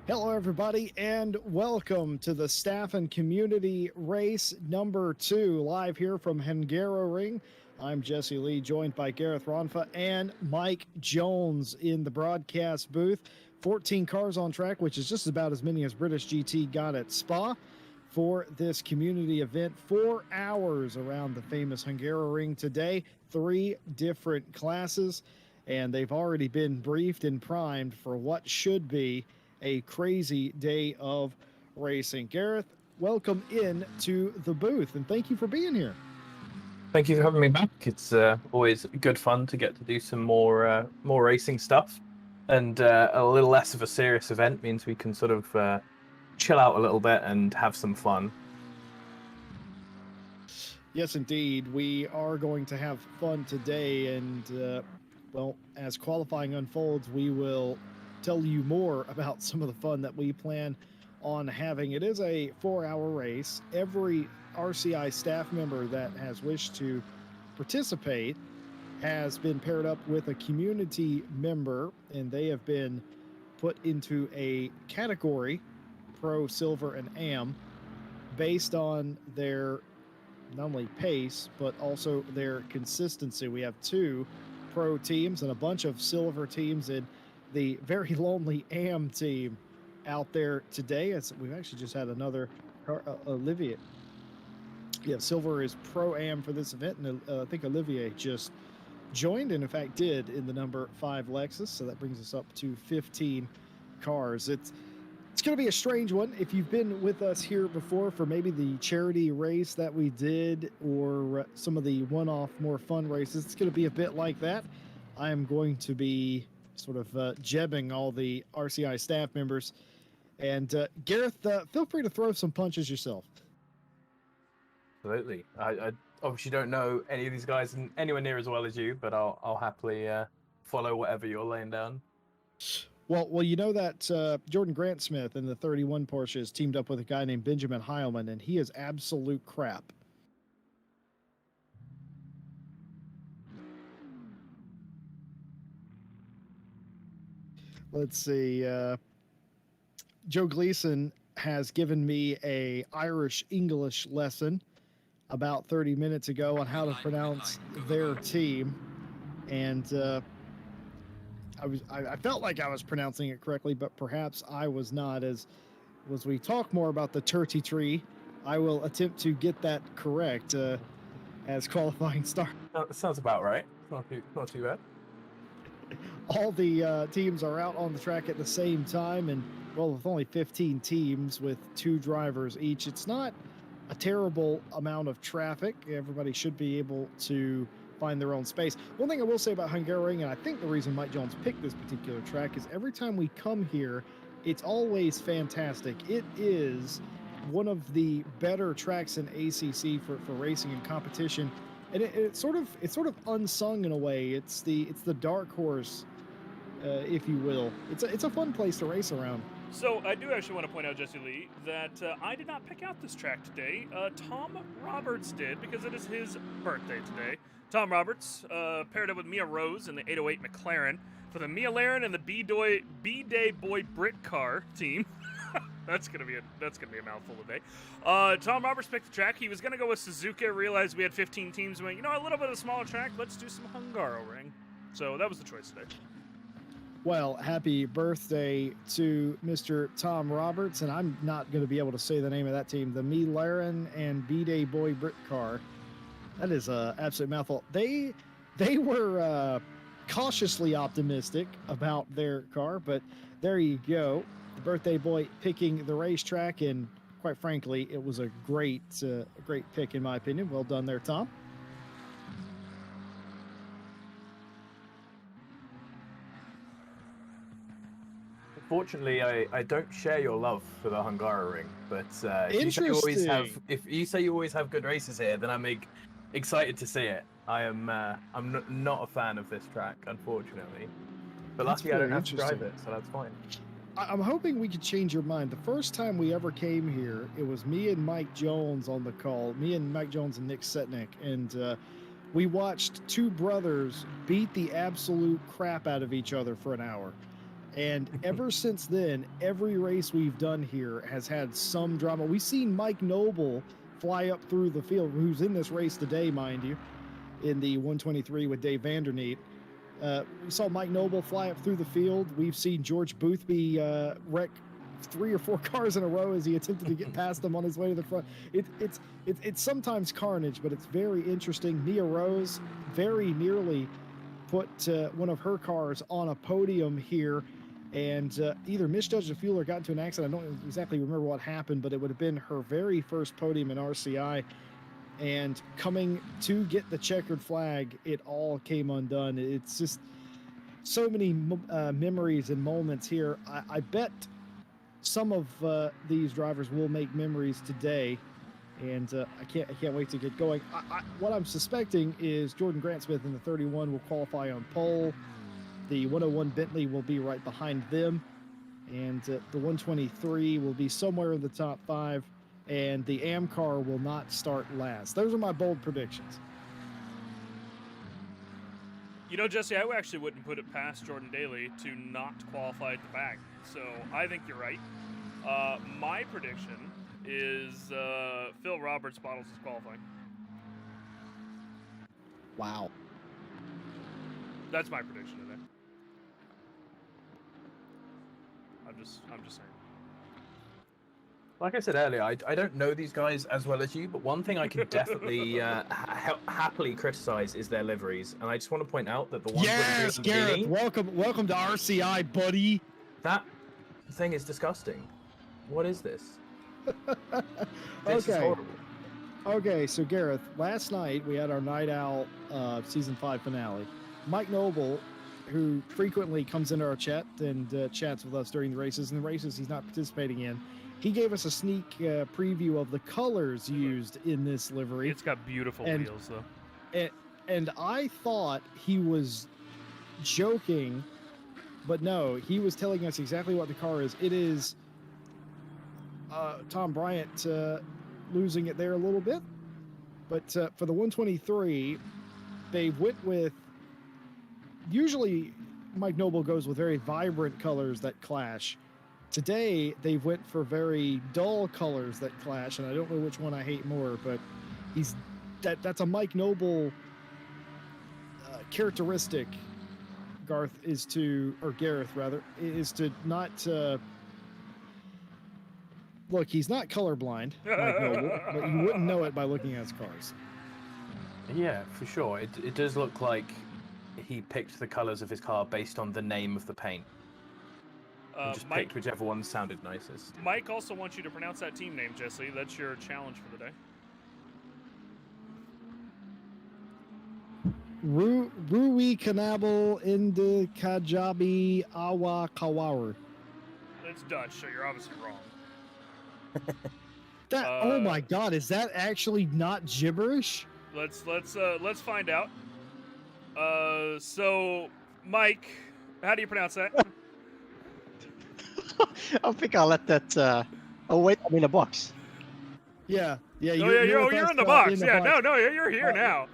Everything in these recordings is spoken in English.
Hello, everybody, and welcome to the Staff and Community Race number 2, live here from Hungaroring. I'm Jesse Lee, joined by Gareth Ronfa and Mike Jones in the broadcast booth. 14 cars on track, which is just about as many as British GT got at Spa for this community event. 4 hours around the famous Hungaroring today, 3 different classes, and they've already been briefed and primed for what should be a crazy day of racing. Gareth, welcome in to the booth, and thank you for being here. Thank you for having me back. It's always good fun to get to do some more racing stuff, and a little less of a serious event means we can sort of chill out a little bit and have some fun. Yes, indeed. We are going to have fun today, and well, as qualifying unfolds, we will tell you more about some of the fun that we plan on having. It is a 4-hour race. Every RCI staff member that has wished to participate has been paired up with a community member, and they have been put into a category, Pro, Silver, and AM, based on their not only pace, but also their consistency. We have 2 Pro teams and a bunch of Silver teams in the very lonely AM team out there today. As we've actually just had another Olivier. Yeah, Silver is Pro AM for this event, and I think Olivier just joined, and in fact did, in the number 5 Lexus. So that brings us up to 15 cars. It's going to be a strange one. If you've been with us here before for maybe the charity race that we did, or some of the one-off more fun races, it's going to be a bit like that. I am going to be sort of jebbing all the RCI staff members. And Gareth, feel free to throw some punches yourself. Absolutely. I obviously don't know any of these guys anywhere near as well as you, but I'll happily follow whatever you're laying down. Well, you know that Jordan Grant Smith in the 31 Porsche is teamed up with a guy named Benjamin Heilman, and he is absolute crap. Let's see. Joe Gleason has given me a Irish English lesson about 30 minutes ago on how to pronounce their team, and I felt like I was pronouncing it correctly, but perhaps I was not. As we talk more about the Turkey Tree, I will attempt to get that correct as qualifying start. That sounds about right. Not too bad. All the teams are out on the track at the same time, and well, with only 15 teams with 2 drivers each, it's not a terrible amount of traffic. Everybody should be able to find their own space. One thing I will say about Hungaroring, and I think the reason Mike Jones picked this particular track, is every time we come here, it's always fantastic. It is one of the better tracks in ACC for racing and competition, and it's sort of unsung in a way. It's the dark horse, if you will. It's a fun place to race around. So I do actually want to point out, Jesse Lee, that I did not pick out this track today. Tom Roberts did, because it is his birthday today. Tom Roberts paired up with Mia Rose in the 808 McLaren for the Mia Laren and the B-Day Boy Brit car team. That's gonna be a mouthful today. Tom Roberts picked the track. He was gonna go with Suzuka. Realized we had 15 teams. Went, a little bit of a smaller track. Let's do some Hungaroring. So that was the choice today. Well, happy birthday to Mr. Tom Roberts, and I'm not going to be able to say the name of that team. The Me Laren and B-Day Boy Brit car. That is an absolute mouthful. They were cautiously optimistic about their car, but there you go. The birthday boy picking the racetrack, and quite frankly, it was a great pick in my opinion. Well done there, Tom. Fortunately, I don't share your love for the Hungaroring, but if you say you always have good races here, then I'm excited to see it. I'm not a fan of this track, unfortunately, but luckily I don't have to drive it, so that's fine. I'm hoping we could change your mind. The first time we ever came here, it was me and Mike Jones on the call, me and Mike Jones and Nick Setnick, and we watched 2 brothers beat the absolute crap out of each other for an hour. And ever since then, every race we've done here has had some drama. We've seen Mike Noble fly up through the field, who's in this race today, mind you, in the 123 with Dave Vanderneet. We saw Mike Noble fly up through the field. We've seen George Boothby wreck 3 or 4 cars in a row as he attempted to get past them on his way to the front. It's sometimes carnage, but it's very interesting. Mia Rose very nearly put one of her cars on a podium here and either misjudged the fuel or got into an accident. I don't exactly remember what happened, but it would have been her very first podium in RCI. And coming to get the checkered flag, it all came undone. It's just so many memories and moments here. I bet some of these drivers will make memories today, and I can't wait to get going. What I'm suspecting is Jordan Grant-Smith in the 31 will qualify on pole. The 101 Bentley will be right behind them, and the 123 will be somewhere in the top 5. And the AM car will not start last. Those are my bold predictions. You know, Jesse, I actually wouldn't put it past Jordan Daly to not qualify at the back. So I think you're right. My prediction is Phil Roberts Bottles is qualifying. Wow. That's my prediction today. I'm just saying. Like I said earlier, I don't know these guys as well as you, but one thing I can definitely happily criticize is their liveries. And I just want to point out that the one yes, Gareth, welcome to RCI, buddy. That thing is disgusting. What is this? This is horrible. Okay, so Gareth, last night we had our Night Owl Season 5 finale. Mike Noble, who frequently comes into our chat and chats with us during the races, and the races he's not participating in, he gave us a sneak preview of the colors used in this livery. It's got beautiful wheels, though. And I thought he was joking, but no, he was telling us exactly what the car is. It is Tom Bryant losing it there a little bit. But for the 123, they went with... Usually, Mike Noble goes with very vibrant colors that clash. Today, they went for very dull colors that clash, and I don't know which one I hate more, but that's a Mike Noble characteristic, Gareth, Gareth rather, is to not... Look, he's not colorblind, Mike Noble, but you wouldn't know it by looking at his cars. Yeah, for sure. It does look like he picked the colors of his car based on the name of the paint. Just Mike, picked whichever one sounded nicest. Mike also wants you to pronounce that team name, Jesse. That's your challenge for the day. Rui Kanabel Indi Kajabi Awa Kawaru. It's Dutch, so you're obviously wrong. Oh my God, is that actually not gibberish? Let's find out. So Mike, how do you pronounce that? I think I'll let that. Oh wait, I'm in a box. Yeah. You're in the box. No, you're here now.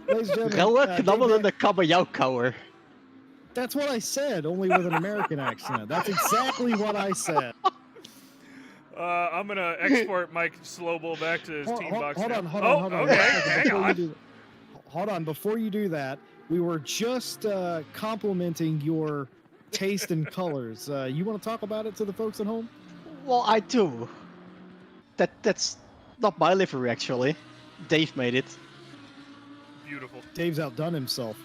Ladies and gentlemen, Rauwe knabbel in de kabeljauwkouwer. That's what I said, only with an American accent. That's exactly what I said. I'm gonna export Mike Slowbull back to his team box. Hold on. Okay, hang on. Hold on, before you do that, we were just complimenting your taste in colors. You want to talk about it to the folks at home? Well, I do. That's not my livery, actually. Dave made it. Beautiful. Dave's outdone himself.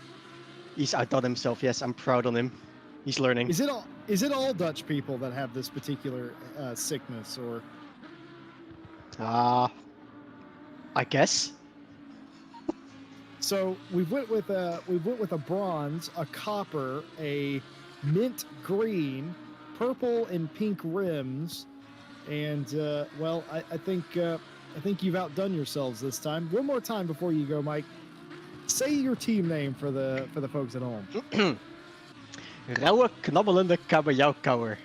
He's outdone himself, yes. I'm proud on him. He's learning. Is it all Dutch people that have this particular sickness, or? I guess. So we went with a bronze, a copper, a mint green, purple and pink rims, and well, I think you've outdone yourselves this time. One more time before you go, Mike. Say your team name for the folks at home. Rauwe knabbelende kabeljauwkouwer.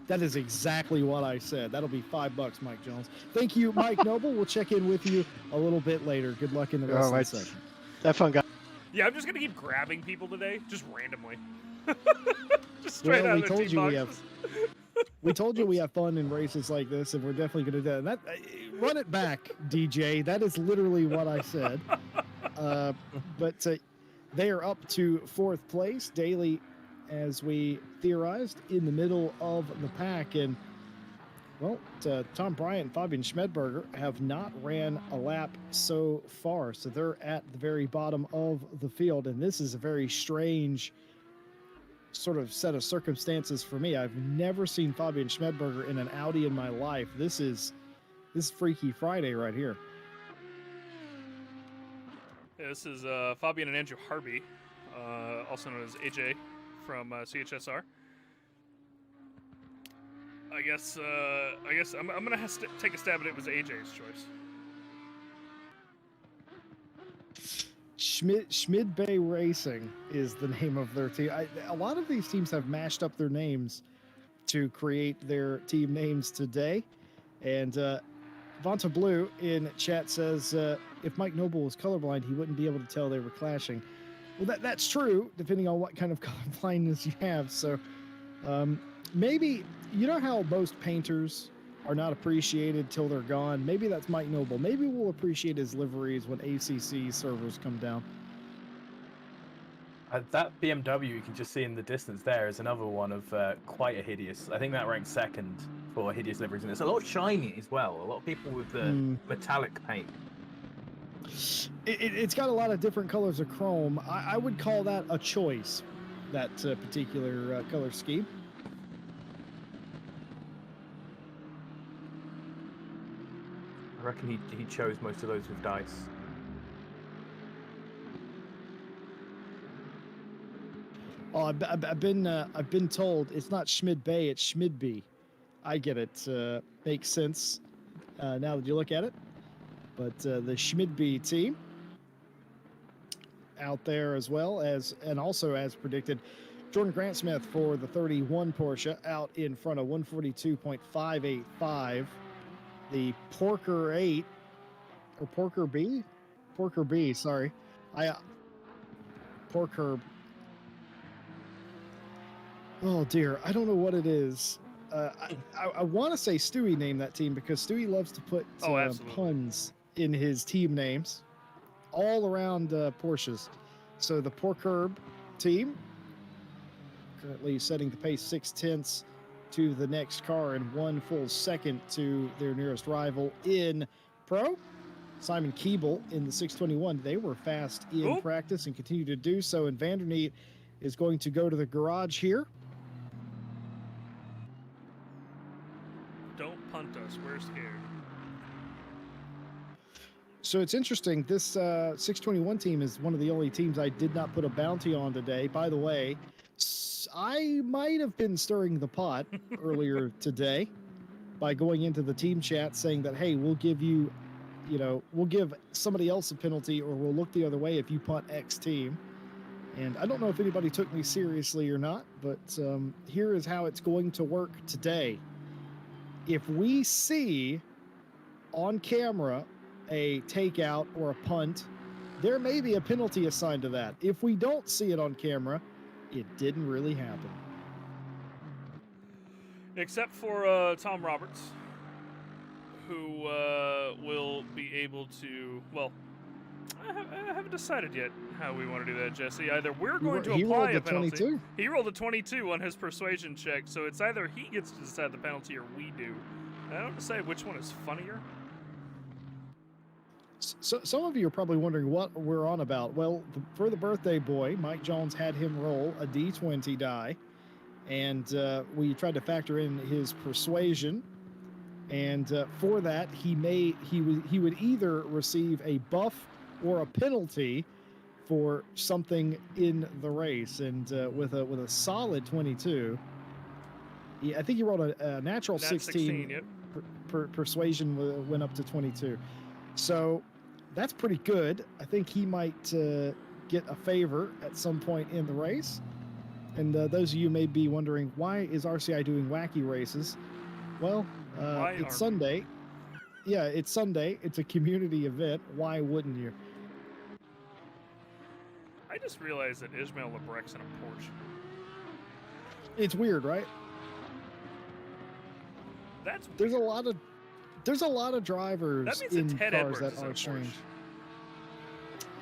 That is exactly what I said. That'll be $5, Mike Jones. Thank you, Mike Noble. We'll check in with you a little bit later. Good luck in the rest of the session. Have fun, guys. Yeah, I'm just gonna keep grabbing people today, just randomly. Just straight out we of their told team you boxes. we told you we have fun in races like this, and we're definitely going to do that. Run it back, DJ. That is literally what I said. But they are up to 4th place. Daly, as we theorized, in the middle of the pack. And, well, Tom Bryant and Fabian Schmedberger have not ran a lap so far. So they're at the very bottom of the field. And this is a very strange sort of set of circumstances for me. I've never seen Fabian Schmedberger in an Audi in my life. This is Freaky Friday right here. Yeah, this is Fabian and Andrew Harvey, also known as AJ from CHSR. I guess I'm gonna take a stab at it. It was AJ's choice. Schmid Bay Racing is the name of their team. A lot of these teams have mashed up their names to create their team names today. And Vanta Blue in chat says, if Mike Noble was colorblind, he wouldn't be able to tell they were clashing. Well, that's true, depending on what kind of colorblindness you have. So maybe, you know how most painters are not appreciated till they're gone? Maybe that's Mike Noble. Maybe we'll appreciate his liveries when ACC servers come down. That BMW you can just see in the distance there is another one of quite a hideous. I think that ranks 2nd for hideous liveries, and it's a lot shiny as well. A lot of people with the metallic paint. It's got a lot of different colors of chrome. I would call that a choice, that particular color scheme. I reckon he chose most of those with dice. Oh, I've been told it's not Schmid Bay, it's Schmidby. I get it. Makes sense now that you look at it. But the Schmidby team out there as well as, and also as predicted, Jordan Grant Smith for the 31 Porsche out in front of 142.585. The Porker 8 or Porker B? Porker B, sorry. Porker. Oh dear, I don't know what it is. I want to say Stewie named that team because Stewie loves to put puns in his team names all around Porsches. So the Porker team currently setting the pace 0.6 to the next car and 1 full second to their nearest rival in Pro. Simon Keeble in the 621. They were fast in practice and continue to do so. And Vanderneet is going to go to the garage here. Don't punt us. We're scared. So it's interesting. This 621 team is one of the only teams I did not put a bounty on today. By the way, I might have been stirring the pot earlier today by going into the team chat saying that, hey, we'll give you, we'll give somebody else a penalty or we'll look the other way if you punt X team. And I don't know if anybody took me seriously or not, but here is how it's going to work today. If we see on camera a takeout or a punt, there may be a penalty assigned to that. If we don't see it on camera, it didn't really happen. Except for Tom Roberts, who will be able to, well, I haven't decided yet how we want to do that, Jesse. Either we're going to apply a penalty. 22. He rolled a 22 on his persuasion check, so it's either he gets to decide the penalty or we do. I don't decide which one is funnier. So some of you are probably wondering what we're on about. Well, for the birthday boy, Mike Jones had him roll a D20 die, and we tried to factor in his persuasion. And for that, he would either receive a buff or a penalty for something in the race. And with a solid 22, I think he rolled a natural 16. Yep. Persuasion went up to 22. So that's pretty good. I think he might get a favor at some point in the race. And those of you may be wondering, why is RCI doing wacky races? Well, it's Sunday. Yeah, it's Sunday. It's a community event. Why wouldn't you? I just realized that Ismail Lebrec's in a Porsche. It's weird, right? That's There's a weird. lot of drivers That means in that Ted cars Edwards that is in a are strange. Porsche.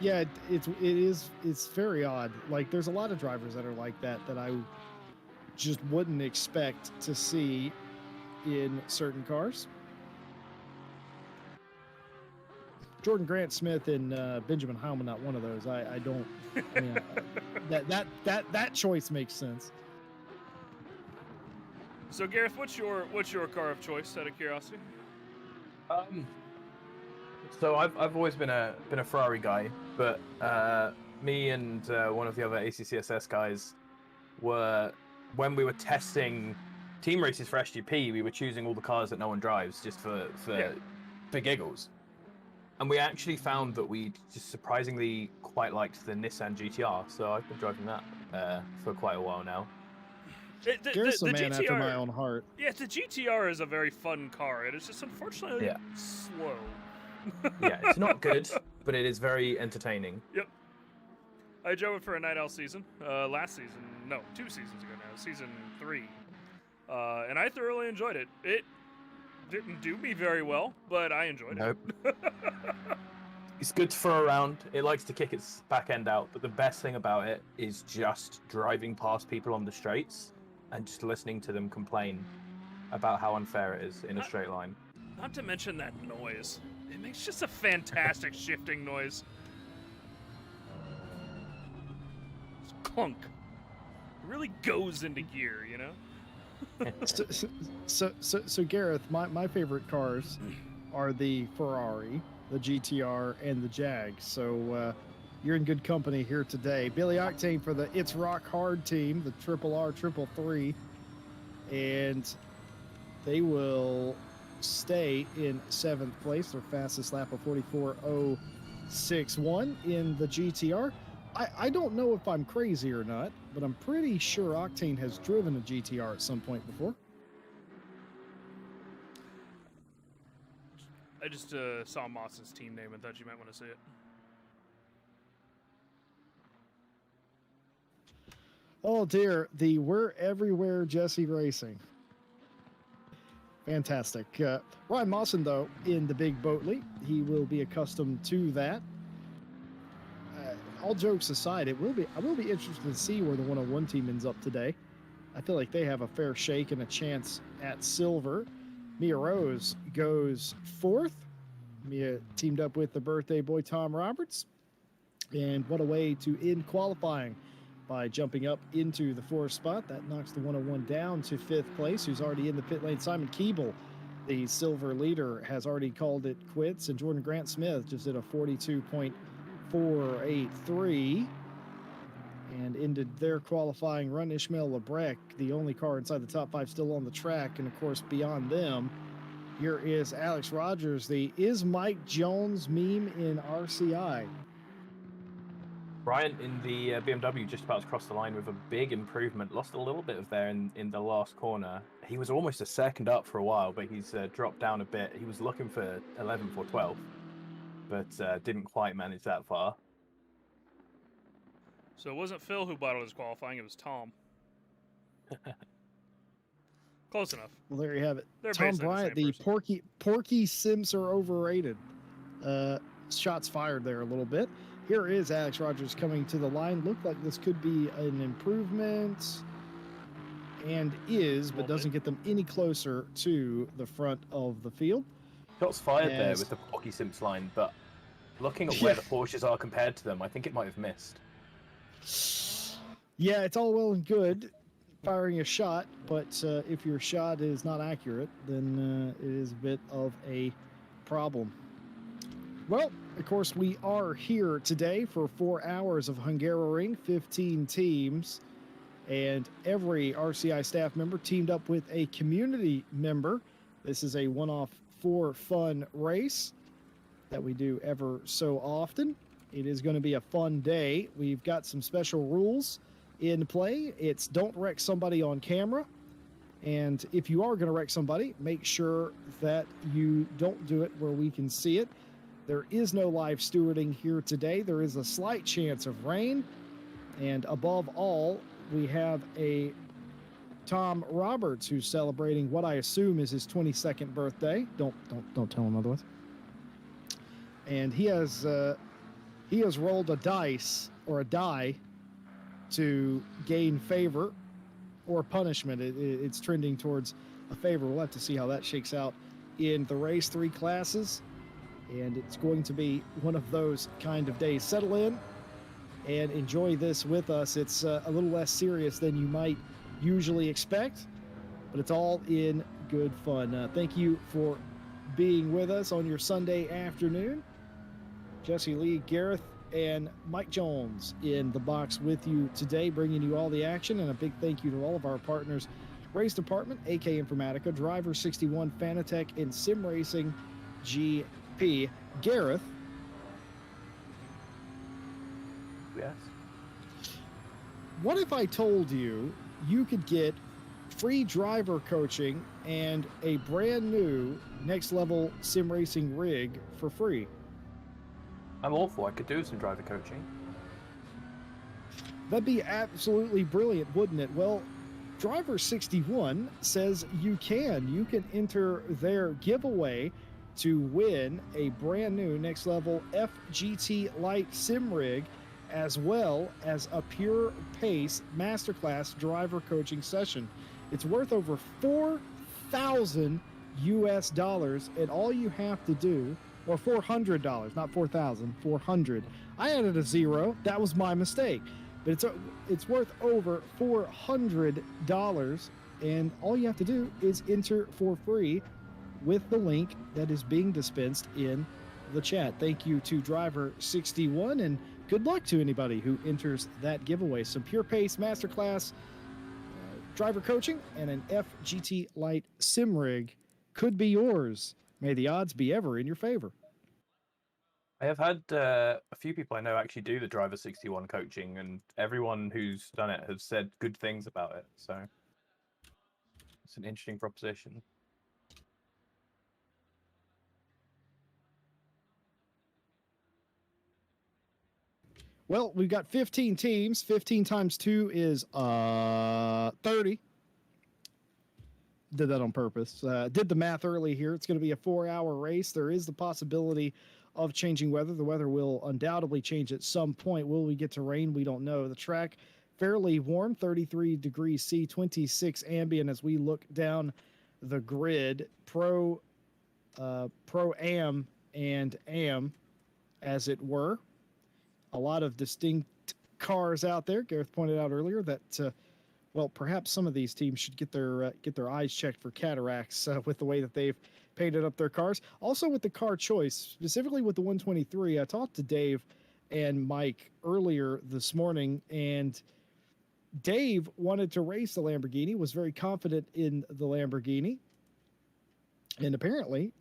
Yeah, it's very odd. Like there's a lot of drivers that are like that I just wouldn't expect to see in certain cars. Jordan Grant Smith and Benjamin Howman, not one of those. I don't. I mean, that choice makes sense. So Gareth, what's your car of choice? Out of curiosity. So I've always been a Ferrari guy, but me and one of the other ACCSS guys were, when we were testing team races for SGP, we were choosing all the cars that no one drives just for giggles. And we actually found that we just surprisingly quite liked the Nissan GTR, so I've been driving that for quite a while now. Gareth's a man GTR, after my own heart. Yeah, the GTR is a very fun car. It is just unfortunately slow. Yeah, it's not good, but it is very entertaining. Yep. I drove it for a night out season, last season. No, 2 seasons ago now, season 3. And I thoroughly enjoyed it. It didn't do me very well, but I enjoyed it. It's good to throw around. It likes to kick its back end out, but the best thing about it is just driving past people on the straights and just listening to them complain about how unfair it is in a straight line. Not to mention that noise. It makes just a fantastic shifting noise. It's clunk. It really goes into gear, you know? So Gareth, my favorite cars are the Ferrari, the GTR, and the Jag. So you're in good company here today. Billy Octane for the It's Rock Hard team, the Triple R 333, and they will stay in 7th place. Their fastest lap of 44.061 in the GTR. I don't know if I'm crazy or not, but I'm pretty sure Octane has driven a GTR at some point before. I just saw Moss's team name and thought you might want to see it. Oh dear, the We're Everywhere Jesse Racing. Fantastic. Ryan Mawson, though, in the Big Boatly, he will be accustomed to that. All jokes aside, I will be interested to see where the 101 team ends up today. I feel like they have a fair shake and a chance at silver. Mia Rose goes 4th. Mia teamed up with the birthday boy Tom Roberts. And what a way to end qualifying by jumping up into the 4th spot. That knocks the 101 down to 5th place, who's already in the pit lane. Simon Keeble, the silver leader, has already called it quits. And Jordan Grant Smith just did a 42.483 and ended their qualifying run. Ishmael Lebrec, the only car inside the top 5 still on the track. And of course, beyond them, here is Alex Rogers, the Is Mike Jones meme in RCI. Bryant in the BMW just about to cross the line with a big improvement. Lost a little bit of there in the last corner. He was almost a second up for a while, but he's dropped down a bit. He was looking for 11th or 12th, but didn't quite manage that far. So it wasn't Phil who bottled his qualifying, it was Tom. Close enough. Well, there you have it. They're Tom basically Bryant, the the same Porky Sims are overrated. Shots fired there a little bit. Here is Alex Rogers coming to the line. Looked like this could be an improvement, and is, but doesn't get them any closer to the front of the field. Shots fired there with the Porky Simps line, but looking at where the Porsches are compared to them, I think it might have missed. Yeah, it's all well and good firing a shot, but if your shot is not accurate, then it is a bit of a problem. Well, of course, we are here today for 4 hours of Hungaroring, 15 teams, and every RCI staff member teamed up with a community member. This is a one-off for fun race that we do ever so often. It is going to be a fun day. We've got some special rules in play. It's don't wreck somebody on camera. And if you are going to wreck somebody, make sure that you don't do it where we can see it. There is no live stewarding here today. There is a slight chance of rain. And above all, we have a Tom Roberts, who's celebrating what I assume is his 22nd birthday. Don't tell him otherwise. And he has rolled a dice or a die to gain favor or punishment. It's trending towards a favor. We'll have to see how that shakes out in the race. 3 classes, and it's going to be one of those kind of days. Settle in and enjoy this with us. It's a little less serious than you might usually expect, but it's all in good fun. Thank you for being with us on your Sunday afternoon. Jesse Lee, Gareth, and Mike Jones in the box with you today, bringing you all the action. And a big thank you to all of our partners: Race Department, AK Informatica, Driver 61, Fanatec, and Sim Racing GP. Gareth. Yes. What if I told you you could get free driver coaching and a brand new next level sim racing rig for free? I'm awful. I could do some driver coaching. That'd be absolutely brilliant, wouldn't it? Well, Driver 61 says you can. You can enter their giveaway to win a brand new next level FGT Lite sim rig, as well as a pure pace masterclass driver coaching session. It's worth over $4,000 US, and all you have to do, or $400, not 4,000, 400. I added a zero. That was my mistake. But it's worth over $400, and all you have to do is enter for free with the link that is being dispensed in the chat. Thank you to Driver 61, and good luck to anybody who enters that giveaway. Some Pure Pace Masterclass driver coaching and an FGT Lite sim rig could be yours. May the odds be ever in your favor. I have had a few people I know actually do the Driver 61 coaching, and everyone who's done it has said good things about it. So it's an interesting proposition. Well, we've got 15 teams. 15 times 2 is 30. Did that on purpose. Did the math early here. It's going to be a 4-hour race. There is the possibility of changing weather. The weather will undoubtedly change at some point. Will we get to rain? We don't know. The track fairly warm, 33 degrees C, 26 ambient as we look down the grid. Pro Am and Am, as it were. A lot of distinct cars out there. Gareth pointed out earlier that well, perhaps some of these teams should get their eyes checked for cataracts with the way that they've painted up their cars. Also with the car choice, specifically with the 123, I talked to Dave and Mike earlier this morning, and Dave wanted to race the Lamborghini, was very confident in the Lamborghini, and apparently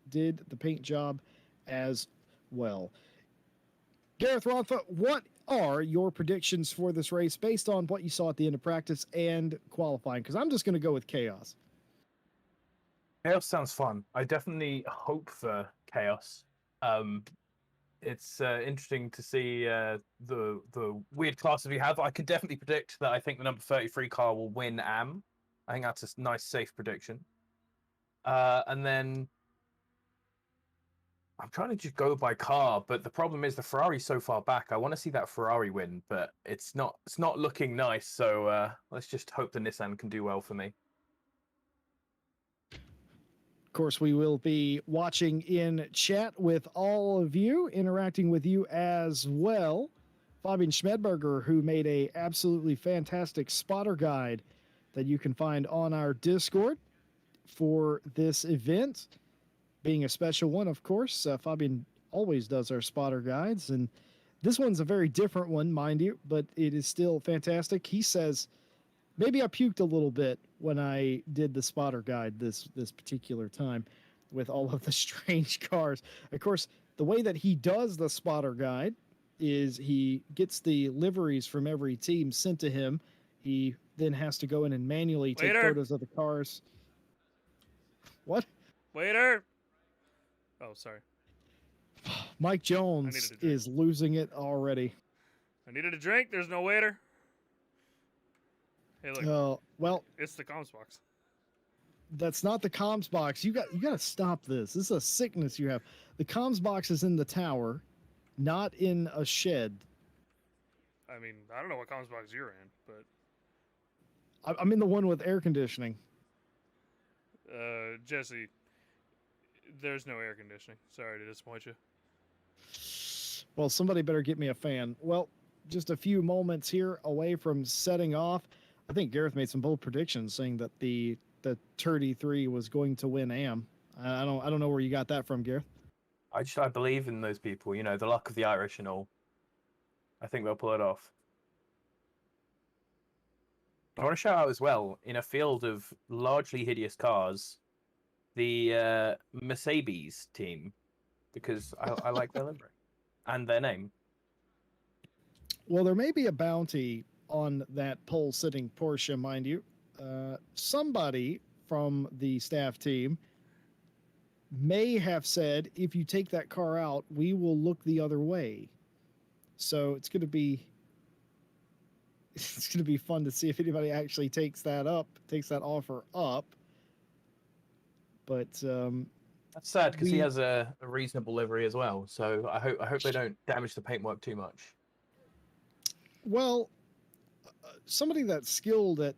did the paint job as well. Gareth Rontha, what are your predictions for this race based on what you saw at the end of practice and qualifying? Because I'm just going to go with chaos. Chaos sounds fun. I definitely hope for chaos. It's interesting to see the weird classes we have. I could definitely predict that I think the number 33 car will win Am. I think that's a nice, safe prediction. And then I'm trying to just go by car, but the problem is the Ferrari's so far back. I want to see that Ferrari win, but it's not looking nice. So let's just hope the Nissan can do well for me. Of course, we will be watching in chat with all of you, interacting with you as well. Fabian Schmedberger, who made a absolutely fantastic spotter guide that you can find on our Discord for this event. Being a special one, of course. Fabian always does our spotter guides, and this one's a very different one, mind you, but it is still fantastic. He says, maybe I puked a little bit when I did the spotter guide this particular time with all of the strange cars. Of course, the way that he does the spotter guide is he gets the liveries from every team sent to him. He then has to go in and manually take photos of the cars. What? Waiter! Oh, sorry. Mike Jones is losing it already. I needed a drink. There's no waiter. Hey, look. Well, It's the comms box. that's not the comms box. You got to stop this. This is a sickness you have. The comms box is in the tower, not in a shed. I mean, I don't know what comms box you're in, but I'm in the one with air conditioning. Jesse, there's no air conditioning. Sorry to disappoint you. Well, somebody better get me a fan. Well, just a few moments here away from setting off. I think Gareth made some bold predictions saying that the 33 was going to win AM. I don't know where you got that from, Gareth. I believe in those people. You know, the luck of the Irish and all. I think they'll pull it off. I want to shout out as well, in a field of largely hideous cars, the Mercedes team, because I like their livery and their name. Well, there may be a bounty on that pole-sitting Porsche, mind you. Somebody from the staff team may have said, if you take that car out, we will look the other way. So it's going to be fun to see if anybody actually takes that offer up. But that's sad because he has a reasonable livery as well. So I hope they don't damage the paintwork too much. Well, somebody that's skilled at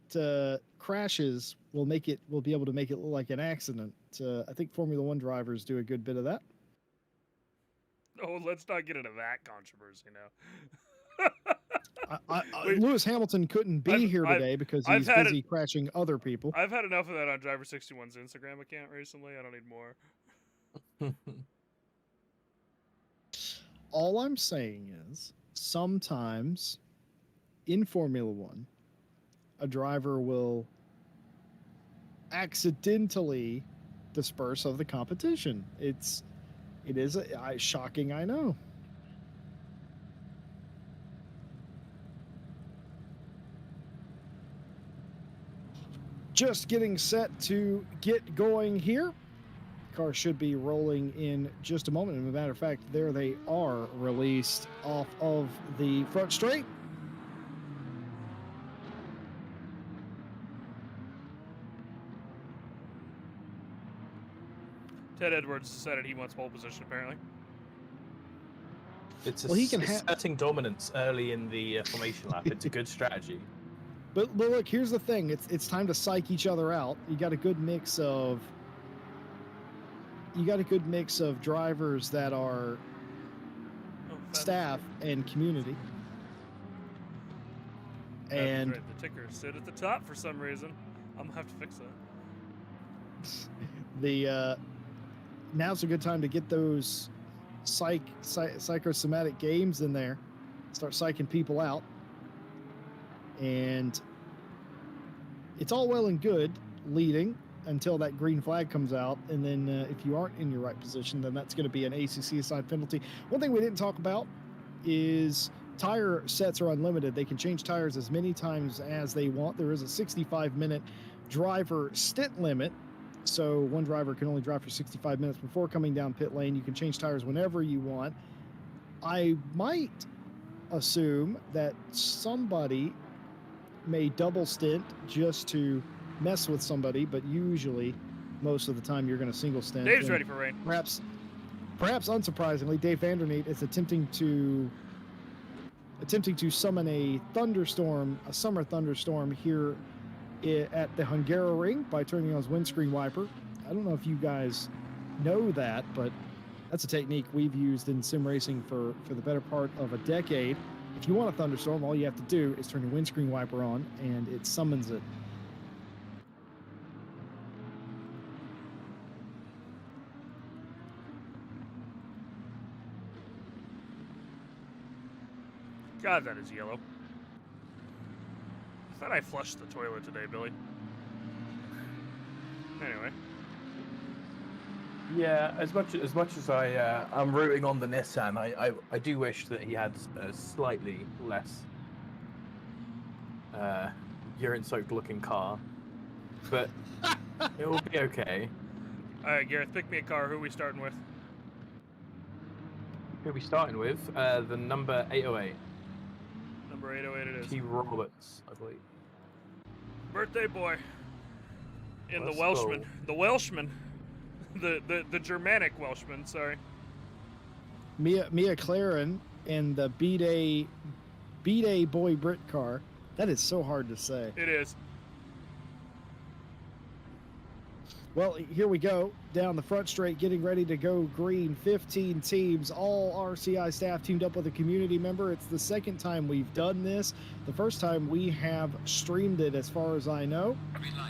crashes will be able to make it look like an accident. I think Formula One drivers do a good bit of that. Oh, let's not get into that controversy now. Lewis Hamilton couldn't be here today because he's busy crashing other people. I've had enough of that on Driver 61's Instagram account recently. I don't need more. All I'm saying is sometimes in Formula One, a driver will accidentally disperse of the competition. It is shocking, I know. Just getting set to get going here. Car should be rolling in just a moment. As a matter of fact, there they are, released off of the front straight. Ted Edwards decided he wants pole position, apparently. It's asserting dominance early in the formation lap. It's a good strategy. But look, here's the thing. It's time to psych each other out. You got a good mix of drivers that are staff and community. And right, the tickers sit at the top for some reason. I'm gonna have to fix that. Now's a good time to get those psychosomatic games in there. Start psyching people out. And it's all well and good leading until that green flag comes out. And then if you aren't in your right position, then that's going to be an ACC assigned penalty. One thing we didn't talk about is tire sets are unlimited. They can change tires as many times as they want. There is a 65-minute driver stint limit. So one driver can only drive for 65 minutes before coming down pit lane. You can change tires whenever you want. I might assume that somebody may double stint just to mess with somebody, but usually most of the time you're going to single stint. Dave's ready for rain. Perhaps unsurprisingly, Dave Vanderneet is attempting to summon a summer thunderstorm here at the Hungaroring by turning on his windscreen wiper. I don't know if you guys know that, but that's a technique we've used in sim racing for the better part of a decade. If you want a thunderstorm, all you have to do is turn your windscreen wiper on, and it summons it. God, that is yellow. I thought I flushed the toilet today, Billy. Anyway. Yeah, as much as I'm rooting on the Nissan, I do wish that he had a slightly less urine-soaked looking car, but it will be okay. All right, Gareth, pick me a car. Who are we starting with? Who are we starting with? The number 808. Number 808 it is. T. Roberts, I believe. Birthday boy. And Let's the Welshman. go. The Welshman. The Germanic Welshman, sorry. Mia Claren in the B-Day Boy Brit car. That is so hard to say. It is. Well, here we go. Down the front straight, getting ready to go green. 15 teams, all RCI staff teamed up with a community member. It's the second time we've done this. The first time we have streamed it, as far as I know.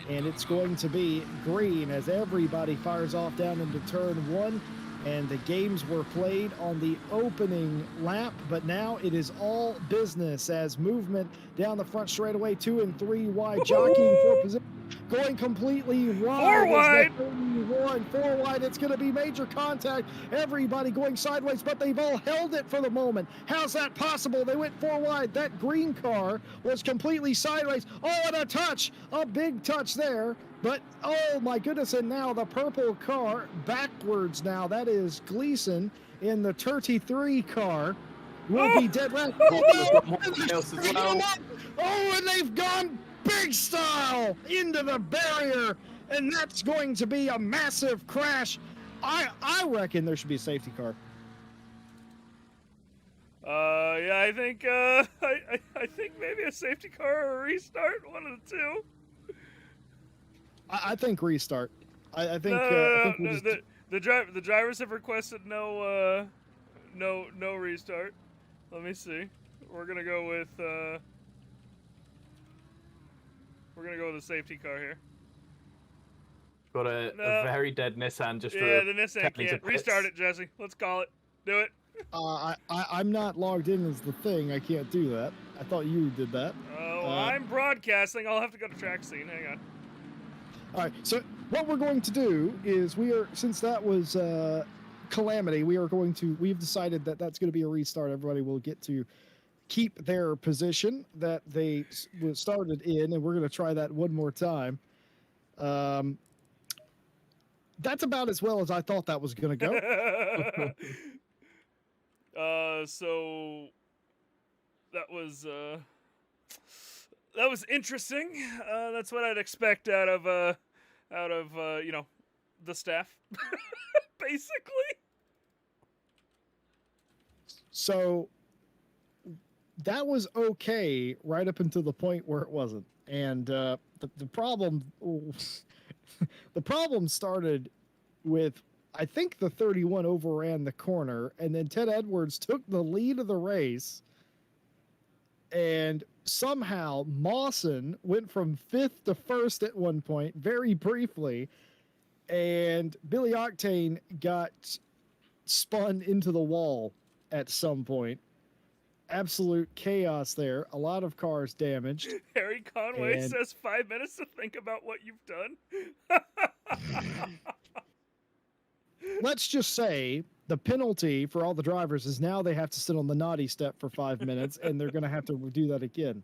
And it's going to be green as everybody fires off down into turn one. And the games were played on the opening lap, but now it is all business as movement down the front straightaway, 2 and 3 wide, jockeying for position, going completely wide. 4 wide. 4 wide. It's going to be major contact. Everybody going sideways, but they've all held it for the moment. How's that possible? They went 4 wide. That green car was completely sideways. Oh, and a touch, a big touch there. But, oh my goodness, and now the purple car backwards now. That is Gleason in the 33 car. Will be dead last. Oh, and they've gone big style into the barrier, and that's going to be a massive crash. I reckon there should be a safety car. Yeah, I think I think maybe a safety car or a restart, one of the two. I think restart. I think, the drivers have requested no restart. Let me see. We're gonna go with a safety car here. Got a very dead Nissan just for the Nissan can't restart it, Jesse. Let's call it. Do it. I'm not logged in as the thing. I can't do that. I thought you did that. Oh, I'm broadcasting. I'll have to go to track scene. Hang on. All right, so what we're going to do is since that was Calamity, we've decided that that's going to be a restart. Everybody will get to keep their position that they started in, and we're going to try that one more time. That's about as well as I thought that was going to go. So that was interesting. That's what I'd expect out of the staff, basically. So that was okay right up until the point where it wasn't, and the problem the problem started with, I think, the 31 overran the corner, and then Ted Edwards took the lead of the race, and somehow Mawson went from 5th to 1st at one point, very briefly, and Billy Octane got spun into the wall at some point. Absolute chaos there. A lot of cars damaged. Harry Conway says 5 minutes to think about what you've done. Let's just say the penalty for all the drivers is now they have to sit on the naughty step for 5 minutes, and they're going to have to do that again.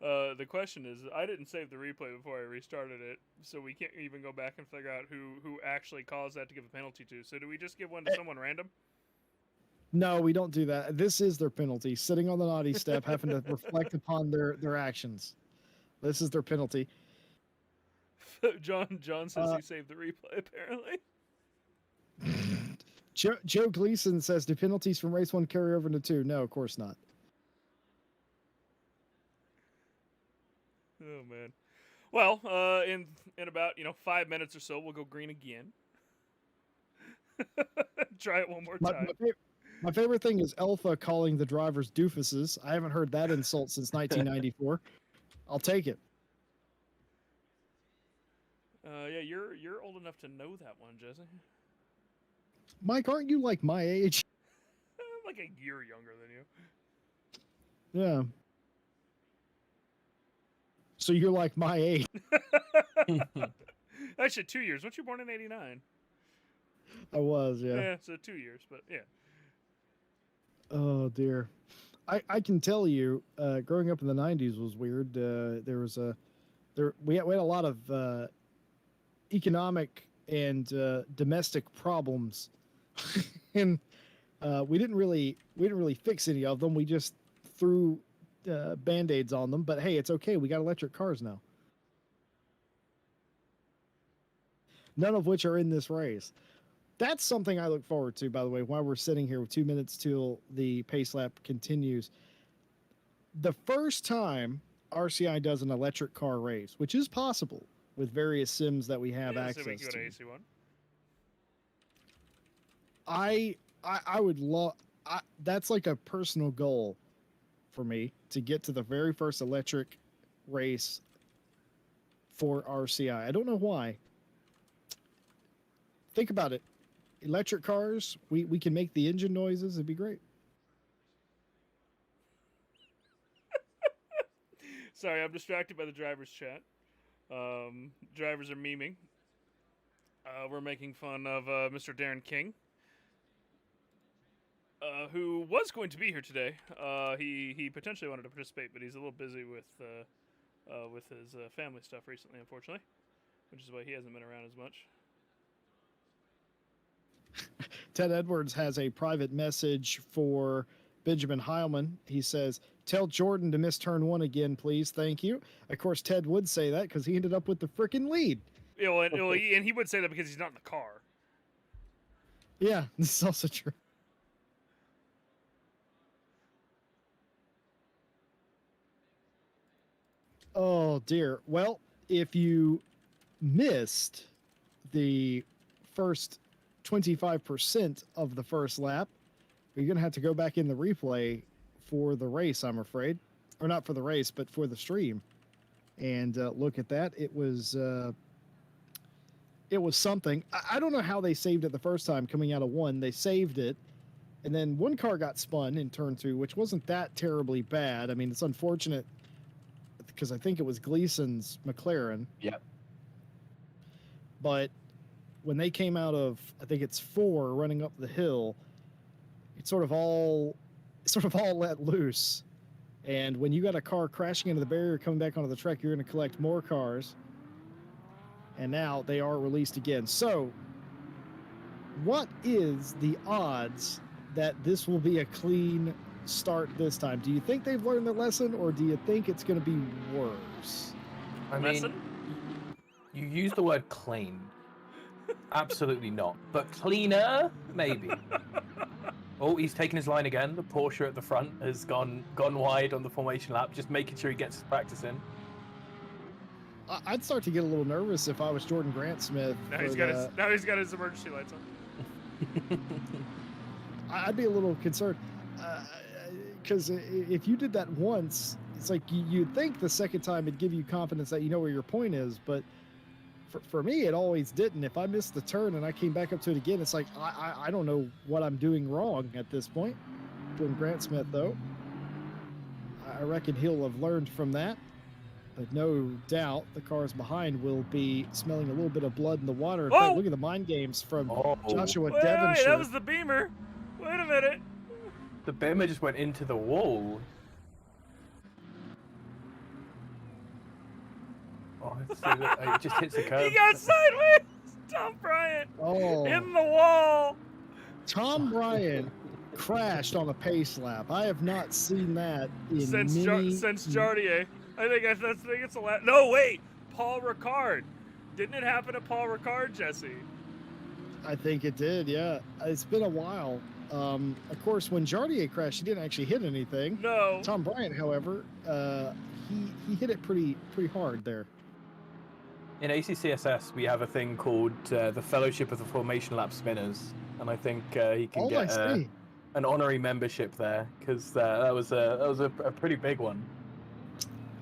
The question is, I didn't save the replay before I restarted it, so we can't even go back and figure out who actually caused that to give a penalty to. So do we just give one to someone random? No, we don't do that. This is their penalty, sitting on the naughty step, having to reflect upon their actions. This is their penalty. John says he saved the replay, apparently. Joe Gleason says, do penalties from race 1 carry over into 2? No, of course not. Oh, man. Well, in about 5 minutes or so, we'll go green again. Try it one more time. My favorite thing is Alpha calling the drivers doofuses. I haven't heard that insult since 1994. I'll take it. Yeah, you're old enough to know that one, Jesse. Mike, aren't you like my age? I'm like a year younger than you. Yeah. So you're like my age. Actually, 2 years. Weren't you born in 89? I was, yeah. Yeah, so 2 years, but yeah. Oh, dear. I can tell you, growing up in the 90s was weird. We had a lot of economic and domestic problems, and we didn't really fix any of them. We just threw band-aids on them, but hey, it's okay. We got electric cars now. None of which are in this race. That's something I look forward to, by the way, while we're sitting here with 2 minutes till the pace lap continues. The first time RCI does an electric car race, which is possible with various sims that we have access so we can go to. to AC1. I would love. That's like a personal goal for me to get to the very first electric race for RCI. I don't know why. Think about it. Electric cars, we can make the engine noises. It'd be great. Sorry, I'm distracted by the driver's chat. Drivers are memeing. We're making fun of Mr. Darren King, who was going to be here today. He potentially wanted to participate, but he's a little busy with his family stuff recently, unfortunately, which is why he hasn't been around as much. Ted Edwards has a private message for Benjamin Heilman. He says, "Tell Jordan to miss turn 1 again, please. Thank you." Of course, Ted would say that because he ended up with the freaking lead. Yeah, well, and he would say that because he's not in the car. Yeah, this is also true. Oh, dear. Well, if you missed the first 25% of the first lap, you're going to have to go back in the replay for the race, I'm afraid. Or not for the race, but for the stream. And look at that. It was something. I don't know how they saved it the first time coming out of 1. They saved it. And then one car got spun in turn 2, which wasn't that terribly bad. I mean, it's unfortunate because I think it was Gleason's McLaren. Yep. But when they came out of, I think it's 4 running up the hill, it sort of all let loose. And when you got a car crashing into the barrier coming back onto the track, you're going to collect more cars. And now they are released again. So what is the odds that this will be a clean start this time? Do you think they've learned their lesson, or do you think it's going to be worse? I mean, you use the word clean. Absolutely not. But cleaner, maybe. Oh, he's taken his line again. The Porsche at the front has gone wide on the formation lap, just making sure he gets his practice in. I'd start to get a little nervous if I was Jordan Grant Smith. Now he's got his emergency lights on. I'd be a little concerned because if you did that once, it's like you'd think the second time it'd give you confidence that you know where your point is. But for me, it always didn't. If I missed the turn and I came back up to it again, it's like I don't know what I'm doing wrong at this point. Jordan Grant Smith, though, I reckon he'll have learned from that. But no doubt the cars behind will be smelling a little bit of blood in the water. In fact, look at the mind games from Joshua Devonshire. Wait, that was the Beamer. Wait a minute. The Beamer just went into the wall. Oh, it just hits the curb. He got sideways. Tom Bryant in the wall. Tom Bryant crashed on a pace lap. I have not seen that in since Jardier. I think it's a lap. No, wait. Paul Ricard. Didn't it happen to Paul Ricard, Jesse? I think it did, yeah. It's been a while. Of course, when Jardier crashed, he didn't actually hit anything. No. Tom Bryant, however, he hit it pretty hard there. In ACCSS, we have a thing called the Fellowship of the Formation Lap Spinners, and I think he can get an honorary membership there because that was a pretty big one.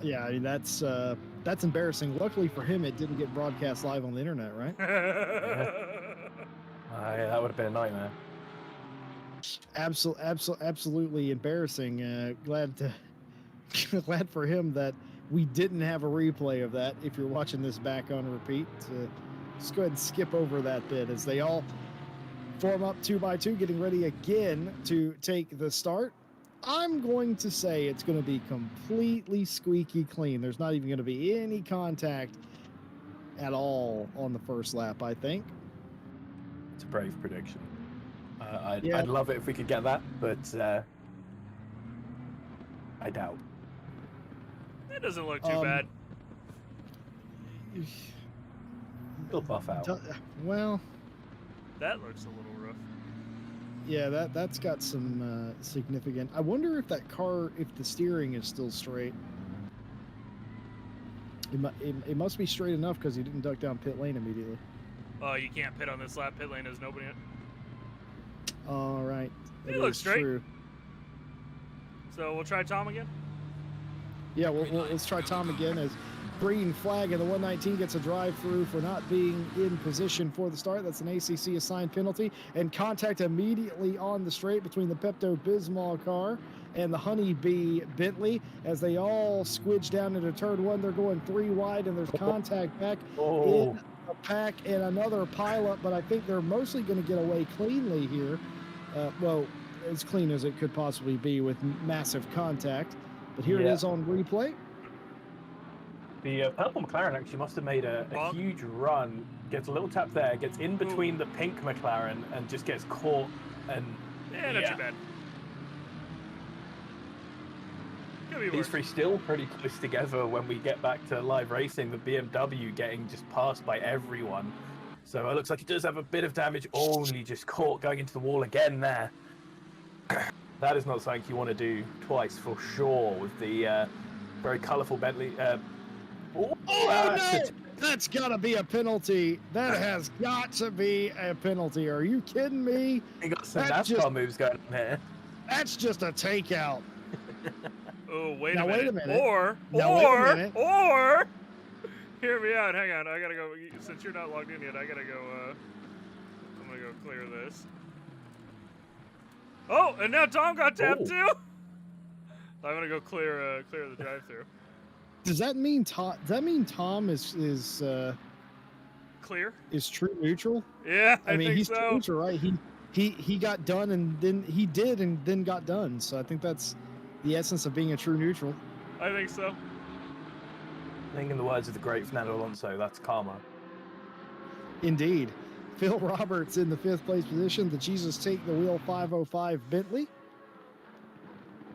Yeah, I mean that's embarrassing. Luckily for him, it didn't get broadcast live on the internet, right? Yeah, that would have been a nightmare. Absolutely embarrassing. Glad for him that we didn't have a replay of that. If you're watching this back on repeat, just go ahead and skip over that bit as they all form up 2 by 2, getting ready again to take the start. I'm going to say it's going to be completely squeaky clean. There's not even going to be any contact at all on the first lap, I think. It's a brave prediction. I'd love it if we could get that, but I doubt. It doesn't look too bad. Still buff out. Well, that looks a little rough. Yeah, that's got some significant. I wonder if that car, if the steering is still straight. It must be straight enough because he didn't duck down pit lane immediately. Oh, you can't pit on this lap. Pit lane has nobody in it. All right. It looks straight. True. So we'll try Tom again? Yeah, let's try Tom again as green flag and the 119 gets a drive-through for not being in position for the start. That's an ACC assigned penalty. And contact immediately on the straight between the Pepto-Bismol car and the Honeybee Bentley as they all squidge down into turn one. They're going 3 wide and there's contact back in a pack and another pileup, but I think they're mostly going to get away cleanly here. Well, as clean as it could possibly be with massive contact. But here it is on replay. The purple McLaren actually must have made a huge run, gets a little tap there, gets in between the pink McLaren and just gets caught. And not too bad. These three still pretty close together when we get back to live racing. The BMW getting just passed by everyone. So it looks like it does have a bit of damage. Only just caught going into the wall again there. That is not something you want to do twice for sure with the very colourful Bentley. No! That's got to be a penalty. That has got to be a penalty. Are you kidding me? You got some NASCAR moves going on here. That's just a takeout. Oh, wait a minute. Or, hear me out. Hang on. I got to go. Since you're not logged in yet, I got to go. I'm going to go clear this. Oh, and now Tom got tapped too. I'm going to go clear the drive-through. Does that mean Tom? Does that mean Tom is clear? Is true neutral? Yeah, I mean think he's so. True neutral, right? He got done and then got done. So I think that's the essence of being a true neutral. I think so. I think in the words of the great Fernando Alonso, that's karma. Indeed. Phil Roberts in the 5th place position. The Jesus Take the Wheel 505 Bentley.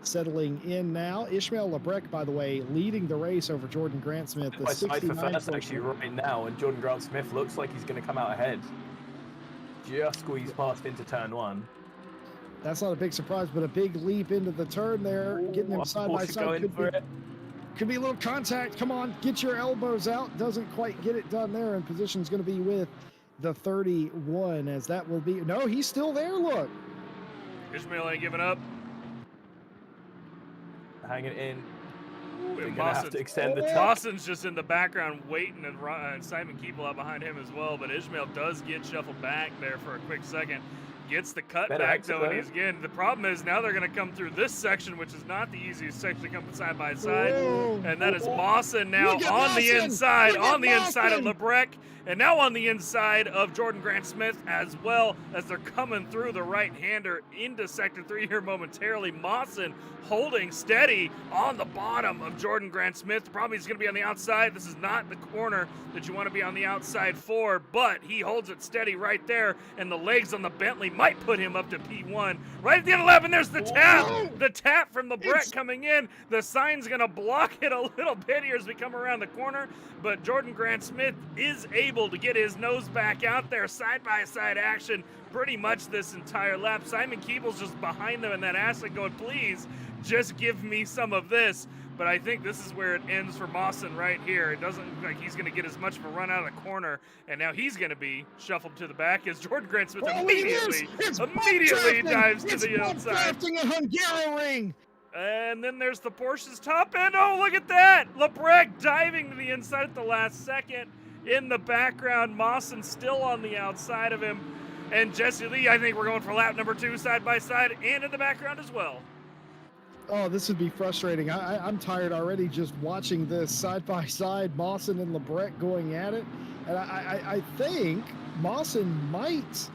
Settling in now. Ishmael Lebrec, by the way, leading the race over Jordan Grant Smith. The 69 for first actually right now, and Jordan Grant Smith looks like he's going to come out ahead. Just squeezed past into turn 1. That's not a big surprise, but a big leap into the turn there. Getting them side by side. Could be a little contact. Come on, get your elbows out. Doesn't quite get it done there, and position's going to be with the 31 as that will be. No, he's still there. Look. Ishmael ain't giving up. Hanging in. They're going to have to extend the top. Lawson's just in the background waiting, and Simon Keeble out behind him as well, but Ishmael does get shuffled back there for a quick second. Gets the cut back, though, and he's getting. The problem is now they're going to come through this section, which is not the easiest section to come side by side. And that is Mawson now on the inside of Lebrec, and now on the inside of Jordan Grant Smith as well as they're coming through the right-hander into Sector 3 here momentarily. Mawson holding steady on the bottom of Jordan Grant Smith. Probably he's going to be on the outside. This is not the corner that you want to be on the outside for, but he holds it steady right there, and the legs on the Bentley might put him up to P1. Right at the end of 11, there's the tap. The tap from Lebrec coming in. The sign's going to block it a little bit here as we come around the corner, but Jordan Grant Smith is able to get his nose back out there. Side-by-side action pretty much this entire lap. Simon Keeble's just behind them in that asset going, please, just give me some of this. But I think this is where it ends for Mawson right here. It doesn't look like he's going to get as much of a run out of the corner, and now he's going to be shuffled to the back as Jordan Grant Smith immediately dives to the outside. It's a Hungaroring. And then there's the Porsche's top end. Oh, look at that! Lebrec diving to the inside at the last second. In the background, Mawson still on the outside of him. And Jesse Lee, I think we're going for lap number 2 side by side and in the background as well. Oh, this would be frustrating. I'm tired already just watching this side by side, Mawson and Lebrec going at it. And I think Mawson might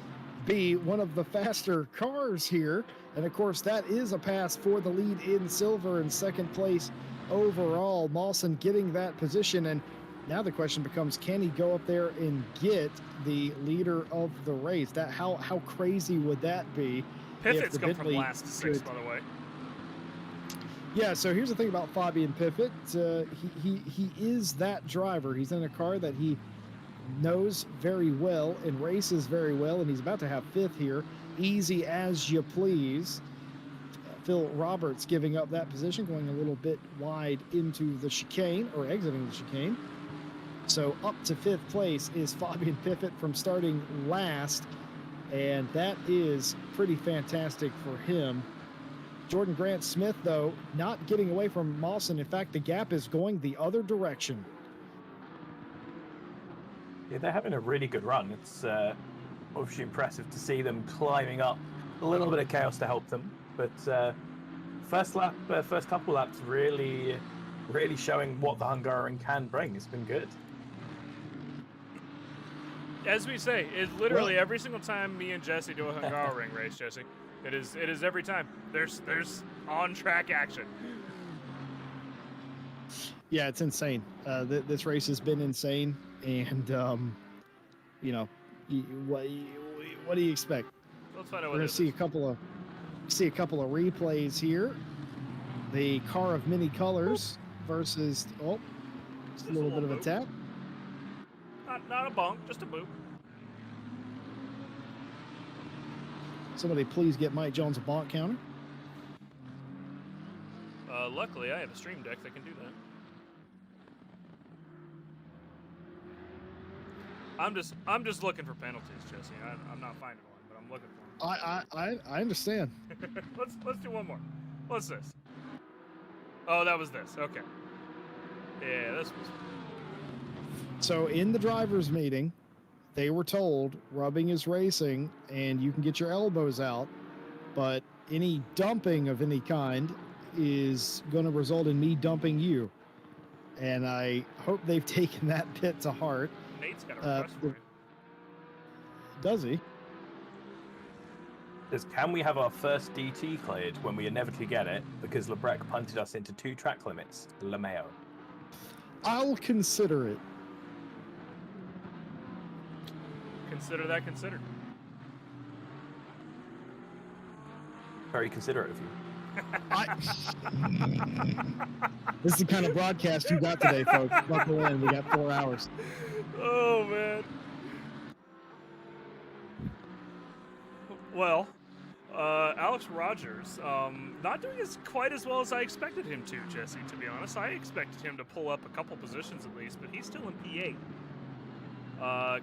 be one of the faster cars here. And of course, that is a pass for the lead in silver and second place overall. Mawson getting that position. And now the question becomes, can he go up there and get the leader of the race? That how crazy would that be? Piffitt's come from last to 6th, by the way. Yeah, so here's the thing about Fabian Piffet. He is that driver. He's in a car that he knows very well and races very well, and he's about to have fifth here. Easy as you please. Phil Roberts giving up that position, going a little bit wide into the chicane, or exiting the chicane. So up to fifth place is Fabian Piffet from starting last, and that is pretty fantastic for him. Jordan Grant Smith, though, not getting away from Mawson. In fact, the gap is going the other direction. Yeah, they're having a really good run. It's obviously impressive to see them climbing up. A little bit of chaos to help them, but first couple laps really showing what the Hungaroring can bring. It's been good. As we say, it's literally every single time me and Jesse do a Hungaroring race, Jesse. It is every time. There's on track action. Yeah, it's insane. This race has been insane, and you know, what do you expect? Let's find out We're what gonna it see is. a couple of replays here. The car of many colors versus just a little bit of a tap. Not a bonk, just a boop. Somebody please get Mike Jones a bonk counter. Luckily, I have a stream deck that can do that. I'm just looking for penalties, Jesse. I'm not finding one, but I'm looking for them. I understand. Let's do one more. What's this? Oh, that was this. Okay. Yeah, this was. So in the drivers' meeting, they were told rubbing is racing and you can get your elbows out, but any dumping of any kind is going to result in me dumping you. And I hope they've taken that bit to heart. Nate's got a request for you. Does he? Can we have our first DT cleared when we inevitably get it because Lebrec punted us into 2 track limits? LeMayo. I'll consider it. Consider that considered. Very considerate of you. This is the kind of broadcast you got today, folks. Buckle in. We got 4 hours. Oh, man. Well, Alex Rogers, not doing quite as well as I expected him to, Jesse, to be honest. I expected him to pull up a couple positions at least, but he's still in P8.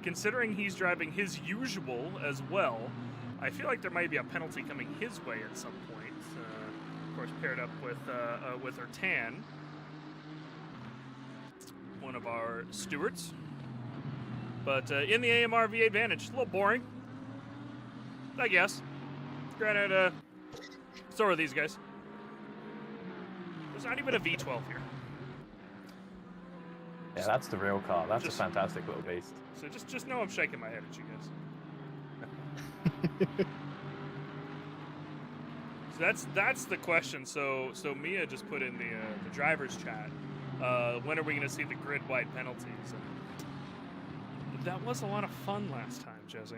Considering he's driving his usual as well, I feel like there might be a penalty coming his way at some point. Of course, paired up with Ertan, one of our stewards. But in the AMR V8 Vantage, a little boring, I guess. Granted, so are these guys. There's not even a V12 here. Yeah, that's the real car. That's a fantastic little beast. So just know I'm shaking my head at you guys. So that's the question. So Mia just put in the driver's chat. When are we going to see the grid wide penalties? And that was a lot of fun last time, Jesse.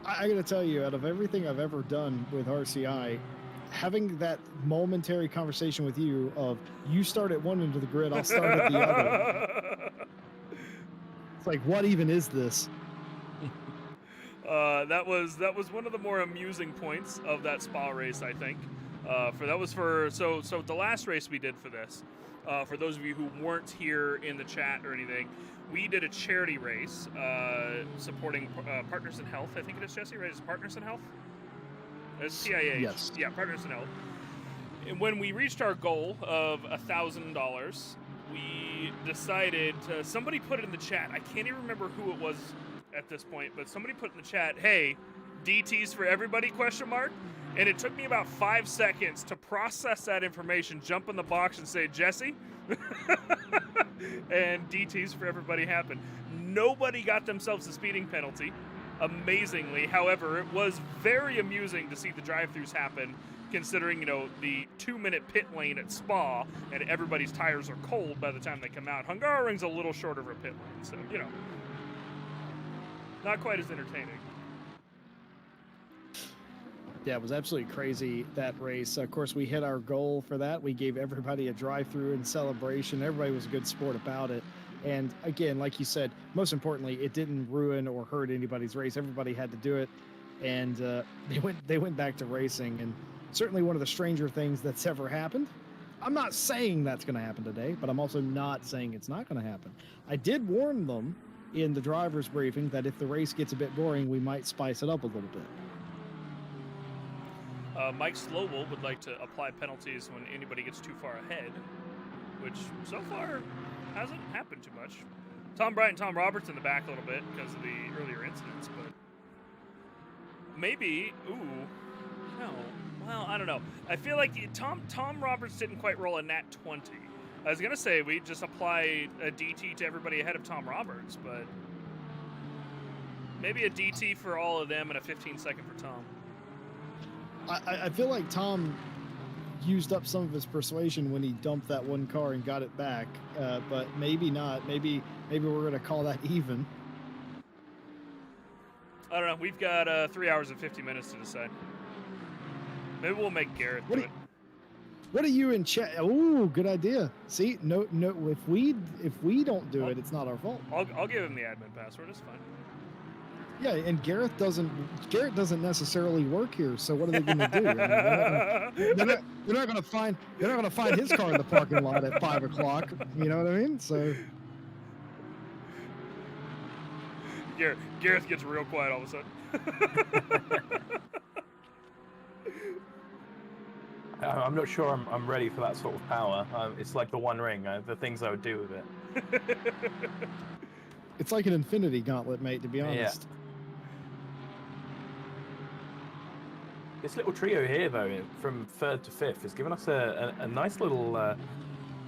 I got to tell you, out of everything I've ever done with RCI, having that momentary conversation with you of you start at one end of the grid, I'll start at the other. It's like, what even is this? That was one of the more amusing points of that spa race, I think. So the last race we did for this, for those of you who weren't here in the chat or anything, we did a charity race supporting Partners in Health. I think it is, Jesse, right? Is it Partners in Health? It's TIA. Yes. Yeah, Partners in Health. And when we reached our goal of $1,000, we decided to, somebody put it in the chat. I can't even remember who it was at this point, but somebody put in the chat, "Hey, DTs for everybody?" ? And it took me about 5 seconds to process that information, jump in the box and say, "Jesse," and DTs for everybody happened. Nobody got themselves a speeding penalty, amazingly. However, it was very amusing to see the drive-thrus happen, considering, the 2-minute pit lane at Spa, and everybody's tires are cold by the time they come out. Hungaroring's a little short of a pit lane, so, not quite as entertaining. Yeah, it was absolutely crazy, that race. Of course, we hit our goal for that. We gave everybody a drive-through and celebration. Everybody was a good sport about it. And again, like you said, most importantly, it didn't ruin or hurt anybody's race. Everybody had to do it, and they went back to racing. And certainly one of the stranger things that's ever happened. I'm not saying that's going to happen today, but I'm also not saying it's not going to happen. I did warn them in the driver's briefing that if the race gets a bit boring, we might spice it up a little bit. Mike Slowell would like to apply penalties when anybody gets too far ahead, which so far hasn't happened too much. Tom Bryant and Tom Roberts in the back a little bit because of the earlier incidents, but maybe, no. Well, I don't know. I feel like Tom Roberts didn't quite roll a nat 20. I was going to say we just apply a DT to everybody ahead of Tom Roberts, but maybe a DT for all of them and a 15-second for Tom. I feel like Tom used up some of his persuasion when he dumped that one car and got it back, but maybe not. Maybe we're going to call that even. I don't know. We've got 3 hours and 50 minutes to decide. Maybe we'll make Garrett do it. What are you in chat? Oh, good idea. See, no. If we don't do it, it's not our fault. I'll give him the admin password. It's fine. Yeah, and Garrett doesn't necessarily work here. So what are they going to do? I mean, they're not going to find his car in the parking lot at 5 o'clock. You know what I mean? So Gareth gets real quiet all of a sudden. I'm not sure I'm ready for that sort of power. It's like the One Ring, the things I would do with it. It's like an infinity gauntlet, mate, to be honest. Yeah. This little trio here, though, from 3rd to 5th, has given us a nice little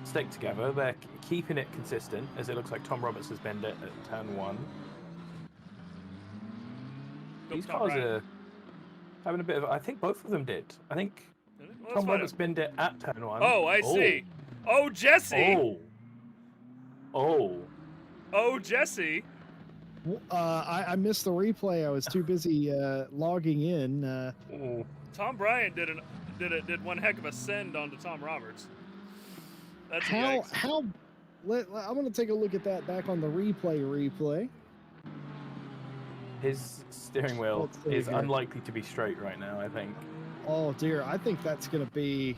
stick together. They're keeping it consistent, as it looks like Tom Roberts has been at turn 1. These cars are having a bit of... I think both of them did. I think Tom Roberts binned it at turn 1. Oh, I see. Oh, Jesse! Oh, Jesse! I missed the replay. I was too busy logging in. Tom Bryant did one heck of a send onto Tom Roberts. That's I'm going to take a look at that back on the replay. His steering wheel is unlikely to be straight right now, I think. Oh dear, I think that's going to be...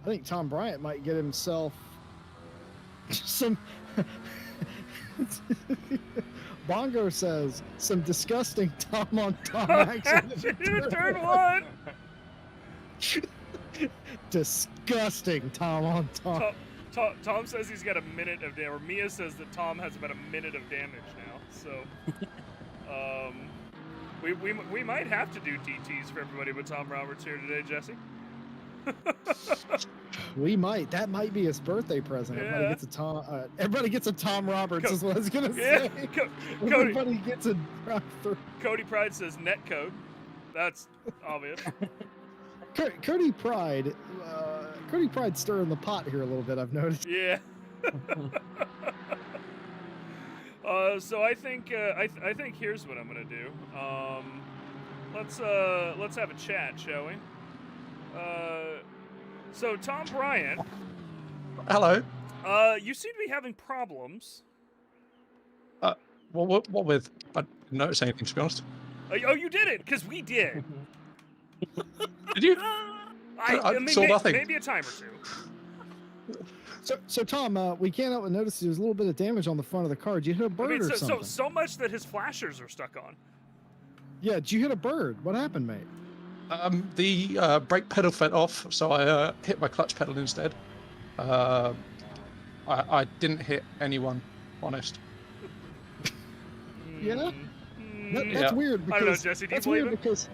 I think Tom Bryant might get himself some... Bongo says some disgusting Tom on Tom action in turn 1. Disgusting Tom on Tom. Tom says he's got a minute of damage. Or Mia says that Tom has about a minute of damage now. So, we might have to do DTs for everybody but Tom Roberts here today, Jesse. We might. That might be his birthday present. Yeah. Everybody gets a Tom Roberts. Is what I was gonna say. Everybody gets a drive-through. Cody Pride says netcode. That's obvious. Cody Pride stirring the pot here a little bit. I've noticed. Yeah. So I think here's what I'm gonna do. Let's have a chat, shall we? So Tom Bryant. Hello. You seem to be having problems. What with? I didn't notice anything, to be honest. Oh, you did it, because we did. Did you? I saw nothing. Maybe a time or two. So Tom, we can't help but notice there's a little bit of damage on the front of the car. Did you hit a bird or something? So much that his flashers are stuck on. Yeah, did you hit a bird? What happened, mate? The brake pedal fell off, so I hit my clutch pedal instead. I didn't hit anyone, honest. Yeah? That's weird. Because, I don't know, Jesse. Do you believe it? Because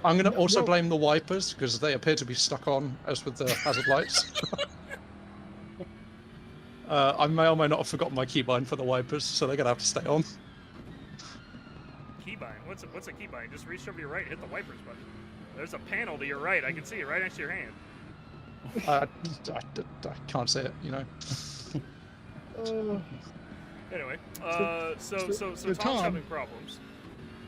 I'm going to also blame the wipers, because they appear to be stuck on, as with the hazard lights. I may or may not have forgotten my keybind for the wipers, so they're going to have to stay on. Keybind? What's a keybind? Just reach over to your right and hit the wipers button. There's a panel to your right. I can see it right next to your hand. I can't say it, you know. Anyway, so Tom's having problems.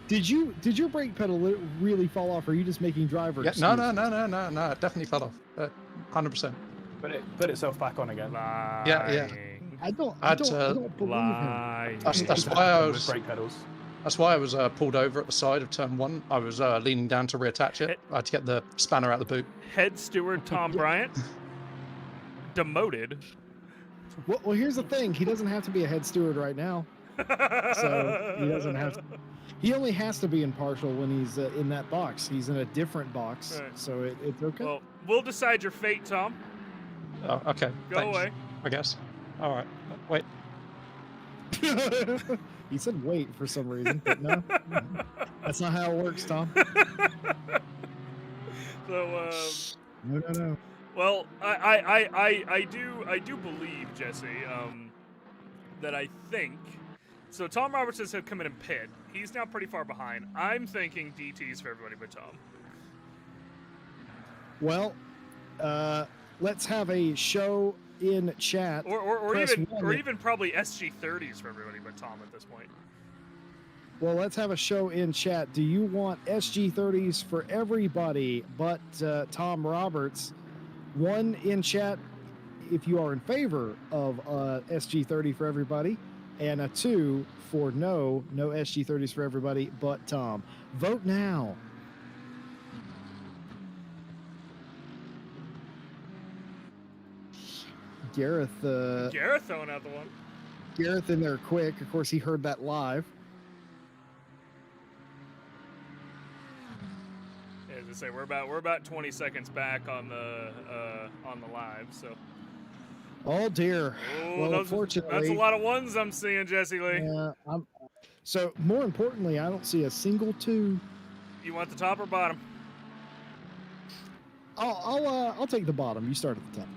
Did your brake pedal really fall off, or are you just making driver Yeah, excuses? no, it definitely fell off. 100%. Put itself back on again. Yeah. I don't believe him. That's why I With was. brake pedals. That's why I was pulled over at the side of turn 1. I was leaning down to reattach it. I had to get the spanner out of the boot. Head steward Tom Bryant demoted. Well, here's the thing. He doesn't have to be a head steward right now, so he doesn't have to. He only has to be impartial when he's in that box. He's in a different box, Right. so it's okay. Well, we'll decide your fate, Tom. Oh, okay. Go thanks, away. I guess. All right. Wait. He said wait for some reason, but no. That's not how it works, Tom. So, No. well, I do believe, Jesse, that I think. So Tom Roberts has come in and pit. He's now pretty far behind. I'm thinking DTs for everybody but Tom. Well, let's have a show in chat. Or even probably SG30s for everybody but Tom at this point. Well, let's have a show in chat. Do you want SG30s for everybody but Tom Roberts? 1 in chat if you are in favor of SG30 for everybody, and a 2 for no SG30s for everybody but Tom. Vote now. Gareth throwing out the one. Gareth in there quick. Of course, he heard that live. Yeah, as I say, we're about 20 seconds back on the live. So. Oh dear. Oh, well, that's a lot of ones I'm seeing, Jesse Lee. Yeah. So more importantly, I don't see a single 2. You want the top or bottom? I'll take the bottom. You start at the top.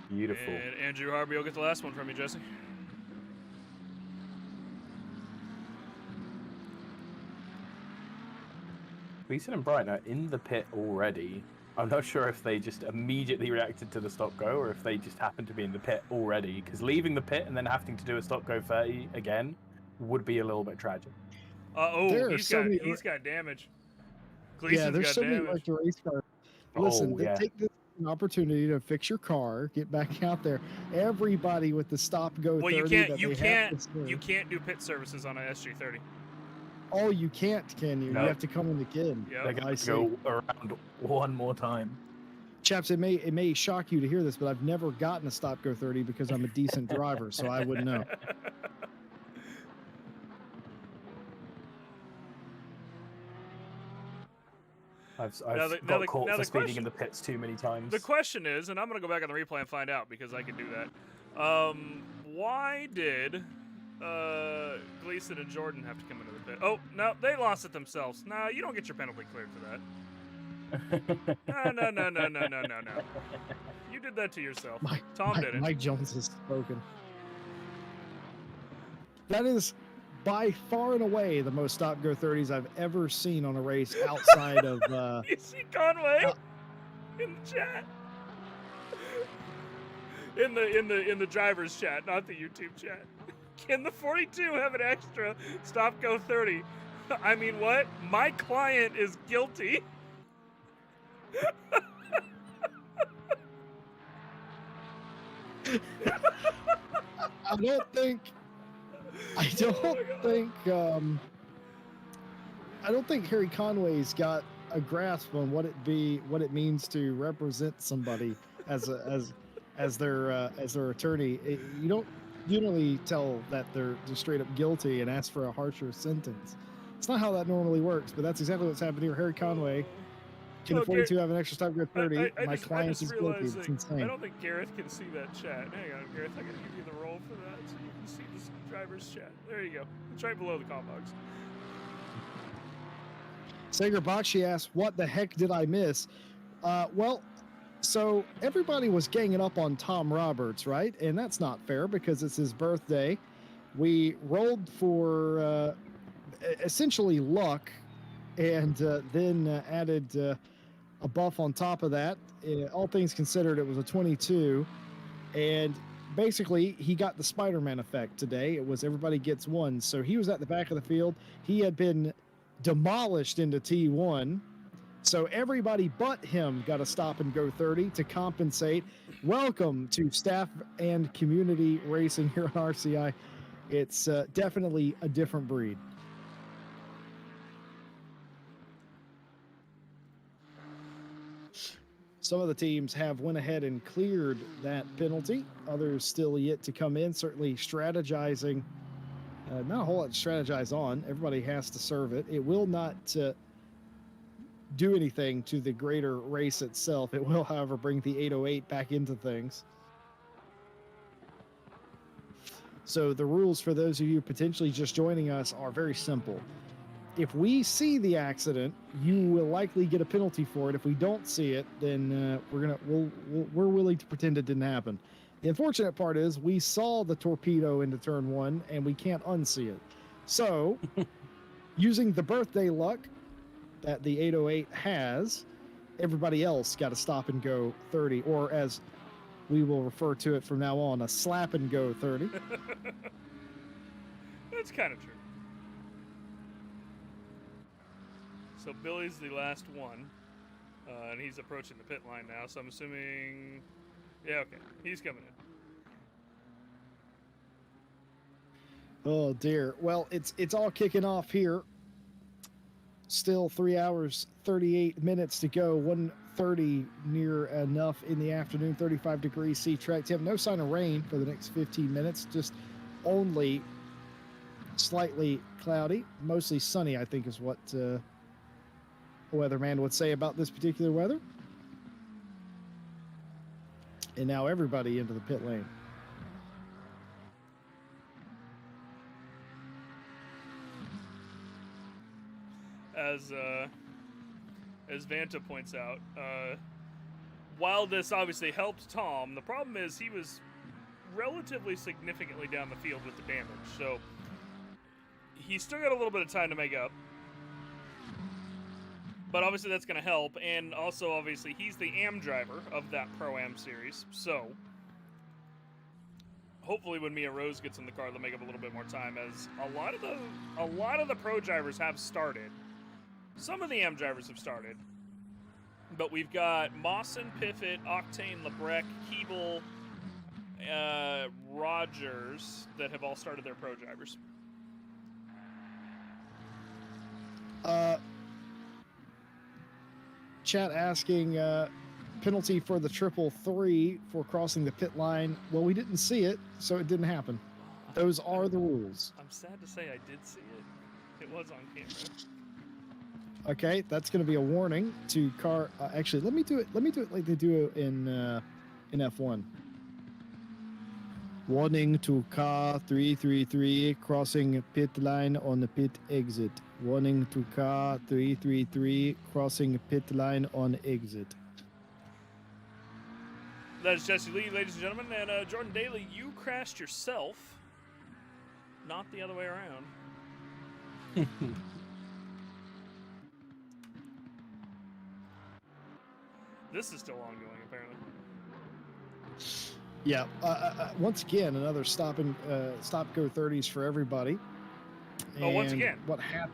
Beautiful. And Andrew Harvey will get the last one from you, Jesse. Gleason and Brian are in the pit already. I'm not sure if they just immediately reacted to the stop go or if they just happened to be in the pit already, because leaving the pit and then having to do a stop go 30 again would be a little bit tragic. He's got damage. Gleason's there's got so damage. many like the race car. Listen, take this an opportunity to fix your car, get back out there. Everybody with the stop go 30. You can't do pit services on an SG30. Oh, you can't, can you? No. You have to come in the kid. Yep. They're going to go around one more time. Chaps, it may shock you to hear this, but I've never gotten a stop go 30 because I'm a decent driver, so I wouldn't know. I've got caught for speeding in the pits too many times. The question is, and I'm going to go back on the replay and find out because I can do that. Why did Gleason and Jordan have to come into the pit? Oh, no, they lost it themselves. No, you don't get your penalty cleared for that. No. You did that to yourself. Tom did it. Mike Jones has spoken. That is by far and away the most stop go 30s I've ever seen on a race outside of you see Conway in the chat. In the driver's chat, not the YouTube chat. Can the 42 have an extra stop go 30? I mean, what? My client is guilty. I don't think Harry Conway's got a grasp on what it means to represent somebody as their attorney. You don't usually tell that they're just straight up guilty and ask for a harsher sentence. It's not how that normally works, but that's exactly what's happened here. Harry Conway, can the 42 have an extra stop go 30? My client is guilty. It's insane. I don't think Gareth can see that chat. Hang on, Gareth, I gotta give you the roll for that so you can see this driver's chat. There you go. It's right below the call box. Sager Bakshi asks, what the heck did I miss? Well, so everybody was ganging up on Tom Roberts, right? And that's not fair because it's his birthday. We rolled for essentially luck and then added a buff on top of that. All things considered, it was a 22. And basically, he got the Spider-Man effect today. It was everybody gets one. So he was at the back of the field. He had been demolished into T1. So everybody but him got a stop and go 30 to compensate. Welcome to staff and community racing here on RCI. It's definitely a different breed. Some of the teams have went ahead and cleared that penalty. Others still yet to come in. Certainly strategizing. Not a whole lot to strategize on. Everybody has to serve it. It will not do anything to the greater race itself. It will, however, bring the 808 back into things. So the rules for those of you potentially just joining us are very simple. If we see the accident, you will likely get a penalty for it. If we don't see it, then we're willing to pretend it didn't happen. The unfortunate part is we saw the torpedo into turn 1 and we can't unsee it. So using the birthday luck that the 808 has, everybody else got to stop and go 30, or as we will refer to it from now on, a slap and go 30. That's kind of true. So Billy's the last one, and he's approaching the pit line now, so I'm assuming... Yeah, okay. He's coming in. Oh, dear. Well, it's all kicking off here. Still 3 hours, 38 minutes to go. 1:30 near enough in the afternoon. 35 degrees C track temp. No sign of rain for the next 15 minutes. Just only slightly cloudy. Mostly sunny, I think, is what a weatherman would say about this particular weather. And now everybody into the pit lane. As Vanta points out, while this obviously helped Tom, the problem is he was relatively significantly down the field with the damage, so he's still got a little bit of time to make up. But obviously that's going to help, and also obviously he's the AM driver of that Pro-Am series, so hopefully when Mia Rose gets in the car, they'll make up a little bit more time, as a lot of the Pro drivers have started. Some of the AM drivers have started, but we've got Mawson, Piffett, Octane, Lebrec, Keeble, Rogers that have all started their Pro drivers. Chat asking penalty for the 333 for crossing the pit line. Well, we didn't see it, so it didn't happen. Those are the rules. I'm sad to say I did see it. It was on camera. Okay, that's going to be a warning to car. Actually, let me do it. Let me do it like they do in F1. Warning to car 333 crossing pit line on the pit exit. Warning to car 333 crossing pit line on exit. That is Jesse Lee, ladies and gentlemen, and Jordan Daly, you crashed yourself, not the other way around. This is still ongoing, apparently. Yeah. Once again, another stop go 30s for everybody. Oh, once again. What happened?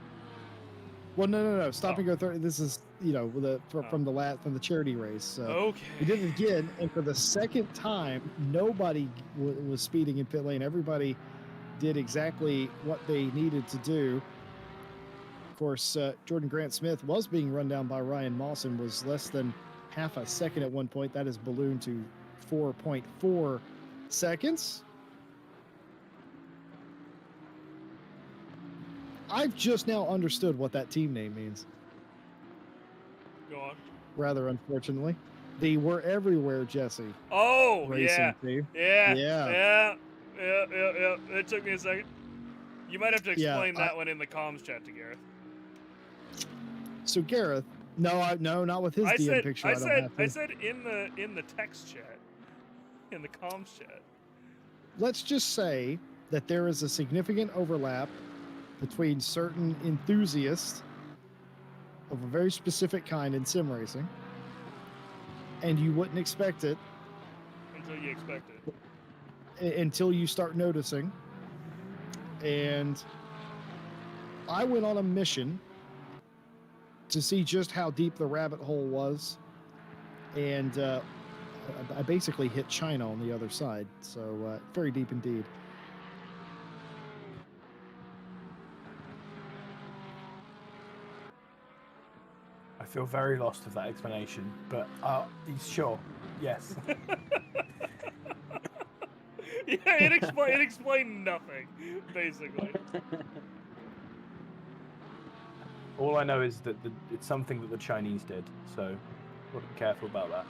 Well, no. Stop and go 30. This is from the charity race. So okay. We did it again, and for the second time, nobody was speeding in pit lane. Everybody did exactly what they needed to do. Of course, Jordan Grant Smith was being run down by Ryan Mawson. Was less than half a second at one point. That is ballooned to 4.4 seconds. I've just now understood what that team name means. Go on. Rather unfortunately. The We're Everywhere Jesse. Oh, racing yeah. team. Yeah. It took me a second. You might have to explain Yeah, that one in the comms chat to Gareth. So Gareth, no, not with his DM picture. I said in the text chat, in the comms chat. Let's just say that there is a significant overlap between certain enthusiasts of a very specific kind in sim racing, and you wouldn't expect it until you expect it. Until you start noticing. And I went on a mission to see just how deep the rabbit hole was, and I basically hit China on the other side, so very deep indeed. I feel very lost of that explanation, but sure, yes. Yeah, it explained nothing, basically. All I know is that it's something that the Chinese did, so got to be careful about that.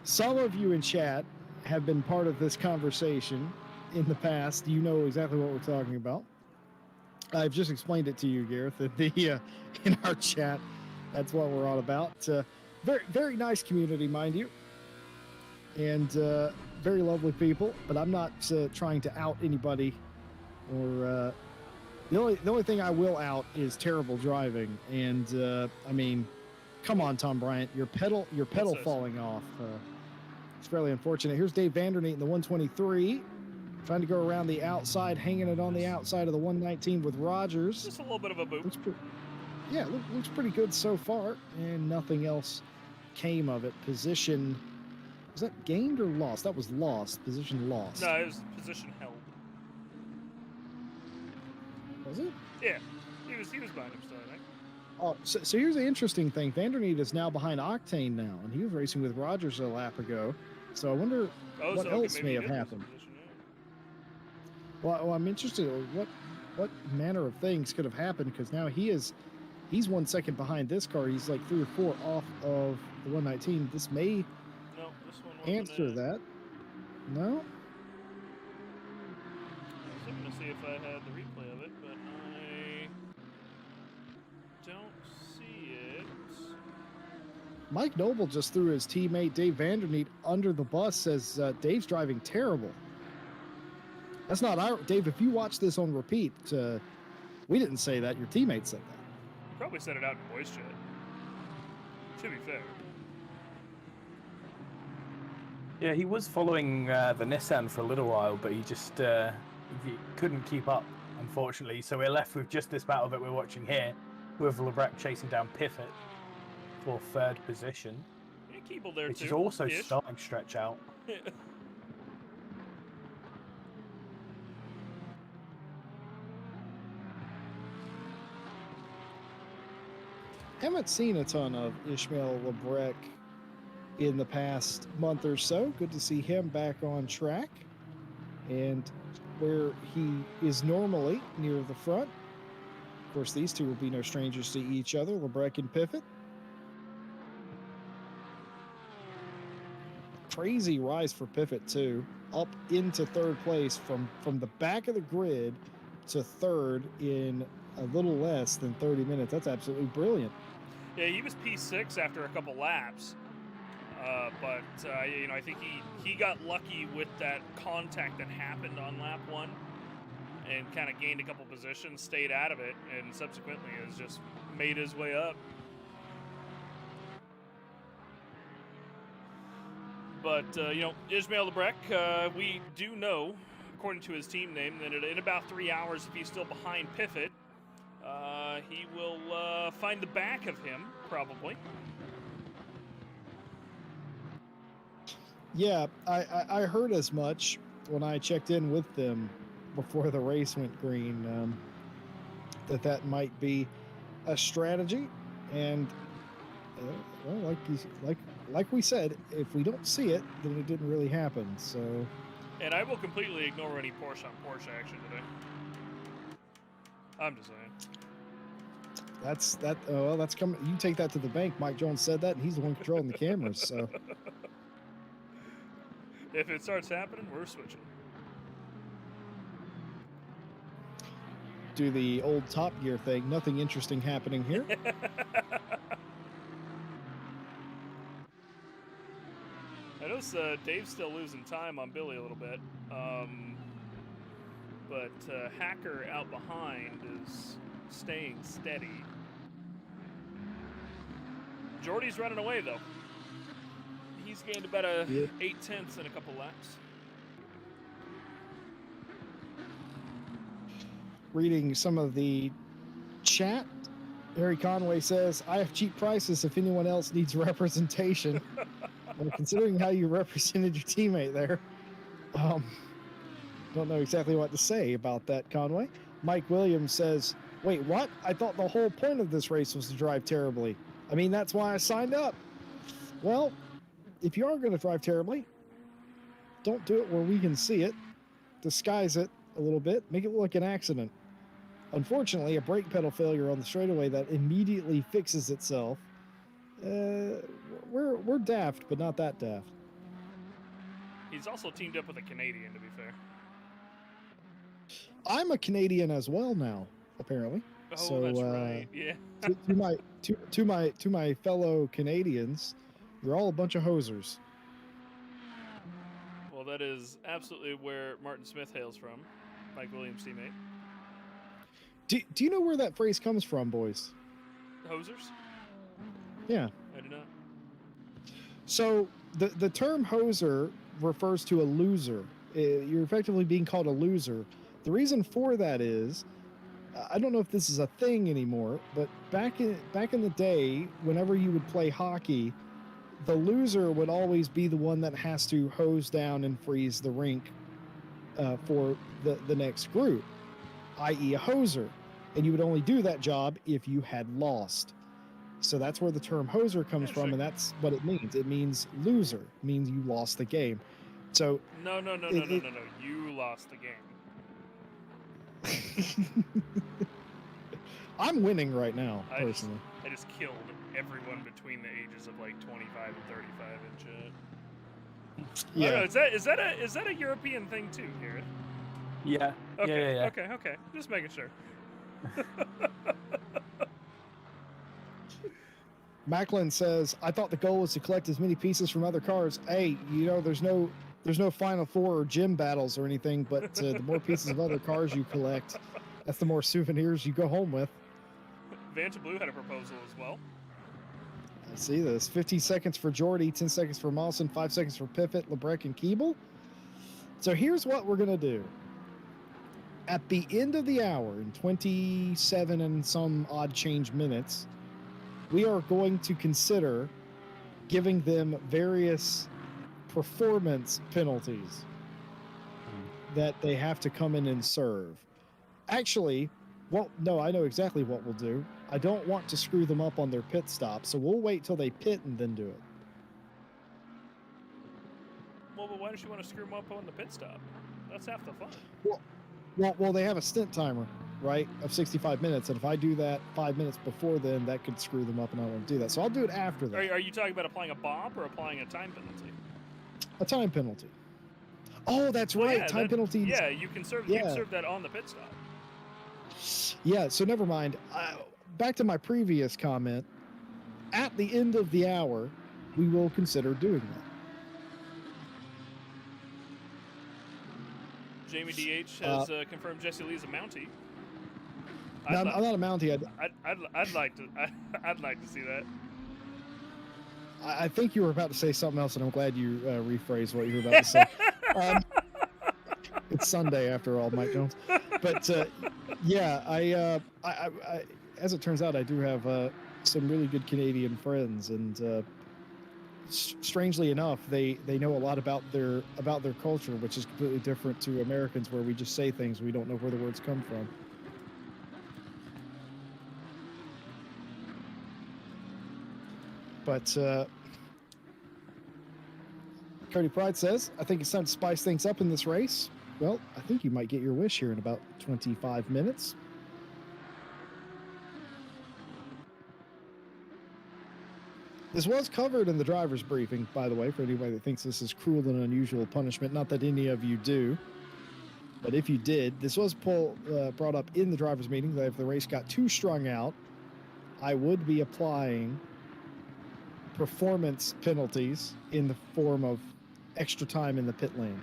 Some of you in chat have been part of this conversation in the past. You know exactly what we're talking about. I've just explained it to you, Gareth, in our chat. That's what we're on about. Very, very nice community, mind you, and very lovely people. But I'm not trying to out anybody, or the only thing I will out is terrible driving. And I mean, come on, Tom Bryant, your pedal falling off. It's fairly unfortunate. Here's Dave Vanderneet in the 123. Trying to go around the outside, hanging it on the outside of the 119 with Rogers. Just a little bit of a boot. Looks pretty good so far, and nothing else came of it. Position, was that gained or lost? That was lost. Position lost. No, it was position held. Was it? Yeah, he was behind him still, I think. Oh, so here's the interesting thing. Vanderneet is now behind Octane now, and he was racing with Rogers a lap ago. So I wonder what else may have happened. Well, I'm interested in what manner of things could have happened, because now he's 1 second behind this car. He's like 3 or 4 off of the 119. This may answer that. No? I was looking to see if I had the replay of it, but I don't see it. Mike Noble just threw his teammate Dave Vanderneet under the bus, says Dave's driving terrible. That's not our Dave. If you watch this on repeat, we didn't say that. Your teammate said that. You probably said it out in voice chat. To be fair. Yeah, he was following the Nissan for a little while, but he just he couldn't keep up, unfortunately. So we're left with just this battle that we're watching here, with Lebrec chasing down Piffet for 3rd position. Yeah, Keeble there which too. Is also starting to stretch out. Haven't seen a ton of Ishmael Lebrec in the past month or so. Good to see him back on track, and where he is normally near the front. Of course, these two will be no strangers to each other, Lebrec and Piffet. Crazy rise for Piffet too, up into 3rd place from the back of the grid to 3rd in a little less than 30 minutes. That's absolutely brilliant. Yeah, he was P6 after a couple laps, but I think he got lucky with that contact that happened on lap 1, and kind of gained a couple positions, stayed out of it, and subsequently has just made his way up. But Ishmael Lebrec, we do know, according to his team name, that in about 3 hours, if he's still behind Piffet, he will find the back of him, probably. Yeah, I heard as much when I checked in with them before the race went green, that might be a strategy. And well, like we said, if we don't see it, then it didn't really happen. So. And I will completely ignore any Porsche on Porsche action today. I'm just saying. That's coming. You take that to the bank. Mike Jones said that, and he's the one controlling the cameras. So. If it starts happening, we're switching. do the old Top Gear thing. Nothing interesting happening here. I notice Dave's still losing time on Billy a little bit. But Hacker out behind is staying steady. Jordy's running away, though. He's gained about 8/10 in a couple laps. Reading some of the chat, Harry Conway says, I have cheap prices if anyone else needs representation. Well, considering how you represented your teammate there, don't know exactly what to say about that, Conway. Mike Williams says, wait, what? I thought the whole point of this race was to drive terribly. I mean, that's why I signed up. Well, if you are going to drive terribly, don't do it where we can see it. Disguise it a little bit. Make it look like an accident. Unfortunately, a brake pedal failure on the straightaway that immediately fixes itself. We're daft, but not that daft. He's also teamed up with a Canadian, to be fair. I'm a Canadian as well now, apparently. Oh, so, that's right. Yeah. to my fellow Canadians, you're all a bunch of hosers. Well, that is absolutely where Martin Smith hails from, Mike Williams' teammate. Do you know where that phrase comes from, boys? Hosers? Yeah. I do not. So the term hoser refers to a loser. You're effectively being called a loser. The reason for that is, I don't know if this is a thing anymore, but back in the day, whenever you would play hockey, the loser would always be the one that has to hose down and freeze the rink for the next group, i.e. a hoser. And you would only do that job if you had lost. So that's where the term hoser comes from, and that's what it means. It means loser. It means you lost the game. So No. You lost the game. I'm winning right now, personally. I just killed everyone between the ages of like 25 and 35 in chat. Yeah. Oh, no, is that a European thing too, Garrett? Yeah. Okay. Yeah. Okay. Just making sure. Macklin says, I thought the goal was to collect as many pieces from other cars. Hey, there's no Final Four or gym battles or anything, but the more pieces of other cars you collect, that's the more souvenirs you go home with. Vanta Blue had a proposal as well. I see this. 15 seconds for Jordy, 10 seconds for Mawson, 5 seconds for Piffett, Lebrecht, and Keeble. So here's what we're going to do. At the end of the hour, in 27 and some odd change minutes, we are going to consider giving them various performance penalties that they have to come in and serve. Actually, I know exactly what we'll do. I don't want to screw them up on their pit stop, so we'll wait till they pit and then do it. Well, but why don't you want to screw them up on the pit stop? That's half the fun. Well, they have a stint timer, right, of 65 minutes, and if I do that 5 minutes before then, that could screw them up, and I don't want to do that. So I'll do it after that. Are you talking about applying a bob or applying a time penalty? A time penalty. Oh, that's right. Yeah, time penalties. Yeah, you can serve that on the pit stop. Yeah, so never mind. Back to my previous comment. At the end of the hour, we will consider doing that. Jamie DH has confirmed Jesse Lee's a Mountie. I'm not a Mountie. I'd like to see that. I think you were about to say something else, and I'm glad you rephrased what you were about to say. It's Sunday after all, Mike Jones. But yeah, I as it turns out, I do have some really good Canadian friends, and strangely enough, they know a lot about their culture, which is completely different to Americans, where we just say things we don't know where the words come from. But Cody Pride says, I think it's time to spice things up in this race. Well, I think you might get your wish here in about 25 minutes. This was covered in the driver's briefing, by the way, for anybody that thinks this is cruel and unusual punishment. Not that any of you do. But if you did, this was brought up in the driver's meeting that if the race got too strung out, I would be applying performance penalties in the form of extra time in the pit lane.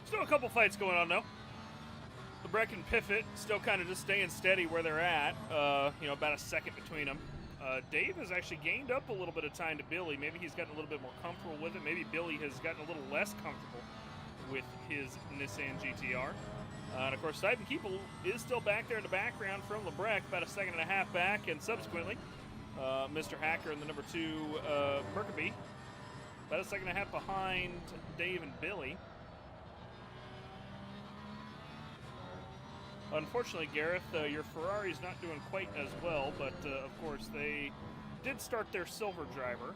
Still a couple fights going on though. Lebrecht and Piffet still kind of just staying steady where they're at. About a second between them. Dave has actually gained up a little bit of time to Billy. Maybe he's gotten a little bit more comfortable with it. Maybe Billy has gotten a little less comfortable with his Nissan GTR. And of course, Stuyven Keeple is still back there in the background from Lebrecht, about a second and a half back, and subsequently, Mr. Hacker and the number 2 Merkeby, about a second and a half behind Dave and Billy. Unfortunately, Gareth, your Ferrari's not doing quite as well, but of course they did start their silver driver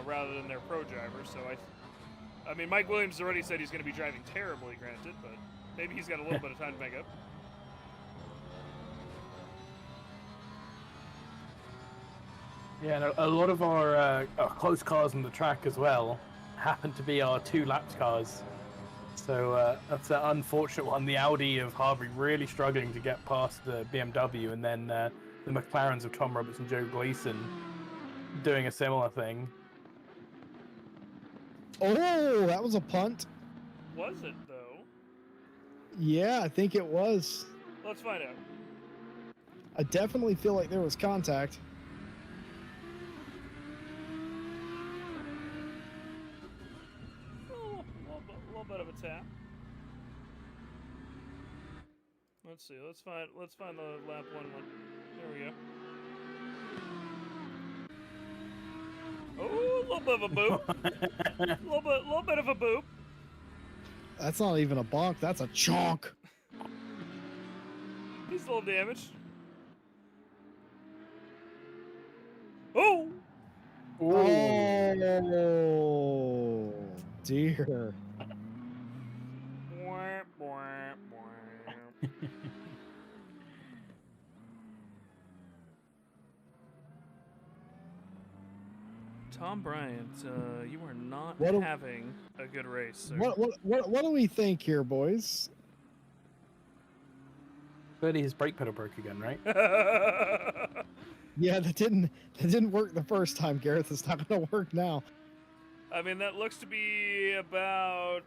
rather than their pro driver. So I mean, Mike Williams already said he's going to be driving terribly, granted, but maybe he's got a little bit of time to make up. Yeah, and a lot of our close cars on the track as well happen to be our 2 lapped cars. So that's an unfortunate one. The Audi of Harvey really struggling to get past the BMW, and then the McLarens of Tom Roberts and Joe Gleason doing a similar thing. Oh, that was a punt. Was it, though? Yeah, I think it was. Let's find out. I definitely feel like there was contact. A little bit of a tap. Let's see. Let's find the lap 1 one. There we go. Oh, a little bit of a boop. little bit of a boop. That's not even a bonk. That's a chonk. He's a little damaged. Oh. Oh dear. Tom Bryant, you are not having a good race, sir. What do we think here, boys? Clearly his brake pedal broke again, right? Yeah, that didn't work the first time, Gareth. It's not going to work now. I mean, that looks to be about...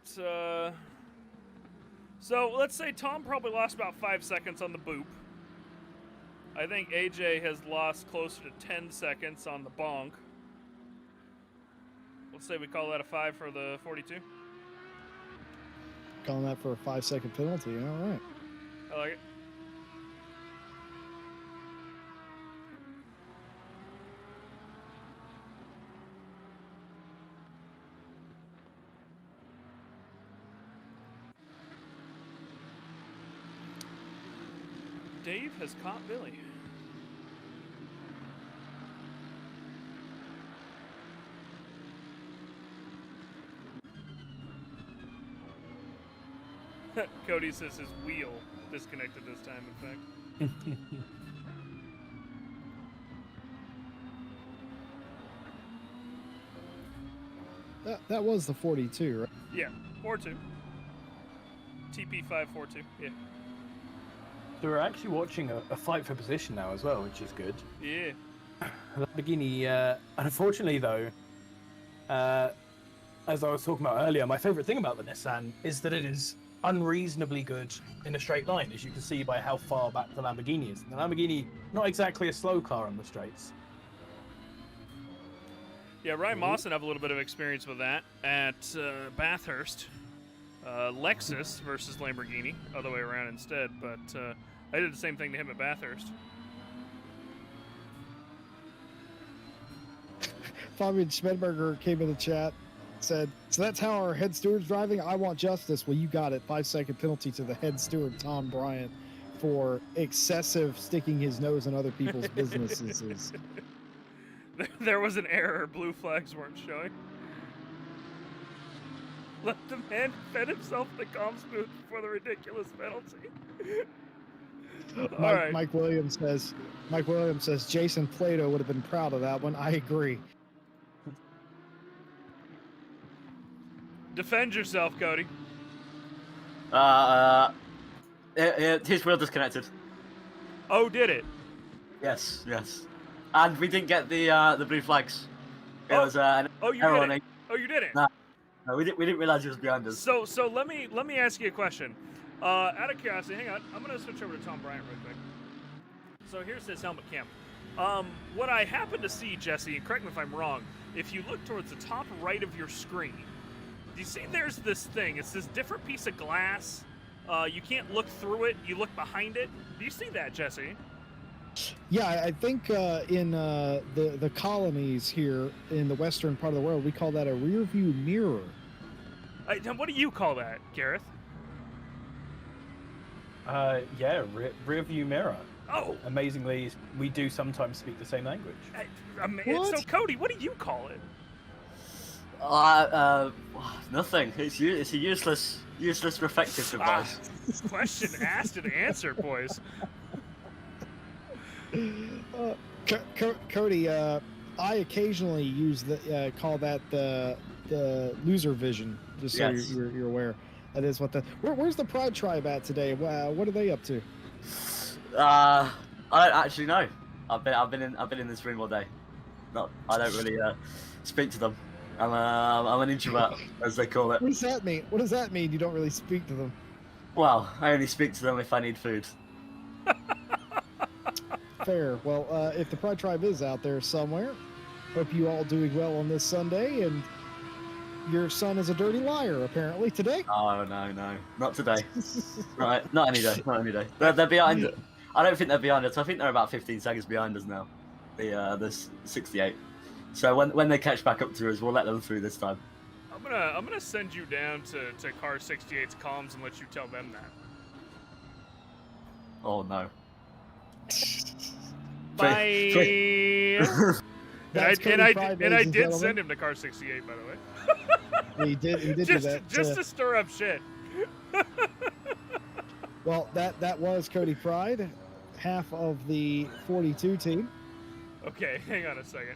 So, let's say Tom probably lost about 5 seconds on the boop. I think AJ has lost closer to 10 seconds on the bonk. Let's say we call that a 5 for the 42. Calling that for a 5-second penalty. All right. I like it. Dave has caught Billy. Cody says his wheel disconnected this time, in fact. That was the 42, right? Yeah, 4-2. TP542, yeah. So we're actually watching a fight for position now as well, which is good. Yeah. Lamborghini, unfortunately though, as I was talking about earlier, my favourite thing about the Nissan is that it is unreasonably good in a straight line, as you can see by how far back the Lamborghini is. The Lamborghini, not exactly a slow car on the straights. Yeah, Ryan Mawson have a little bit of experience with that at Bathurst. Lexus versus Lamborghini, other way around instead, but I did the same thing to him at Bathurst. Fabian Schmidberger came in the chat, said, so that's how our head steward's driving? I want justice. Well, you got it. 5-second penalty to the head steward, Tom Bryant, for excessive sticking his nose in other people's businesses. There was an error. Blue flags weren't showing. Let the man fed himself in the comms booth for the ridiculous penalty. Mike Williams says Jason Plato would have been proud of that one. I agree. Defend yourself, Cody. His wheel disconnected. Oh, did it? Yes. And we didn't get the blue flags. It was an you error did on it. Oh, you did it. No, we didn't realize he was behind us. So let me ask you a question. Out of curiosity, hang on. I'm gonna switch over to Tom Bryant real quick. So here's his helmet cam. What I happen to see, Jesse, and correct me if I'm wrong, if you look towards the top right of your screen, do you see there's this thing? It's this different piece of glass. You can't look through it. You look behind it. Do you see that, Jesse? Yeah, I think in the colonies here in the western part of the world, we call that a rear view mirror. What do you call that, Gareth? Yeah, rear view mirror. Oh! Amazingly, we do sometimes speak the same language. So, Cody, what do you call it? Nothing. It's a useless reflective device. Question asked and answered, boys. Cody, I occasionally use call that the loser vision. Just so Yes. you're aware. That is what where's the Pride Tribe at today? What are they up to? I don't actually know. I've been in this room all day. I don't really speak to them. I'm an introvert, as they call it. What does that mean? What does that mean? You don't really speak to them? Well, I only speak to them if I need food. Fair. Well, if the Pride Tribe is out there somewhere, hope you all doing well on this Sunday. And your son is a dirty liar, apparently, today. Oh no, not today. Right, not any day. They're behind. I don't think they're behind us. I think they're about 15 seconds behind us now. The 68. So when they catch back up to us, we'll let them through this time. I'm gonna send you down to Car 68's comms and let you tell them that. Oh no. Bye. And I did send him to Car 68, by the way. He did do that. Just to stir up shit. Well, that was Cody Pride, half of the 42 team. Okay, hang on a second.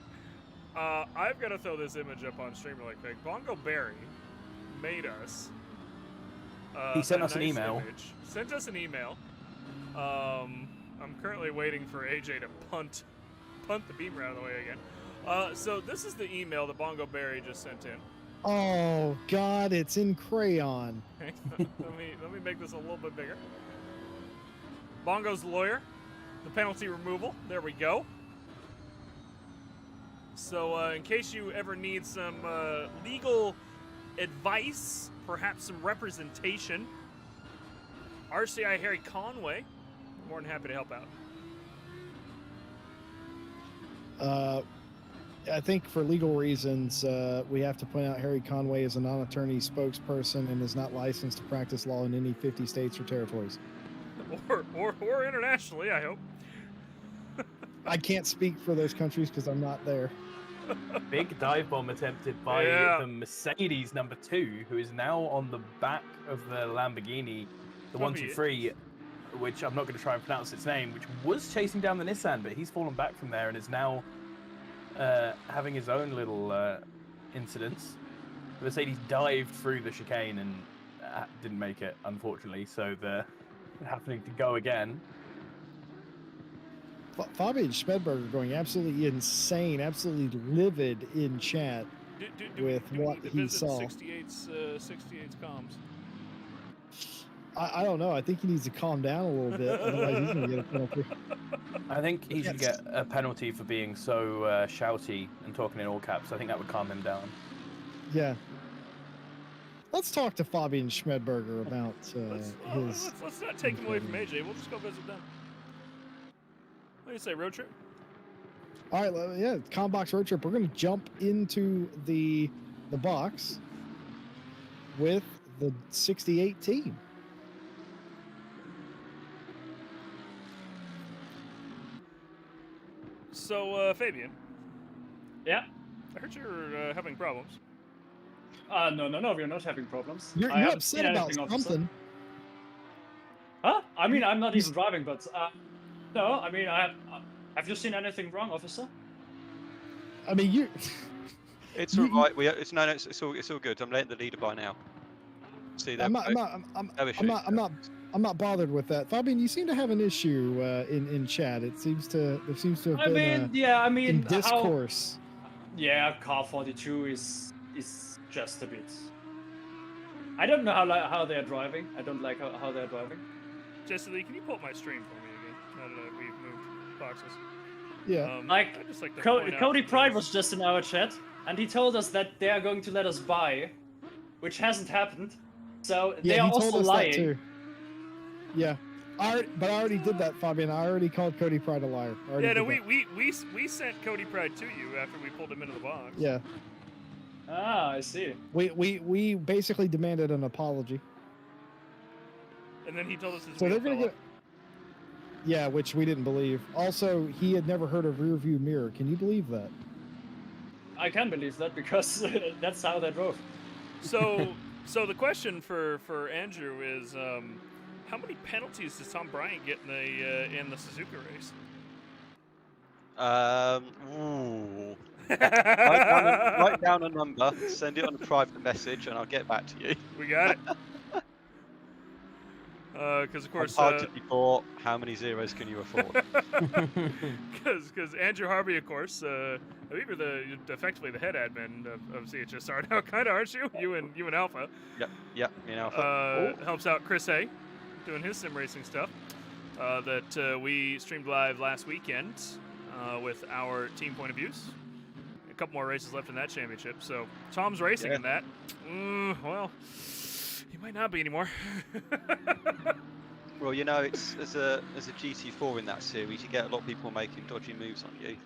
I've got to throw this image up on stream really quick. Bongo Barry made us. He sent us an email. Sent us an email. I'm currently waiting for AJ to punt the beamer out of the way again. So this is the email that Bongo Barry just sent in. Oh God, it's in crayon. let me make this a little bit bigger. Bongo's lawyer, the penalty removal. There we go. So in case you ever need some legal advice, perhaps some representation, RCI Harry Conway, more than happy to help out. I think for legal reasons, we have to point out Harry Conway is a non-attorney spokesperson and is not licensed to practice law in any 50 states or territories. Or internationally, I hope. I can't speak for those countries because I'm not there. Big dive bomb attempted by the Mercedes number 2, who is now on the back of the Lamborghini, the 123, which I'm not going to try and pronounce its name, which was chasing down the Nissan, but he's fallen back from there and is now having his own little incidents. The Mercedes dived through the chicane and didn't make it, unfortunately, so they're happening to go again. Fabian Schmedberger going absolutely insane, absolutely livid in chat with what he saw. 68's comms. I don't know. I think he needs to calm down a little bit. Otherwise, he's going to get a penalty. I think he should get a penalty for being so shouty and talking in all caps. I think that would calm him down. Yeah. Let's talk to Fabian Schmedberger about his... Let's not take him away from AJ. We'll just go visit them. What do you say, road trip? All right, yeah, Combox road trip. We're going to jump into the box with the 68 team. So, Fabian. Yeah? I heard you're having problems. No, we're not having problems. You're upset about something. Huh? I mean, I'm not even driving, but... no, I mean, have you seen anything wrong, officer? I mean, It's all right. It's all good. I'm letting the leader by now. See, I'm not bothered with that. Fabian, you seem to have an issue in chat. There seems to have been in discourse. Car 42 is just a bit. I don't know how they're driving. I don't like how they're driving. Jesse Lee, can you pull up my stream for me again? Now that we've moved boxes. Yeah. I just like to Cody Pride was just in our chat, and he told us that they are going to let us buy, which hasn't happened. So they are also lying. That too. Yeah. But I already did that, Fabian. I already called Cody Pride a liar. We sent Cody Pride to you after we pulled him into the box. Yeah. Ah, I see. We basically demanded an apology. And then he told us his so they're gonna get. Yeah, which we didn't believe. Also, he had never heard of rear view mirror. Can you believe that? I can believe that because that's how they drove. So the question for Andrew is, how many penalties does Tom Bryant get in the Suzuka race? Ooh. write down a number, send it on a private message, and I'll get back to you. We got it. Because of course, hard to be bought. How many zeros can you afford? Because Andrew Harvey, of course, I believe you're effectively the head admin of CHSR now, kind of, aren't you? You and Alpha. Yep, me and Alpha. Helps out Chris A, doing his sim racing stuff. That we streamed live last weekend with our team point of views. A couple more races left in that championship, so Tom's racing in that. Well. He might not be anymore. Well, you know, it's as a GT4 in that series, you get a lot of people making dodgy moves on you.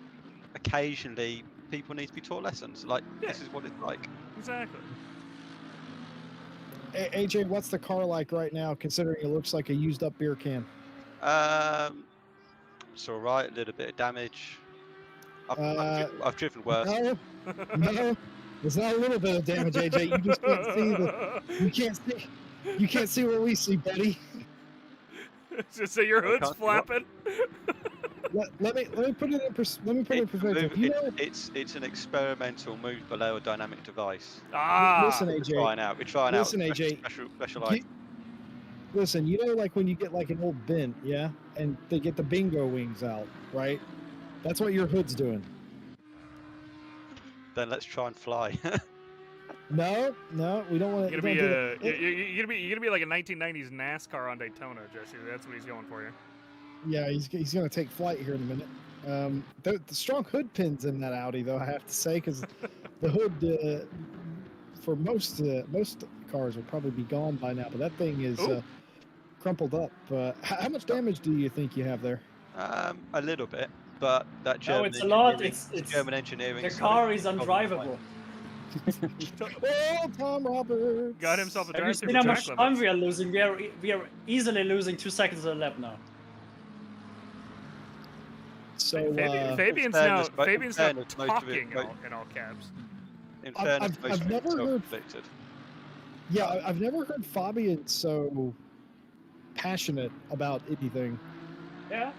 Occasionally, people need to be taught lessons. This is what it's like. Exactly. AJ, what's the car like right now, considering it looks like a used-up beer can? It's all right. A little bit of damage. I've driven worse. No. There's not a little bit of damage, AJ. You just can't see you can't see what we see, buddy. So your hood's flapping. Let me put it in perspective. It's an experimental move below a dynamic device. Listen, AJ. We're trying out. AJ. Special item. Listen, you know, like when you get like an old bin, yeah, and they get the bingo wings out, right? That's what your hood's doing. Then let's try and fly. No, we don't want to. You're gonna be like a 1990s NASCAR on Daytona, Jesse. That's what he's going for you. Yeah, he's gonna take flight here in a minute. The strong hood pins in that Audi, though, I have to say, because the hood for most cars would probably be gone by now. But that thing is crumpled up. How much damage do you think you have there? A little bit. But that German it's a lot. It's German engineering. The car is undrivable. Oh, Tom Roberts got himself a drive. Have you seen how much time we are losing? We are easily losing 2 seconds a lap now. So Fabian's now talking in all caps. In fairness, I've never heard. Yeah, I've never heard Fabian so passionate about anything. Yeah.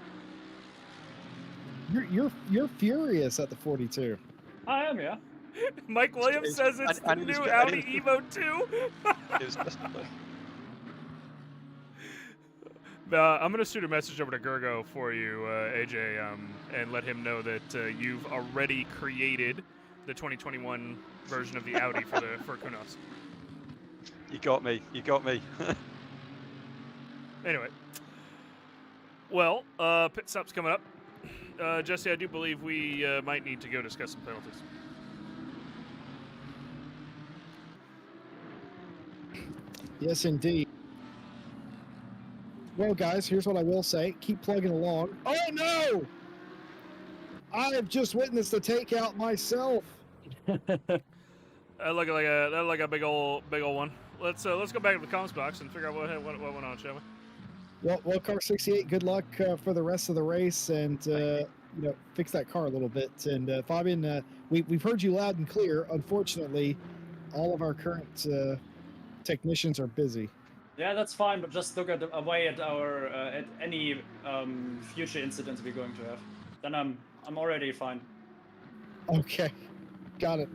You're furious at the 42. I am, yeah. Mike Williams says it's the new Audi Evo 2. I'm going to shoot a message over to Gergo for you, AJ, and let him know that you've already created the 2021 version of the Audi for Kunos. You got me. Anyway. Well, pit stop's coming up. Jesse, I do believe we might need to go discuss some penalties. Yes, indeed. Well, guys, here's what I will say. Keep plugging along. Oh, no! I have just witnessed a takeout myself. That looked like a big old one. Let's go back to the comms box and figure out what went on, shall we? Well, car 68. Good luck for the rest of the race, and fix that car a little bit. And Fabian, we've heard you loud and clear. Unfortunately, all of our current technicians are busy. Yeah, that's fine, but just look away at our at any future incidents we're going to have. Then I'm already fine. Okay, got it.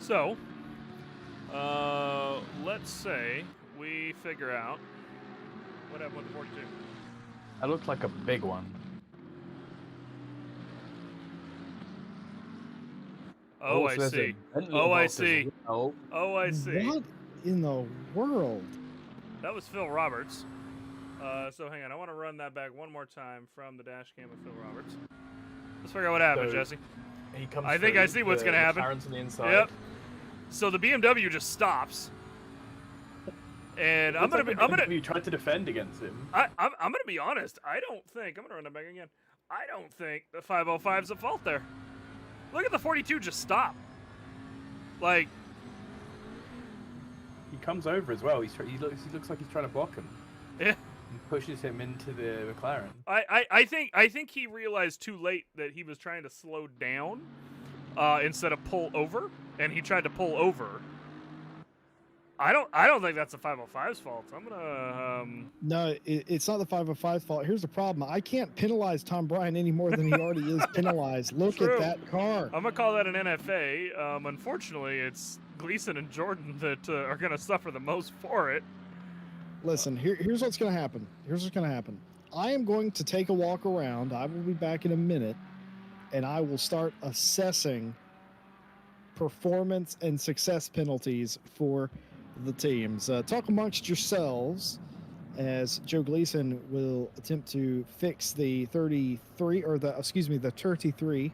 So, let's say we figure out what happened with the 42. That looked like a big one. Oh, I see. Oh, I see. Oh, I see. What in the world? That was Phil Roberts. So hang on, I want to run that back one more time from the dash cam of Phil Roberts. Let's figure out what happened, Jesse. He comes I think I see what's gonna happen. McLaren's on the inside. Yep. So the BMW just stops, and You tried to defend against him. I'm gonna be honest. I'm gonna run it back again. I don't think the 505's at fault there. Look at the 42 just stop. Like, he comes over as well. He looks like he's trying to block him. Yeah. And pushes him into the McLaren. I think he realized too late that he was trying to slow down instead of pull over, and he tried to pull over. I don't think that's the 505's fault. I'm gonna. No, it's not the 505's fault. Here's the problem. I can't penalize Tom Bryan any more than he already is penalized. Look True. at that car. I'm gonna call that an NFA. Unfortunately, it's Gleason and Jordan that are gonna suffer the most for it. Listen, here's what's gonna happen. I am going to take a walk around. I will be back in a minute, and I will start assessing performance and success penalties for the teams. Talk amongst yourselves as Joe Gleason will attempt to fix the 33 or the 33.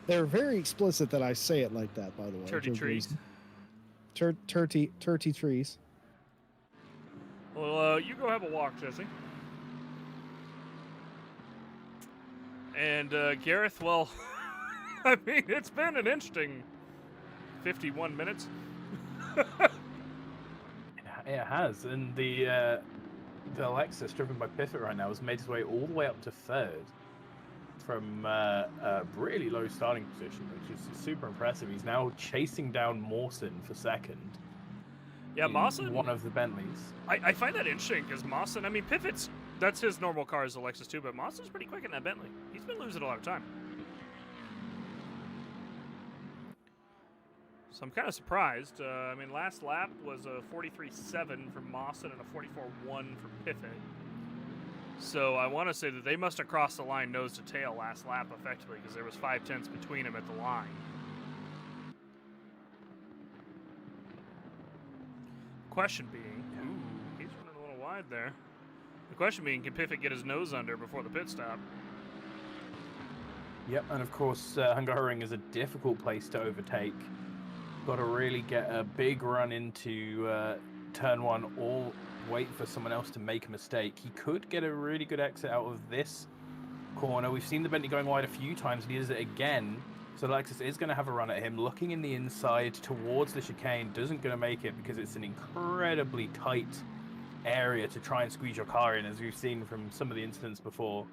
They're very explicit that I say it like that, by the way. Turty trees. Turty trees. Well, you go have a walk, Jesse. And Gareth, well, I mean, it's been an interesting 51 minutes. It has, and the Lexus driven by Piffet right now has made its way all the way up to third from a really low starting position, which is super impressive. He's now chasing down Mawson for second. Yeah, Mawson. One of the Bentleys. I find that interesting because Mawson, I mean, Piffet's, that's his normal car is the Lexus too, but Mawson's pretty quick in that Bentley. He's been losing a lot of time. So I'm kind of surprised. I mean, last lap was a 43.7 from Mawson and a 44.1 from Piffet. So I want to say that they must have crossed the line nose to tail last lap effectively because there was 0.5 between them at the line. Question being, ooh, he's running a little wide there. The question being, can Piffet get his nose under before the pit stop? Yep, and of course, Hungaroring is a difficult place to overtake. Got to really get a big run into turn one or wait for someone else to make a mistake. He could get a really good exit out of this corner. We've seen the Bentley going wide a few times, and he does it again. So Lexus is going to have a run at him, looking in the inside towards the chicane. Doesn't going to make it because it's an incredibly tight area to try and squeeze your car in, as we've seen from some of the incidents before.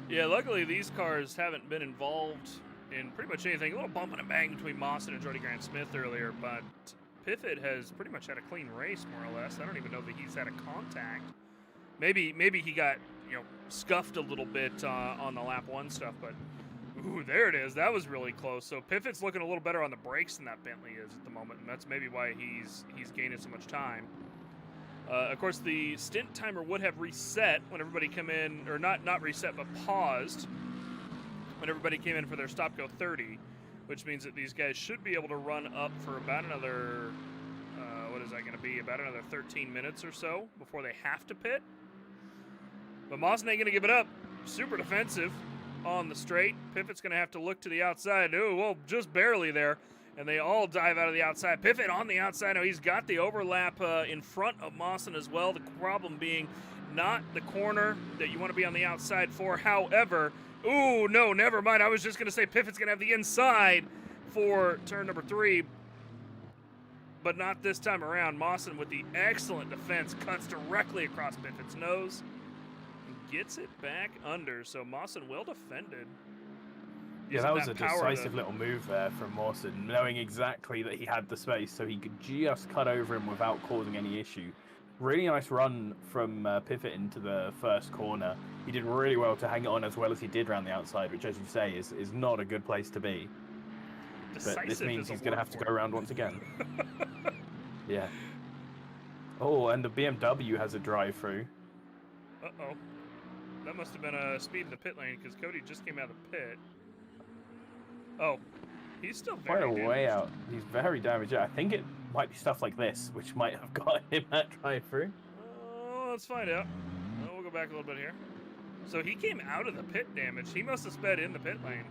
Yeah, luckily these cars haven't been involved in pretty much anything. A little bumping and bang between Mawson and Jordy Grant-Smith earlier, but Piffet has pretty much had a clean race, more or less. I don't even know that he's had a contact. Maybe he got, scuffed a little bit on the lap one stuff, but ooh, there it is. That was really close. So Piffet's looking a little better on the brakes than that Bentley is at the moment, and that's maybe why he's gaining so much time. Of course, the stint timer would have reset when everybody came in, or not reset, but paused when everybody came in for their stop-go 30, which means that these guys should be able to run up for about another, what is that going to be, about another 13 minutes or so before they have to pit. But Mawson ain't going to give it up. Super defensive on the straight. Piffet's going to have to look to the outside. Oh, well, just barely there. And they all dive out of the outside. Piffet on the outside. Now he's got the overlap in front of Mawson as well. The problem being not the corner that you want to be on the outside for. However, ooh, no, never mind. I was just going to say Piffet's going to have the inside for turn number 3. But not this time around. Mawson with the excellent defense cuts directly across Piffet's nose and gets it back under. So Mawson well defended. Yeah, that was a decisive little move there from Mawson, knowing exactly that he had the space, so he could just cut over him without causing any issue. Really nice run from Pivot into the first corner. He did really well to hang it on as well as he did around the outside, which, as you say, is not a good place to be. Decisive, but this means he's going to have to go around once again. Yeah. Oh, and the BMW has a drive-through. Uh-oh. That must have been a speed in the pit lane, because Cody just came out of the pit. Oh. He's still very damaged. Way out. He's very damaged. Yeah, I think it might be stuff like this, which might have got him that drive-through. Let's find out. We'll go back a little bit here. So he came out of the pit damaged. He must have sped in the pit lane.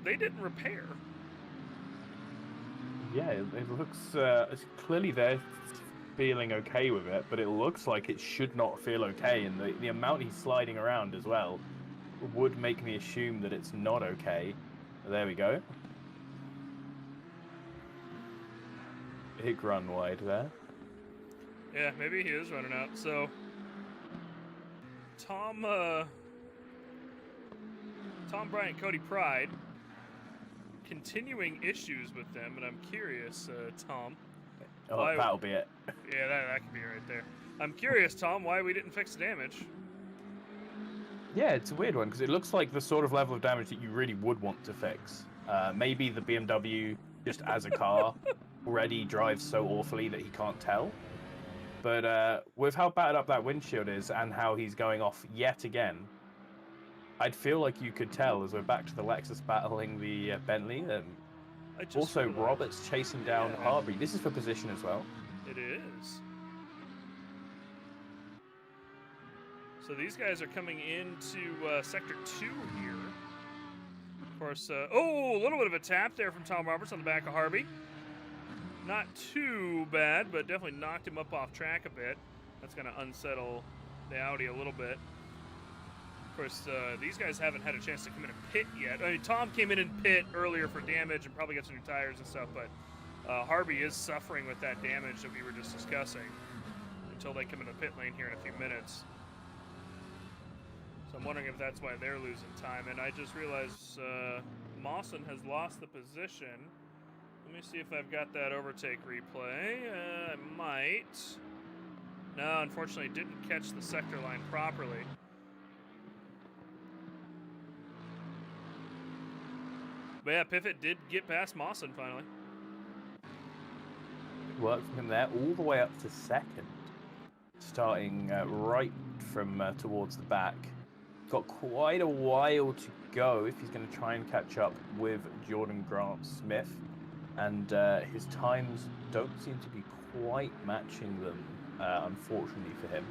They didn't repair. Yeah, it looks, it's clearly they're feeling okay with it, but it looks like it should not feel okay, and the amount he's sliding around as well would make me assume that it's not okay. There we go. Big run wide there. Yeah, maybe he is running out. So Tom Bryant, Cody Pride, continuing issues with them, and I'm curious, Tom. Oh, that'll be it. Yeah, that could be right there. I'm curious, Tom, why we didn't fix the damage. Yeah, it's a weird one, because it looks like the sort of level of damage that you really would want to fix. Maybe the BMW, just as a car, already drives so awfully that he can't tell. But with how battered up that windshield is, and how he's going off yet again, I'd feel like you could tell as we're back to the Lexus battling the Bentley. Also, Roberts chasing down Harvey. This is for position as well. It is. So these guys are coming into Sector 2 here. Of course, a little bit of a tap there from Tom Roberts on the back of Harvey. Not too bad, but definitely knocked him up off track a bit. That's going to unsettle the Audi a little bit. Of course, these guys haven't had a chance to come in and pit yet. I mean, Tom came in and pit earlier for damage and probably got some new tires and stuff, but Harvey is suffering with that damage that we were just discussing until they come into the pit lane here in a few minutes. So I'm wondering if that's why they're losing time. And I just realized Mawson has lost the position. Let me see if I've got that overtake replay. I might. No, unfortunately, didn't catch the sector line properly. But yeah, Piffett did get past Mawson finally. Worked from him there all the way up to second. Starting right from towards the back. Got quite a while to go if he's going to try and catch up with Jordan Grant Smith. And his times don't seem to be quite matching them, unfortunately for him.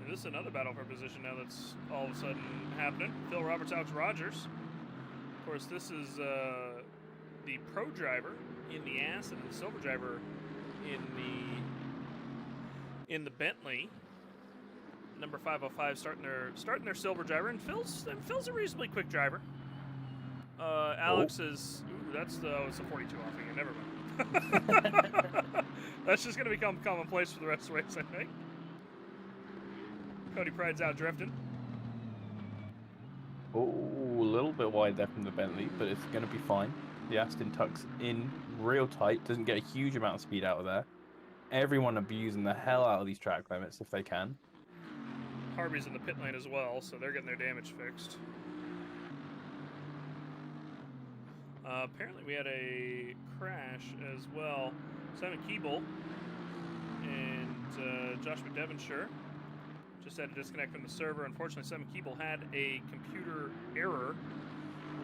And this is another battle for position now that's all of a sudden happening. Phil Roberts, Alex Rogers. Of course, this is the pro driver in the Acid and the silver driver in the Bentley. Number 505 starting their silver driver, and Phil's a reasonably quick driver. Alex is it's a 42 off again. Never mind. That's just gonna become commonplace for the rest of the race, I think. Cody Pride's out drifting. Oh, a little bit wide there from the Bentley, but it's going to be fine. The Aston tucks in real tight, doesn't get a huge amount of speed out of there. Everyone abusing the hell out of these track limits if they can. Harvey's in the pit lane as well, so they're getting their damage fixed. Apparently we had a crash as well. Simon Keeble and Joshua Devonshire just had to disconnect from the server. Unfortunately, Simon Keeble had a computer error,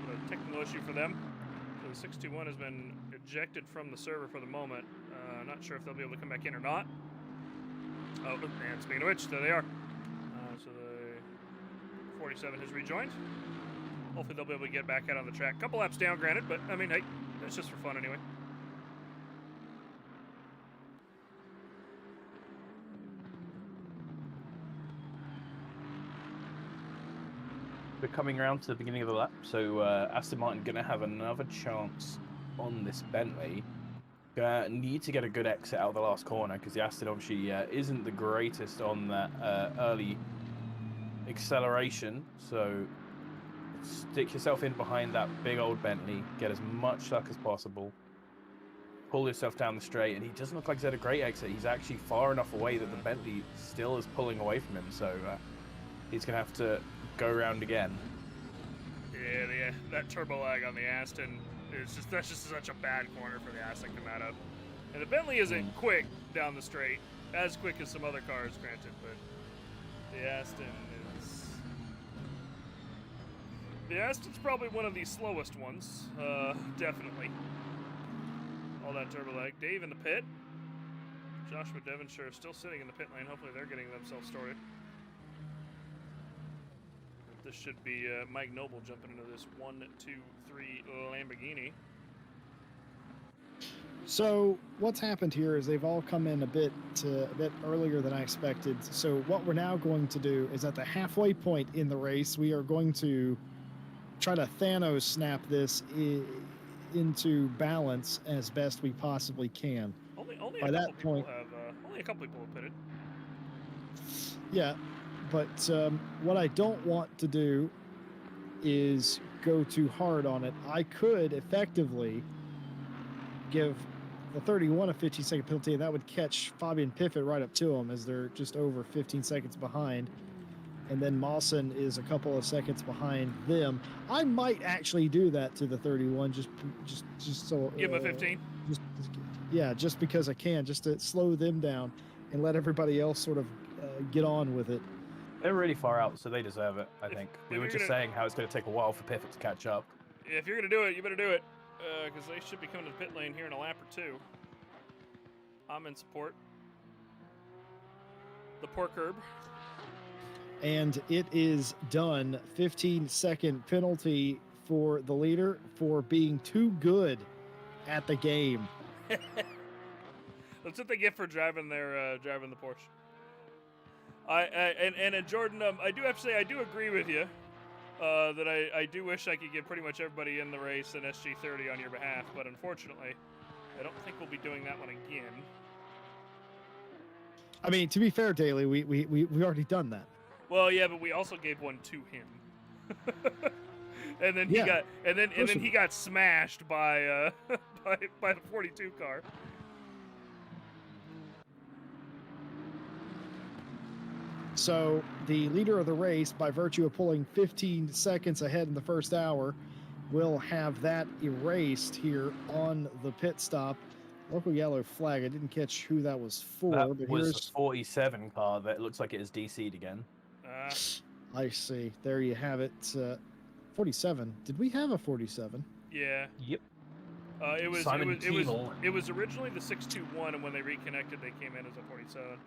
a technical issue for them. So the 621 has been ejected from the server for the moment. Not sure if they'll be able to come back in or not. Oh, and speaking of which, there they are. So the 47 has rejoined. Hopefully they'll be able to get back out on the track. Couple laps down, granted, but I mean, hey, it's just for fun anyway. We're coming around to the beginning of the lap, so Aston Martin going to have another chance on this Bentley. Need to get a good exit out of the last corner because the Aston obviously isn't the greatest on that early acceleration, so stick yourself in behind that big old Bentley, get as much luck as possible, pull himself down the straight, and he doesn't look like he's had a great exit. He's actually far enough away that the Bentley still is pulling away from him, so he's going to have to go around again. Yeah, that turbo lag on the Aston that's just such a bad corner for the Aston to come out of. And the Bentley isn't quick down the straight, as quick as some other cars, granted, but the Aston's probably one of the slowest ones, definitely. All that turbo lag. Dave in the pit. Joshua Devonshire still sitting in the pit lane. Hopefully they're getting themselves started. This should be Mike Noble jumping into this 1, 2, 3 Lamborghini. So what's happened here is they've all come in a bit earlier than I expected. So what we're now going to do is at the halfway point in the race, we are going to try to Thanos snap this into balance as best we possibly can. Only a couple people have pitted. Yeah, but what I don't want to do is go too hard on it. I could effectively give the 31 a 15-second penalty, and that would catch Fabian Piffet right up to him as they're just over 15 seconds behind. And then Mawson is a couple of seconds behind them. I might actually do that to the 31, just so. Give him a 15. Just because I can, just to slow them down and let everybody else sort of get on with it. They're really far out, so they deserve it, I think. We were just saying how it's going to take a while for Piffet to catch up. If you're going to do it, you better do it, because they should be coming to the pit lane here in a lap or two. I'm in support. The poor curb. And it is done. 15-second penalty for the leader for being too good at the game. That's what they get for driving the Porsche. And Jordan, I do have to say I do agree with you that I do wish I could give pretty much everybody in the race an SG30 on your behalf, but unfortunately, I don't think we'll be doing that one again. I mean, to be fair, Daly, we already done that. Well, yeah, but we also gave one to him, and then he got smashed by by the 42 car. So the leader of the race, by virtue of pulling 15 seconds ahead in the first hour, will have that erased here on the pit stop. Local yellow flag. I didn't catch who that was for. That but was here's a 47 car that looks like it is DC'd again. I see. There you have it. 47. Did we have a 47? Yeah. Yep. It was originally the 621, and when they reconnected, they came in as a 47.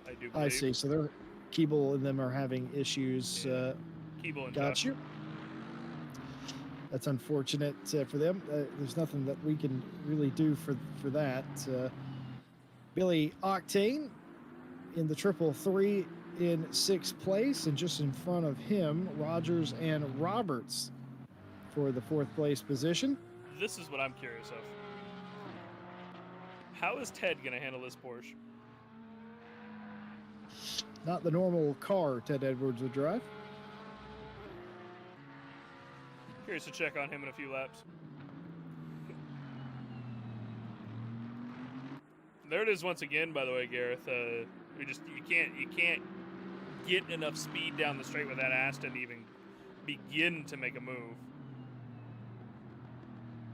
I do believe. I see. So they're Keeble and them are having issues. Yeah. Keeble and got you. That's unfortunate for them. There's nothing that we can really do for that. Billy Octane in the 333 in 6th place, and just in front of him, Rogers and Roberts for the 4th place position. This is what I'm curious of. How is Ted going to handle this Porsche? Not the normal car Ted Edwards would drive. Curious to check on him in a few laps. There it is once again, by the way, Gareth. You can't get enough speed down the straight with that Aston to even begin to make a move.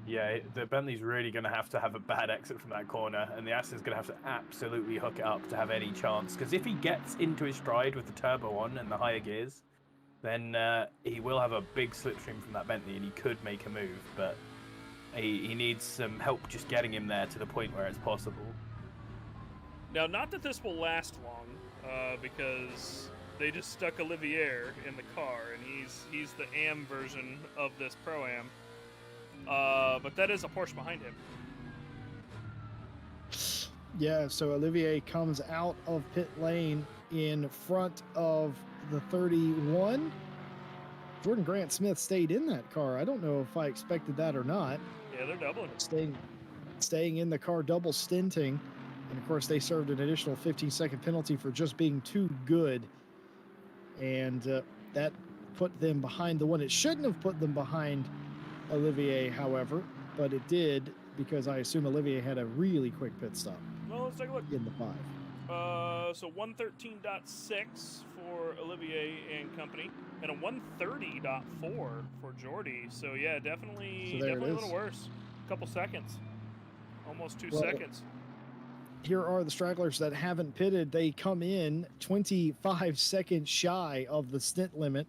Yeah, the Bentley's really going to have a bad exit from that corner, and the Aston's going to have to absolutely hook it up to have any chance. Because if he gets into his stride with the turbo on and the higher gears, then he will have a big slipstream from that Bentley, and he could make a move. But he needs some help just getting him there to the point where it's possible. Now, not that this will last long, because they just stuck Olivier in the car, and he's the AM version of this Pro-Am. But that is a Porsche behind him. Yeah, so Olivier comes out of pit lane in front of the 31. Jordan Grant Smith stayed in that car. I don't know if I expected that or not. Yeah, they're doubling it. Staying in the car, double stinting. And of course, they served an additional 15-second penalty for just being too good. And that put them behind the one. It shouldn't have put them behind Olivier, however, but it did, because I assume Olivier had a really quick pit stop. Well, let's take a look. In the 5. So 113.6 for Olivier and company, and a 130.4 for Jordy. So yeah, definitely a little worse. A couple seconds, almost 2 seconds. Here are the stragglers that haven't pitted. They come in 25 seconds shy of the stint limit.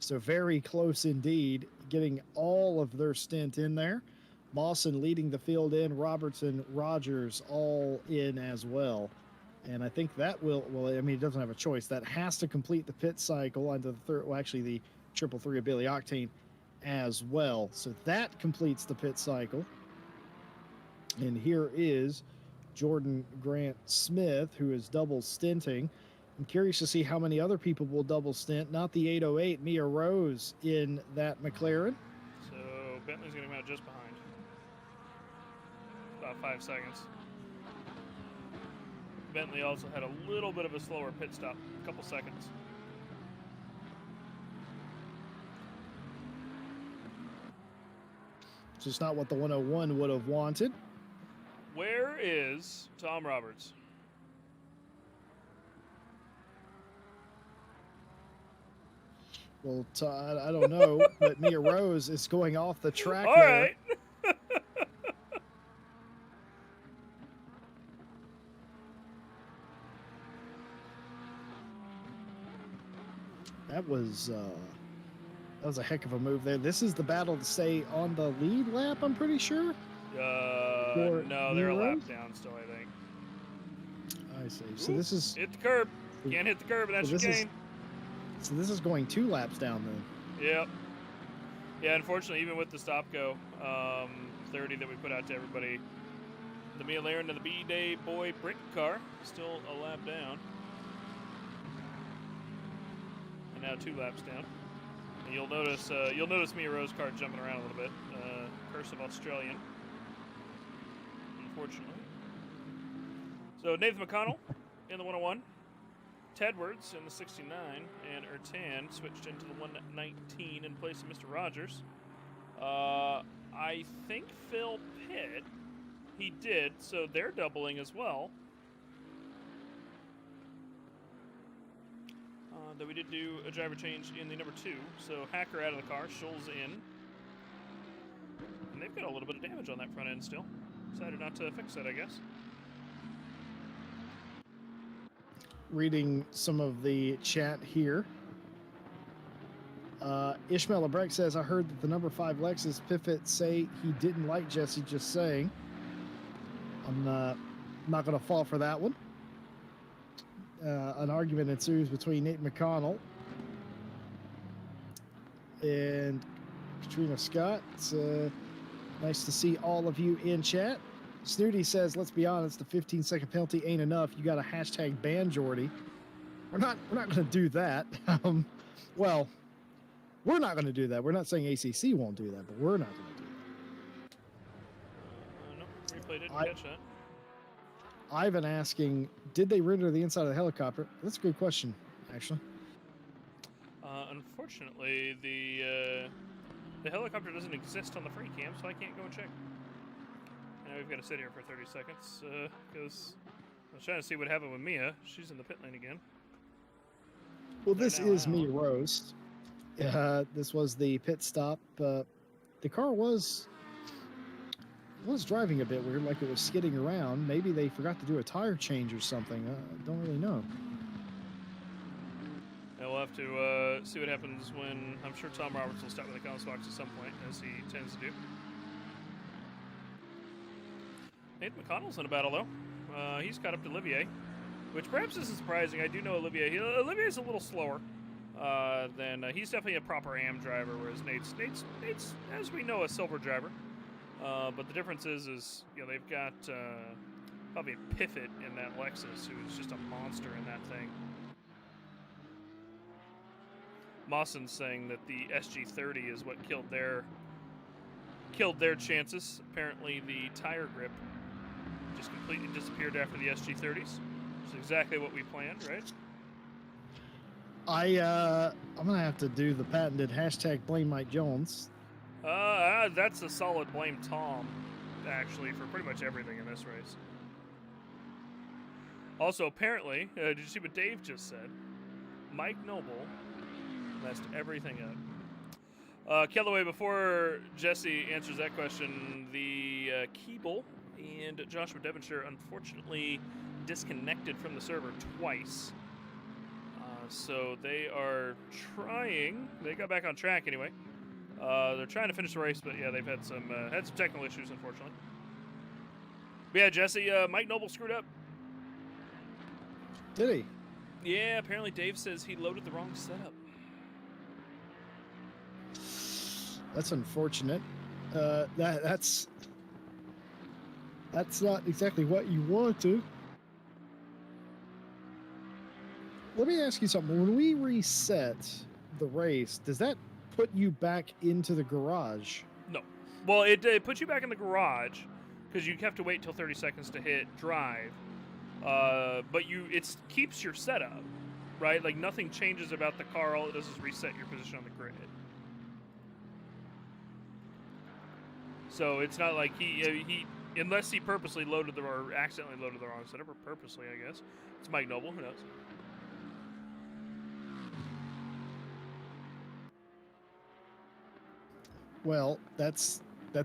So very close indeed, getting all of their stint in there. Mawson leading the field in, Robertson, Rogers all in as well. And I think that will, I mean, it doesn't have a choice. That has to complete the pit cycle under the third, well, actually the 333 of Billy Octane as well. So that completes the pit cycle. And here is Jordan Grant Smith, who is double stinting. I'm curious to see how many other people will double stint. Not the 808, Mia Rose in that McLaren. So Bentley's going to come out just behind. About 5 seconds. Bentley also had a little bit of a slower pit stop, a couple seconds. Just not what the 101 would have wanted. Where is Tom Roberts? Well, I don't know, but Mia Rose is going off the track. All right. That was a heck of a move there. This is the battle to stay on the lead lap, I'm pretty sure. No, they're a lap down still, I think. I see. So this is hit the curb. Can't hit the curb, and that's your game. So this is going 2 laps down then. Yep. Yeah, unfortunately, even with the stop go 30 that we put out to everybody, the Mia Laren and the B-Day Boy Brick car still a lap down. And now 2 laps down. And you'll notice Mia Rose car jumping around a little bit. Curse of Australian, unfortunately. So Nathan McConnell in the 101. Tedwards in the 69, and Ertan switched into the 119 in place of Mr. Rogers. I think Phil Pitt, he did, so they're doubling as well. Though we did do a driver change in the number 2, so Hacker out of the car, Scholl's in. And they've got a little bit of damage on that front end still. Decided not to fix that, I guess. Reading some of the chat here. Ishmael Lebrecht says, I heard that the number 5 Lexus Piffet say he didn't like Jesse, just saying. I'm not going to fall for that one. An argument ensues between Nate McConnell and Katrina Scott. It's nice to see all of you in chat. Snooty says, let's be honest, the 15-second penalty ain't enough. You got to hashtag ban Jordy. We're not going to do that. Well, we're not going to do that. We're not saying ACC won't do that, but we're not going to do that. No, replay didn't catch that. Ivan asking, did they render the inside of the helicopter? That's a good question, actually. Unfortunately, the helicopter doesn't exist on the free cam, so I can't go and check. Now we've got to sit here for 30 seconds because I was trying to see what happened with Mia. She's in the pit lane again. Well, this is Mia Rose. This was the pit stop. The car was driving a bit weird, like it was skidding around. Maybe they forgot to do a tire change or something. I don't really know. And we'll have to see what happens when, I'm sure Tom Roberts will stop with the comments box at some point, as he tends to do. Nathan McConnell's in a battle, though. He's caught up to Olivier, which perhaps isn't surprising. I do know Olivier. Olivier's a little slower than... he's definitely a proper AM driver, whereas Nate's, as we know, a silver driver. But the difference is you know, they've got probably a Piffet in that Lexus, who is just a monster in that thing. Mawson's saying that the SG30 is what killed their chances. Apparently, the tire grip just completely disappeared after the SG30s, which is exactly what we planned, right? I'm gonna have to do the patented hashtag blame Mike Jones. That's a solid blame Tom, actually, for pretty much everything in this race. Also, apparently, did you see what Dave just said? Mike Noble messed everything up. Kellaway, before Jesse answers that question, the Keeble and Joshua Devonshire unfortunately disconnected from the server twice. So they are trying. They got back on track anyway. They're trying to finish the race, but yeah, they've had some technical issues, unfortunately. But yeah, Jesse, Mike Noble screwed up. Did he? Yeah, apparently Dave says he loaded the wrong setup. That's unfortunate. That's not exactly what you want to. Let me ask you something. When we reset the race, does that put you back into the garage? No. Well, it puts you back in the garage because you have to wait till 30 seconds to hit drive. But it keeps your setup, right? Like nothing changes about the car. All it does is reset your position on the grid. So it's not like he unless he purposely loaded or accidentally loaded the wrong setup, or purposely, I guess. It's Mike Noble. Who knows? Well, that's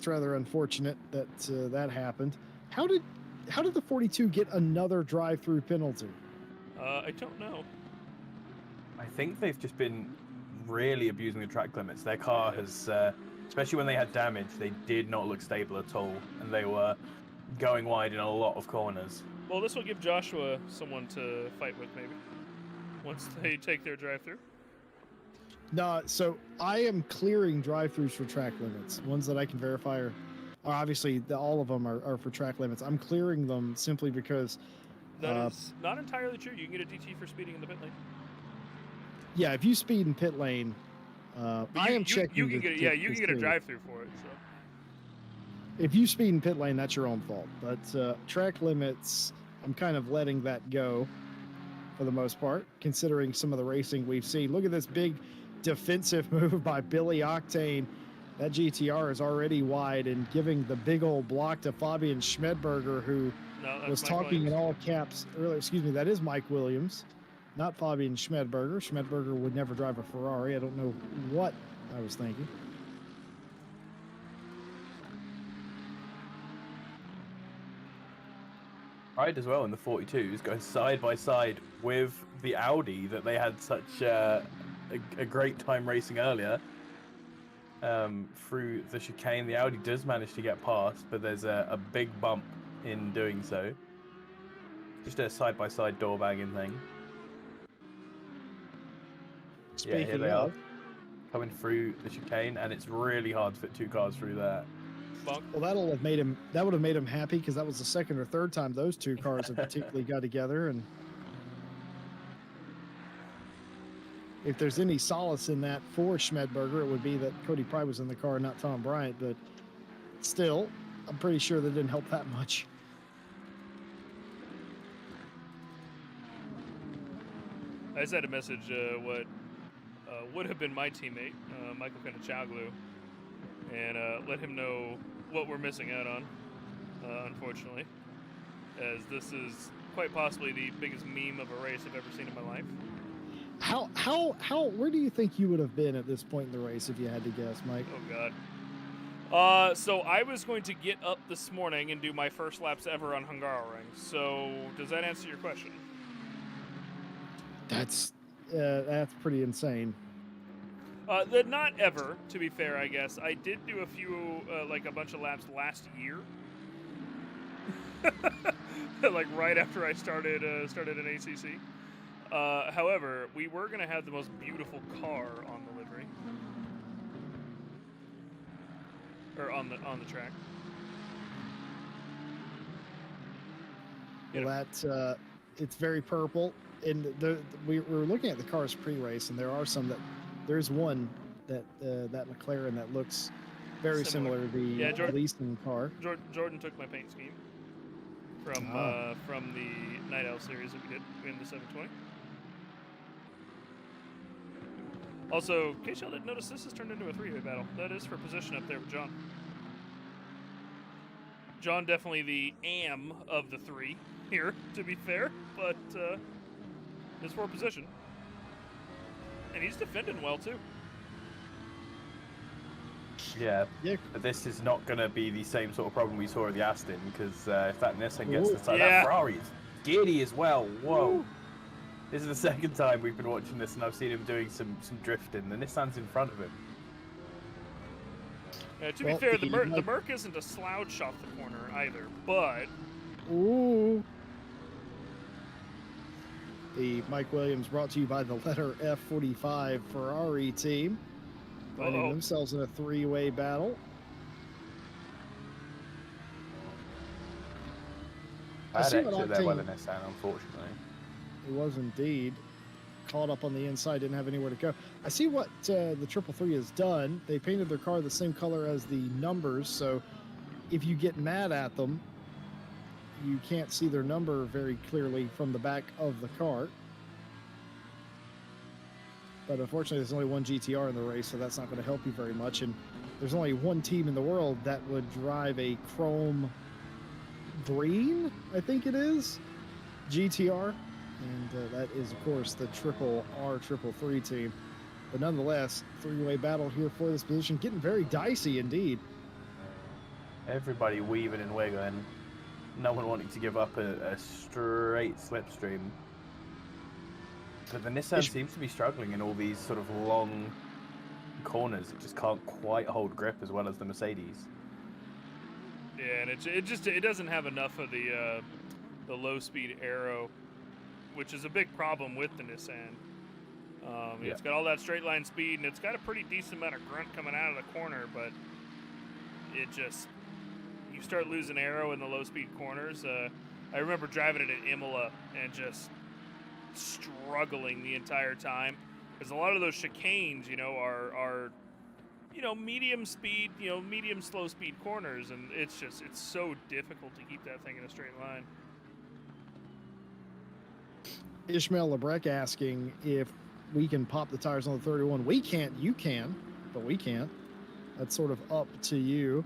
rather unfortunate that that happened. How did the 42 get another drive-through penalty? I don't know. I think they've just been really abusing the track limits. Their car has, especially when they had damage, they did not look stable at all, and they were going wide in a lot of corners. Well, this will give Joshua someone to fight with, maybe, once they take their drive-through. No, so I am clearing drive-throughs for track limits. Ones that I can verify are obviously all of them are for track limits. I'm clearing them simply because that is not entirely true. You can get a DT for speeding in the pit lane. Yeah, if you speed in pit lane, I am checking. You can get a drive-through for it. So if you speed in pit lane, that's your own fault. But track limits, I'm kind of letting that go for the most part, considering some of the racing we've seen. Look at this big defensive move by Billy Octane. That GTR is already wide and giving the big old block to Fabian Schmedberger, who was talking in all caps earlier. Excuse me, that is Mike Williams, not Fabian Schmedberger. Schmedberger would never drive a Ferrari. I don't know what I was thinking. Right as well in the 42s, going side by side with the Audi that they had such a great time racing earlier. Through the chicane, the Audi does manage to get past, but there's a big bump in doing so. Just a side-by-side door banging thing. Speaking yeah, here they are coming through the chicane, and it's really hard to fit two cars through there. Well, that would have made him happy, because that was the second or third time those two cars have particularly got together. And if there's any solace in that for Schmedberger, it would be that Cody Pry was in the car, not Tom Bryant. But still, I'm pretty sure that didn't help that much. I just had a message. What would have been my teammate, Michael Kanachaglu, and let him know what we're missing out on, unfortunately, as this is quite possibly the biggest meme of a race I've ever seen in my life. Where do you think you would have been at this point in the race if you had to guess, Mike? Oh, God. So I was going to get up this morning and do my first laps ever on Hungaroring. So does that answer your question? That's pretty insane. Not ever, to be fair, I guess. I did do a few, like a bunch of laps last year. Like right after I started in ACC. However, we were going to have the most beautiful car on the livery. Or on the track. Well, that it's very purple. And we were looking at the cars pre-race, and there are some that there's one that McLaren that looks very similar to the Leeson car. Jordan took my paint scheme from the Night Owl series that we did in the 720. Also, in case y'all didn't notice, this has turned into a three-way battle. That is for position up there with John. John definitely the am of the three here, to be fair, but his 4th position. And he's defending well, too. Yeah, but this is not going to be the same sort of problem we saw at the Aston, because if that Nissan gets the side, that Ferrari is giddy as well. Whoa. Ooh. This is the 2nd time we've been watching this, and I've seen him doing some drifting. The Nissan's in front of him. To be fair, the Merc isn't a slouch off the corner either, but... Ooh. The Mike Williams brought to you by the letter F45 Ferrari team. Finding themselves in a 3-way battle. Bad exit there by the Nissan, unfortunately. It was indeed. Caught up on the inside, didn't have anywhere to go. I see what the 333 has done. They painted their car the same color as the numbers, so if you get mad at them, you can't see their number very clearly from the back of the car. But unfortunately, there's only one GTR in the race, so that's not going to help you very much. And there's only one team in the world that would drive a chrome green, I think it is, GTR. And that is, of course, the Triple R 333 team. But nonetheless, 3-way battle here for this position. Getting very dicey indeed. Everybody weaving and wiggling. No one wanting to give up a straight slipstream. But the Nissan seems to be struggling in all these sort of long corners. It just can't quite hold grip as well as the Mercedes. Yeah, and it doesn't have enough of the low-speed aero, which is a big problem with the Nissan. It's got all that straight line speed, and it's got a pretty decent amount of grunt coming out of the corner, but it just, you start losing aero in the low-speed corners. I remember driving it at Imola and just struggling the entire time, because a lot of those chicanes, are medium speed, medium slow speed corners, and it's so difficult to keep that thing in a straight line. Ishmael Lebrecq asking if we can pop the tires on the 31. We can't. You can, but we can't. That's sort of up to you.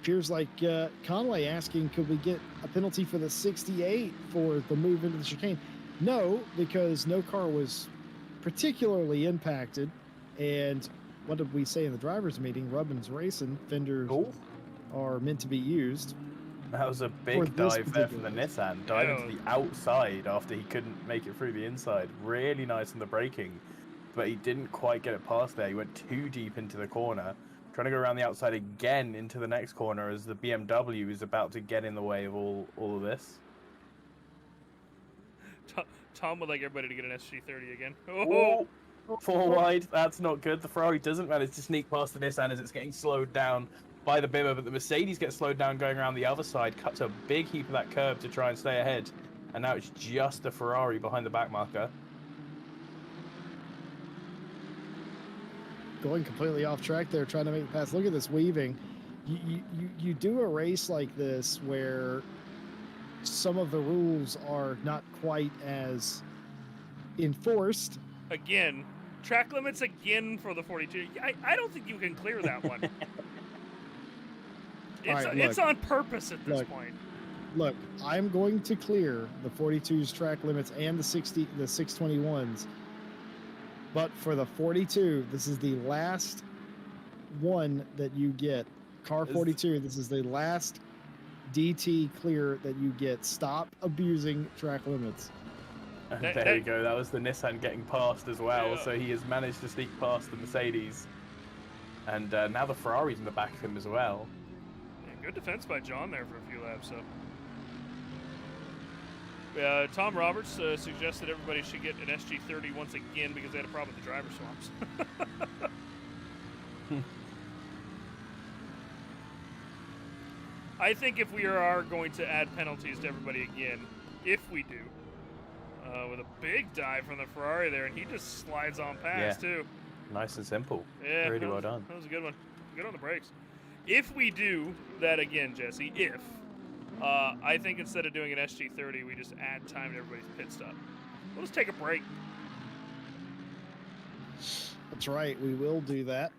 Appears like Conway asking, could we get a penalty for the 68 for the move into the chicane? No, because no car was particularly impacted. And what did we say in the driver's meeting? Rubbin's Racing fenders are meant to be used. That was a big dive there from the Nissan. Diving to the outside after he couldn't make it through the inside. Really nice in the braking, but he didn't quite get it past there. He went too deep into the corner, trying to go around the outside again into the next corner as the BMW is about to get in the way of all of this. Tom would like everybody to get an SG30 again. Oh! 4 wide, that's not good. The Ferrari doesn't manage to sneak past the Nissan as it's getting slowed down by the Bimmer, but the Mercedes gets slowed down going around the other side, cuts a big heap of that curb to try and stay ahead, and now it's just the Ferrari behind the back marker. Going completely off track there, trying to make the pass. Look at this weaving. You do a race like this where some of the rules are not quite as enforced. Again, track limits again for the 42. I don't think you can clear that one. It's on purpose at this point. Look, I'm going to clear the 42's track limits and the 621s. But for the 42, this is the last one that you get. Car 42, this is the last DT clear that you get. Stop abusing track limits. There you go. That was the Nissan getting past as well. Yeah. So he has managed to sneak past the Mercedes. And now the Ferrari's in the back of him as well. Yeah, good defense by John there for a few laps. Tom Roberts suggested everybody should get an SG30 once again because they had a problem with the driver swaps. I think if we are going to add penalties to everybody again, if we do, with a big dive from the Ferrari there, and he just slides on past too. Nice and simple. Yeah, really well done. That was a good one. Good on the brakes. If we do that again, Jesse, I think instead of doing an SG30, we just add time to everybody's pit stop. We'll just take a break. That's right. We will do that.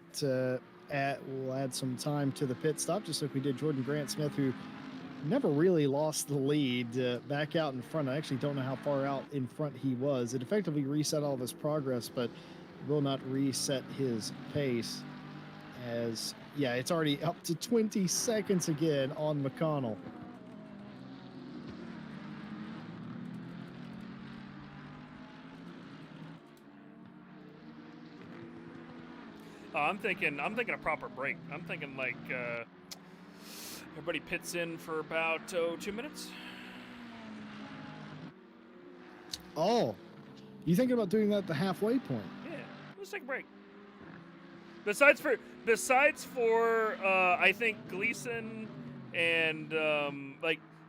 we'll add some time to the pit stop, just like we did Jordan Grant Smith, who never really lost the lead, back out in front. I actually don't know how far out in front he was. It effectively reset all of his progress, but will not reset his pace. As, yeah, it's already up to 20 seconds again on McConnell. I'm thinking a proper break. I'm thinking like everybody pits in for about 2 minutes. Oh, you thinking about doing that at the halfway point? Yeah, let's take a break. Besides for I think Gleason and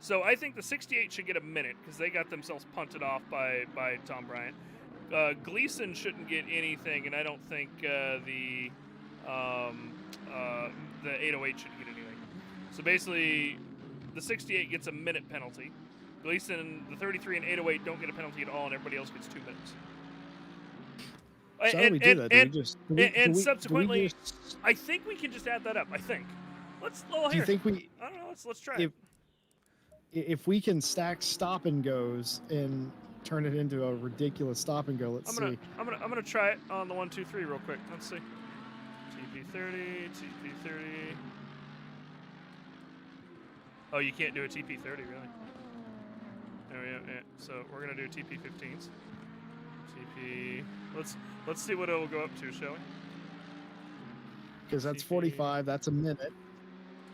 so I think the 68 should get a minute because they got themselves punted off by Tom Bryant. Gleason shouldn't get anything, and I don't think the 808 shouldn't get anything. So basically, the 68 gets a minute penalty. Gleason, the 33 and 808 don't get a penalty at all, and everybody else gets 2 minutes. So how do we do that? And subsequently, I think we can just add that up. I think. Do you think we? I don't know. Let's try it. If we can stack stop and goes and turn it into a ridiculous stop and go, let's see. I'm gonna try it on the 1, 2, 3 real quick. Let's see. TP30, TP30. Oh, you can't do a TP30, really. There we go. Yeah. So we're gonna do TP15s. TP. Let's see what it'll go up to, shall we? Because that's 45. That's a minute.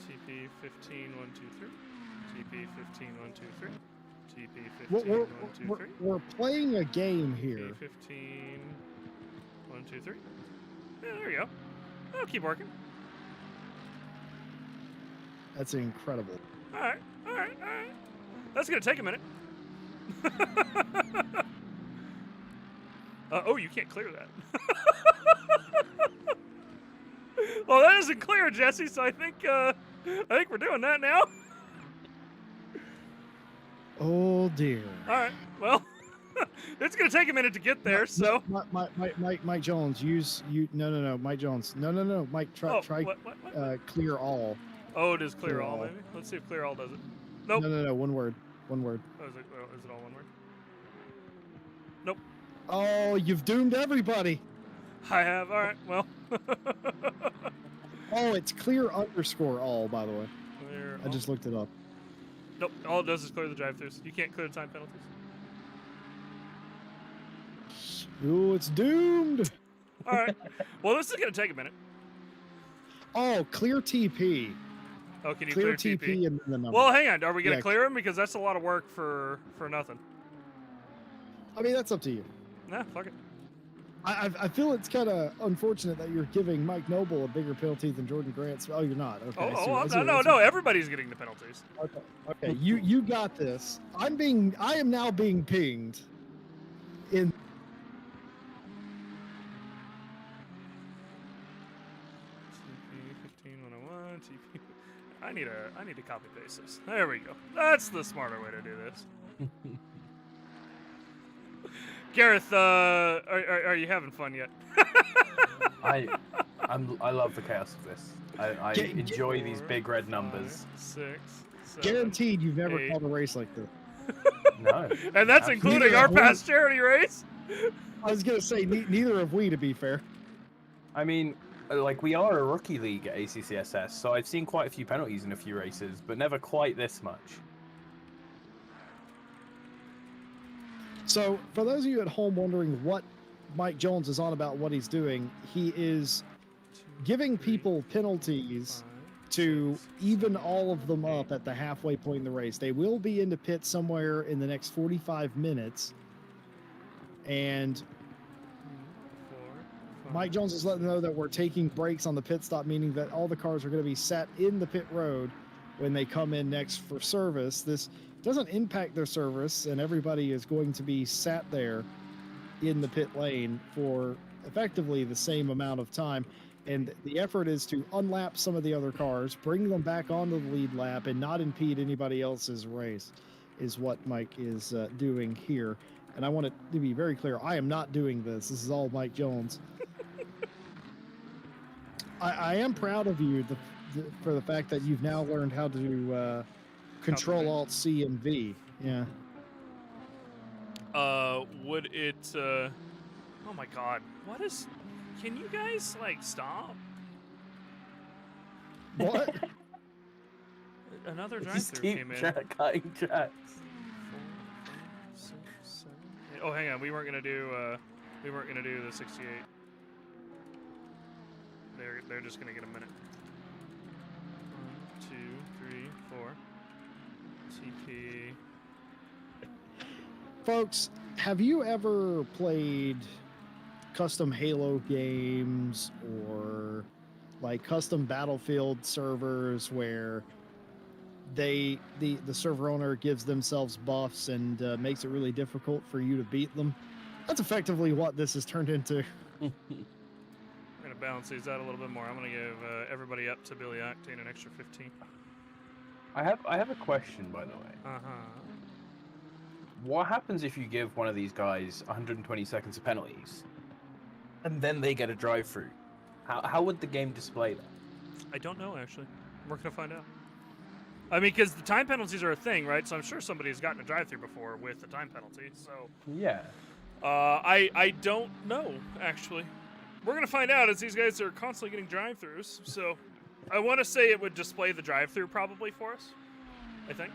TP15, 1, 2, 3. TP15, 1, 2, 3. TP15, 1, 2, 3. We're playing a game here. TP15, 1, 2, 3. Yeah, there we go. That'll keep working. That's incredible. All right. That's gonna take a minute. Oh, you can't clear that. Well, that isn't clear, Jesse. So I think we're doing that now. Oh dear. All right. Well, it's gonna take a minute to get there. So Mike Jones, no, Mike Jones, no, Mike, try what? Clear all. Oh, it is clear all. Maybe. Let's see if clear all does it. Nope. No, one word. Oh, is it all one word? Nope. Oh, you've doomed everybody. I have. All right. Well. Oh, it's clear underscore all, by the way. Clear I just looked it up. Nope. All it does is clear the drive-thrus. You can't clear the time penalties. Ooh, it's doomed. All right. Well, this is gonna take a minute. Oh, clear TP. Oh, can you clear TP? And then the number. Well, hang on. Are we gonna clear him because that's a lot of work for nothing? I mean, that's up to you. Nah, fuck it. I feel it's kind of unfortunate that you're giving Mike Noble a bigger penalty than Jordan Grant. Oh, you're not. Okay. No. Everybody's getting the penalties. Okay. You got this. I am now being pinged. In. TP 151. TP. I need to copy paste this. There we go. That's the smarter way to do this. Gareth, are you having fun yet? I love the chaos of this. I enjoy these big red numbers. 6, 7, Guaranteed you've never 8. called a race like this. No. And that's including our past charity race? I was going to say, neither have we, to be fair. I mean, like, we are a rookie league at ACCSS, so I've seen quite a few penalties in a few races, but never quite this much. So, for those of you at home wondering what Mike Jones is on about, what he's doing, he is giving people penalties to even all of them up at the halfway point in the race. They will be into pit somewhere in the next 45 minutes. And Mike Jones is letting them know that we're taking breaks on the pit stop, meaning that all the cars are going to be sat in the pit road when they come in next for service. This doesn't impact their service, and everybody is going to be sat there in the pit lane for effectively the same amount of time. And the effort is to unlap some of the other cars, bring them back onto the lead lap, and not impede anybody else's race, is what Mike is doing here. And I want it to be very clear, I am not doing this. This is all Mike Jones. I am proud of you for the fact that you've now learned how to Control Alt C and V. Yeah. Would it? Oh my God! What is? Can you guys like stop? What? Another Just drive-through keep came in. cutting tracks. 4, 5, 6, 7, 8. Oh, hang on. We weren't gonna do the 68. They're just gonna get a minute. 1, 2, 3, 4. TP. Folks, have you ever played custom Halo games or like custom Battlefield servers where the server owner gives themselves buffs and makes it really difficult for you to beat them? That's effectively what this has turned into. I'm gonna balance these out a little bit more. I'm gonna give everybody up to Billy Octane an extra 15. I have a question, by the way. What happens if you give one of these guys 120 seconds of penalties, and then they get a drive-through? How would the game display that? I don't know, actually. We're gonna find out. I mean, because the time penalties are a thing, right? So I'm sure somebody's gotten a drive-through before with the time penalty. So yeah, I don't know, actually. We're gonna find out as these guys are constantly getting drive-throughs. So I want to say it would display the drive-through probably for us. I think.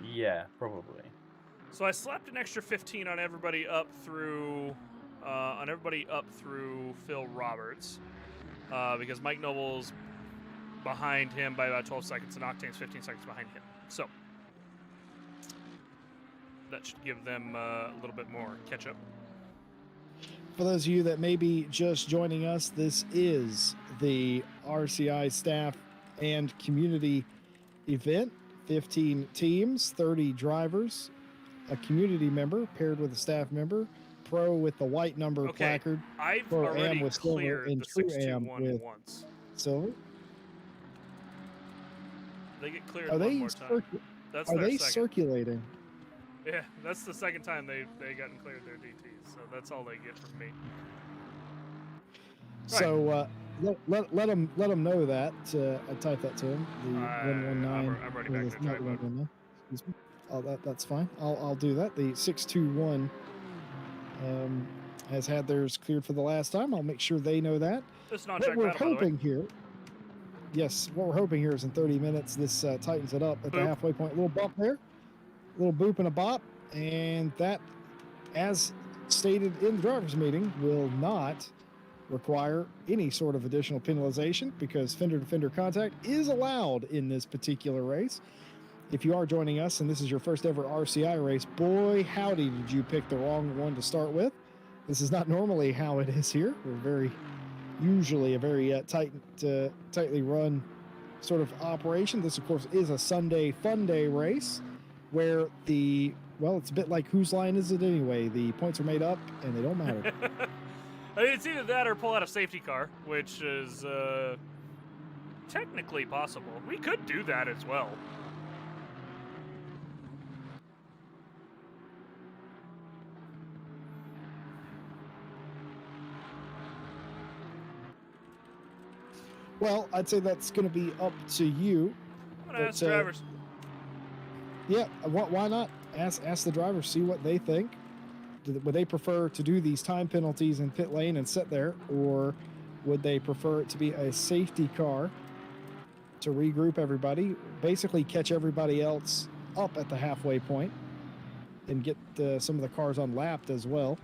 Yeah, probably. So I slapped an extra 15 on everybody up through Phil Roberts, because Mike Noble's behind him by about 12 seconds, and Octane's 15 seconds behind him. So that should give them a little bit more catch up. For those of you that may be just joining us, this is the RCI staff and community event. 15 teams, 30 drivers, a community member paired with a staff member, pro with the white number placard, I've pro already am with silver, cleared and the true 621 am with once. silver. They get cleared Are one they more time. That's are their they second. circulating? Yeah, that's the second time they gotten cleared their DTs, so that's all they get from me. So let them know that. I typed that to him. The 119. I'm already back in the drive mode. Excuse me. Oh, that's fine. I'll do that. The 621 has had theirs cleared for the last time. I'll make sure they know that. This What non-track we're battle, by the way. hoping here. Yes, what we're hoping here is in 30 minutes, this tightens it up at the halfway point. A little bump there, a little boop and a bop, and that, as stated in the driver's meeting, will not require any sort of additional penalization because fender-to-fender contact is allowed in this particular race. If you are joining us and this is your first ever RCI race, boy, howdy, did you pick the wrong one to start with. This is not normally how it is here. We're usually a very tightly run sort of operation. This, of course, is a Sunday fun day race where it's a bit like whose line is it anyway? The points are made up and they don't matter. I mean, it's either that or pull out a safety car, which is technically possible. We could do that as well. Well, I'd say that's going to be up to you. I'm going to ask drivers. Yeah, why not? Ask the drivers, see what they think. Would they prefer to do these time penalties in pit lane and sit there, or would they prefer it to be a safety car to regroup everybody, basically catch everybody else up at the halfway point and get some of the cars unlapped as well?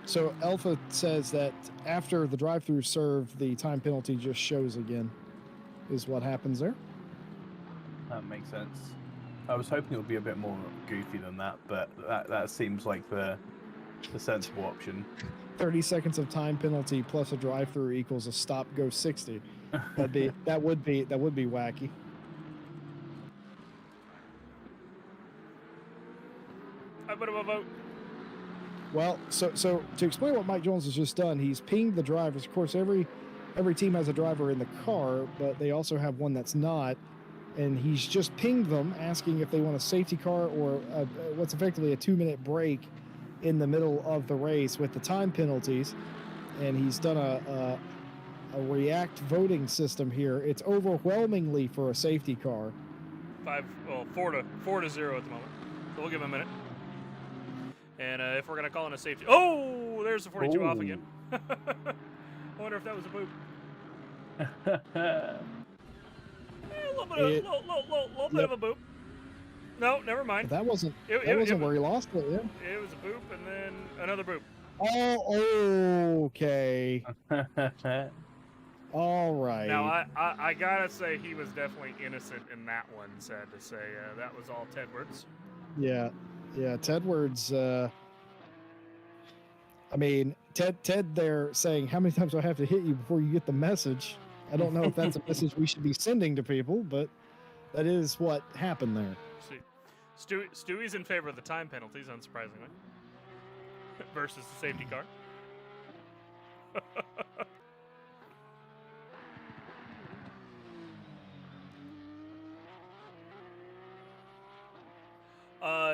So Alpha says that after the drive-through serve, the time penalty just shows again, is what happens there. That makes sense. I was hoping it would be a bit more goofy than that, but that seems like the sensible option. 30 seconds of time penalty plus a drive-through equals a stop go 60. That would be wacky. I put him a vote. Well, so to explain what Mike Jones has just done, he's pinged the drivers. Of course, every every team has a driver in the car, but they also have one that's not. And he's just pinged them, asking if they want a safety car or what's effectively a 2-minute break in the middle of the race with the time penalties. And he's done a react voting system here. It's overwhelmingly for a safety car. 4-0 at the moment. So we'll give him a minute. And if we're gonna call in a safety, oh, there's the 42 off again. I wonder if that was a boop. A little bit of a boop. No, never mind. But that wasn't where he lost it. Yeah. It was a boop and then another boop. Oh, okay. All right. Now I gotta say he was definitely innocent in that one. Sad to say, that was all Tedwards. Yeah, Tedwards. I mean, Ted there saying, how many times do I have to hit you before you get the message? I don't know if that's a message we should be sending to people, but that is what happened there. See, Stewie's in favor of the time penalties, unsurprisingly, versus the safety car.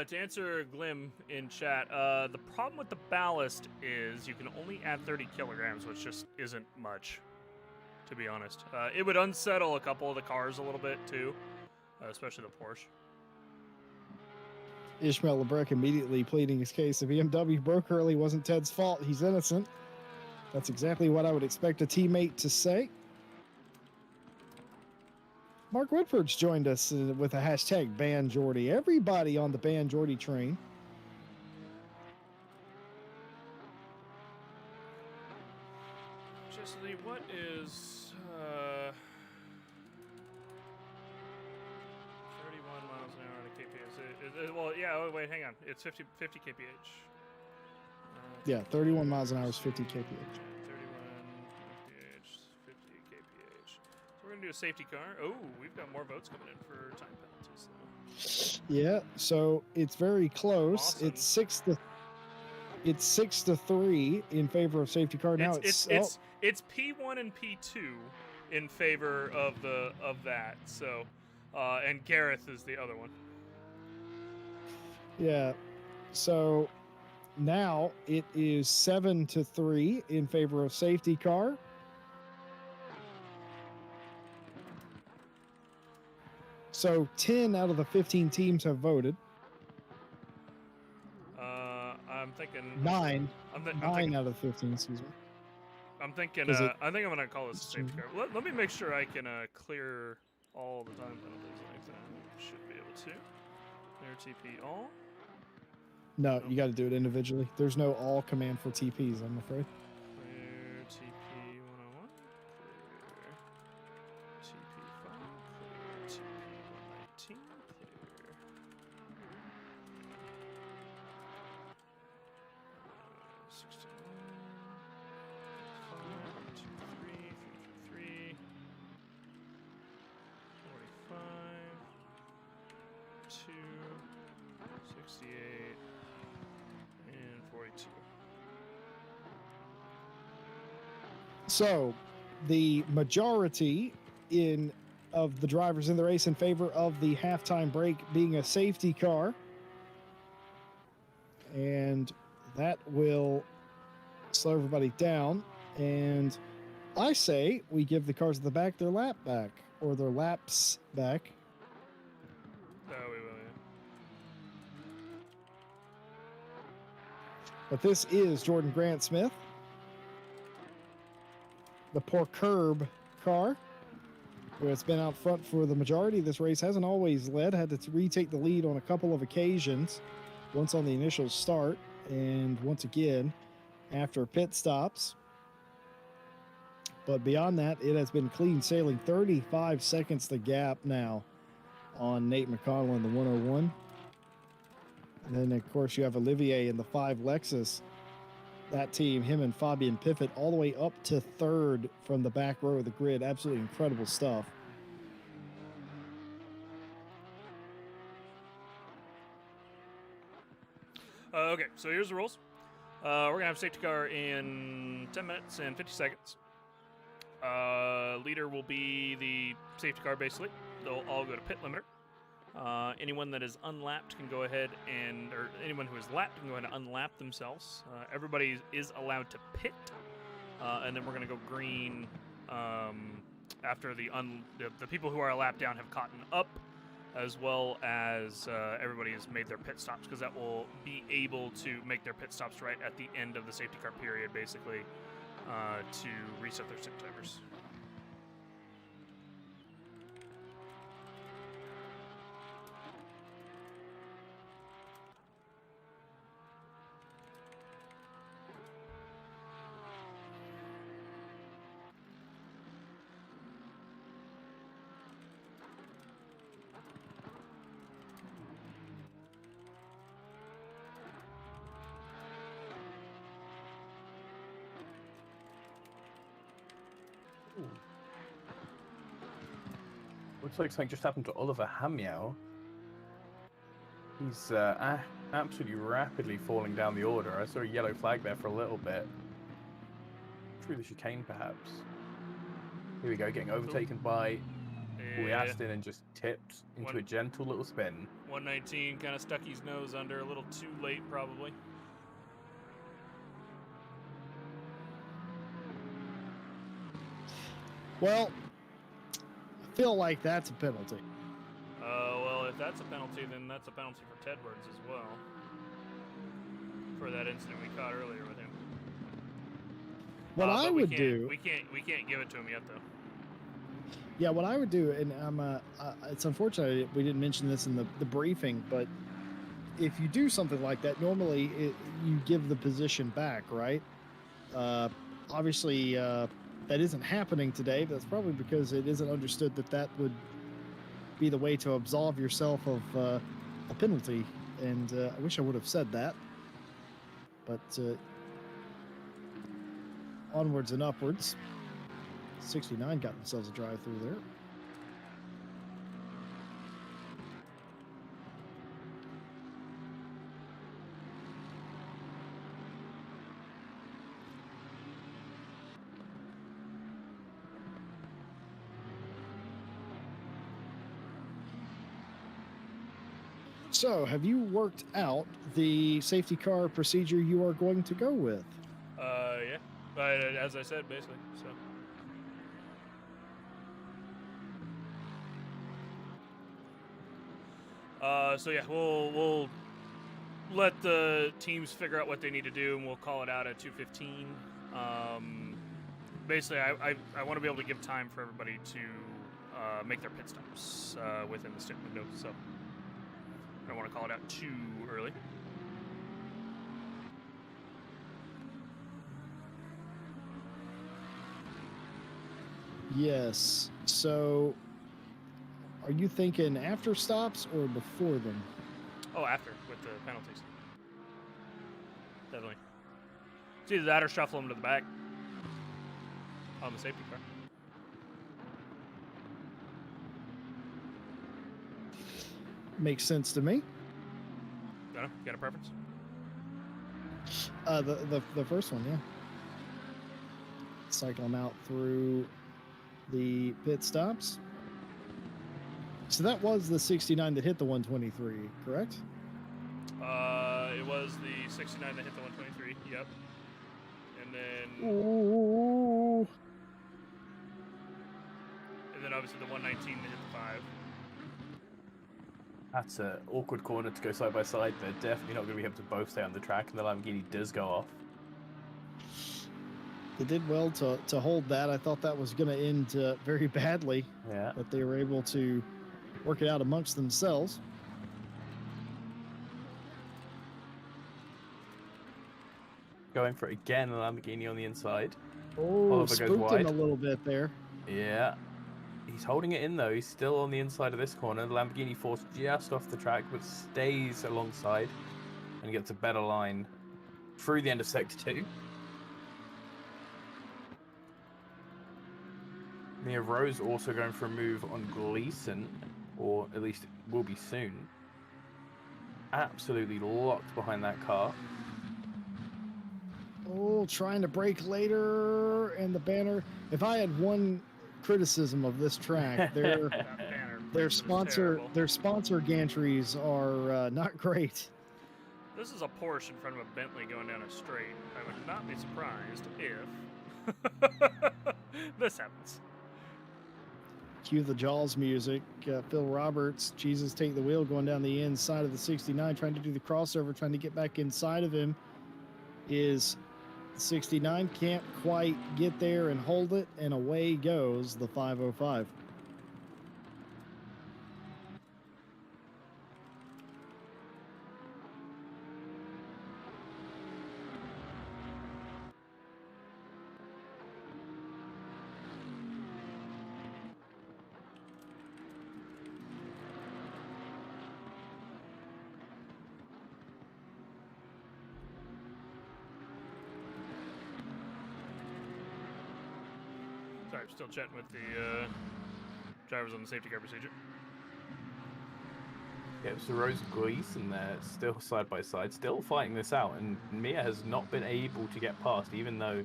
To answer Glim in chat, the problem with the ballast is you can only add 30 kilograms, which just isn't much, to be honest. It would unsettle a couple of the cars a little bit, too, especially the Porsche. Ishmael Lebrec immediately pleading his case. The BMW broke early wasn't Ted's fault. He's innocent. That's exactly what I would expect a teammate to say. Mark Woodford's joined us with a hashtag #BanJordy. Everybody on the #BanJordy train. Jesse, what is 31 miles an hour at kph? Well, yeah. Oh, wait, hang on. It's 50 kph. Yeah, 31 miles an hour is 50 kph. 31 kph, 50 kph. So we're gonna do a safety car. Oh, we've got more votes coming in for time penalties though. Yeah, so it's very close. Awesome. It's 6-3 in favor of safety car. Now it's P1 and P2 in favor of that. So, and Gareth is the other one. Yeah, so now it is 7-3 in favor of safety car. So 10 out of the 15 teams have voted. I'm thinking 9 thinking, out of 15. Excuse me. I'm thinking. I think I'm gonna call this a safety car. Let me make sure I can clear all the time penalties. I should be able to. Clear TP all. No, you got to do it individually. There's no all command for TPs, I'm afraid. Clear TP 101. Clear TP 5. Clear TP 119. Clear. 61. 5. 2, 3. 45. 2. 68. And 42. So, the majority of the drivers in the race in favor of the halftime break being a safety car. And that will slow everybody down. And I say we give the cars at the back their lap back, or their laps back. Oh, we will, yeah. But this is Jordan Grant Smith, the poor curb car, who has been out front for the majority of this race. Hasn't always led, had to retake the lead on a couple of occasions, once on the initial start and once again after pit stops. But beyond that, it has been clean sailing. 35 seconds the gap now on Nate McConnell in the 101. And then, of course, you have Olivier in the 5 Lexus. That team, him and Fabian Piffet, all the way up to 3rd from the back row of the grid. Absolutely incredible stuff. Okay, so here's the rules. We're going to have safety car in 10 minutes and 50 seconds. Leader will be the safety car, basically. They'll all go to pit limiter. Anyone that is unlapped can go ahead or anyone who is lapped can go ahead and unlap themselves. Everybody is allowed to pit, and then we're going to go green after the people who are lapped down have caught up, as well as everybody has made their pit stops, because that will be able to make their pit stops right at the end of the safety car period, basically, to reset their sim timers. Looks like something just happened to Oliver Hamyao. He's absolutely rapidly falling down the order. I saw a yellow flag there for a little bit. Through the chicane, perhaps. Here we go, getting overtaken by Aston and just tipped into a gentle little spin. 119 kind of stuck his nose under a little too late, probably. Well, I feel like that's a penalty. Well, if that's a penalty, then that's a penalty for Tedwards as well. For that incident we caught earlier with him. What I would do... We can't give it to him yet, though. Yeah, what I would do, and it's unfortunate we didn't mention this in the briefing, but if you do something like that, normally you give the position back, right? Obviously, that isn't happening today, but that's probably because it isn't understood that would be the way to absolve yourself of a penalty, and I wish I would have said that. But onwards and upwards. 69 got themselves a drive through there. So, have you worked out the safety car procedure you are going to go with? Yeah. As I said, basically, so. So yeah, we'll let the teams figure out what they need to do, and we'll call it out at 2:15. Basically, I want to be able to give time for everybody to make their pit stops within the stint window, so I don't want to call it out too early. Yes. So, are you thinking after stops or before them? Oh, after, with the penalties. Definitely. It's either that or shuffle them to the back on the safety car. Makes sense to me. You got a preference? The first one, yeah. Cycle them out through the pit stops. So that was the 69 that hit the 123, correct? It was the 69 that hit the 123, yep. And then... Ooh. And then obviously the 119 that hit the 5. That's an awkward corner to go side by side. They're definitely not going to be able to both stay on the track, and the Lamborghini does go off. They did well to hold that. I thought that was going to end very badly. Yeah. But they were able to work it out amongst themselves. Going for it again, the Lamborghini on the inside. Oh, spooked him a little bit there. Yeah. He's holding it in, though. He's still on the inside of this corner. The Lamborghini forced just off the track, but stays alongside and gets a better line through the end of Sector 2. Mia Rose also going for a move on Gleason, or at least will be soon. Absolutely locked behind that car. Oh, trying to brake later, and the banner. If I had one criticism of this track, their sponsor gantries are not great. This is a Porsche in front of a Bentley going down a straight. I would not be surprised if this happens. Cue the Jaws music. Phil Roberts, Jesus Take the Wheel, going down the inside of the 69, trying to do the crossover, trying to get back inside of him. Is 69, can't quite get there and hold it, and away goes the 505. Sorry, I'm still chatting with the drivers on the safety car procedure. Yeah, it's Rose Gleason there, still side by side, still fighting this out, and Mia has not been able to get past, even though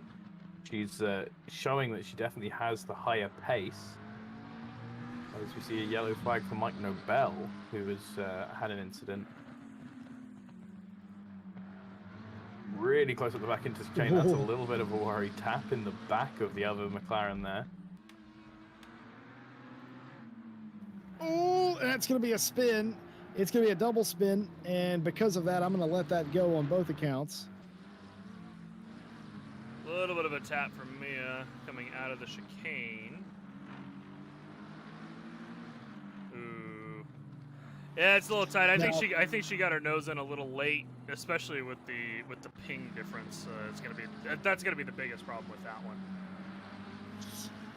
she's showing that she definitely has the higher pace. As we see a yellow flag for Mike Nobel, who has had an incident. Really close at the back interchange. That's a little bit of a worry. Tap in the back of the other McLaren there. Oh, that's going to be a spin. It's going to be a double spin, and because of that, I'm going to let that go on both accounts. A little bit of a tap from Mia coming out of the chicane. Ooh. Yeah, it's a little tight. I think she got her nose in a little late, especially with the ping difference. That's gonna be the biggest problem with that one.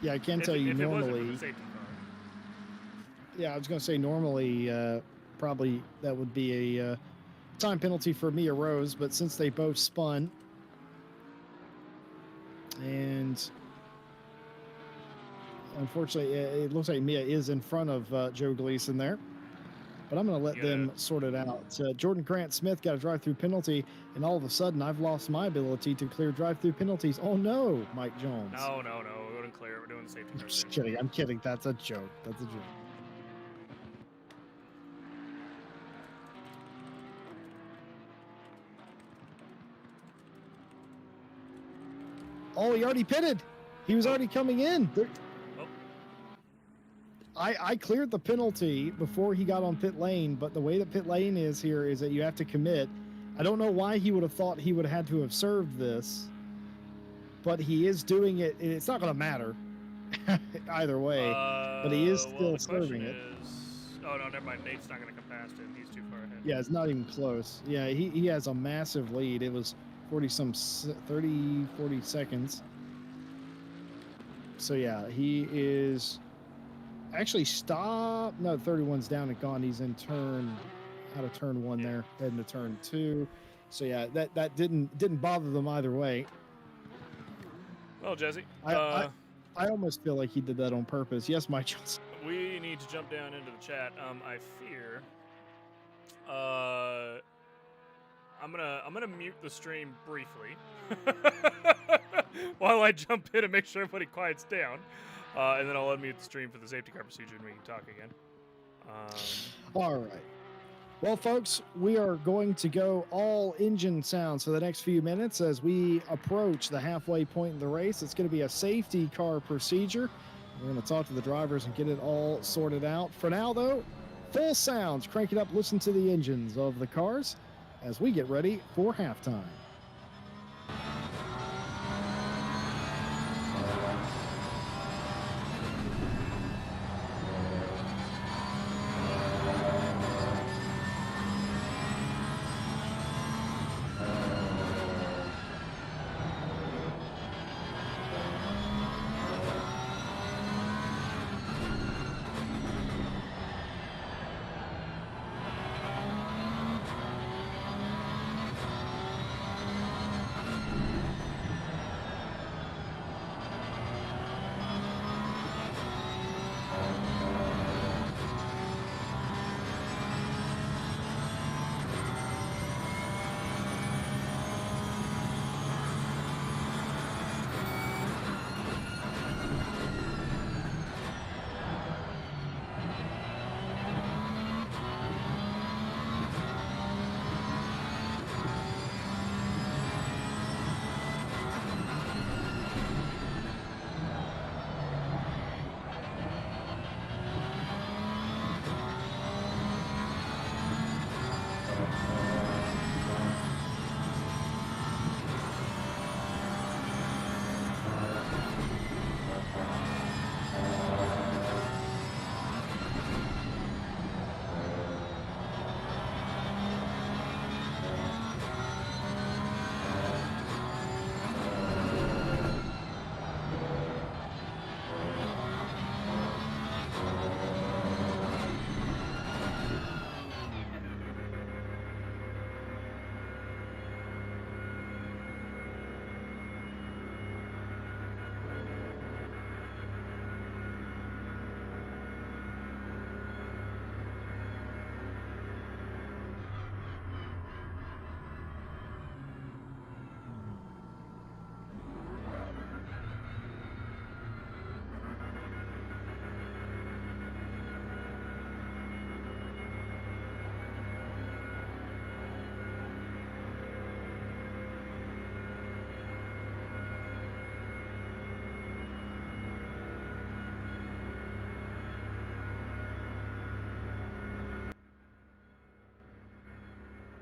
Yeah, I can tell you normally. It wasn't for the safety car. Yeah, I was going to say normally, probably that would be a time penalty for Mia Rose, but since they both spun, and unfortunately, it looks like Mia is in front of Joe Gleason there. But I'm going to let them sort it out. Jordan Grant Smith got a drive-through penalty, and all of a sudden, I've lost my ability to clear drive-through penalties. Oh no, Mike Jones. No, we wouldn't clear it. We're doing the safety car. I'm just kidding. I'm kidding. That's a joke. That's a joke. Oh, he already pitted. He was already coming in. I cleared the penalty before he got on pit lane, but the way that pit lane is here is that you have to commit. I don't know why he would have thought he would have had to have served this, but he is doing it. It's not going to matter either way, but he is still serving it. Oh, no, never mind. Nate's not going to come past him. He's too far ahead. Yeah, it's not even close. Yeah, he has a massive lead. It was 40 seconds. So, yeah, he is... Actually, stop. No, 31's down and gone. He's in out of turn 1 there, heading to turn 2. So yeah, that didn't bother them either way. Well, Jesse, I almost feel like he did that on purpose. Yes, Mike Johnson. We need to jump down into the chat. I fear. I'm gonna mute the stream briefly while I jump in and make sure everybody quiets down. And then I'll unmute the stream for the safety car procedure and we can talk again. All right. Well, folks, we are going to go all engine sounds for the next few minutes as we approach the halfway point in the race. It's going to be a safety car procedure. We're going to talk to the drivers and get it all sorted out. For now, though, full sounds. Crank it up, listen to the engines of the cars as we get ready for halftime.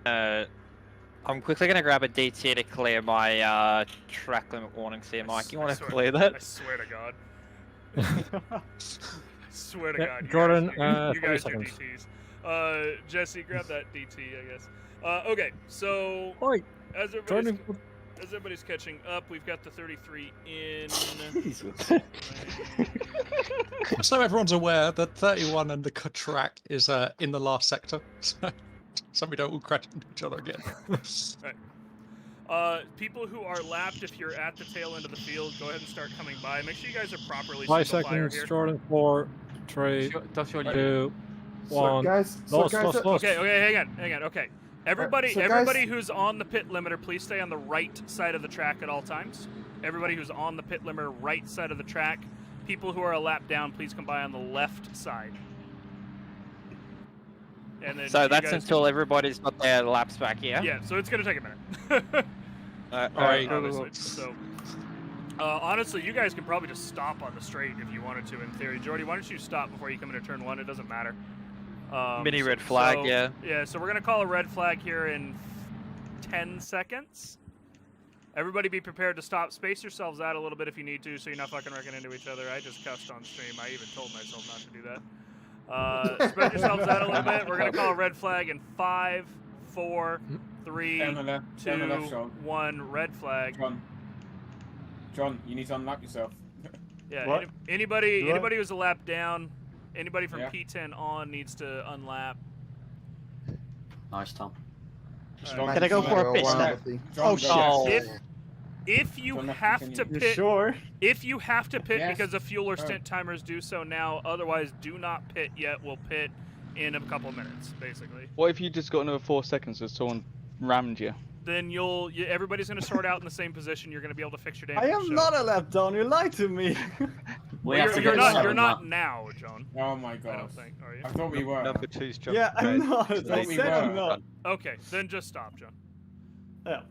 I'm quickly going to grab a DT to clear my track limit warnings here, Mike. You want to clear that? I swear to God. Swear to God. Jordan, you guys do 30 seconds. DTs. Jesse, grab that DT, I guess. Okay, so Oi, as everybody's catching up, we've got the 33 in. So everyone's aware that 31 and the track is in the last sector, so we don't all crash into each other again. Right. People who are lapped, if you're at the tail end of the field, go ahead and start coming by. Make sure you guys are properly 5 single file seconds, here. Jordan. 4, 3, 2, 1. Lost. Okay, hang on. Okay. Everybody who's on the pit limiter, please stay on the right side of the track at all times. Everybody who's on the pit limiter, right side of the track. People who are a lap down, please come by on the left side. And then so that's until everybody's got their laps back here? Yeah, so it's going to take a minute. Obviously. So, honestly, you guys can probably just stop on the straight if you wanted to, in theory. Jordy, why don't you stop before you come into turn 1? It doesn't matter. Mini red flag, yeah. Yeah, so we're going to call a red flag here in 10 seconds. Everybody be prepared to stop. Space yourselves out a little bit if you need to, so you're not fucking wrecking into each other. I just cussed on stream. I even told myself not to do that. Spread yourselves out a little bit. We're going to call a red flag in 5, 4, 3, 2, 1. Red flag. John, you need to unlock yourself. Yeah, anybody who's a lap down, anybody from P10 on needs to unlap. Nice, Tom. Right. Can I go for a pit stop? Oh shit! If you have to pit, sure? If you have to pit because of fuel or stint timers, do so now. Otherwise, do not pit yet. We'll pit in a couple minutes, basically. What if you just got another 4 seconds as someone rammed you? Then everybody's going to sort out in the same position. You're going to be able to fix your damn. I am not a lap down. You lied to me. You're not now, John. Oh my god. I don't think. Are you? I thought we were. Number 2's John. Yeah, I'm not. I we said I'm were. not. Okay, then just stop, John. Yeah.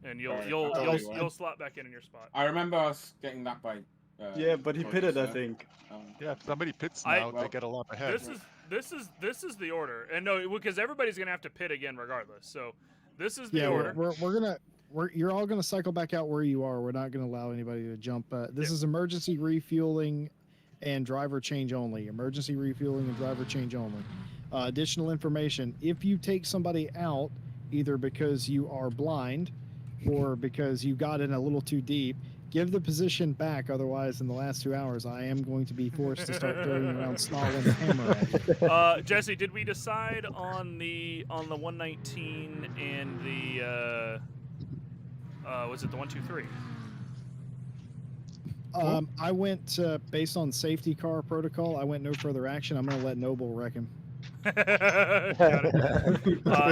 And you'll slot back in your spot. I remember us getting that by. Yeah, but he pitted, I think. Yeah, if somebody pits now, they get a lot ahead. This is the order, and no, because everybody's gonna have to pit again regardless. So this is the order. You're all gonna cycle back out where you are. We're not gonna allow anybody to jump. This is emergency refueling and driver change only. Emergency refueling and driver change only. Additional information: if you take somebody out, either because you are blind or because you got in a little too deep, give the position back. Otherwise, in the last 2 hours, I am going to be forced to start throwing around Snarl and Hammer. Jesse, did we decide on the 119 and the was it the 123? I went based on safety car protocol. I went no further action. I'm going to let Noble wreck him. Got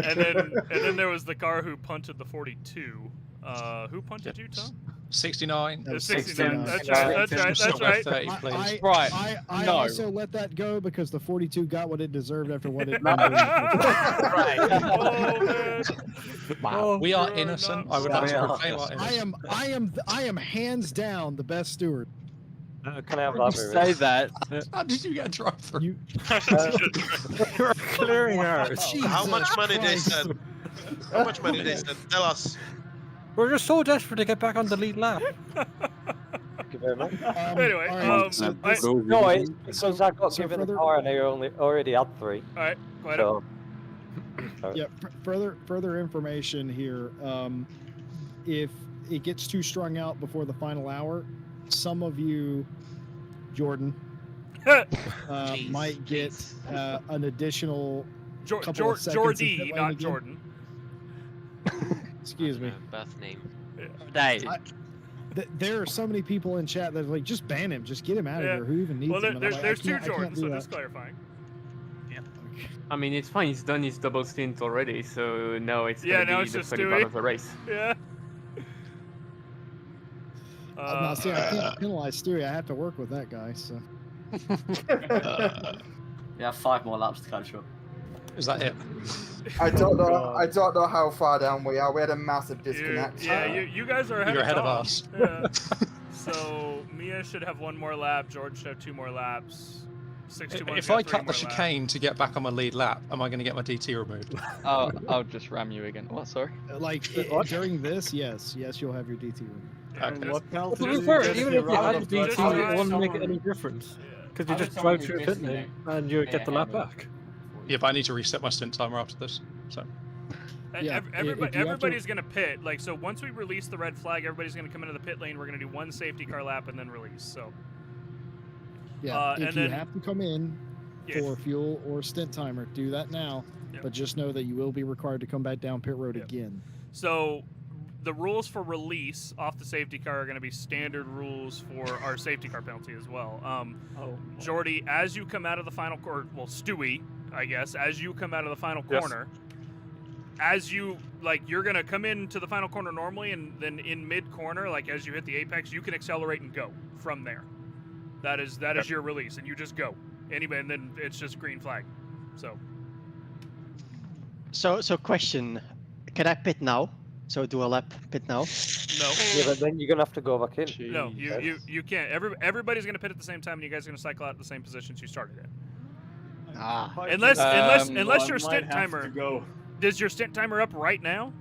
it. And then there was the car who punted the 42. Who punted you, Tom? 69. 69. That's right. 30, please. I also let that go because the 42 got what it deserved after what it did. Wow. We are innocent. I would like to proclaim our innocence. I am hands down the best steward. Can I have You say that. How did you get a drive-through? You're clearing out. How much money they send? How much money they send? Tell us. We're just so desperate to get back on the lead lap. Thank you very much. Anyway, because I got given the car and I already had 3. All right, go ahead. Yeah, further information here. If it gets too strung out before the final hour, some of you, Jordan, might get an additional couple of seconds. Jordy, not Jordan. Excuse me. Birth name. There are so many people in chat that are like, just ban him, just get him out of here. Who even needs him? Well, there's 2 Jordans, so just clarifying. Yeah. I mean, it's fine. He's done his double stint already, so now it's gonna be the funny part of the race. Yeah. No, see, I can't penalize Stewie. I have to work with that guy. So. Yeah, 5 more laps to catch up. Is that it? I don't know. I don't know how far down we are. We had a massive disconnect. You guys are ahead. You're ahead of Tom. us. Yeah. So Mia should have 1 more lap. George should have 2 more laps. If I cut the chicane to get back on my lead lap, am I going to get my DT removed? I'll just ram you again. What? Sorry. During this, yes, you'll have your DT removed. And what penalty? Well, to be fair, even if you had the DT, it won't make any difference. Because you just drive through a pit lane and you get the lap back. Yeah, but I need to reset my stint timer after this. So. Yeah, everybody's going to pit. Like, so once we release the red flag, everybody's going to come into the pit lane. We're going to do one safety car lap and then release. So. Yeah, if you have to come in for fuel or stint timer, do that now. Yep. But just know that you will be required to come back down pit road again. So the rules for release off the safety car are going to be standard rules for our safety car penalty as well. Jordy, as you come out of the final corner, well, Stewie, I guess, as you come out of the final corner, as you, you're going to come into the final corner normally, and then in mid-corner, as you hit the apex, you can accelerate and go from there. That is your release, and you just go. Anyway, and then it's just green flag. So question, can I pit now? So do a lap pit now? No. Yeah, but then you're gonna have to go back in. Jeez. No, you can't. Everybody's gonna pit at the same time, and you guys are gonna cycle out at the same positions you started in. Unless your stint timer. Does your stint timer up right now?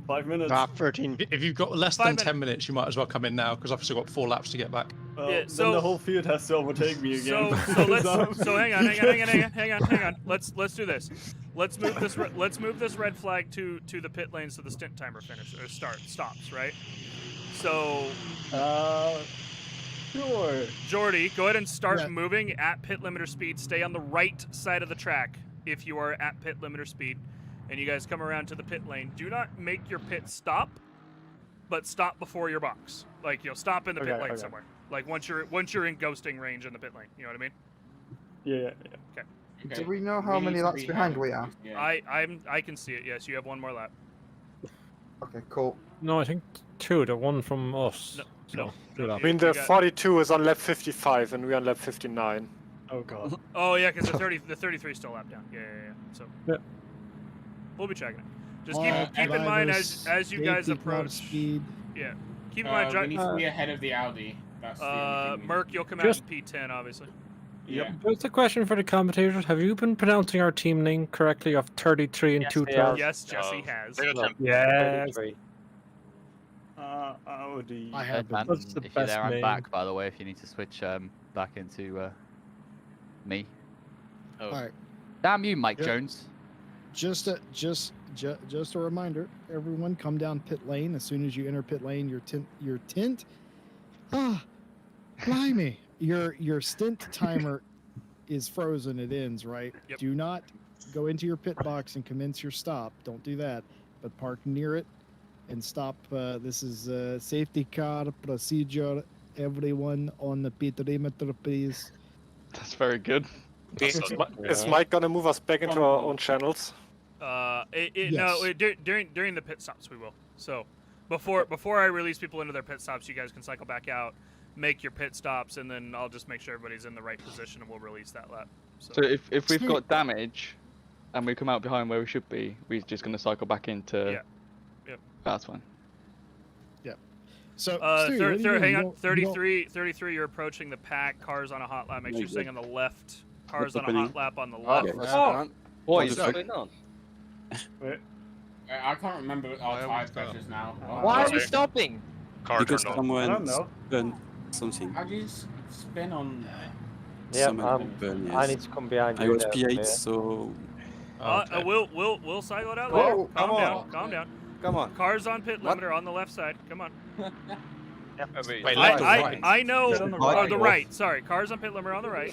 5 minutes. 13. If you've got less than 10 minutes, you might as well come in now because I've still got 4 laps to get back. Then the whole field has to overtake me again. So hang on. Let's do this. Let's move this red flag to the pit lane so the stint timer stops, right? So sure. Jordy, go ahead and start moving at pit limiter speed. Stay on the right side of the track if you are at pit limiter speed. And you guys come around to the pit lane. Do not make your pit stop, but stop before your box. Stop in the pit lane somewhere. Once you're in ghosting range in the pit lane. You know what I mean? Yeah. Okay. Do we know how many laps behind we are? I can see it. Yes, you have one more lap. Okay, cool. No, I think 2. The one from us. No. I mean, the 42 is on lap 55, and we're on lap 59. Oh god. Oh yeah, because the 33 is still lap down. Yeah. So. Yeah. We'll be checking it. Just keep in mind as you guys approach. Speed. Yeah. Keep in mind. We need to be ahead of the Audi. That's the only thing Merc, you'll come out in P10, obviously. Yeah. Just a question for the commentators. Have you been pronouncing our team name correctly of 33 and 2 times? Yes, Jesse has. Yes. Audi. I have been. That's the If you're best there, I'm name. back, by the way, if you need to switch back into me. All right. Damn you, Mike Jones. Just a reminder, everyone, come down pit lane. As soon as you enter pit lane, your tint. Blimey, your stint timer is frozen. It ends, right? Yep. Do not go into your pit box and commence your stop. Don't do that. But park near it and stop. This is safety car procedure. Everyone on the pit perimeter, please. That's very good. Is Mike gonna move us back into our own channels? No, during the pit stops we will. So before I release people into their pit stops, you guys can cycle back out, make your pit stops, and then I'll just make sure everybody's in the right position, and we'll release that lap. So if we've got damage, and we come out behind where we should be, we're just gonna cycle back into. Yeah. Yep. That's fine. Yeah. So hang on. 33. You're approaching the pack. Cars on a hot lap. Make sure you're staying on the left. Cars on a hot lap on the left. What is going on? Wait. I can't remember our tire pressures now. Why are we stopping? Because someone know. spun something. How do you spin on? Yeah, Someone burn, yes. I need to come behind I you. was there, P8, yeah. so. We'll cycle it out later. Whoa, Calm down. Come on. Cars on pit limiter on the left side. Come on. Wait, I know. the right. Sorry, cars on pit limiter on the right.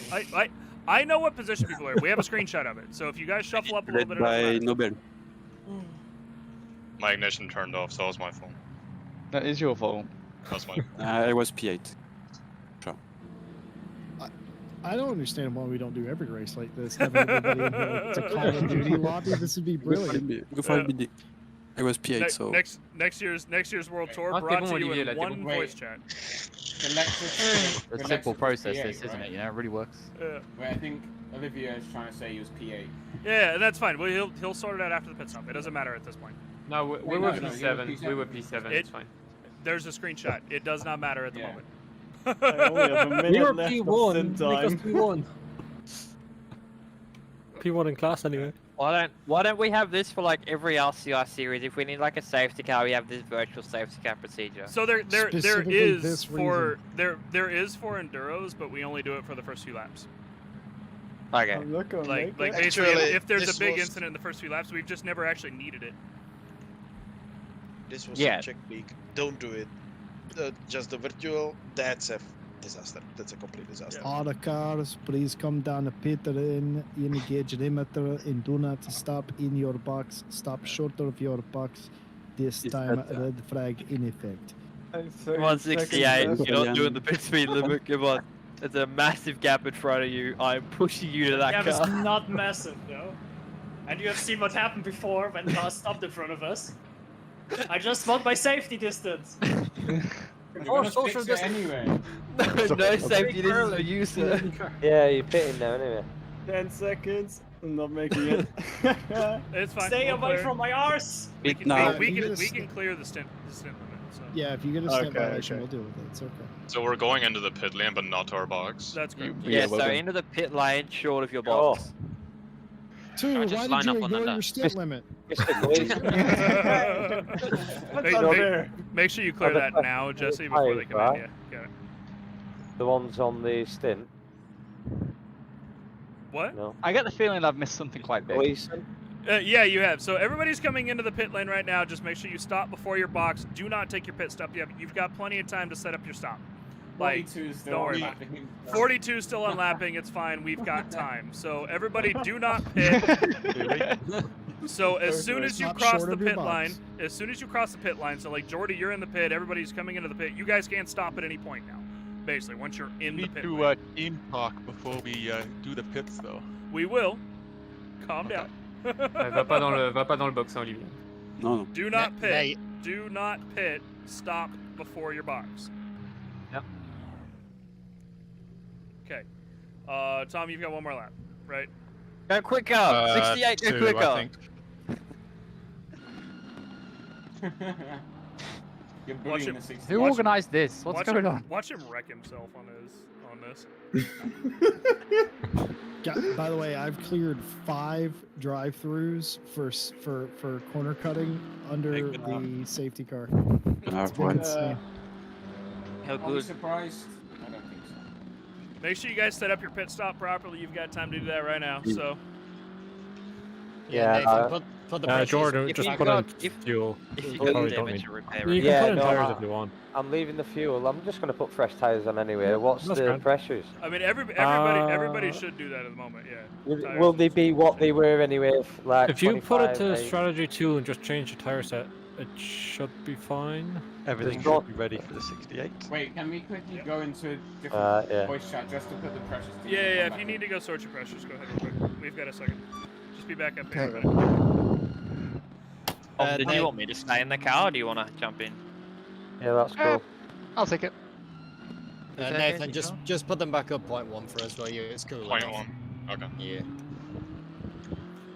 I know what position people are. We have a screenshot of it. So if you guys shuffle up a little Led bit. by Nobel. My ignition turned off, so that was my fault. That is your fault. That's my. I was P8. Sure. I don't understand why we don't do every race like this. Have everybody in here to Call of Duty lobby. This would be brilliant. Go find BD. I was P8, so. Next year's World Tour brought to you in one voice chat. It's a simple process, this, isn't it? You know, it really works. Wait, I think Olivia is trying to say he was P8. Yeah, and that's fine. Well, he'll sort it out after the pit stop. It doesn't matter at this point. No, we were P7. We were P7. It's fine. There's a screenshot. It does not matter at the moment. I only have a minute You're left of P1. sim Nicholas time. P1. P1 in class anyway. Why don't we have this for like every RCI series? If we need like a safety car, we have this virtual safety car procedure. So there Specifically is this for there is for enduros, but we only do it for the first few laps. Okay. I'm not gonna Like make it. basically, Actually, if there's a this big was- incident in the first few laps, we've just never actually needed it. This was Yeah. a check week. Don't do it. Just the virtual. That's a disaster. That's a complete disaster. All the cars, please come down the pit lane, engage limiter, and do not stop in your box. Stop short of your box. This time, red flag in effect. 168. You're not doing the pit speed limit. Come on. There's a massive gap in front of you. I'm pushing you to that Yeah, car. it's not massive, though. And you have seen what happened before when cars stopped in front of us. I just want my safety distance. Oh, social distance. Anyway. No safety distance for you, sir. Yeah, you're pitting now anyway. 10 seconds. I'm not making it. It's fine. Stay we'll away clear. from my arse. We can, No. we You can just- clear the stint limit. So. Yeah, if you get a stint Okay, violation, okay. we'll deal with it. It's okay. So we're going into the pit lane, but not to our box. That's correct. Yeah, so into the pit lane, short of your box. Two, just why line did you up on the ignore your left. stint limit? Make sure you clear that now, Jesse, before they come in. Yeah, got it. The ones on the stint. What? No. I get the feeling I've missed something quite big. Gleason. Yeah, you have. So everybody's coming into the pit lane right now. Just make sure you stop before your box. Do not take your pit stop yet. You've got plenty of time to set up your stop. Like, 42 is still don't worry on about it. lapping. 42 still on lapping. It's fine. We've got time. So everybody, do not pit. So as soon as you Stop cross short the of your pit line, box. so like Jordy, you're in the pit. Everybody's coming into the pit. You guys can't stop at any point now. Basically, once you're in We the need pit. to lane. team talk before we do the pits, though. We will. Calm down. Va pas dans le box, hein, Olivier. No, no. Do not pit. Do not pit. Stop before your box. Yep. Okay. Tom, you've got one more lap, right? Go quicker. 68, go quicker. I think. You're Watch bullying him. the 60. Who organised this? What's Watch going him, on? Watch him wreck himself on this. By the way, I've cleared 5 drive-throughs for corner cutting under the safety car. Points. Uh, How Are we good. surprised? I don't think so. Make sure you guys set up your pit stop properly. You've got time to do that right now. So Yeah, Nathan, put the pressures. Jordan, if just you've put got- in fuel. If you You got probably don't damage need- to repair You it. can Yeah, put in no, tires if you want. I'm leaving the fuel. I'm just going to put fresh tyres on anyway. What's That's the grand. pressures? I mean, everybody should do that at the moment. Yeah. Tires. Will they be what they were anyway? Like If you put it 25, to maybe? strategy 2 and just change the tire set, it should be fine. Everything should be ready for the 68. Wait, can we quickly go into a different yeah. voice chat just to put the pressures to Yeah. If you need to go sort your pressures, go ahead real quick. We've got a second. Just be back up here in a minute. Do you want me to stay in the car or do you want to jump in? Yeah, that's cool. I'll take it. Nathan, just put them back up 0.1 for us, will you? It's cool. 0.1. Okay. Yeah.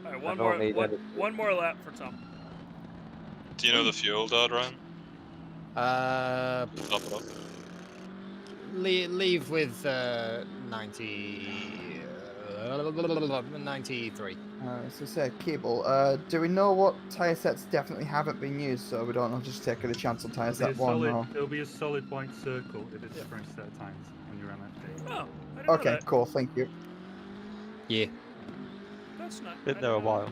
All right, I don't need anything. one more lap for Tom. Do you know the fuel, Dad, Ryan? Top it up. Leave with 93. So say cable. Do we know what tyre sets definitely haven't been used, so we don't just take a chance on tyre set one? Or... It'll be a solid point circle if it's French set times when you're on that day. Oh, I didn't know Okay, that. cool. Thank you. Yeah. That's not. Been there a while.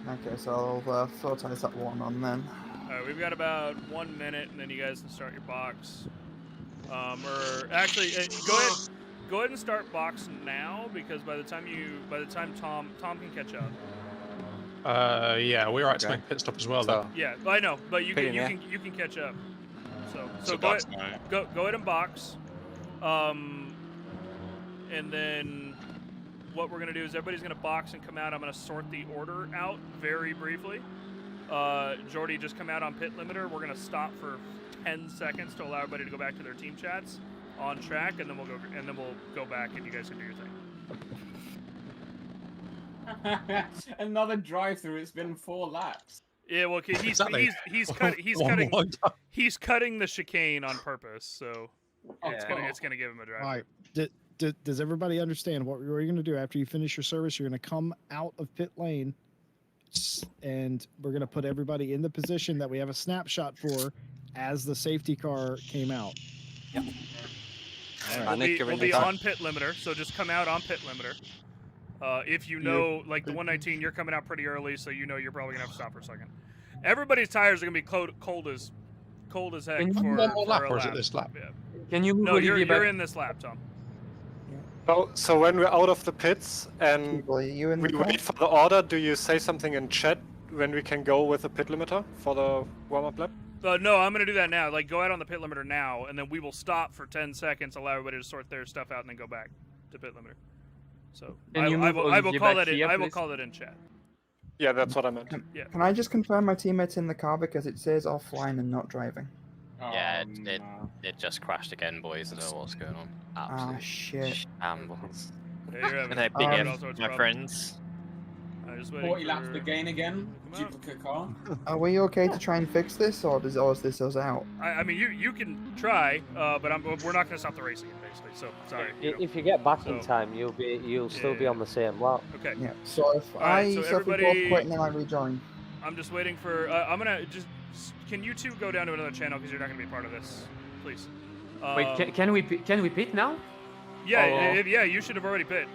Okay, so I'll throw tyre set 1 on then. All right, we've got about 1 minute, and then you guys can start your box. Or actually, go ahead and start box now, because by the time Tom can catch up. Yeah, we're right to make pit stop as well, though. Yeah, I know, but you Pit in, can catch up. So So go box ahead, now. go ahead and box. And then what we're gonna do is everybody's gonna box and come out. I'm gonna sort the order out very briefly. Jordy, just come out on pit limiter. We're gonna stop for 10 seconds to allow everybody to go back to their team chats on track, and then we'll go back, and you guys can do your thing. Another drive-through. It's been 4 laps. Yeah, well, he's Exactly. cutting the chicane on purpose. So It's gonna give him a drive. All right. Does everybody understand what you're going to do after you finish your service? You're going to come out of pit lane, and we're going to put everybody in the position that we have a snapshot for as the safety car came out. Yep. We'll be on pit limiter, so just come out on pit limiter. If you know, like the 119, you're coming out pretty early, so you know you're probably gonna have to stop for a second. Everybody's tires are gonna be cold as heck. Can you for move one more lap, a or is it this lap? Yeah. Can you move No, Olivier you're back? in this lap, Tom. So when we're out of the pits and People, are you in we the car? wait for the order, do you say something in chat when we can go with the pit limiter for the warm-up lap? No, I'm gonna do that now. Like, go out on the pit limiter now, and then we will stop for 10 seconds, allow everybody to sort their stuff out, and then go back to pit limiter. So Can you I move will Olivier call back that in. here, I will please? call that in chat. Yeah, that's what I meant. Yeah. Can I just confirm my teammate's in the car because it says offline and not driving? Yeah, it just crashed again, boys. I don't know what's going on. Absolute shit. shambles. Yeah, you're having And I big all F, sorts of my problems. friends. I'm just waiting 40 for... laps to gain again. Duplicate car. Are we okay to try and fix this, or is this us out? I mean, you can try, but we're not gonna stop the racing, basically. So sorry. If you get back in time, you'll still be on the same lap. Okay. Yeah. So if All right, so if we both everybody- quit and then I rejoin. I'm just waiting for. I'm gonna just. Can you two go down to another channel because you're not gonna be part of this, please? Wait, can we pit now? Yeah, Or- yeah. You should have already pit.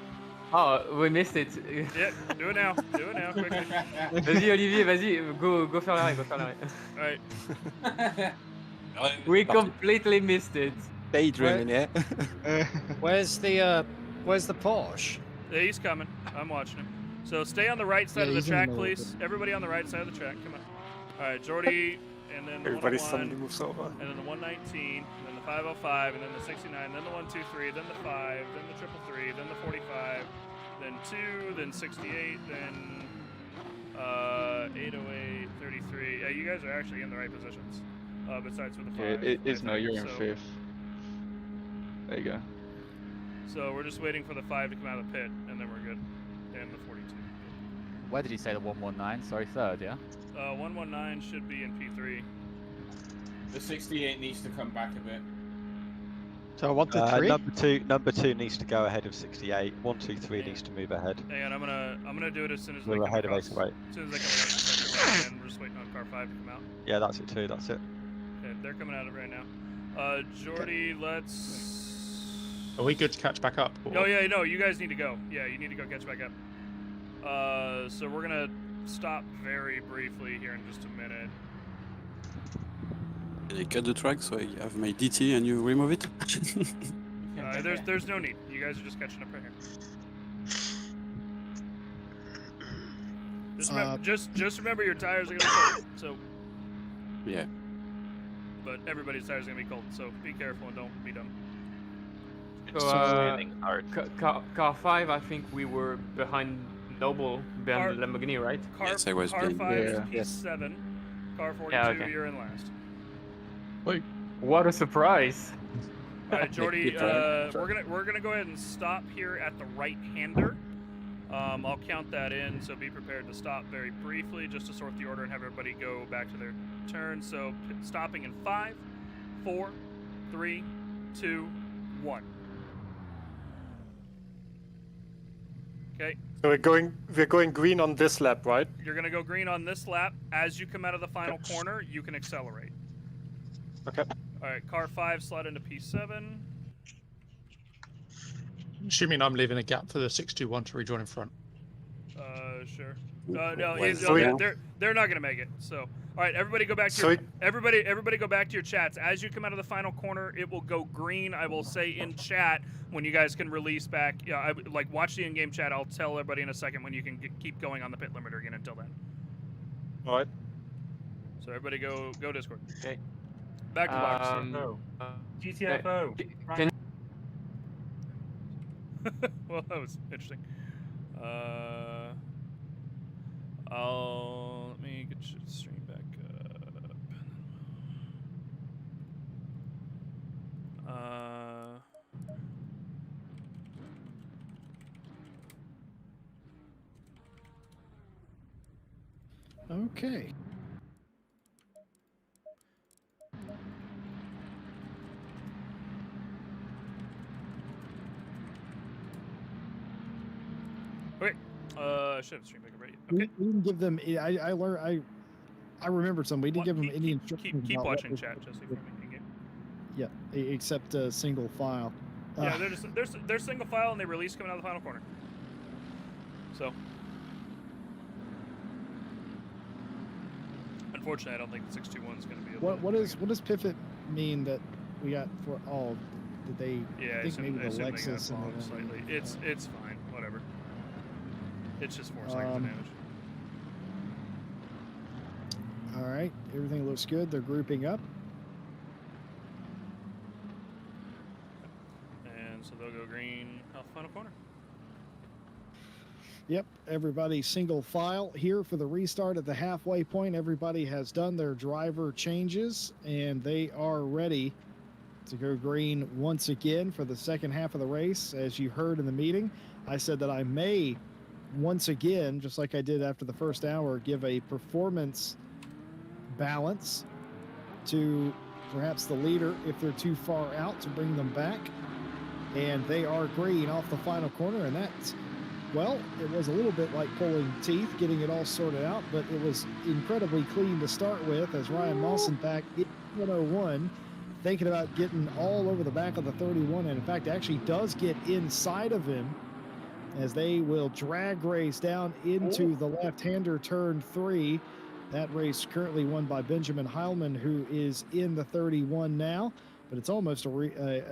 Oh, we missed it. Yeah, do it now. Do it now, quickly. Vas-y Olivier, vas-y, go faire l'arrêt, go faire l'arrêt. All right. We completely missed it. Daydreaming, yeah. Where's the Porsche? Yeah, he's coming. I'm watching him. So stay on the right side Yeah, of the he's in the track, middle of please. Everybody on the right side of the track. Come on. All right, Jordy, and then the Everybody 101, suddenly moves over. and then the 119, and then the 505, and then the 69, then the 123, then the 5, then the 333, then the 45, then 2, then 68, then 808, 33. Yeah, you guys are actually in the right positions. Besides with the 5. It is I no, think. you're in So- 5th. There you go. So we're just waiting for the 5 to come out of the pit, and then we're good. And the 42. Where did you say the 119? Sorry, third, yeah? 119 should be in P3. The 68 needs to come back a bit. So 1, 2, 3. Number two needs to go ahead of 68. 1, 2, 3 needs to move ahead. Hang on, I'm gonna do it as soon as they We're come ahead of across. 808. As soon as they come across the sector, and we're just waiting on car 5 to come out. Yeah, that's it too. That's it. Okay, they're coming out of right now. Jordy, let's. Are we good to catch back up? Oh yeah, no, you guys need to go. Yeah, you need to go catch back up. So we're gonna stop very briefly here in just a minute. I cut the track so I have my DT and you remove it. There's no need. You guys are just catching up right here. Just remember your tires are gonna be cold. So. Yeah. But everybody's tires are gonna be cold, so be careful and don't be dumb. So, car 5, I think we were behind Noble, behind the Lamborghini, right? Yes, I was Car behind. 5 is Yeah. P7. Car 42, Yeah, okay. you're in last. Wait. What a surprise! All right, Jordy, Good try. we're gonna go ahead and stop here at the right-hander. I'll count that in, so be prepared to stop very briefly, just to sort the order and have everybody go back to their turn. So stopping in 5, 4, 3, 2, 1. Okay. So we're going green on this lap, right? You're gonna go green on this lap. As you come out of the final corner, you can accelerate. Okay. All right, car 5 slide into P7. Assuming I'm leaving a gap for the 621 to rejoin in front. Sure. No, So we- they're not gonna make it. So, all right, everybody go back to your, everybody go back to your chats. As you come out of the final corner, it will go green. I will say in chat when you guys can release back. Yeah, like watch the in-game chat. I'll tell everybody in a second when you can keep going on the pit limiter again. Until then. All right. So everybody go Discord. Okay. Back to box. GTFO. Can Well, that was interesting. Let me get your stream back up. Okay. Okay. I should have stream maker ready. Okay. We didn't give them. I learned. I remembered some. We didn't give them any instructions. Keep about watching what chat, Jesse, for me in game. Yeah, except single file. Yeah, they're single file and they release coming out of the final corner. So, unfortunately, I don't think the 621 is going to be able. What does pivot mean that we got for all? Did they? Yeah, I think maybe the Lexus and the slightly. It's fine. Whatever. It's just 4 seconds of damage. All right, everything looks good. They're grouping up. And so they'll go green out the final corner. Yep, everybody single file here for the restart at the halfway point. Everybody has done their driver changes, and they are ready to go green once again for the second half of the race. As you heard in the meeting, I said that I may once again, just like I did after the first hour, give a performance balance to perhaps the leader if they're too far out, to bring them back. And they are green off the final corner, and that's, well, it was a little bit like pulling teeth, getting it all sorted out, but it was incredibly clean to start with, as Ryan Mawson back in 101, thinking about getting all over the back of the 31, and in fact actually does get inside of him, as they will drag race down into the left-hander turn 3. That race currently won by Benjamin Heilman, who is in the 31 now, but it's almost a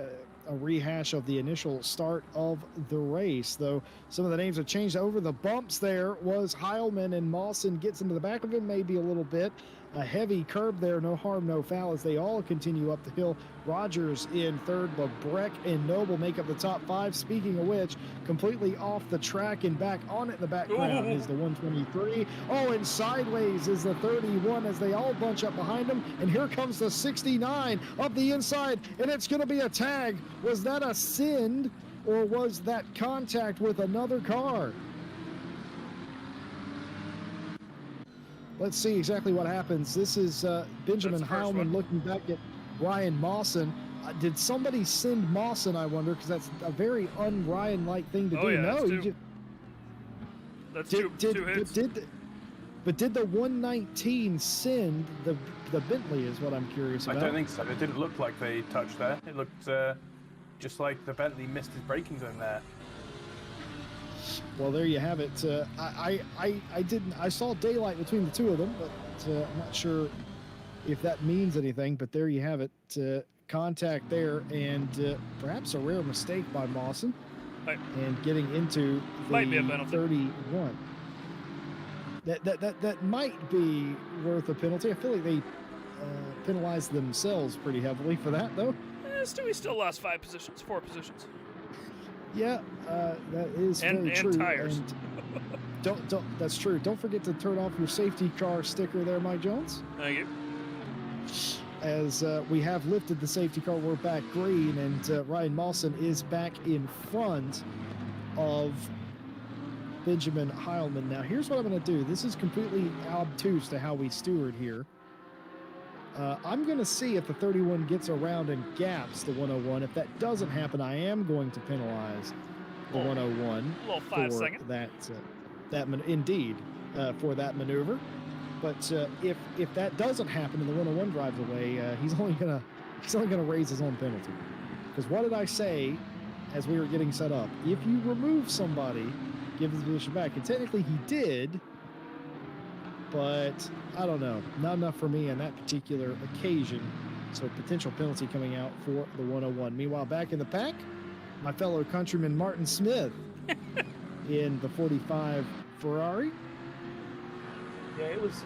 rehash of the initial start of the race, though some of the names have changed. Over the bumps there was Heilman, and Mawson gets into the back of him maybe a little bit. A heavy curb there, no harm, no foul, as they all continue up the hill. Rogers in third, but Breck and Noble make up the top 5. Speaking of which, completely off the track and back on it in the background is the 123. Oh, and sideways is the 31 as they all bunch up behind him. And here comes the 69 up the inside, and it's going to be a tag. Was that a send, or was that contact with another car? Let's see exactly what happens. This is Benjamin Heilman looking back at Ryan Mawson. Did somebody send Mawson, I wonder, because that's a very un-Ryan-like thing to do. Yeah, No, that's two hits. But did the 119 send the Bentley is what I'm curious about. I don't think so. It didn't look like they touched there. It looked just like the Bentley missed his braking zone there. Well, there you have it. I saw daylight between the two of them, but I'm not sure if that means anything. But there you have it. Contact there, and perhaps a rare mistake by Mawson, and getting into the 31. That might be worth a penalty. I feel like they penalized themselves pretty heavily for that, though. Stewie still lost 4 positions. Yeah, that is very true. And tires. And that's true. Don't forget to turn off your safety car sticker there, Mike Jones. Thank you. As we have lifted the safety car, we're back green, and Ryan Mawson is back in front of Benjamin Heilman. Now, here's what I'm going to do. This is completely obtuse to how we steward here. I'm going to see if the 31 gets around and gaps the 101. If that doesn't happen, I am going to penalize the 101 for for that maneuver. But if that doesn't happen and the 101 drives away, he's only gonna raise his own penalty. Because what did I say as we were getting set up? If you remove somebody, give the position back, and technically he did. But I don't know, not enough for me on that particular occasion. So potential penalty coming out for the 101. Meanwhile, back in the pack, my fellow countryman Martin Smith in the 45 Ferrari. Yeah, it was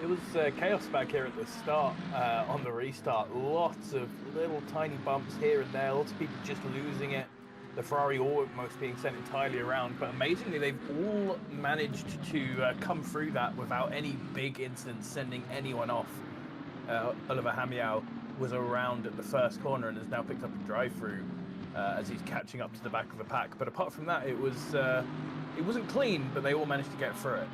chaos back here at the start on the restart. Lots of little tiny bumps here and there. Lots of people just losing it. The Ferrari almost being sent entirely around, but amazingly they've all managed to come through that without any big incidents sending anyone off. Oliver Hamiao was around at the first corner and has now picked up a drive-through as he's catching up to the back of the pack. But apart from that, it wasn't clean, but they all managed to get through it.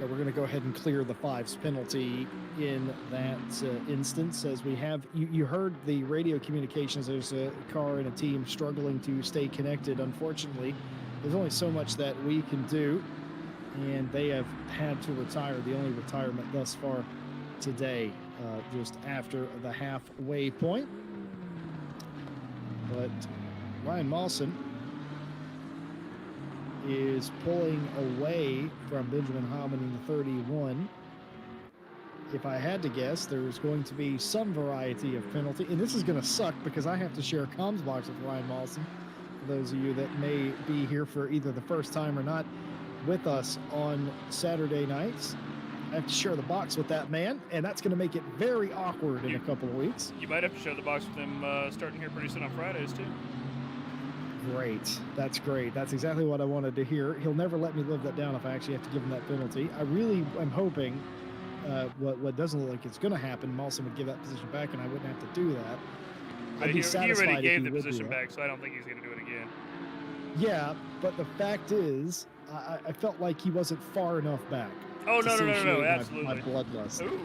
yeah, we're going to go ahead and clear the 5's penalty in that instance, as we have, you heard the radio communications. There's a car and a team struggling to stay connected. Unfortunately, there's only so much that we can do, and they have had to retire. The only retirement thus far today, just after the halfway point. But Ryan Mawson is pulling away from Benjamin Howman in the 31. If I had to guess, there's going to be some variety of penalty, and this is going to suck because I have to share a comms box with Ryan Mawson. For those of you that may be here for either the first time or not with us on Saturday nights, I have to share the box with that man, and that's going to make it very awkward in a couple of weeks. You might have to share the box with him starting here pretty soon on Fridays, too. Great. That's great. That's exactly what I wanted to hear. He'll never let me live that down if I actually have to give him that penalty. I really am hoping what doesn't look like it's going to happen, Mawson would give that position back, and I wouldn't have to do that. I'd be satisfied he already gave if the would do position that. back, so I don't think he's going to do it again. Yeah, but the fact is, I felt like he wasn't far enough back. Oh, to no, satiate absolutely. my bloodlust. Ooh,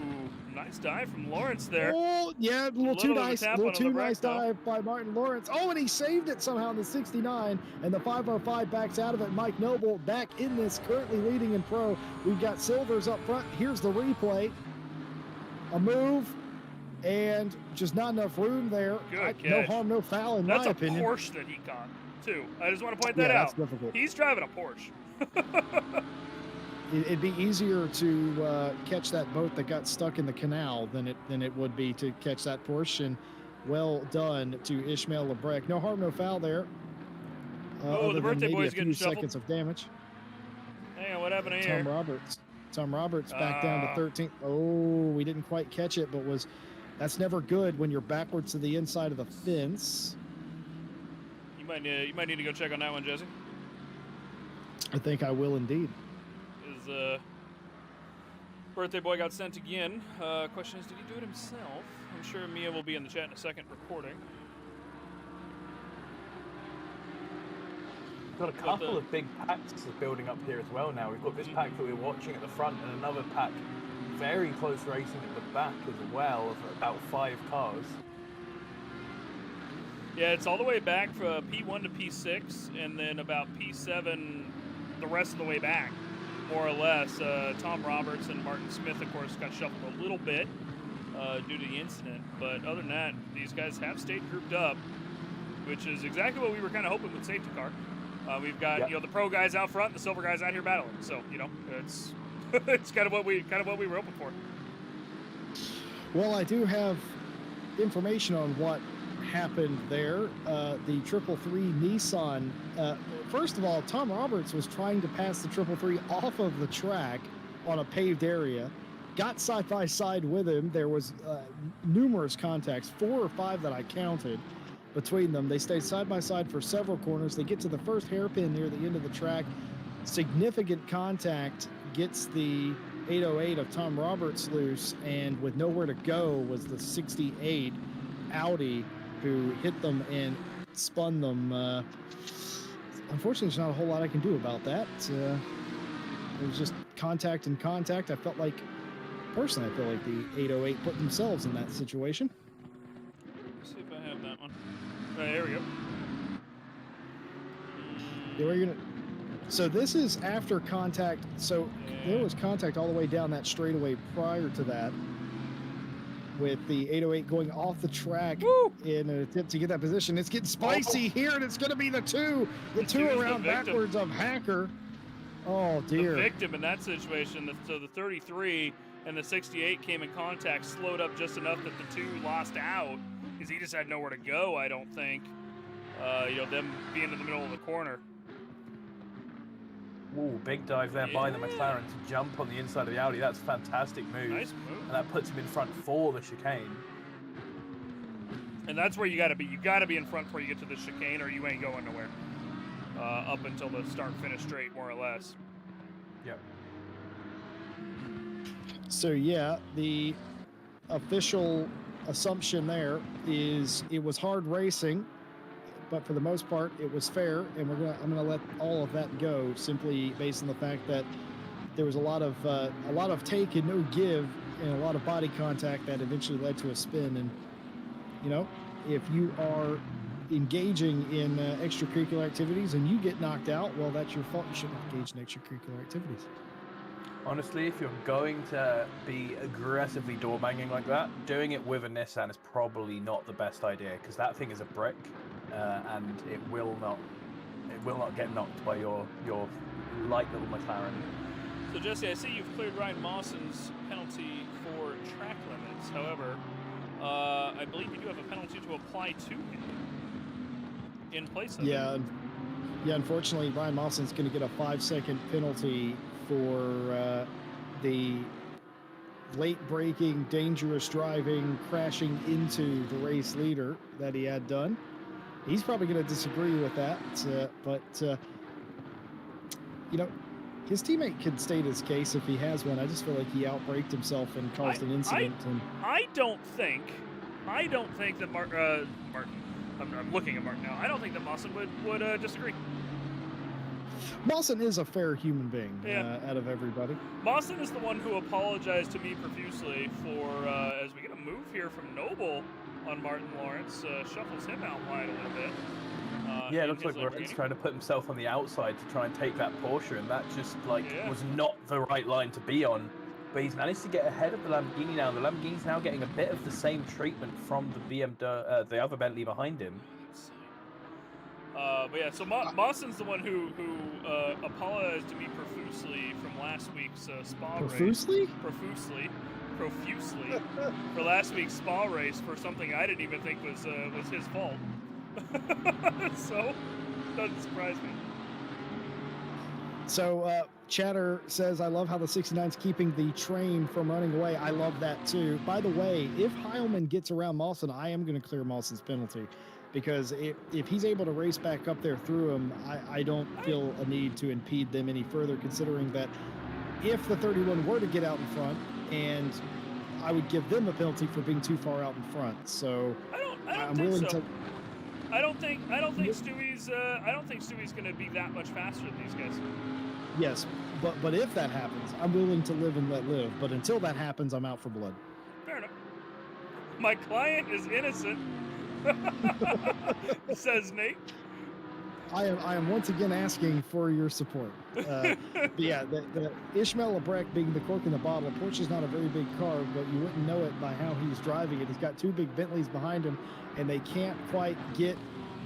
nice dive from Lawrence there. Oh, yeah, a little too of a nice. tap Little on the too wreck, nice though. dive by Martin Lawrence. Oh, and he saved it somehow in the 69, and the 505 backs out of it. Mike Noble back in this, currently leading in pro. We've got Silvers up front. Here's the replay. A move, and just not enough room there. Good No catch. harm, no foul, in That's my a opinion. Porsche that he caught, too. I just want to point that Yeah, out. that's difficult. He's driving a Porsche. It'd be easier to catch that boat that got stuck in the canal than it would be to catch that Porsche. And well done to Ishmael Lebrecq. No harm, no foul there. Oh, the birthday boy's a few getting shuffled. seconds of damage. Hang on, what happened here? Tom Roberts back down to 13. Oh, we didn't quite catch it, but that's never good when you're backwards to the inside of the fence. You might need to go check on that one, Jesse. I think I will indeed. His birthday boy got sent again. Question is, did he do it himself? I'm sure Mia will be in the chat in a second recording. Got a couple of big packs building up here as well now. We've got this pack that we're watching at the front and another pack very close racing at the back as well of about 5 cars. Yeah, it's all the way back from P1 to P6, and then about P7 the rest of the way back, more or less. Tom Roberts and Martin Smith, of course, got shuffled a little bit due to the incident. But other than that, these guys have stayed grouped up, which is exactly what we were kind of hoping with safety car. We've got the pro guys out front, and the silver guys out here battling. So it's it's kind of what we were hoping for. Well, I do have information on what happened there. The 333 Nissan. First of all, Tom Roberts was trying to pass the 333 off of the track on a paved area. Got side by side with him. There was numerous contacts, 4 or 5 that I counted between them. They stayed side by side for several corners. They get to the first hairpin near the end of the track. Significant contact gets the 808 of Tom Roberts loose, and with nowhere to go was the 68 Audi who hit them and spun them. Unfortunately, there's not a whole lot I can do about that. It was just contact and contact. Personally, I feel like the 808 put themselves in that situation. Let's see if I have that one. There we go. So this is after contact. So there was contact all the way down that straightaway prior to that, with the 808 going off the track in an attempt to get that position. It's getting spicy here, and it's going to be the two around backwards of Hacker. Oh dear. The victim in that situation. So the 33 and the 68 came in contact, slowed up just enough that the 2 lost out because he just had nowhere to go. I don't think. Them being in the middle of the corner. Ooh, big dive there by the McLaren to jump on the inside of the Audi. That's a fantastic move. Nice move. And that puts him in front for the chicane. And that's where you got to be. You got to be in front before you get to the chicane, or you ain't going nowhere. Up until the start-finish straight, more or less. Yep. So yeah, the official assumption there is it was hard racing, but for the most part it was fair, and I'm gonna let all of that go simply based on the fact that there was a lot of take and no give, and a lot of body contact that eventually led to a spin. And you know, if you are engaging in extracurricular activities and you get knocked out, well, that's your fault. You shouldn't engage in extracurricular activities. Honestly, if you're going to be aggressively door banging like that, doing it with a Nissan is probably not the best idea, because that thing is a brick, and it will not get knocked by your light little McLaren. So Jesse, I see you've cleared Ryan Mawson's penalty for track limits. However, I believe you do have a penalty to apply to him in place of it. Yeah, unfortunately, Ryan Mawson's going to get a 5-second penalty for the late braking, dangerous driving, crashing into the race leader that he had done. He's probably going to disagree with that, but you know, his teammate could state his case if he has one. I just feel like he outbraked himself and caused an incident. I don't think that Martin. I'm looking at Martin now. I don't think that Mawson would disagree. Mawson is a fair human being, out of everybody. Mawson is the one who apologized to me profusely for, as we get a move here from Noble on Martin Lawrence, shuffles him out wide a little bit. Yeah, it looks like Lawrence trying to put himself on the outside to try and take that Porsche, and that just was not the right line to be on. But he's managed to get ahead of the Lamborghini now. The Lamborghini's now getting a bit of the same treatment from the the other Bentley behind him. But yeah, so Mawson's the one who apologized to me profusely from last week's Spa race. Profusely for last week's Spa race for something I didn't even think was his fault. So, doesn't surprise me. So, Chatter says, I love how the 69's keeping the train from running away. I love that too. By the way, if Heilman gets around Mawson, I am going to clear Mawson's penalty. Because if he's able to race back up there through him, I don't feel a need to impede them any further, considering that if the 31 were to get out in front, and I would give them a penalty for being too far out in front. So I'm willing to. I don't think Stewie's going to be that much faster than these guys. Yes, but if that happens, I'm willing to live and let live. But until that happens, I'm out for blood. Fair enough. My client is innocent. Says Nate. I am once again asking for your support. But yeah, the Ishmael Lebrec being the cork in the bottle. Porsche's not a very big car, but you wouldn't know it by how he's driving it. He's got two big Bentleys behind him, and they can't quite get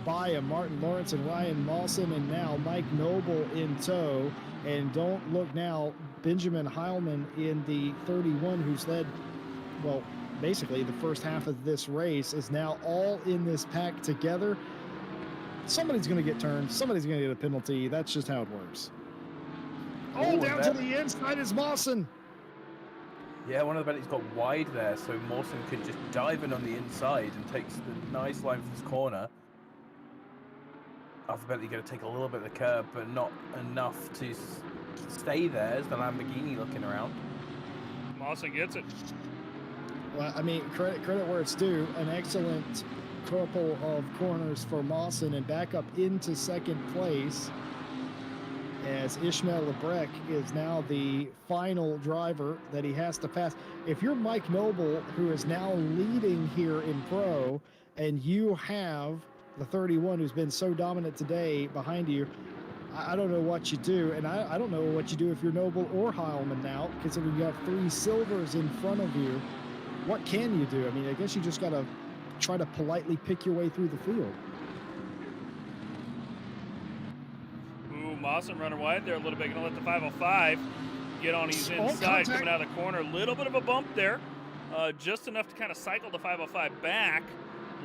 by him. Martin Lawrence and Ryan Mawson, and now Mike Noble in tow. And don't look now, Benjamin Heilman in the 31, who's led, well, basically the first half of this race, is now all in this pack together. Somebody's going to get turned. Somebody's going to get a penalty. That's just how it works. Oh, down to the inside is Mawson. Yeah, one of the Bentleys got wide there, so Mawson could just dive in on the inside and takes the nice line for this corner. Other Bentley going to take a little bit of the curb, but not enough to stay there as the Lamborghini looking around. Mawson gets it. Well, I mean, credit where it's due. An excellent couple of corners for Mawson, and back up into second place as Ishmael Lebrec is now the final driver that he has to pass. If you're Mike Noble, who is now leading here in pro, and you have the 31 who's been so dominant today behind you, I don't know what you do, and I don't know what you do if you're Noble or Heilman now, considering you have 3 silvers in front of you. What can you do? I mean, I guess you just got to try to politely pick your way through the field. Ooh, Mawson running wide there a little bit. Going to let the 505 get on his inside, coming out of the corner. A little bit of a bump there. Just enough to kind of cycle the 505 back.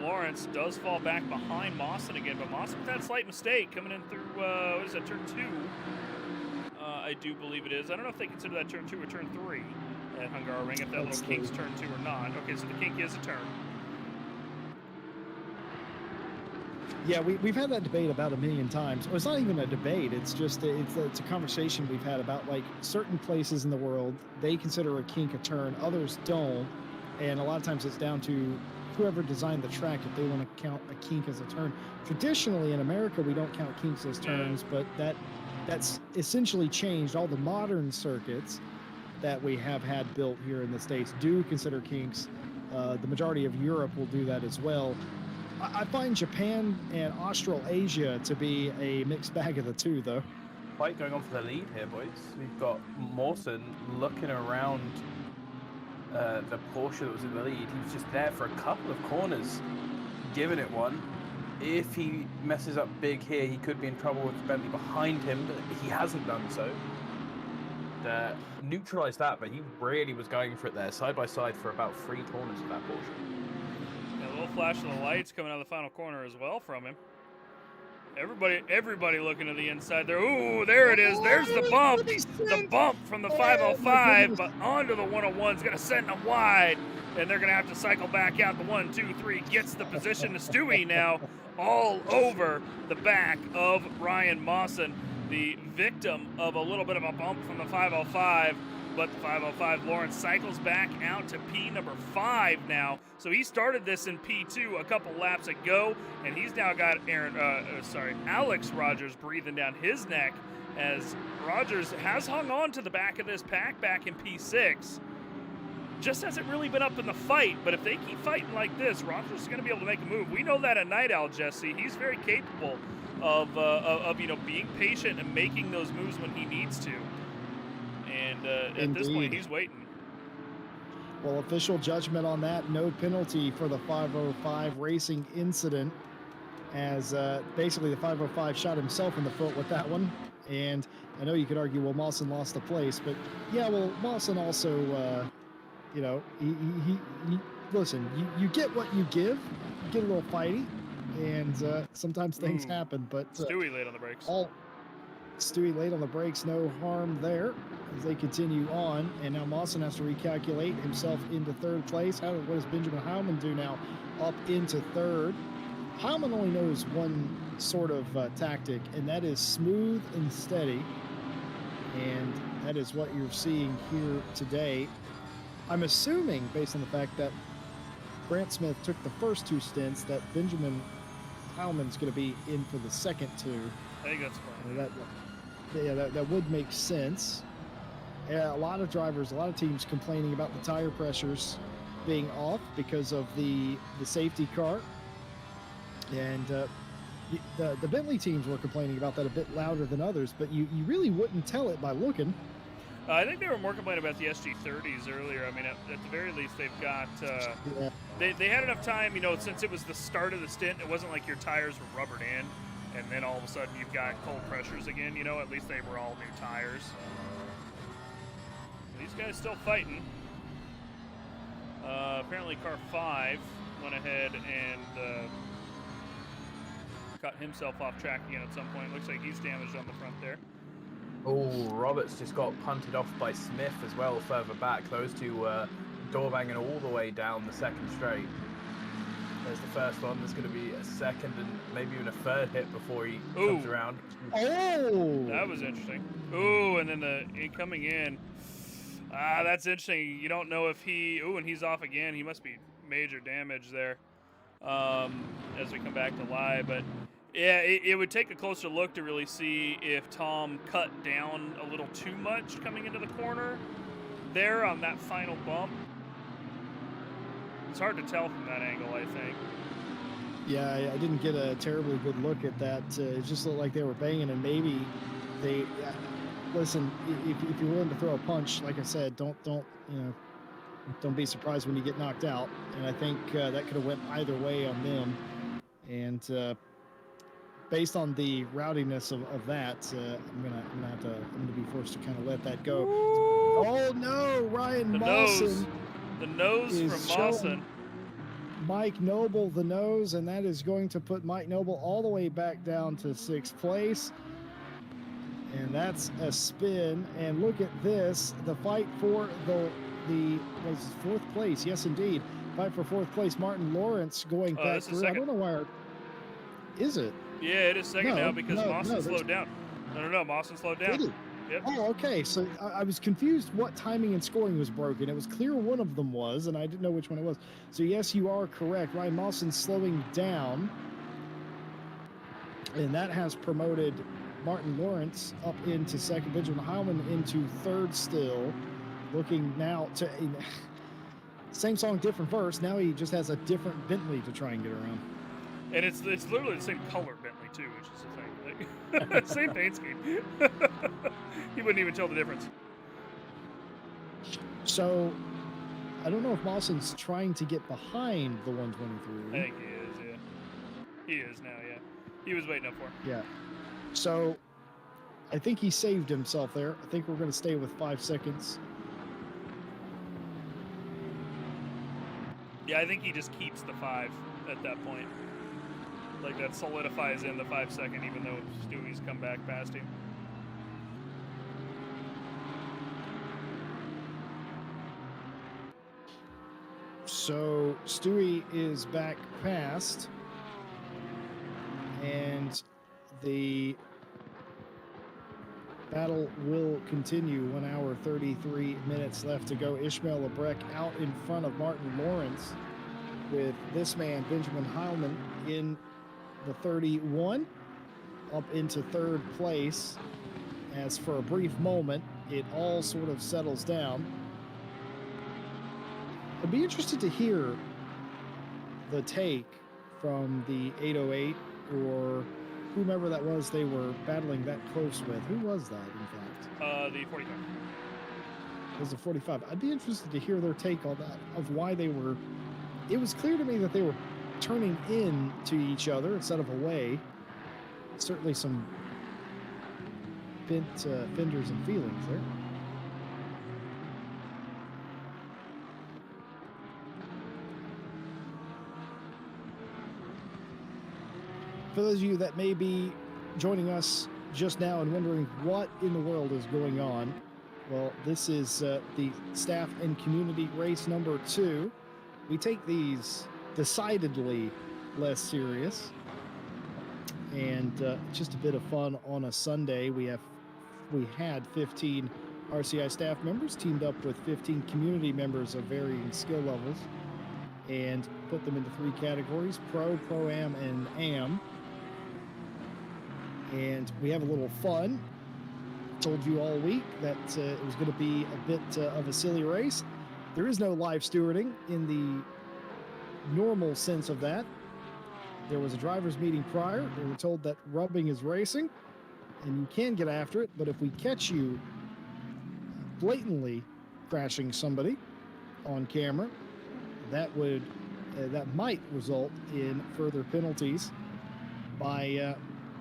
Lawrence does fall back behind Mawson again, but Mawson with that slight mistake coming in through, what is that, turn 2? I do believe it is. I don't know if they consider that turn 2 or turn 3 at Hungaroring, if that little kink's turn 2 or not. Okay, so the kink is a turn. Yeah, we've had that debate about a million times. Well, it's not even a debate. It's just it's a conversation we've had about, like, certain places in the world, they consider a kink a turn, others don't. And a lot of times it's down to whoever designed the track if they want to count a kink as a turn. Traditionally in America, we don't count kinks as turns, but that that's essentially changed. All the modern circuits that we have had built here in the States do consider kinks. The majority of Europe will do that as well. I find Japan and Australasia to be a mixed bag of the two, though. Fight going on for the lead here, boys. We've got Mawson looking around the Porsche that was in the lead. He was just there for a couple of corners, giving it one. If he messes up big here, he could be in trouble with Bentley behind him, but he hasn't done so. Neutralized that, but he really was going for it there, side by side for about 3 corners of that Porsche. Yeah, a little flash of the lights coming out of the final corner as well from him. Everybody looking to the inside there. Ooh, there it is. There's the bump. The bump from the 505, but onto the 101 is going to send them wide, and they're going to have to cycle back out. The 1, 2, 3 gets the position to Stewie now, all over the back of Ryan Mawson, the victim of a little bit of a bump from the 505. But the 505 Lawrence cycles back out to P number 5 now. So he started this in P2 a couple laps ago, and he's now got Alex Rogers breathing down his neck as Rogers has hung on to the back of this pack back in P6. Just hasn't really been up in the fight, but if they keep fighting like this, Rogers is going to be able to make a move. We know that at Night Owl, Jesse. He's very capable of being patient and making those moves when he needs to. And at this point, he's waiting. Well, official judgment on that, no penalty for the 505 racing incident, as basically the 505 shot himself in the foot with that one. And I know you could argue, well, Mawson lost the place, but yeah, well, Mawson also, you know, he listen, you get what you give, you get a little fighty, and sometimes things happen, but Stewie late on the brakes. Stewie late on the brakes, no harm there as they continue on. And now Mawson has to recalculate himself into 3rd place. What does Benjamin Heilman do now? Up into 3rd. Heilman only knows one sort of tactic, and that is smooth and steady. And that is what you're seeing here today. I'm assuming, based on the fact that Grant Smith took the first 2 stints, that Benjamin Heilman's going to be in for the second 2. I think that's fine. That would make sense. A lot of drivers, a lot of teams complaining about the tire pressures being off because of the safety car. And the Bentley teams were complaining about that a bit louder than others, but you really wouldn't tell it by looking. I think they were more complaining about the SG30s earlier. I mean, at the very least, they've got they had enough time, you know, since it was the start of the stint. It wasn't like your tires were rubbered in, and then all of a sudden you've got cold pressures again. You know, at least they were all new tires. These guys still fighting. Apparently, car 5 went ahead and cut himself off track again at some point. Looks like he's damaged on the front there. Oh, Roberts just got punted off by Smith as well further back. Those two door banging all the way down the second straight. There's the first one. There's going to be a second and maybe even a third hit before he comes around. Oh! That was interesting. Ooh, and then the coming in. That's interesting. You don't know if he... Ooh, and he's off again. He must be major damage there as we come back to live. But, yeah, it would take a closer look to really see if Tom cut down a little too much coming into the corner there on that final bump. It's hard to tell from that angle, I think. Yeah, I didn't get a terribly good look at that. It just looked like they were banging, and maybe they... listen, if you're willing to throw a punch, like I said, don't be surprised when you get knocked out. And I think that could have went either way on them. And based on the rowdiness of that, I'm gonna be forced to kind of let that go. Oh no, Ryan Mawson. The nose from Mawson. Mike Noble the nose, and that is going to put Mike Noble all the way back down to 6th place. And that's a spin. And look at this, the fight for the 4th place. Yes, indeed. Fight for 4th place. Martin Lawrence going back through. I don't know why. Is it? Yeah, it is second now because Mawson slowed down. No, Mawson slowed down. Did he? Yep. Oh, okay. So I was confused what timing and scoring was broken. It was clear one of them was, and I didn't know which one it was. So yes, you are correct. Ryan Mawson slowing down. And that has promoted Martin Lawrence up into second. Benjamin Heilman into third still. Looking now to... Same song, different verse. Now he just has a different Bentley to try and get around. And it's literally the same color Bentley too, which is the thing. Like, same paint scheme. You wouldn't even tell the difference. So, I don't know if Mawson's trying to get behind the 123. I think he is, yeah. He is now, yeah. He was waiting up for him. Yeah. So, I think he saved himself there. I think we're going to stay with 5 seconds. Yeah, I think he just keeps the 5 at that point. Like, that solidifies in the 5 second, even though Stewie's come back past him. So, Stewie is back past, and the battle will continue. 1 hour, 33 minutes left to go. Ishmael Lebrecht out in front of Martin Lawrence, with this man, Benjamin Heilman, in the 31, up into third place. As for a brief moment, it all sort of settles down. I'd be interested to hear the take from the 808 or whomever that was they were battling that close with. Who was that, in fact? The 45. It was the 45. I'd be interested to hear their take on that, of why they were... It was clear to me that they were turning in to each other instead of away. Certainly some bent fenders and feelings there. For those of you that may be joining us just now and wondering what in the world is going on, well, this is the staff and community race number 2. We take these decidedly less serious, and just a bit of fun on a Sunday. We had 15 RCI staff members teamed up with 15 community members of varying skill levels, and put them into 3 categories: Pro, Pro-Am, and Am. And we have a little fun. Told you all week that it was going to be a bit of a silly race. There is no live stewarding in the normal sense of that. There was a driver's meeting prior. They were told that rubbing is racing, and you can get after it, but if we catch you blatantly crashing somebody on camera, that might result in further penalties by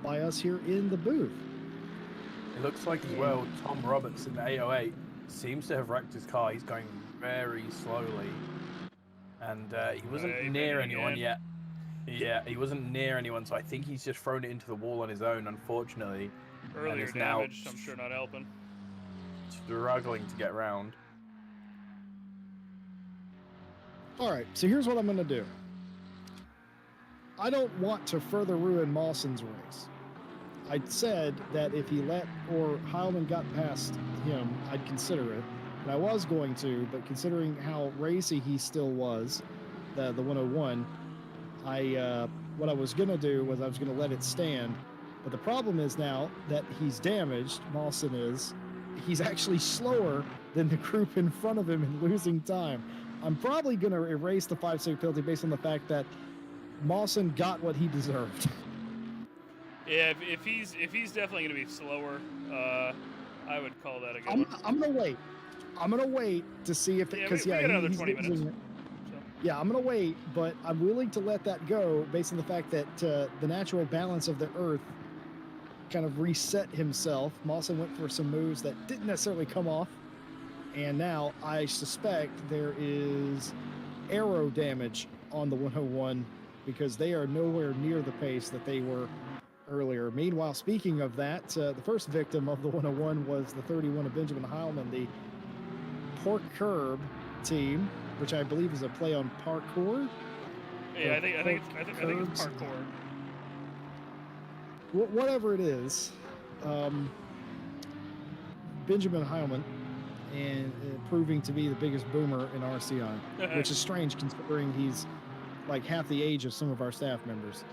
us here in the booth. It looks like as well, Tom Roberts in the 808 seems to have wrecked his car. He's going very slowly, and he wasn't near anyone yet. Yeah, he wasn't near anyone, so I think he's just thrown it into the wall on his own, unfortunately. Earlier damage, I'm sure not helping. Struggling to get around. All right, so here's what I'm going to do. I don't want to further ruin Mawson's race. I said that if he let or Heilman got past him, I'd consider it. And I was going to, but considering how racy he still was, the 101, what I was going to do was I was going to let it stand. But the problem is now that he's damaged, Mawson is, he's actually slower than the group in front of him and losing time. I'm probably going to erase the 5-second penalty based on the fact that Mawson got what he deserved. Yeah, if he's definitely going to be slower, I would call that a good one. I'm going to wait. I'm going to wait to see if... Because we got another 20 minutes. So. Yeah, I'm going to wait, but I'm willing to let that go based on the fact that the natural balance of the Earth kind of reset himself. Mawson went for some moves that didn't necessarily come off, and now I suspect there is aero damage on the 101 because they are nowhere near the pace that they were earlier. Meanwhile, speaking of that, the first victim of the 101 was the 31 of Benjamin Heilman, the Pork Curb team, which I believe is a play on parkour. Yeah, I think it's parkour. Whatever it is, Benjamin Heilman, and proving to be the biggest boomer in RCI, which is strange considering he's like half the age of some of our staff members.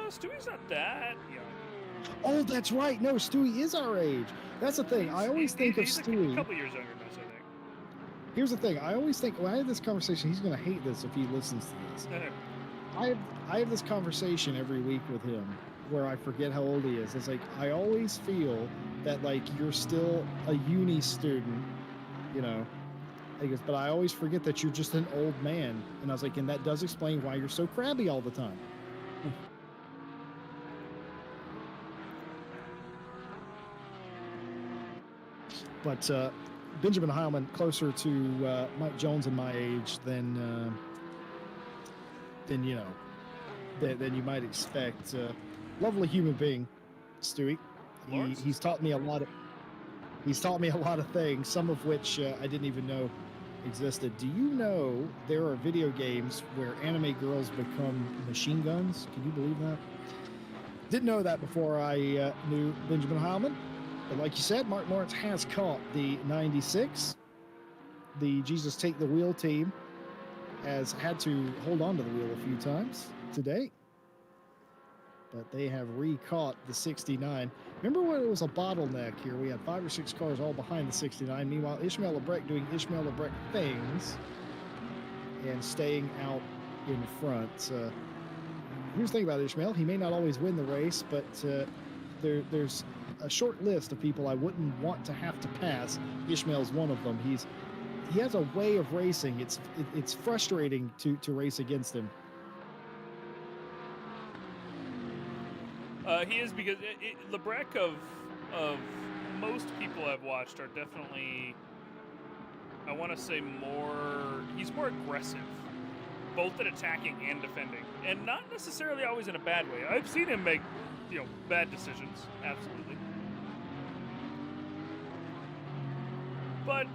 Stewie's not that young. Oh, that's right. No, Stewie is our age. That's the thing. I always think of he's Stewie. a couple years younger than us, I think. Here's the thing. I always think when I have this conversation, he's going to hate this if he listens to this. I have this conversation every week with him where I forget how old he is. It's like I always feel that like you're still a uni student, you know. He goes, but I always forget that you're just an old man. And I was like, and that does explain why you're so crabby all the time. But Benjamin Heilman, closer to Mike Jones and my age than you know, than you might expect. Lovely human being, Stewie. He's taught me a lot of. He's taught me a lot of things, some of which I didn't even know existed. Do you know there are video games where anime girls become machine guns? Can you believe that? Didn't know that before I knew Benjamin Heilman. But like you said, Mark Lawrence has caught the 96. The Jesus Take the Wheel team has had to hold on to the wheel a few times today. But they have re-caught the 69. Remember when it was a bottleneck here? We had 5 or 6 cars all behind the 69. Meanwhile, Ishmael Lebrecht doing Ishmael Lebrecht things and staying out in front. Here's the thing about Ishmael. He may not always win the race, but there's a short list of people I wouldn't want to have to pass. Ishmael's one of them. He has a way of racing. It's frustrating to race against him. He is, because Lebrecht of most people I've watched are definitely, I want to say he's more aggressive, both at attacking and defending, and not necessarily always in a bad way. I've seen him make, bad decisions, absolutely. But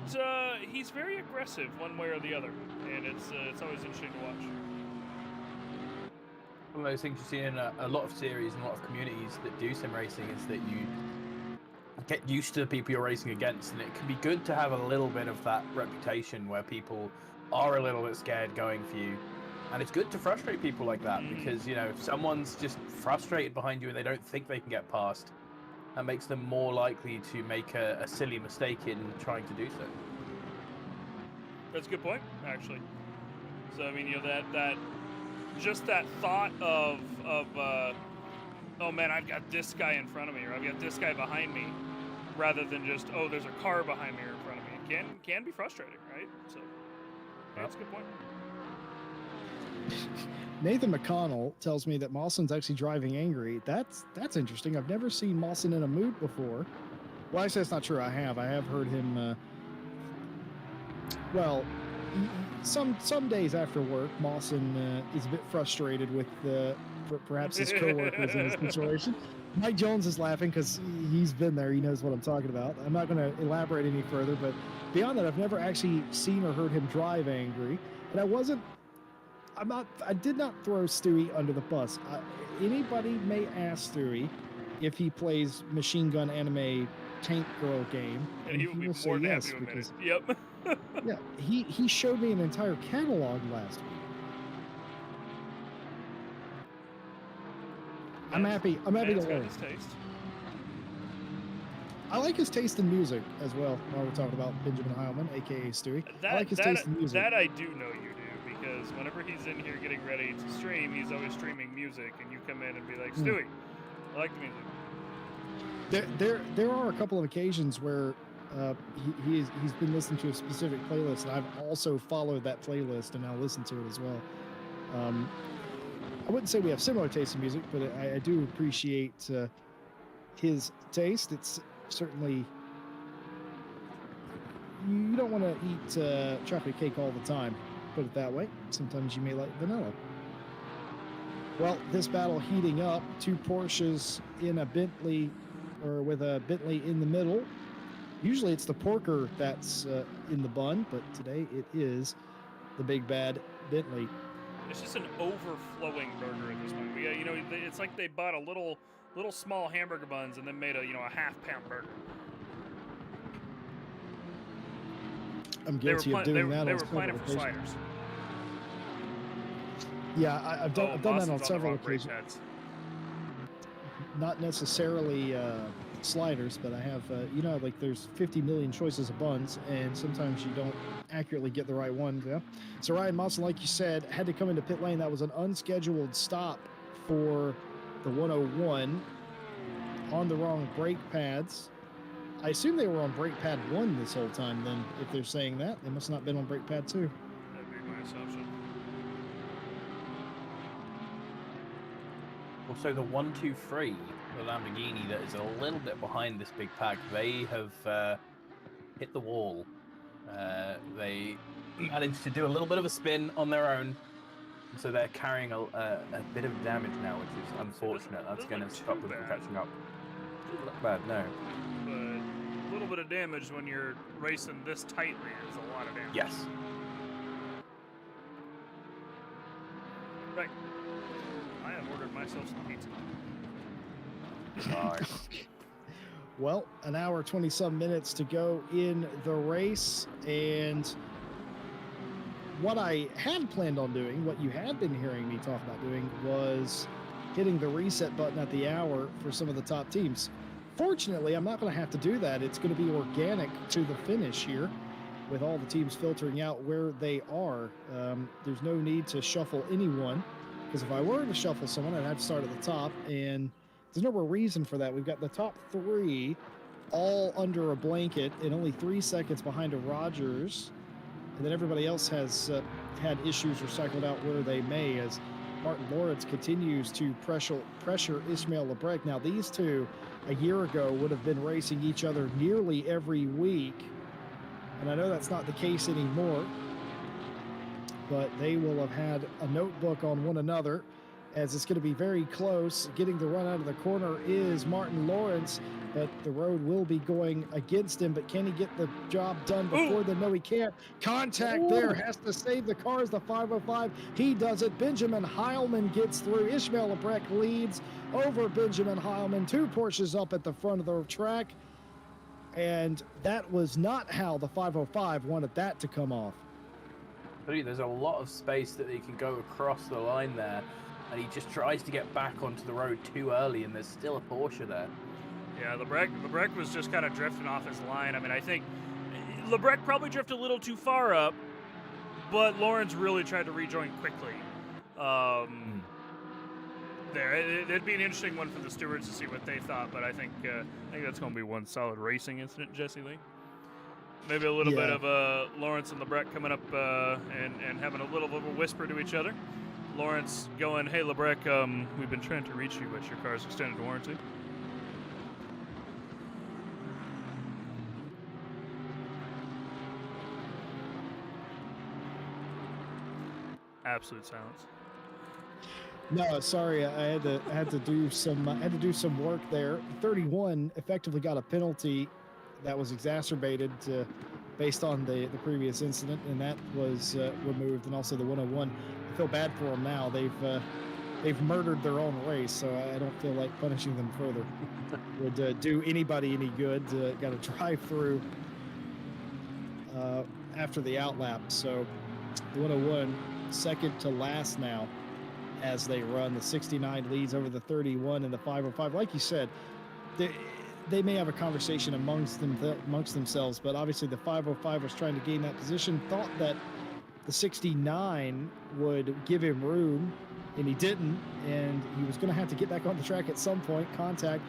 he's very aggressive one way or the other, and it's always interesting to watch. One of those things you see in a lot of series and a lot of communities that do sim racing is that you get used to the people you're racing against, and it can be good to have a little bit of that reputation where people are a little bit scared going for you. And it's good to frustrate people like that, because, if someone's just frustrated behind you and they don't think they can get past, that makes them more likely to make a silly mistake in trying to do so. That's a good point, actually. So, I mean, just that thought of oh man, I've got this guy in front of me, or I've got this guy behind me, rather than just, oh, there's a car behind me or in front of me. It can be frustrating, right? So that's a good point. Nathan McConnell tells me that Mawson's actually driving angry. That's interesting. I've never seen Mawson in a mood before. Well, I say it's not true. I have heard him. Some days after work, Mawson is a bit frustrated with perhaps his coworkers in this situation. Mike Jones is laughing because he's been there. He knows what I'm talking about. I'm not going to elaborate any further, but beyond that, I've never actually seen or heard him drive angry. And I did not throw Stewie under the bus. Anybody may ask Stewie if he plays Machine Gun Anime Tank Girl game, and he will be more than happy to admit it. Yep. Yeah, he showed me an entire catalog last week. I'm happy to learn. His taste. I like his taste in music as well. While we're talking about Benjamin Heilman, aka Stewie, I like his taste in music. That I do know you do, because whenever he's in here getting ready to stream, he's always streaming music, and you come in and be like, Stewie, I like the music. There are a couple of occasions where he's been listening to a specific playlist, and I've also followed that playlist and now listen to it as well. I wouldn't say we have similar taste in music, but I do appreciate his taste. It's certainly, you don't want to eat chocolate cake all the time, put it that way. Sometimes you may like vanilla. Well, this battle heating up, 2 Porsches in a Bentley, or with a Bentley in the middle. Usually it's the porker that's in the bun, but today it is the big bad Bentley. It's just an overflowing burger at this point. It's like they bought a little small hamburger buns and then made a half-pound burger. I'm guilty of doing that. They were planning for sliders. Yeah, I've done that on several occasions. not necessarily sliders, but I have, you know, like there's 50 million choices of buns, and sometimes you don't accurately get the right one. Yeah. So Ryan Mawson, like you said, had to come into pit lane. That was an unscheduled stop for the 101 on the wrong brake pads. I assume they were on brake pad 1 this whole time then. If they're saying that, they must not have been on brake pad 2. That'd be my assumption. Also, the 123, the Lamborghini that is a little bit behind this big pack, they have hit the wall. They managed to do a little bit of a spin on their own, so they're carrying a bit of damage now, which is unfortunate. That's going to stop them from catching up. Doesn't look bad, no. But a little bit of damage when you're racing this tightly is a lot of damage. Yes. Right. I have ordered myself some pizza. Nice. Well, an hour, 20-some minutes to go in the race, and what I had planned on doing, what you had been hearing me talk about doing, was hitting the reset button at the hour for some of the top teams. Fortunately, I'm not going to have to do that. It's going to be organic to the finish here, with all the teams filtering out where they are. There's no need to shuffle anyone, because if I were to shuffle someone, I'd have to start at the top, and there's no real reason for that. We've got the top 3 all under a blanket and only 3 seconds behind a Rogers, and then everybody else has had issues or cycled out where they may, as Martin Lawrence continues to pressure Ismail Lebrec. Now, these two a year ago would have been racing each other nearly every week, and I know that's not the case anymore, but they will have had a notebook on one another, as it's going to be very close. Getting the run out of the corner is Martin Lawrence, but the road will be going against him. But can he get the job done before then? No, he can't. Contact there, has to save the cars, the 505. He does it. Benjamin Heilman gets through. Ishmael Lebrec leads over Benjamin Heilman. 2 Porsches up at the front of the track. And that was not how the 505 wanted that to come off. There's a lot of space that he can go across the line there, and he just tries to get back onto the road too early, and there's still a Porsche there. Yeah, Lebrec was just kind of drifting off his line. I mean, I think Lebrec probably drifted a little too far up, but Lawrence really tried to rejoin quickly. There, it'd be an interesting one for the stewards to see what they thought, but I think that's going to be one solid racing incident, Jesse Lee. Maybe a little bit of Lawrence and Lebrec coming up and having a little bit of a whisper to each other. Lawrence going, "Hey Lebrec, we've been trying to reach you, but your car's extended warranty." Absolute silence. No, sorry, I had to do some work there. 31 effectively got a penalty that was exacerbated based on the previous incident, and that was removed. And also the 101. I feel bad for them now. They've murdered their own race, so I don't feel like punishing them further would do anybody any good. Got to drive through after the outlap. So the 101 second to last now as they run. The 69 leads over the 31 and the 505. Like you said, they may have a conversation amongst themselves, but obviously the 505 was trying to gain that position, thought that the 69 would give him room, and he didn't, and he was going to have to get back on the track at some point. Contact.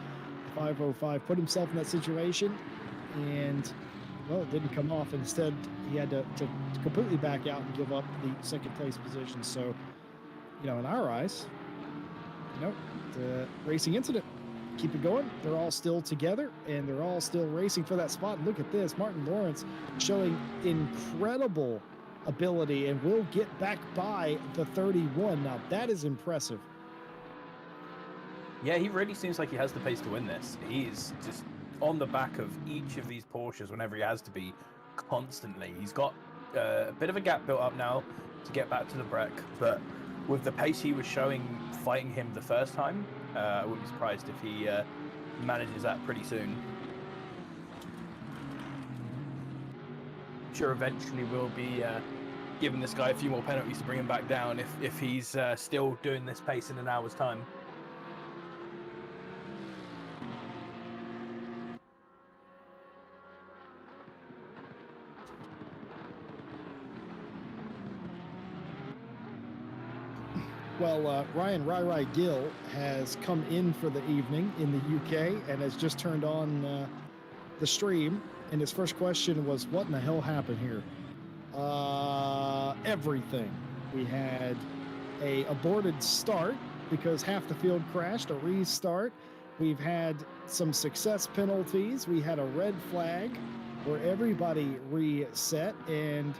The 505 put himself in that situation, and well, it didn't come off. Instead, he had to completely back out and give up the second place position. So, in our eyes, the racing incident. Keep it going. They're all still together, and they're all still racing for that spot. And look at this. Martin Lawrence showing incredible ability and will get back by the 31. Now, that is impressive. Yeah, he really seems like he has the pace to win this. He is just on the back of each of these Porsches whenever he has to be, constantly. He's got a bit of a gap built up now to get back to the Lebrec, but with the pace he was showing fighting him the first time, I wouldn't be surprised if he manages that pretty soon. I'm sure eventually we'll be giving this guy a few more penalties to bring him back down if he's still doing this pace in an hour's time. Well, Ryan Rai Gill has come in for the evening in the UK and has just turned on the stream. And his first question was, what in the hell happened here? Everything. We had a aborted start because half the field crashed, a restart. We've had some success penalties. We had a red flag where everybody reset. And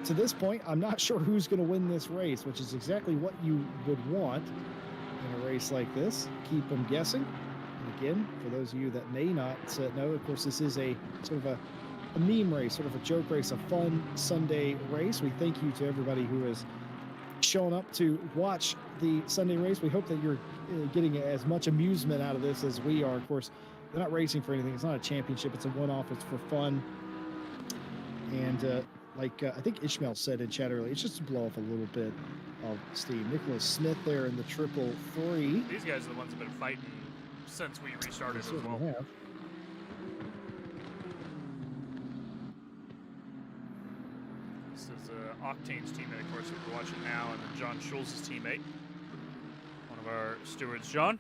to this point, I'm not sure who's going to win this race, which is exactly what you would want in a race like this. Keep them guessing. And again, for those of you that may not know, of course, this is a sort of a meme race, sort of a joke race, a fun Sunday race. We thank you to everybody who has shown up to watch the Sunday race. We hope that you're getting as much amusement out of this as we are. Of course, they're not racing for anything. It's not a championship. It's a one-off. It's for fun. And like I think Ishmael said in chat earlier, it's just to blow off a little bit of steam. Nicholas Smith there in the 333. These guys are the ones that have been fighting since we restarted as well. Have. This is Octane's teammate, of course, that we're watching now, and then John Schulz's teammate. One of our stewards, John.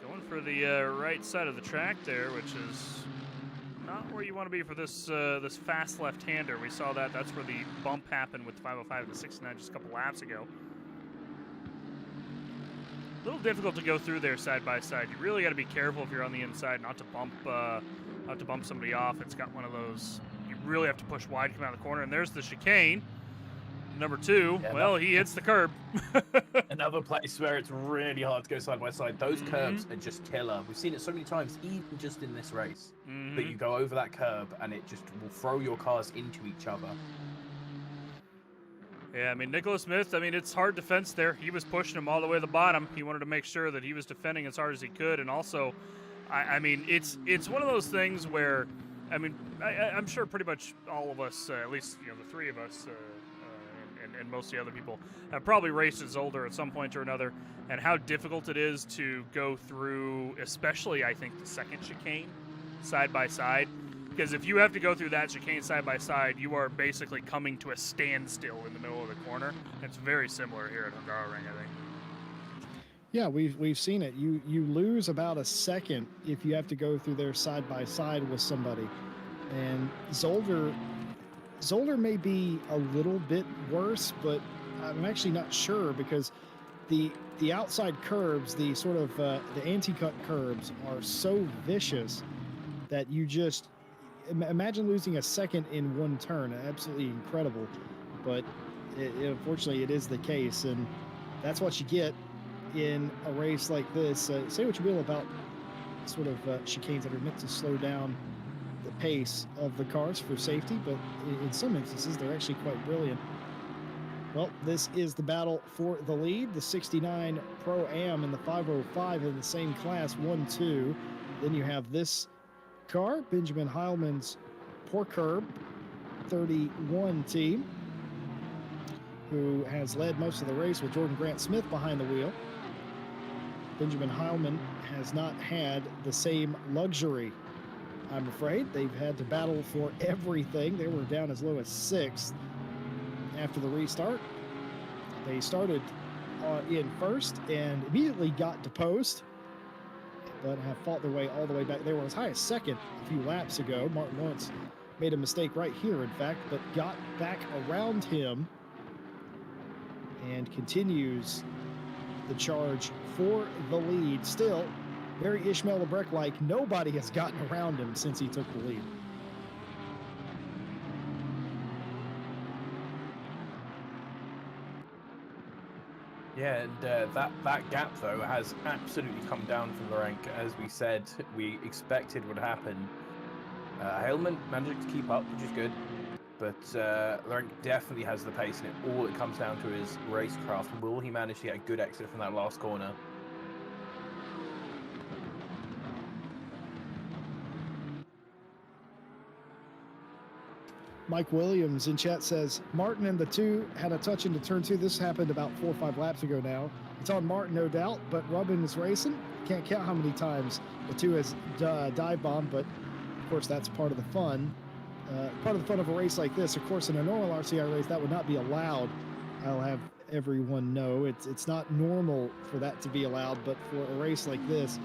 Going for the right side of the track there, which is not where you want to be for this this fast left-hander. We saw that. That's where the bump happened with 505 and the 69 just a couple laps ago. A little difficult to go through there side by side. You really got to be careful if you're on the inside not to bump somebody off. It's got one of those. You really have to push wide, come out of the corner. And there's the chicane. Number 2. Yeah, well, he hits the curb. Another place where it's really hard to go side by side. Those curbs are just killer. We've seen it so many times, even just in this race, that you go over that curb and it just will throw your cars into each other. Yeah, I mean, Nicholas Smith, I mean, it's hard defense there. He was pushing him all the way to the bottom. He wanted to make sure that he was defending as hard as he could. And also, I mean, it's one of those things where, I mean, I'm sure pretty much all of us, at least, you know, the three of us, and most of the other people have probably raced as Zolder at some point or another, and how difficult it is to go through, especially I think the second chicane side by side, because if you have to go through that chicane side by side, you are basically coming to a standstill in the middle of the corner. It's very similar here at Hungaroring, I think. Yeah, we've seen it. You lose about a second if you have to go through there side by side with somebody, and Zolder may be a little bit worse, but I'm actually not sure because the outside curbs, the sort of the anti-cut curbs, are so vicious that you just imagine losing a second in one turn. Absolutely incredible, but unfortunately it is the case, and that's what you get in a race like this. Say what you will about sort of chicanes that are meant to slow down the pace of the cars for safety, but in some instances they're actually quite brilliant. Well, this is the battle for the lead. The 69 Pro-Am and the 505 in the same class, 1-2. Then you have this car, Benjamin Heilman's Poor Curb 31 team, who has led most of the race with Jordan Grant Smith behind the wheel. Benjamin Heilman has not had the same luxury, I'm afraid. They've had to battle for everything. They were down as low as 6th after the restart. They started in first and immediately got deposed, but have fought their way all the way back. They were as high as 2nd a few laps ago. Martin Lawrence made a mistake right here, in fact, but got back around him and continues the charge for the lead. Still, very Ishmael Lebrecq-like. Nobody has gotten around him since he took the lead. Yeah, and that gap, though, has absolutely come down from the rank, as we said, we expected would happen. Heilman managed to keep up, which is good, but the rank definitely has the pace in it. All it comes down to is racecraft. Will he manage to get a good exit from that last corner? Mike Williams in chat says, Martin and the 2 had a touch into turn 2. This happened about 4 or 5 laps ago now. It's on Martin, no doubt, but Rubin is racing. Can't count how many times the 2 has dive bombed, but of course that's part of the fun. Part of the fun of a race like this. Of course, in a normal RCI race, that would not be allowed. I'll have everyone know it's not normal for that to be allowed, but for a race like this,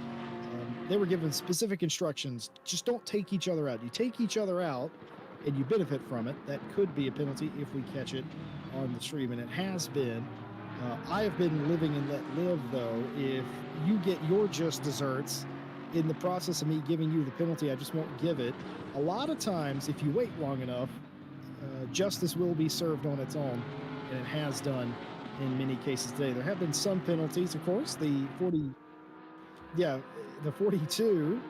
they were given specific instructions. Just don't take each other out. You take each other out and you benefit from it. That could be a penalty if we catch it on the stream, and it has been. I have been living and let live, though. If you get your just desserts in the process of me giving you the penalty, I just won't give it. A lot of times, if you wait long enough, justice will be served on its own, and it has done in many cases today. There have been some penalties, of course. The 42,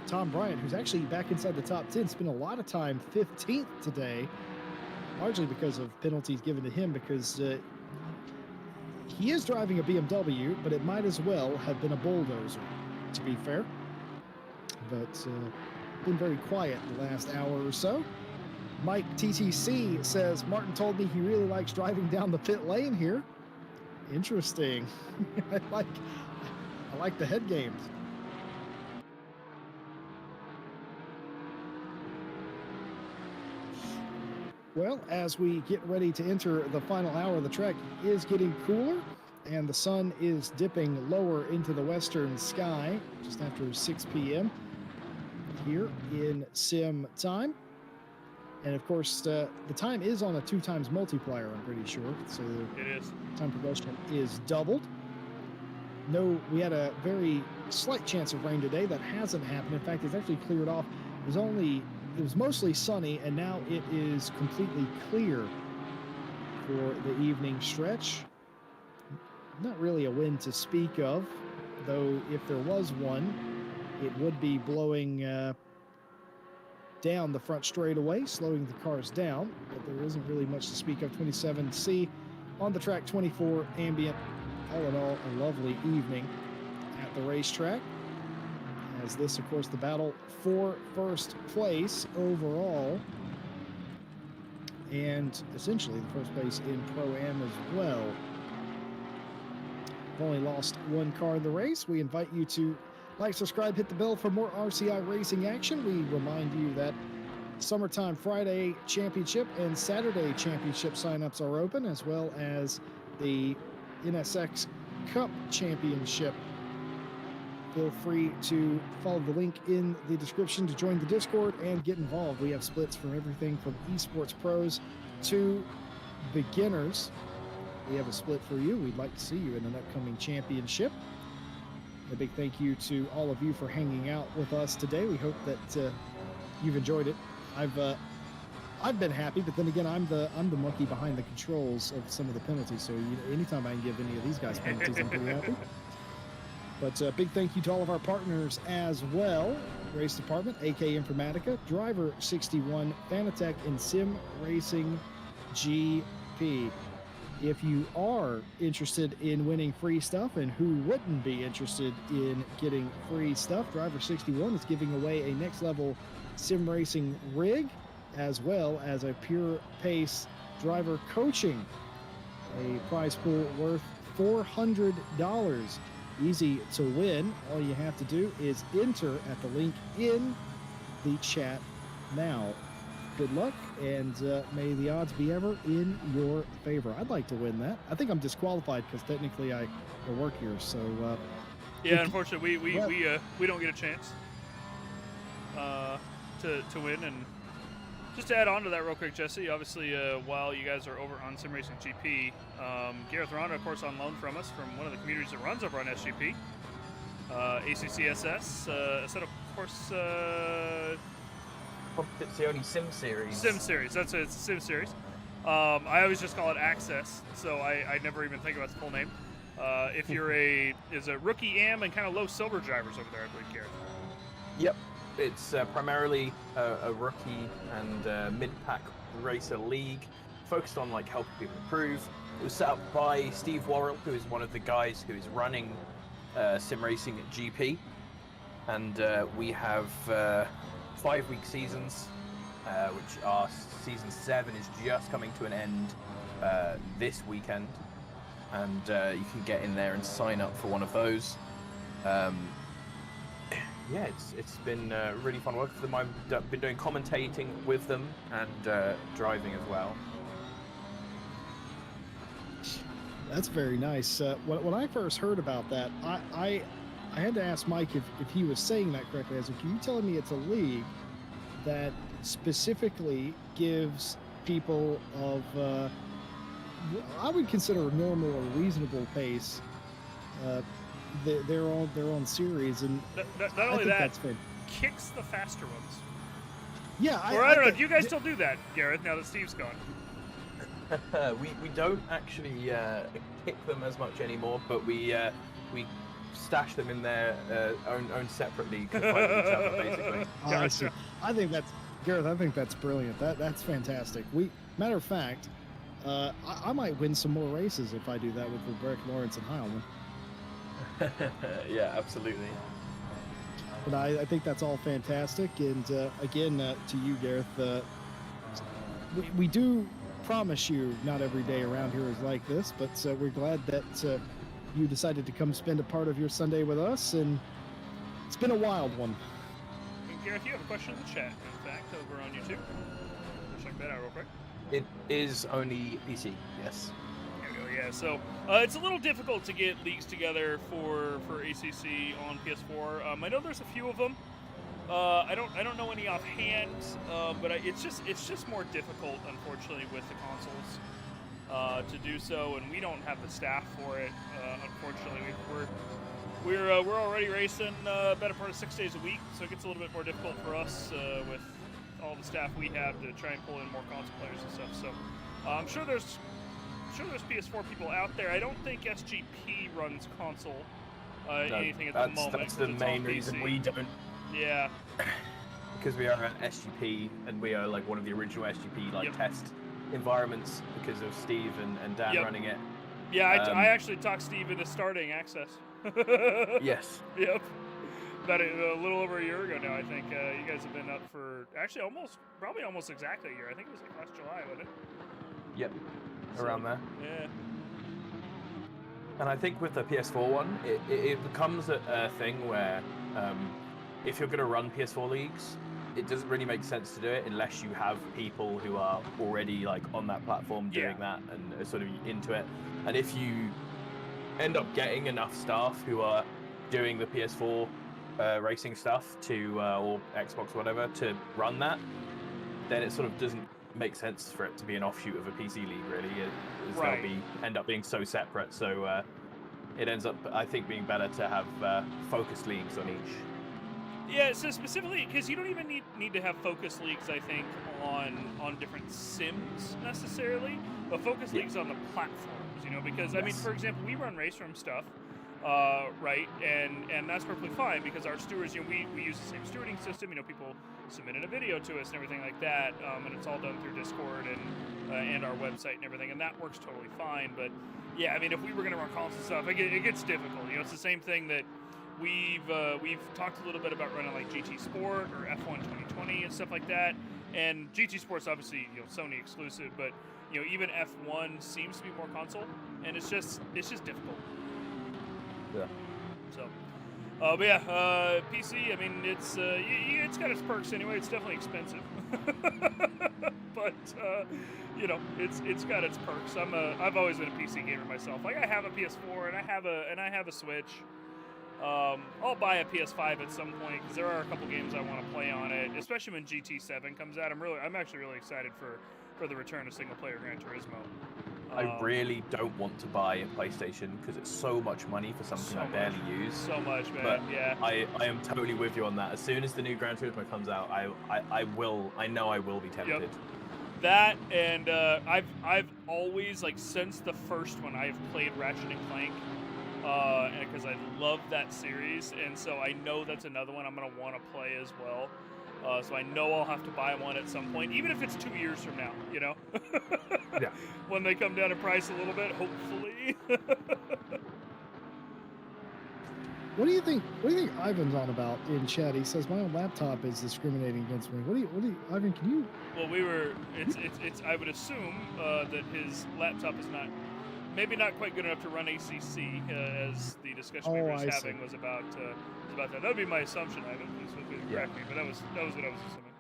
Tom Bryant, who's actually back inside the top 10, spent a lot of time 15th today, largely because of penalties given to him, because he is driving a BMW, but it might as well have been a bulldozer, to be fair. But been very quiet the last hour or so. Mike TTC says, Martin told me he really likes driving down the pit lane here. Interesting. I like the head games. Well, as we get ready to enter the final hour, the track is getting cooler and the sun is dipping lower into the western sky just after 6 p.m. here in sim time. And of course, the time is on a 2x multiplier, I'm pretty sure. So it is. Time progression is doubled. No, we had a very slight chance of rain today. That hasn't happened. In fact, it's actually cleared off. It was mostly sunny, and now it is completely clear for the evening stretch. Not really a wind to speak of, though if there was one, it would be blowing down the front straightaway, slowing the cars down, but there isn't really much to speak of. 27C on the track, 24 ambient. All in all, a lovely evening at the racetrack. As this, of course, the battle for first place overall, and essentially the first place in Pro-Am as well. We've only lost one car in the race. We invite you to like, subscribe, hit the bell for more RCI racing action. We remind you that Summertime Friday Championship and Saturday Championship signups are open, as well as the NSX Cup Championship. Feel free to follow the link in the description to join the Discord and get involved. We have splits from everything from esports pros to beginners. We have a split for you. We'd like to see you in an upcoming championship. A big thank you to all of you for hanging out with us today. We hope that you've enjoyed it. I've been happy, but then again, I'm the monkey behind the controls of some of the penalties. So anytime I can give any of these guys penalties, I'm pretty happy. But big thank you to all of our partners as well. Race Department, AK Informatica, Driver 61, Fanatec, and Sim Racing GP. If you are interested in winning free stuff, and who wouldn't be interested in getting free stuff, Driver 61 is giving away a next level sim racing rig, as well as a pure pace driver coaching, a prize pool worth $400. Easy to win. All you have to do is enter at the link in the chat now. Good luck, and may the odds be ever in your favor. I'd like to win that. I think I'm disqualified because technically I work here. So yeah, unfortunately, we don't get a chance to win. And just to add on to that real quick, Jesse, obviously while you guys are over on Sim Racing GP, Gareth Ronda, of course, on loan from us from one of the communities that runs over on SGP, ACCSS, instead of course. It's the only Sim series. Sim series. That's it. It's a Sim series. I always just call it Access, so I never even think about the full name. If you're a rookie am and kind of low silver drivers over there, I believe, Gareth. Yep, it's primarily a rookie and mid-pack racer league, focused on like helping people improve. It was set up by Steve Worrell, who is one of the guys who is running Sim Racing at GP, and we have 5-week seasons, which are season 7 is just coming to an end this weekend, and you can get in there and sign up for one of those. Yeah, it's been really fun work for them. I've been doing commentating with them and driving as well. That's very nice. When I first heard about that, I had to ask Mike if he was saying that correctly. I was like, "Are you telling me it's a league that specifically gives people of I would consider a normal or reasonable pace their own series?" And Not I only think that, that's fair. kicks the faster ones. Yeah, Or I don't know. think- Do you guys still do that, Gareth? Now that Steve's gone. we don't actually kick them as much anymore, but we stash them in their own separate league to fight with each other, basically. Oh, I see. I think that's Gareth. I think that's brilliant. That's fantastic. Matter of fact, I might win some more races if I do that with Rebecca Lawrence and Heilman. Yeah, absolutely. But I think that's all fantastic. And again, to you, Gareth, we do promise you not every day around here is like this, but we're glad that you decided to come spend a part of your Sunday with us, and it's been a wild one. And Gareth, you have a question in the chat, in fact, over on YouTube. Check that out real quick. It is only PC, yes. There we go, yeah. So it's a little difficult to get leagues together for ACC on PS4. I know there's a few of them. I don't know any offhand, but it's just more difficult, unfortunately, with the consoles to do so, and we don't have the staff for it. Unfortunately, we're already racing better part of 6 days a week, so it gets a little bit more difficult for us with all the staff we have to try and pull in more console players and stuff. So I'm sure there's PS4 people out there. I don't think SGP runs console anything at the moment. That's the main reason we don't. Yeah. Because we are an SGP, and we are like one of the original SGP test environments because of Steve and Dan running it. Yeah, I actually talked Steve into starting Access. Yes. Yep. About a little over a year ago now, I think. You guys have been up for actually probably almost exactly a year. I think it was like last July, wasn't it? Yep. Around there. Yeah. And I think with the PS4 one, it becomes a thing where if you're going to run PS4 leagues, it doesn't really make sense to do it unless you have people who are already like on that platform doing that and are sort of into it. And if you end up getting enough staff who are doing the PS4 racing stuff or Xbox or whatever to run that, then it sort of doesn't make sense for it to be an offshoot of a PC league, really. They'll end up being so separate. So it ends up, I think, being better to have focused leagues on each. Yeah, so specifically, because you don't even need to have focus leagues, I think, on different sims necessarily, but focus leagues on the platforms, because, I mean, for example, we run race room stuff, right, and that's perfectly fine, because our stewards, we use the same stewarding system, people submit in a video to us and everything like that, and it's all done through Discord and our website and everything, and that works totally fine, but, yeah, I mean, if we were going to run console stuff, it gets difficult, it's the same thing that we've talked a little bit about running like GT Sport or F1 2020 and stuff like that. And GT Sport's obviously Sony exclusive, but even F1 seems to be more console, and it's just difficult. Yeah. So, but yeah, PC. I mean, it's got its perks anyway. It's definitely expensive, but it's got its perks. I've always been a PC gamer myself. Like I have a PS4 and I have a Switch. I'll buy a PS5 at some point because there are a couple games I want to play on it, especially when GT7 comes out. I'm actually really excited for the return of single-player Gran Turismo. I really don't want to buy a PlayStation because it's so much money for something I barely use. So much, man. But yeah. I am totally with you on that. As soon as the new Gran Turismo comes out, I know I will be tempted. Yep. That and I've always since the first one I've played Ratchet and Clank. Because I love that series, and so I know that's another one I'm going to want to play as well. So I know I'll have to buy one at some point, even if it's 2 years from now, Yeah. When they come down in price a little bit, hopefully. What do you think Ivan's on about in chat? He says my own laptop is discriminating against me. What do you Ivan, can you? Well, it's I would assume that his laptop is maybe not quite good enough to run ACC, as the discussion we were having was about that. That would be my assumption. Ivan, please feel free to correct me, but that was what I was assuming.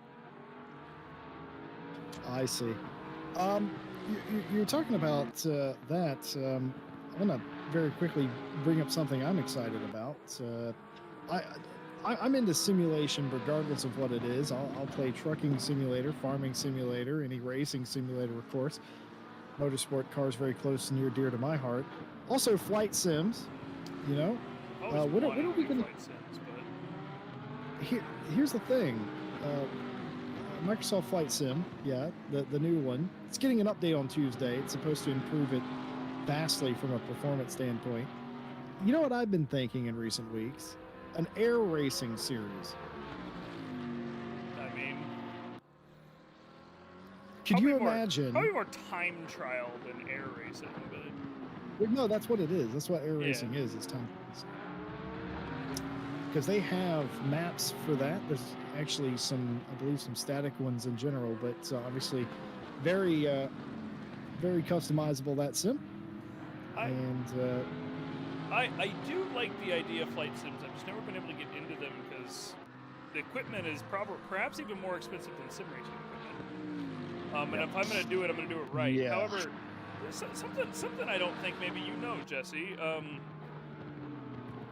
I see. You're talking about that. I'm gonna very quickly bring up something I'm excited about. I'm into simulation regardless of what it is. I'll play trucking simulator, farming simulator, any racing simulator, of course. Motorsport cars very close and near dear to my heart. Also flight sims, you know. What are we gonna? Flight sims, but... Here's the thing. Microsoft Flight Sim, yeah, the new one. It's getting an update on Tuesday. It's supposed to improve it vastly from a performance standpoint. You know what I've been thinking in recent weeks? An air racing series. I mean... Could you imagine... Probably more time trial than air racing, but... Well, no, that's what it is. That's what air racing is. It's time racing. Because they have maps for that. There's actually some, I believe, some static ones in general, but obviously very, very customizable, that sim. I do like the idea of flight sims. I've just never been able to get into them because the equipment is perhaps even more expensive than sim racing equipment. And if I'm going to do it, I'm going to do it right. Yeah. However, something I don't think maybe you know, Jesse.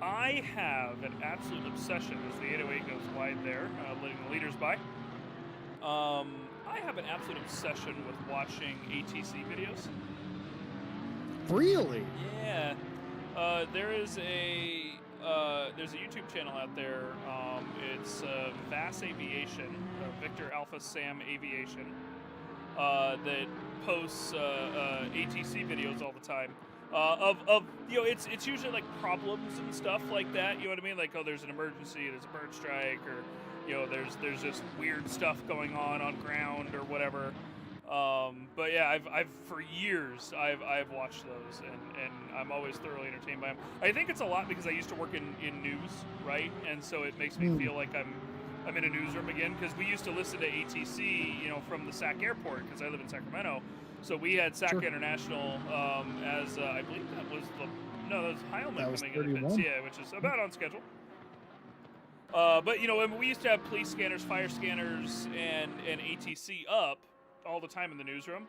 I have an absolute obsession as the 808 goes wide there, letting the leaders by. I have an absolute obsession with watching ATC videos. Really? Yeah. There's a YouTube channel out there. It's VAS Aviation, Victor Alpha Sam Aviation, that posts ATC videos all the time. You know, it's usually like problems and stuff like that. You know what I mean? Like, oh, there's an emergency, there's a bird strike, or you know, there's just weird stuff going on ground or whatever. But yeah, I've for years I've watched those, and I'm always thoroughly entertained by them. I think it's a lot because I used to work in news, right? And so it makes me feel like I'm in a newsroom again, because we used to listen to ATC, you know, from the SAC airport, because I live in Sacramento. So we had SAC International as I believe that was Heilman coming in the pits, yeah, which is about on schedule. But you know, we used to have police scanners, fire scanners, and ATC up all the time in the newsroom.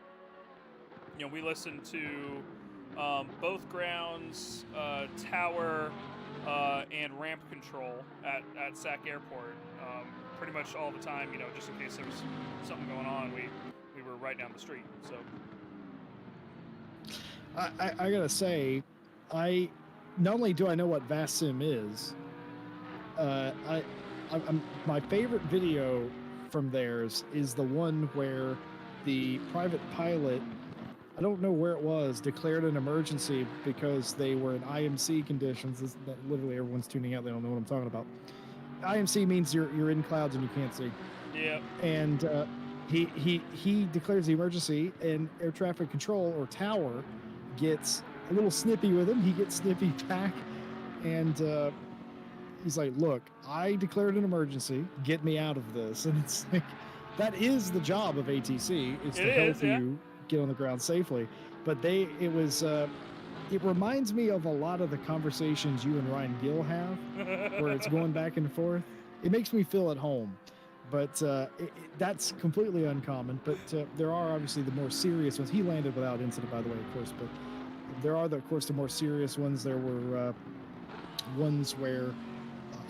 You know, we listened to both grounds, tower, and ramp control at SAC Airport pretty much all the time. You know, just in case there was something going on, we were right down the street. So I gotta say, not only do I know what VASSIM is, my favorite video from theirs is the one where the private pilot, I don't know where it was, declared an emergency because they were in IMC conditions. Literally everyone's tuning out, they don't know what I'm talking about. IMC means you're in clouds and you can't see. Yeah. And he declares the emergency, and air traffic control or tower gets a little snippy with him. He gets snippy back, and he's like, look, I declared an emergency, get me out of this. And it's like, that is the job of ATC, is to help you get on the ground safely. But it reminds me of a lot of the conversations you and Ryan Gill have, where it's going back and forth. It makes me feel at home. But that's completely uncommon. But there are obviously the more serious ones. He landed without incident, by the way, of course. But there are, of course, the more serious ones. There were ones where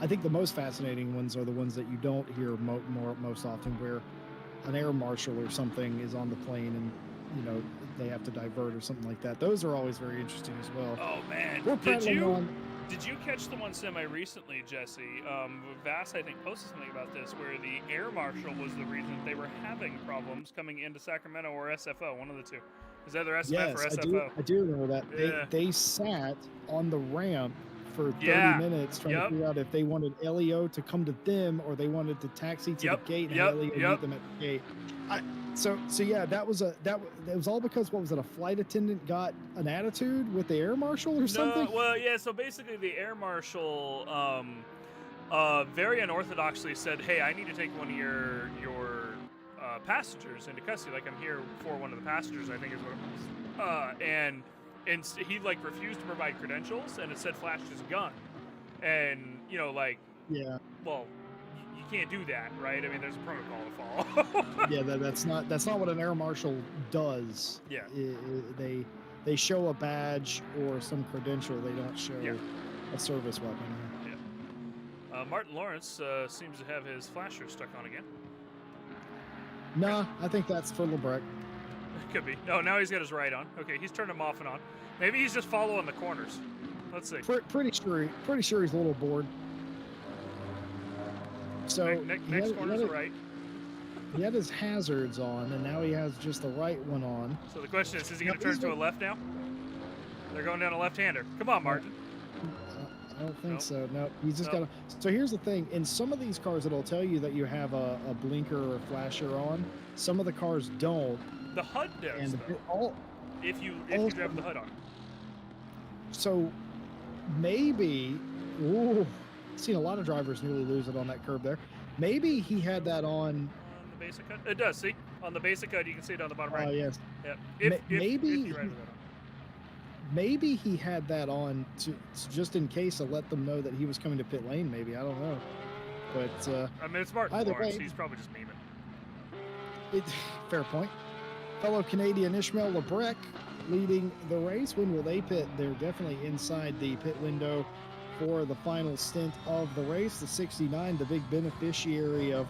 I think the most fascinating ones are the ones that you don't hear most often, where an air marshal or something is on the plane and, you know, they have to divert or something like that. Those are always very interesting as well. Oh man, did you catch the one semi-recently, Jesse? Vass, I think, posted something about this, where the air marshal was the reason they were having problems coming into Sacramento, or SFO, one of the two. Is either SFF or SFO? I do remember that. Yeah. They sat on the ramp for 30 minutes trying to figure out if they wanted LEO to come to them or they wanted to taxi to the gate and LEO meet them at the gate. So yeah, that was all because, what was it, a flight attendant got an attitude with the air marshal or something? No, well, yeah, so basically the air marshal very unorthodoxly said, hey, I need to take one of your passengers into custody. Like, I'm here for one of the passengers, I think is what it was. And he, like, refused to provide credentials, and instead flashed his gun. And, you know, like, yeah, well, you can't do that, right? I mean, there's a protocol to follow. Yeah, that's not what an air marshal does. Yeah. They they show a badge or some credential. They don't show a service weapon. Martin Lawrence seems to have his flasher stuck on again. Nah, I think that's for Lebrecht. Could be. Oh, now he's got his right on. Okay, he's turned him off and on. Maybe he's just following the corners. Let's see. Pretty sure he's a little bored. So next corner's right. He had his hazards on, and now he has just the right one on. So the question is he going to turn to a left now? They're going down a left-hander. Come on, Martin. I don't think so. No, he's just got to. So here's the thing. In some of these cars, it'll tell you that you have a blinker or a flasher on. Some of the cars don't. The HUD does, though. If you grab the HUD on. So maybe, I've seen a lot of drivers nearly lose it on that curb there. Maybe he had that on the basic HUD. It does. See, on the basic HUD, you can see it on the bottom right. Oh yes. Yeah. Maybe he had that on to just in case to let them know that he was coming to pit lane. Maybe, I don't know. But I mean, it's Martin Lawrence. He's probably just memeing. Fair point. Fellow Canadian Ishmael Lebrecht leading the race. When will they pit? They're definitely inside the pit window for the final stint of the race. The 69, the big beneficiary of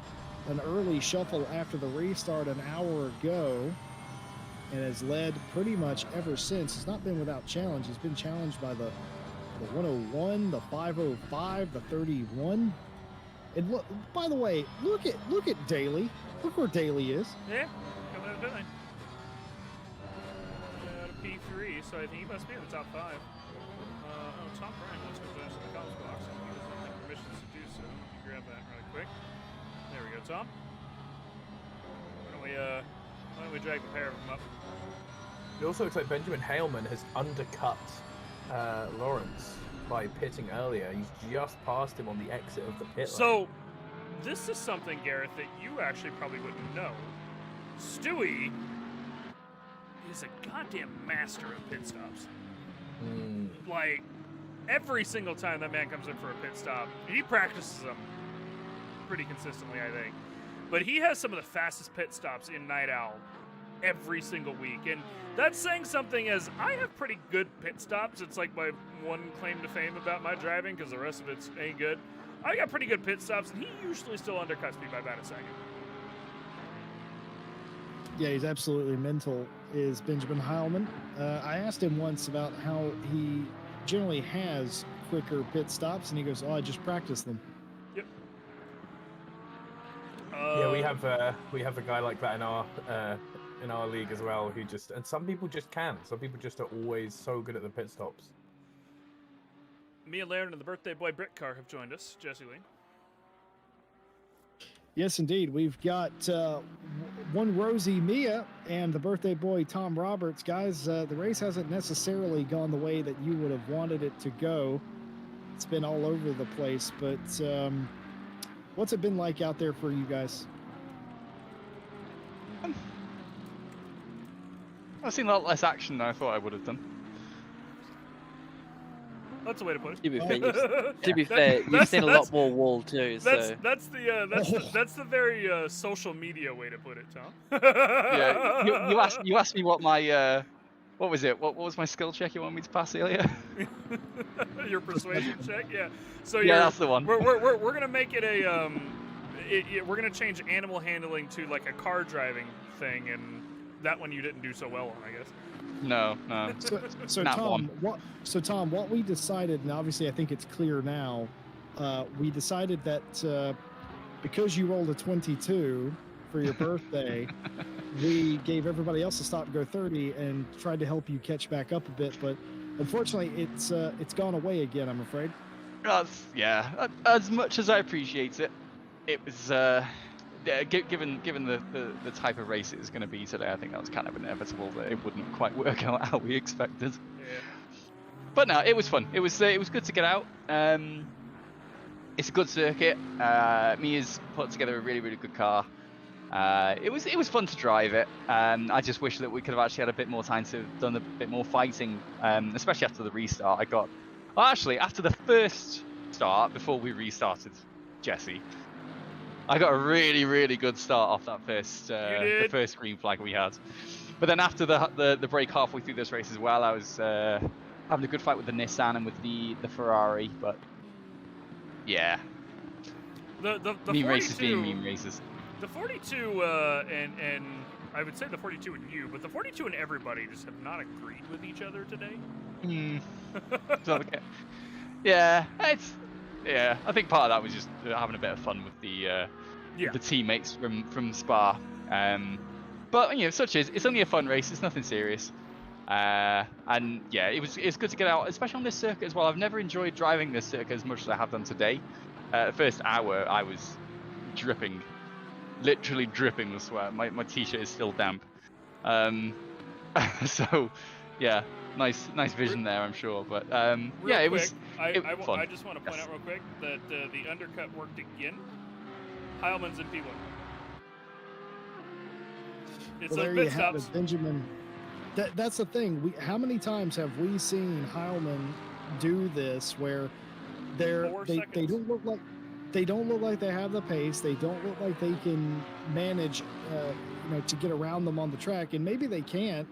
an early shuffle after the restart an hour ago, and has led pretty much ever since. He's not been without challenge. He's been challenged by the 101, the 505, the 31. And look, by the way, look at Daly. Look where Daly is. Yeah, coming out of nine. Out of P3, so I think he must be in the top 5. Tom Bryan wants to join us in the comms box, and he doesn't have permissions to do so. Let me grab that really quick. There we go, Tom. Why don't we drag the pair of them up? It also looks like Benjamin Haleman has undercut Lawrence by pitting earlier. He's just passed him on the exit of the pit lane. So, this is something, Gareth, that you actually probably wouldn't know. Stewie is a goddamn master of pit stops. Like, every single time that man comes in for a pit stop, he practices them pretty consistently, I think. But he has some of the fastest pit stops in Night Owl every single week. And that's saying something, as I have pretty good pit stops. It's like my one claim to fame about my driving, because the rest of it ain't good. I got pretty good pit stops, and he usually still undercuts me by about a second. Yeah, he's absolutely mental, is Benjamin Heilman. I asked him once about how he generally has quicker pit stops, and he goes, I just practice them. Yep. Yeah, we have a guy like that in our league as well, who just, and some people just can. Some people just are always so good at the pit stops. Mia Laird and the birthday boy Brit Car have joined us. Jesse Lee. Yes, indeed. We've got one Rosie Mia and the birthday boy Tom Roberts. Guys, the race hasn't necessarily gone the way that you would have wanted it to go. It's been all over the place, but what's it been like out there for you guys? I've seen a lot less action than I thought I would have done. That's the way to put it. To be fair, you've seen a lot more wall too. That's the very social media way to put it, Tom. Yeah, you asked me what my what was it? What was my skill check you wanted me to pass earlier? Your persuasion check, yeah. So yeah, that's the one. We're gonna make it a we're gonna change animal handling to like a car driving thing, and that one you didn't do so well on, I guess. No. So Tom, what we decided, and obviously I think it's clear now, we decided that because you rolled a 22 for your birthday, we gave everybody else a stop and go 30 and tried to help you catch back up a bit, but unfortunately it's gone away again, I'm afraid. Yeah, as much as I appreciate it, it was given the type of race it was going to be today, I think that was kind of inevitable that it wouldn't quite work out how we expected. Yeah. But no, it was fun. It was good to get out. It's a good circuit. Mia's put together a really really good car. It was fun to drive it. I just wish that we could have actually had a bit more time to have done a bit more fighting, especially after the restart. After the first start before we restarted, Jesse, I got a really, really good start off that first the first green flag we had. But then after the break halfway through this race as well, I was having a good fight with the Nissan and with the Ferrari. But yeah, The meme 42, races being meme races. The 42 and I would say the 42 and you, but the 42 and everybody just have not agreed with each other today. Yeah, I think part of that was just having a bit of fun with the teammates from Spa. But it's only a fun race. It's nothing serious. And yeah, it's good to get out, especially on this circuit as well. I've never enjoyed driving this circuit as much as I have done today. The first hour, I was dripping, literally dripping with sweat. My t-shirt is still damp. So yeah, nice vision there, I'm sure. But yeah, it was. Fun. I just want to point out real quick that the undercut worked again. Heilmann's in P1. It's well, a there pit you have stops. it, Benjamin. That's the thing. How many times have we seen Heilmann do this where they don't look like they have the pace. They don't look like they can manage, to get around them on the track, and maybe they can't,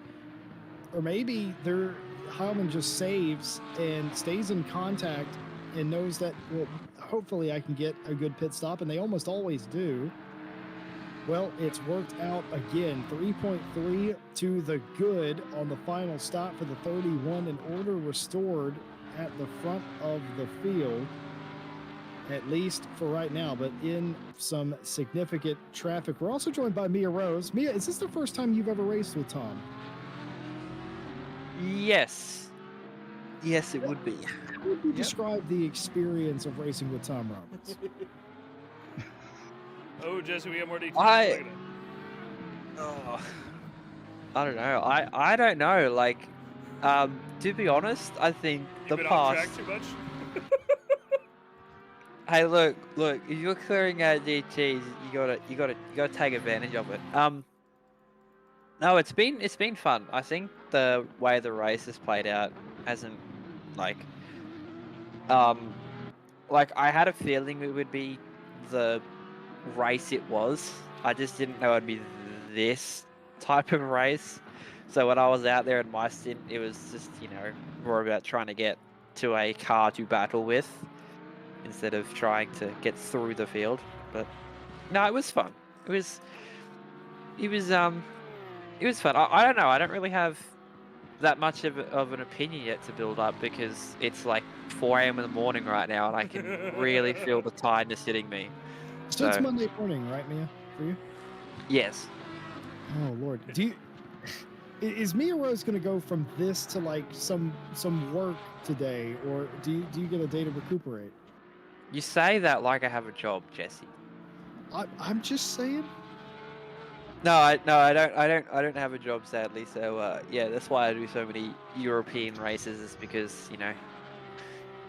or maybe Heilmann just saves and stays in contact and knows that, well, hopefully I can get a good pit stop, and they almost always do. Well, it's worked out again. 3.3 to the good on the final stop for the 31, and order restored at the front of the field, at least for right now, but in some significant traffic. We're also joined by Mia Rose. Mia, is this the first time you've ever raced with Tom? Yes. Yes, it would be. How would you describe the experience of racing with Tom Roberts? Oh, Jesse, we have more details. I don't know. I don't know. Like, to be honest, I think You've been on track too much. Hey, look! If you're clearing out DTs, you gotta take advantage of it. No, it's been fun. I think the way the race has played out hasn't like I had a feeling it would be the race it was. I just didn't know it'd be this type of race. So when I was out there in my stint, it was just more about trying to get to a car to battle with instead of trying to get through the field. But no, it was fun. It was fun. I don't know. I don't really have that much of an opinion yet to build up because it's like 4 a.m. in the morning right now, and I can really feel the tiredness hitting me. So it's Monday morning, right, Mia, for you? Yes. Oh Lord, is Mia Rose going to go from this to like some work today, or do you get a day to recuperate? You say that like I have a job, Jesse. I'm just saying. No, I don't have a job, sadly. So yeah, that's why I do so many European races. Is because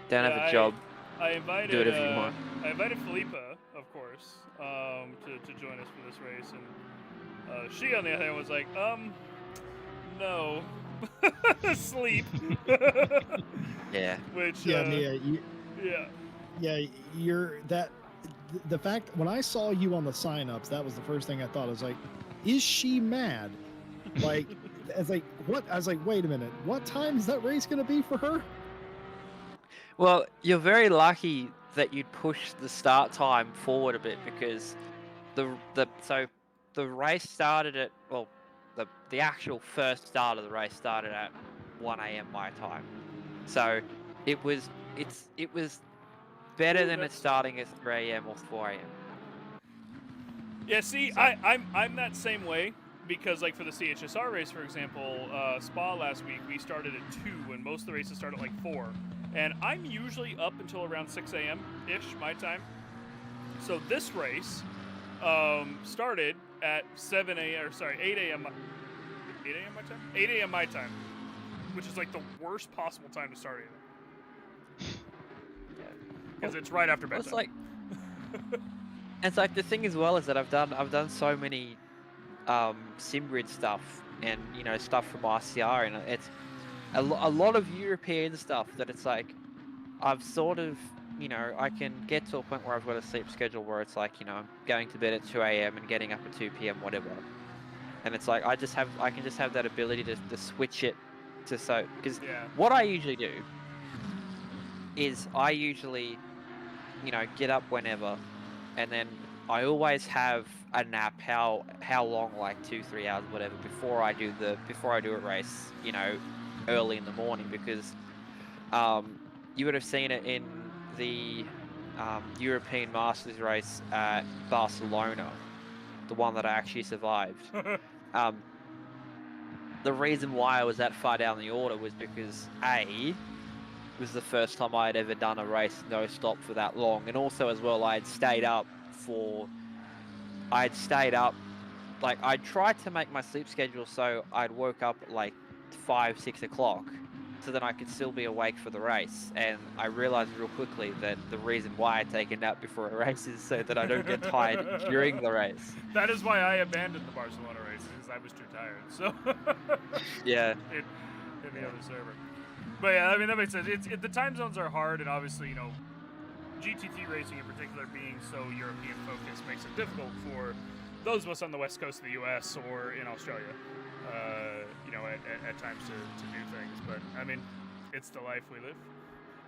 don't have a job. I invited. Do whatever you want. I invited Felipa, of course, to join us for this race, and she on the other hand was like, no, sleep. Yeah. Which Mia, you're that. The fact when I saw you on the signups, that was the first thing I thought. I was like, is she mad? Like, what? I was like, wait a minute, what time is that race going to be for her? Well, you're very lucky that you'd push the start time forward a bit because the race started at the actual first start of the race started at 1 a.m. my time, so it was better than it starting at 3 a.m. or 4 a.m. Yeah, see, I'm that same way because, like, for the CHSR race, for example, Spa last week, we started at 2, and most of the races start at, like, 4. And I'm usually up until around 6 a.m.-ish, my time. So this race started at 8 a.m. 8 a.m. my time? 8 a.m. my time, which is, like, the worst possible time to start either. Because it's right after bedtime. It's like the thing as well is that I've done so many SimGrid stuff and stuff from RCI, and it's a lot of European stuff that it's like I've sort of I can get to a point where I've got a sleep schedule where it's like I'm going to bed at 2 a.m. and getting up at 2 p.m. whatever, and it's like I can just have that ability to switch it to because Yeah. what I usually do is I usually, you know, get up whenever, and then I always have a nap, how long, like 2-3 hours, whatever, before I do a race, you know, early in the morning, because you would have seen it in the European Masters race at Barcelona, the one that I actually survived. The reason why I was that far down the order was because it was the first time I had ever done a race no stop for that long, and also as well I had stayed up, like I tried to make my sleep schedule so I'd woke up at like 5-6 o'clock, so then I could still be awake for the race. And I realized real quickly that the reason why I take a nap before a race is so that I don't get tired during the race. That is why I abandoned the Barcelona race, because I was too tired. So yeah, in the other server. But yeah, I mean that makes sense. The time zones are hard, and obviously, you know, GT3 racing in particular being so European focused makes it difficult for those of us on the west coast of the U.S. or in Australia, you know, at times to do things. But I mean, it's the life we live.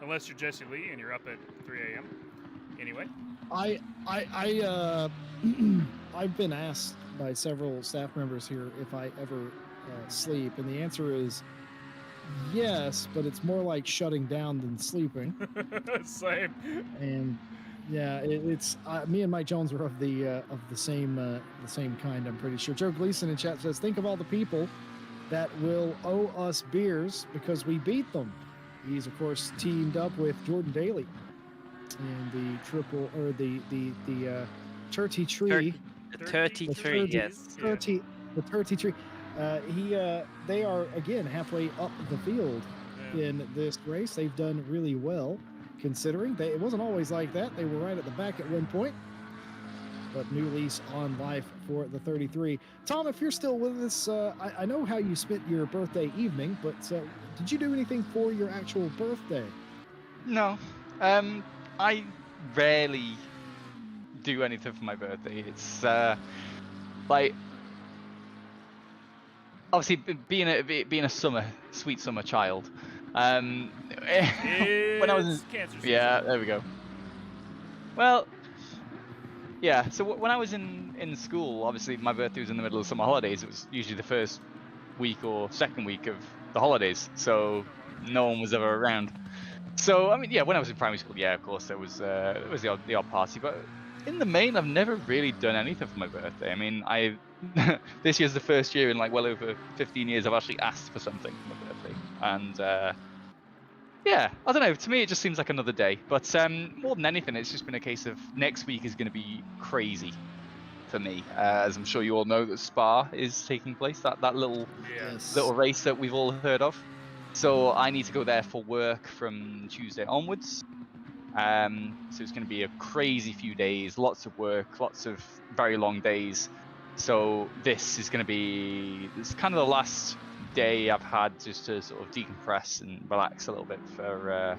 Unless you're Jesse Lee and you're up at 3 a.m. Anyway. I've been asked by several staff members here if I ever sleep, and the answer is yes, but it's more like shutting down than sleeping. Same. And yeah, it's me and Mike Jones are of the same kind. I'm pretty sure. Joe Gleason in chat says, "Think of all the people that will owe us beers because we beat them." He's of course teamed up with Jordan Daly in the triple or the Turkey Tree. The Turkey Tree, yes. The Turkey Tree. They are again halfway up the field in this race. They've done really well, considering it wasn't always like that. They were right at the back at one point, but new lease on life for the 33. Tom, if you're still with us, I know how you spent your birthday evening, but did you do anything for your actual birthday? No, I rarely do anything for my birthday. It's like, obviously being a sweet summer child. When I was there we go. Well, yeah. So when I was in school, obviously my birthday was in the middle of summer holidays. It was usually the first week or second week of the holidays, so no one was ever around. So I mean, yeah, when I was in primary school, yeah, of course there was the odd party, but in the main, I've never really done anything for my birthday. I mean, this year's the first year in like well over 15 years I've actually asked for something for my birthday, and yeah, I don't know. To me, it just seems like another day. But more than anything, it's just been a case of next week is going to be crazy for me, as I'm sure you all know that Spa is taking place. That little race that we've all heard of. So I need to go there for work from Tuesday onwards. So it's going to be a crazy few days, lots of work, lots of very long days. So this is going to be kind of the last day I've had just to sort of decompress and relax a little bit for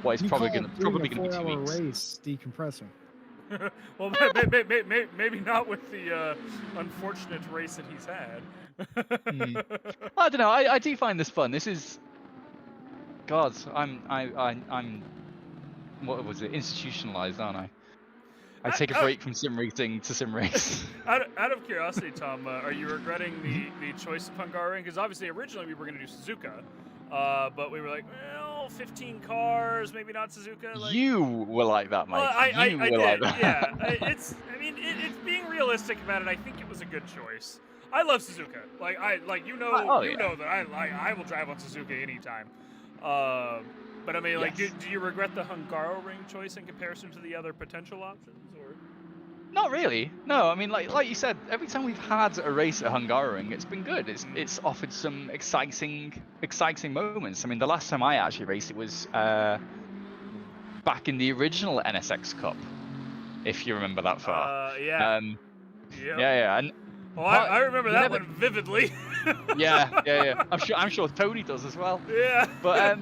what is probably going to be 2 weeks. Race decompressing. Well, maybe not with the unfortunate race that he's had. I don't know. I do find this fun. This is, God, I'm what was it? Institutionalized, aren't I? I take a break from sim racing to sim race. Out of curiosity, Tom, are you regretting the choice of Hungaroring? Because obviously originally we were going to do Suzuka, but we were like, well, 15 cars, maybe not Suzuka. Like, you were like that, Mike. I you were did, like that. yeah. It's being realistic about it. I think it was a good choice. I love Suzuka. You know that I will drive on Suzuka anytime. But I mean, like, do you regret the Hungaroring choice in comparison to the other potential options, or? Not really. No, I mean, like you said, every time we've had a race at Hungaroring, it's been good. It's offered some exciting moments. I mean, the last time I actually raced, it was back in the original NSX Cup, if you remember that far. Yeah. Yeah. And I remember that one vividly. yeah. I'm sure Tony does as well. Yeah. But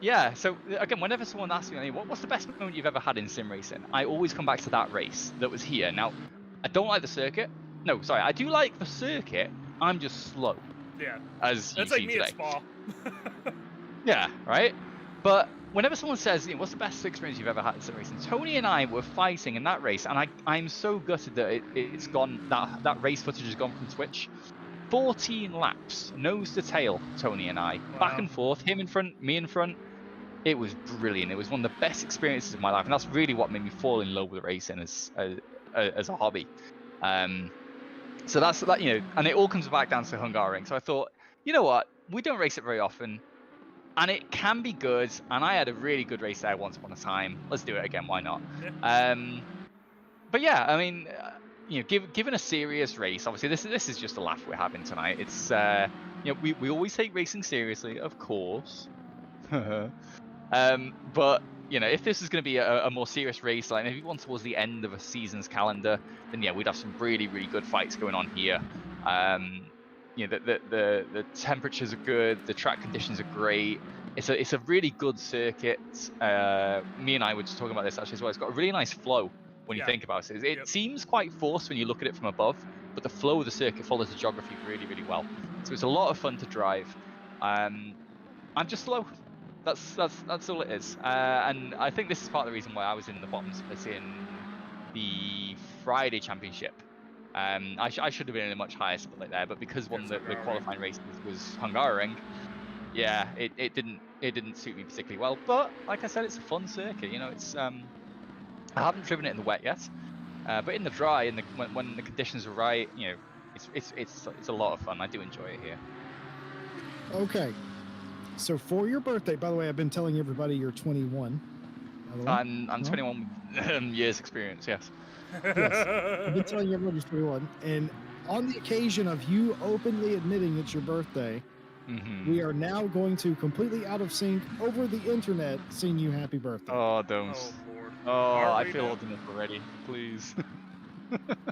yeah. So again, whenever someone asks me, what's the best moment you've ever had in sim racing, I always come back to that race that was here. Now, I don't like the circuit. No, sorry, I do like the circuit. I'm just slow. Yeah. As That's you like see me today. at Spa. Yeah, right? But whenever someone says, what's the best experience you've ever had in sim racing? Tony and I were fighting in that race, and I'm so gutted that it's gone, that race footage has gone from Twitch. 14 laps, nose to tail, Tony and I. Wow. Back and forth, him in front, me in front. It was brilliant. It was one of the best experiences of my life, and that's really what made me fall in love with racing as a hobby. So that's that, and it all comes back down to Hungaroring. So I thought, you know what, we don't race it very often, and it can be good. And I had a really good race there once upon a time. Let's do it again. Why not? Yeah. But yeah, I mean, given a serious race, obviously this is just a laugh we're having tonight. It's we always take racing seriously, of course. But if this is going to be a more serious race, like maybe one towards the end of a season's calendar, then yeah, we'd have some really good fights going on here. The temperatures are good, the track conditions are great. It's a really good circuit. Me and I were just talking about this actually as well. It's got a really nice flow when you think about it. It seems quite forced when you look at it from above, but the flow of the circuit follows the geography really well. So it's a lot of fun to drive. I'm just slow. That's all it is. And I think this is part of the reason why I was in the bottom split in the Friday championship. I should have been in a much higher split there, but because one of the qualifying races was Hungaroring, yeah, it didn't suit me particularly well. But like I said, it's a fun circuit. It's I haven't driven it in the wet yet, but in the dry, when the conditions are right, it's a lot of fun. I do enjoy it here. Okay. So for your birthday, by the way, I've been telling everybody you're 21. I'm 21 years experience, yes. Yes. I've been telling everybody you're 21. And on the occasion of you openly admitting it's your birthday, we are now going to completely out of sync over the internet sing you happy birthday. Oh, don't. Oh, I feel old enough already. Please.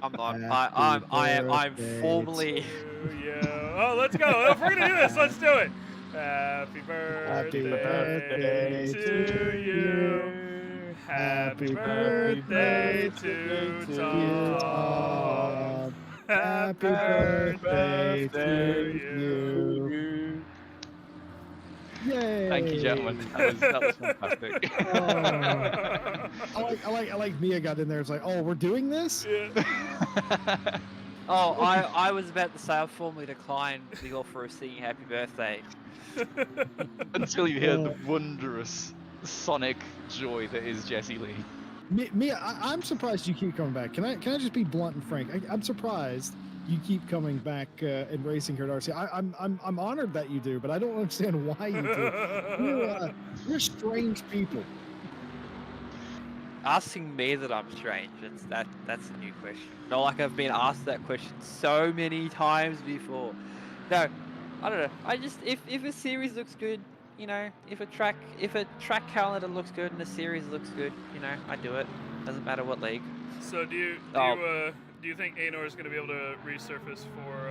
I'm not. I'm formally. Oh, let's go. If we're gonna do this, let's do it. Happy birthday to you. Happy birthday to Tom. Happy birthday to you. Yay! Thank you, gentlemen. That was fantastic. I like Mia got in there. It's like, oh, we're doing this? Oh, I was about to say I formally declined the offer of singing happy birthday. Until you hear the wondrous sonic joy that is Jesse Lee. Mia, I'm surprised you keep coming back. Can I just be blunt and frank? I'm surprised you keep coming back and racing here at RCI. I'm honored that you do, but I don't understand why you do. You're strange people. Asking me that I'm strange, that's a new question. Not like I've been asked that question so many times before. No, I don't know. I just if a series looks good, if a track calendar looks good and the series looks good, I do it. Doesn't matter what league. So do you think Anor is going to be able to resurface for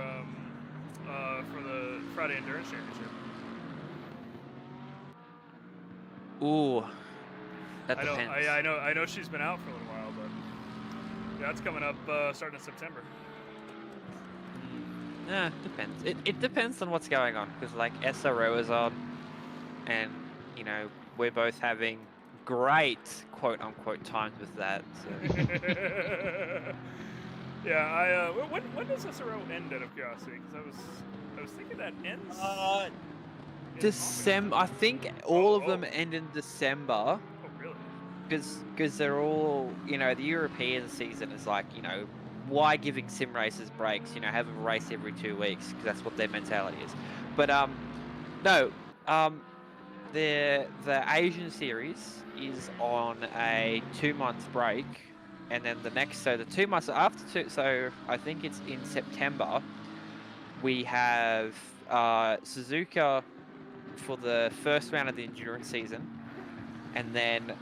the Friday Endurance Championship? Ooh, that depends. I know she's been out for a little while, but yeah, it's coming up starting in September. Yeah, depends. It depends on what's going on, because like SRO is on, and we're both having great quote unquote times with that. So. Yeah, when does SRO end, out of curiosity? Because I was thinking that ends. December. I think all of them end in December. Oh, really? Because they're all, the European season is like, why giving sim races breaks? Have a race every 2 weeks, because that's what their mentality is. But no, the Asian series is on a 2-month break, and then the 2 months after so I think it's in September. We have Suzuka for the first round of the endurance season, and then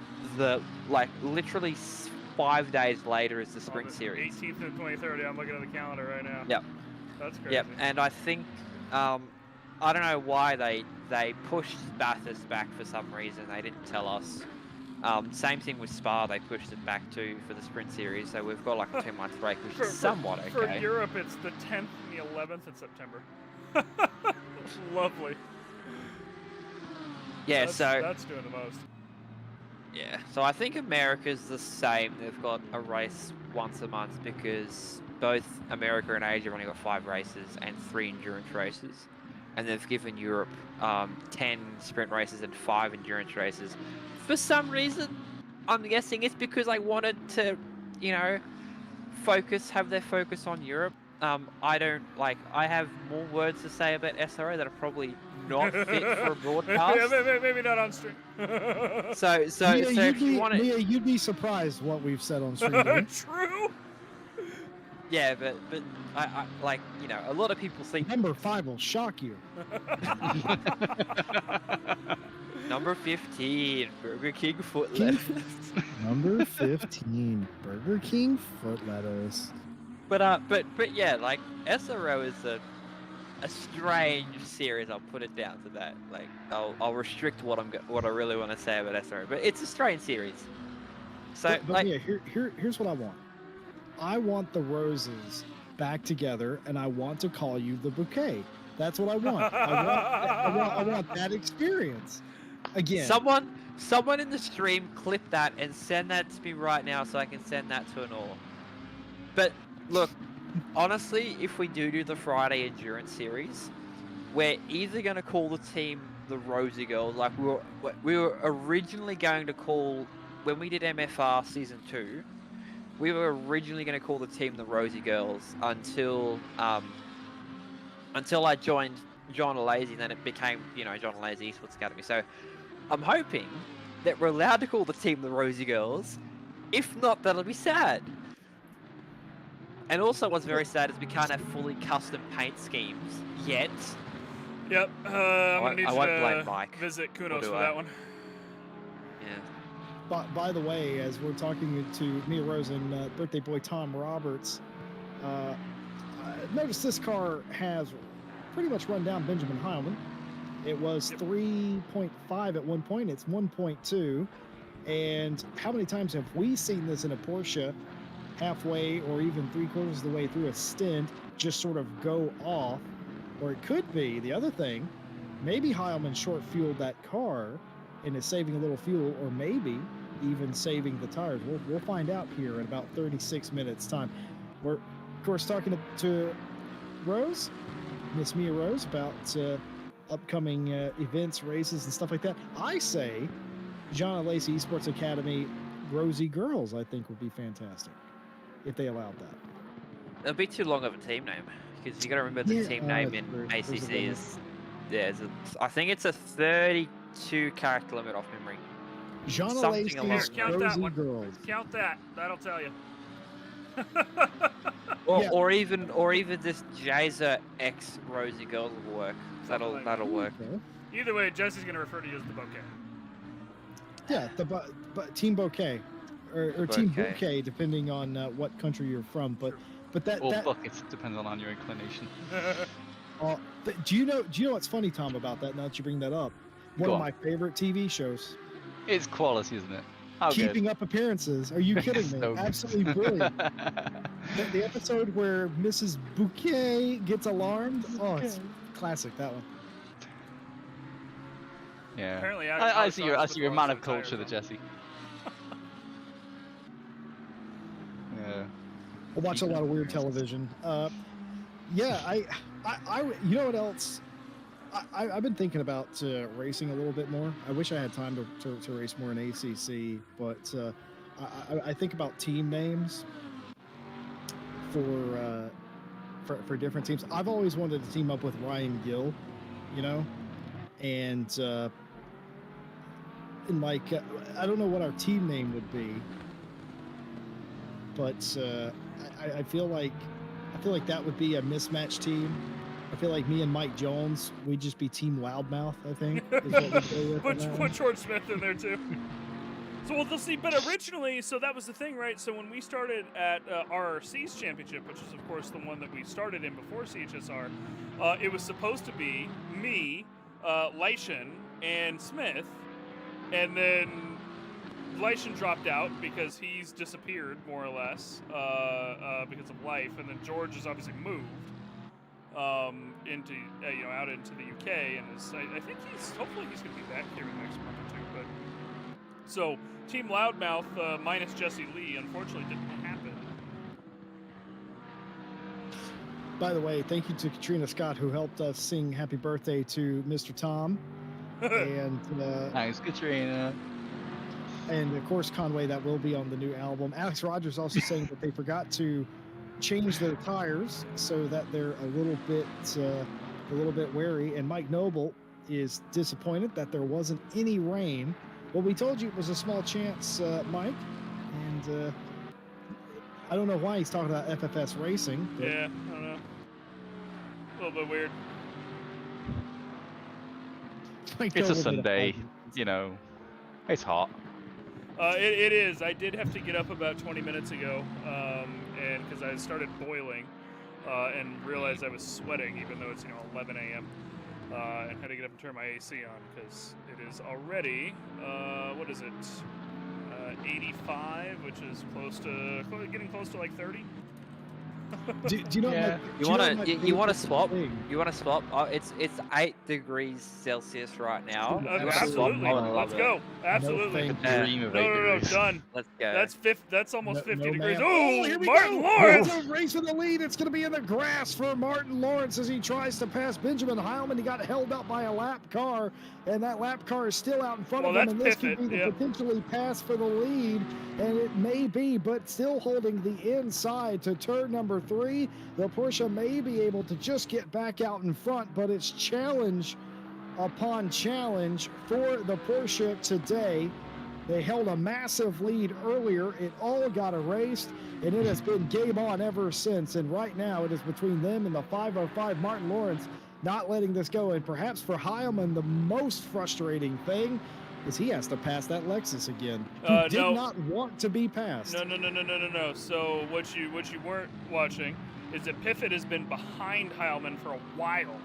literally 5 days later is the sprint series. 18th and 23rd. I'm looking at the calendar right now. Yep. That's crazy. Yep. And I think I don't know why they pushed Bathurst back for some reason. They didn't tell us. Same thing with Spa, they pushed it back to for the sprint series, so we've got like a 2-month break, which is somewhat okay. For Europe, it's the 10th and the 11th of September. Lovely. Yeah, that's doing the most. Yeah, so I think America's the same. They've got a race once a month because both America and Asia have only got 5 races and 3 endurance races. And they've given Europe 10 sprint races and 5 endurance races. For some reason, I'm guessing it's because I wanted to, you know, have their focus on Europe. I have more words to say about SRO that are probably not fit for a broadcast. Yeah, maybe not on stream. So if you want it... Mia, you'd be surprised what we've said on stream. True. Yeah, but I like, you know, a lot of people think number 5 will shock you. Number 15, Burger King foot lettuce. Number 15, Burger King foot lettuce. But yeah, like SRO is a strange series. I'll put it down to that. Like I'll restrict what I really want to say about SRO, but it's a strange series. So but like, yeah, here's what I want. I want the roses back together, and I want to call you the bouquet. That's what I want. I want that experience. Again, someone in the stream clip that and send that to me right now so I can send that to Anor. But look, honestly, if we do the Friday endurance series, we're either going to call the team the Rosie Girls, like we were originally going to call when we did MFR season 2. We were originally going to call the team the Rosie Girls until I joined John Lazy, and then it became, you know, John Lazy Esports Academy. So I'm hoping that we're allowed to call the team the Rosie Girls. If not, that'll be sad. And also what's very sad is we can't have fully custom paint schemes yet. Yep, I'm going to need won't you blame to Mike. visit Kunos for that one. Yeah. By the way, as we're talking to Mia Rose and birthday boy Tom Roberts, notice this car has pretty much run down Benjamin Heilman. It was 3.5 at one point. It's 1.2. And how many times have we seen this in a Porsche halfway or even 3/4 of the way through a stint just sort of go off? Or it could be the other thing. Maybe Heilman short fueled that car and is saving a little fuel, or maybe even saving the tires. We'll find out here in about 36 minutes time. We're of course talking to Rose, Miss Mia Rose, about upcoming events, races, and stuff like that. I say John Lacey Esports Academy Rosie Girls, I think, would be fantastic if they allowed that. It'll be too long of a team name because you got to remember the team name in ACC is I think it's a 32 character limit off memory. John Something along Lacey's Count Rosie that one. Girls. Count that. That'll tell you. Or even this Jazer X Rosie Girls will work. That'll work. Okay. Either way, Jesse's going to refer to you as the bouquet. Yeah, the Team Bouquet or Team Bouquet, depending on what country you're from. But that or buckets, depending on your inclination. Do you know what's funny, Tom, about that? Now that you bring that up, one of my favorite TV shows. It's quality, isn't it? Keeping Up Appearances. Are you kidding me? Absolutely brilliant. The episode where Mrs. Bouquet gets alarmed. Oh, it's classic, that one. Yeah. Apparently, I see you're a man of culture, the Jesse. Yeah. I watch a lot of weird television. Yeah, I you know what else? I've been thinking about racing a little bit more. I wish I had time to race more in ACC, but I think about team names for different teams. I've always wanted to team up with Ryan Gill, you know, and like I don't know what our team name would be, but I feel like that would be a mismatched team. I feel like me and Mike Jones, we'd just be Team Loudmouth, I think. Put George Smith in there, too. So, well, they'll see, but originally, so that was the thing, right? So when we started at RRC's championship, which is, of course, the one that we started in before CHSR, it was supposed to be me, Leishan, and Smith, and then Gleischen dropped out because he's disappeared more or less because of life, and then George has obviously moved into out into the UK, and I think hopefully he's going to be back here in the next month or two. But so Team Loudmouth minus Jesse Lee unfortunately didn't happen. By the way, thank you to Katrina Scott who helped us sing "Happy Birthday" to Mr. Tom, and thanks, Katrina. And of course, Conway, that will be on the new album. Alex Rogers also saying that they forgot to change their tires so that they're a little bit wary. And Mike Noble is disappointed that there wasn't any rain. Well, we told you it was a small chance, Mike, and I don't know why he's talking about FFS racing. Yeah, I don't know. A little bit weird. It's a Sunday, it's hot. It is. I did have to get up about 20 minutes ago, and because I started boiling, and realized I was sweating, even though it's 11 a.m. And had to get up and turn my AC on because it is already what is it? 85, which is getting close to like 30. Do you know? Yeah. You want to swap? You want to swap? Oh, it's 8 degrees Celsius right now. Absolutely. Let's go. Absolutely. No, done. Let's go. That's almost 50 degrees. Oh, here we Martin go. Lawrence! It's a race for the lead. It's going to be in the grass for Martin Lawrence as he tries to pass Benjamin Heilman. He got held up by a lap car, and that lap car is still out in front of him. And this could be the potentially pass for the lead, and it may be, but still holding the inside to turn number 3. The Porsche may be able to just get back out in front, but it's challenge upon challenge for the Porsche today. They held a massive lead earlier. It all got erased, and it has been game on ever since. And right now, it is between them and the 505 Martin Lawrence not letting this go. And perhaps for Heilman, the most frustrating thing is he has to pass that Lexus again. He did not want to be passed. No. So what you weren't watching is that Piffet has been behind Heilman for a while,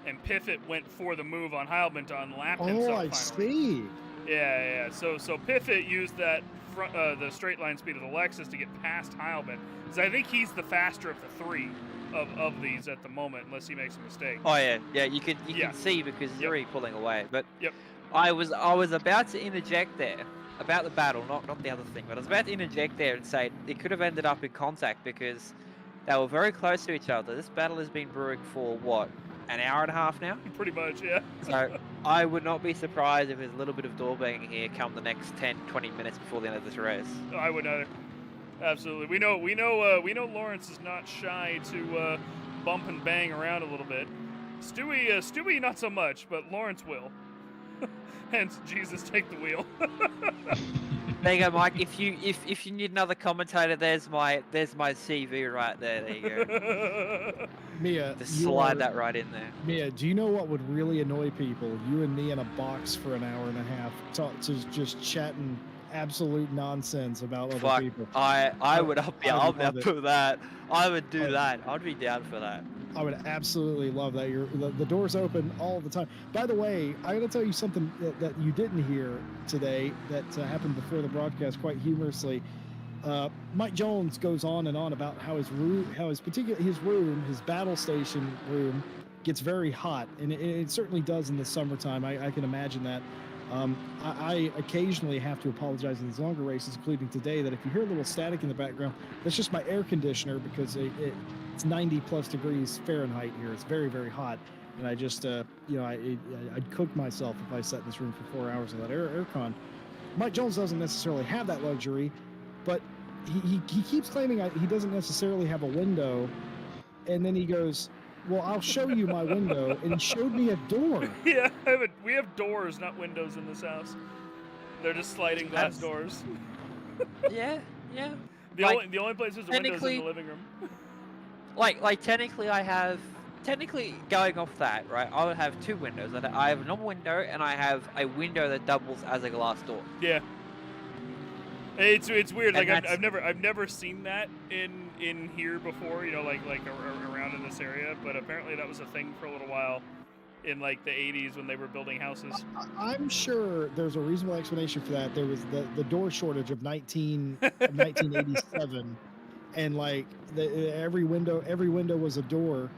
and Piffet went for the move on Heilman to unlap himself. Oh, I see. Yeah. So Piffet used that the straight line speed of the Lexus to get past Heilman, because I think he's the faster of the 3 of these at the moment, unless he makes a mistake. Oh yeah. You can see because he's already pulling away. But yep. I was about to interject there about the battle, not the other thing, but I was about to interject there and say it could have ended up in contact because they were very close to each other. This battle has been brewing for what, an hour and a half now? Pretty much, yeah. So I would not be surprised if there's a little bit of door banging here come the next 10-20 minutes before the end of this race. I would either. Absolutely. We know Lawrence is not shy to bump and bang around a little bit. Stewie not so much, but Lawrence will. Hence, Jesus, take the wheel. There you go, Mike. If you need another commentator, there's my CV right there. There you go. Mia, just slide that right in there. Mia, do you know what would really annoy people? You and me in a box for an hour and a half, just chatting absolute nonsense about other people. I would be up for that. I would do that. I'd be down for that. I would absolutely love that. The door's open all the time. By the way, I got to tell you something that you didn't hear today that happened before the broadcast quite humorously. Mike Jones goes on and on about how his battle station room gets very hot, and it certainly does in the summertime. I can imagine that. I occasionally have to apologize in these longer races, including today, that if you hear a little static in the background, that's just my air conditioner because it's 90 plus degrees Fahrenheit here. It's very, very hot. And I just, I'd cook myself if I sat in this room for 4 hours without aircon. Mike Jones doesn't necessarily have that luxury, but he keeps claiming he doesn't necessarily have a window. And then he goes, well, I'll show you my window. And he showed me a door. Yeah, we have doors, not windows in this house. They're just sliding glass doors. Yeah. The only place there's a window is in the living room. Like technically going off that, right? I would have 2 windows. I have a normal window and I have a window that doubles as a glass door. Yeah. It's weird. Like I've never seen that in here before. Like around in this area. But apparently that was a thing for a little while. in like the 80s when they were building houses. I'm sure there's a reasonable explanation for that. There was the door shortage of 1987, and like every window was a door,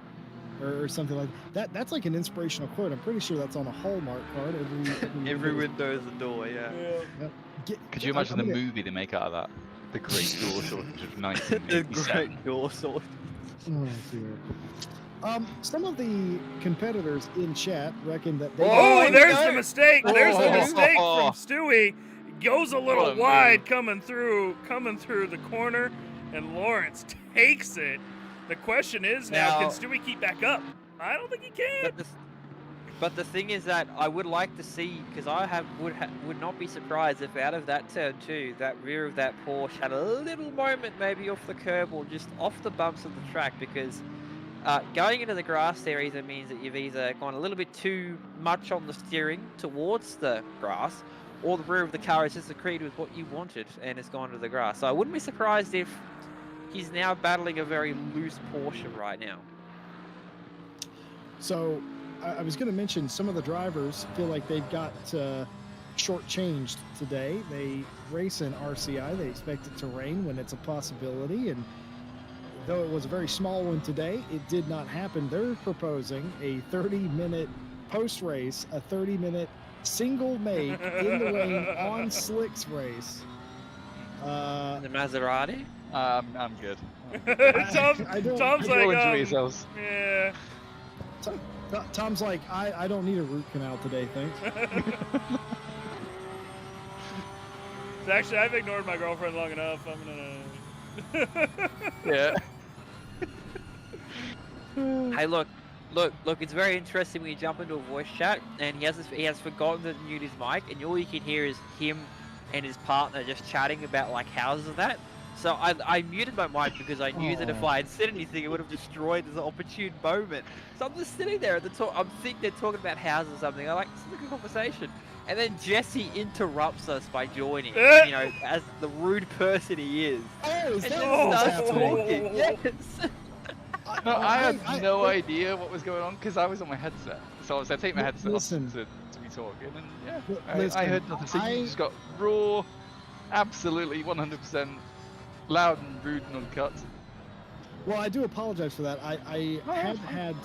or something like that. That's like an inspirational quote. I'm pretty sure that's on a Hallmark card. Every window is a door. Yeah. Could you imagine the movie they make out of that? The Great Door Shortage of 1987. The Great Door Shortage. Oh dear. Some of the competitors in chat reckon that they. Oh, there's the mistake. There's the mistake from Stewie. Goes a little wide coming through the corner, and Lawrence takes it. The question is now, can Stewie keep back up? I don't think he can. But the thing is that I would like to see, because would not be surprised if out of that turn 2, that rear of that Porsche had a little moment maybe off the curb or just off the bumps of the track, because going into the grass there either means that you've either gone a little bit too much on the steering towards the grass, or the rear of the car has just agreed with what you wanted and has gone to the grass. So I wouldn't be surprised if he's now battling a very loose Porsche right now. So I was going to mention some of the drivers feel like they've got shortchanged today. They race in RCI. They expect it to rain when it's a possibility, and though it was a very small one today, it did not happen. They're proposing a 30-minute post-race, a 30-minute single make in the rain on slicks race. The Maserati? I'm good. Tom's like, yeah. Tom's like, I don't need a root canal today, thanks. Actually, I've ignored my girlfriend long enough. I'm gonna. Yeah. Hey, look! It's very interesting when you jump into a voice chat, and he has forgotten to mute his mic, and all you can hear is him and his partner just chatting about like houses and that. So I muted my mic because I knew that if I had said anything, it would have destroyed this opportune moment. So I'm just sitting there at the talk. I'm thinking they're talking about houses or something. I'm like, this is a good conversation. And then Jesse interrupts us by joining, you know, as the rude person he is. Oh, is and that just what's starts happening? talking. Yes. No, I had no idea what was going on because I was on my headset. So I take my headset off to be talking, and yeah, I heard nothing. So you just got raw, absolutely 100% loud and rude and uncut. Well, I do apologize for that. I had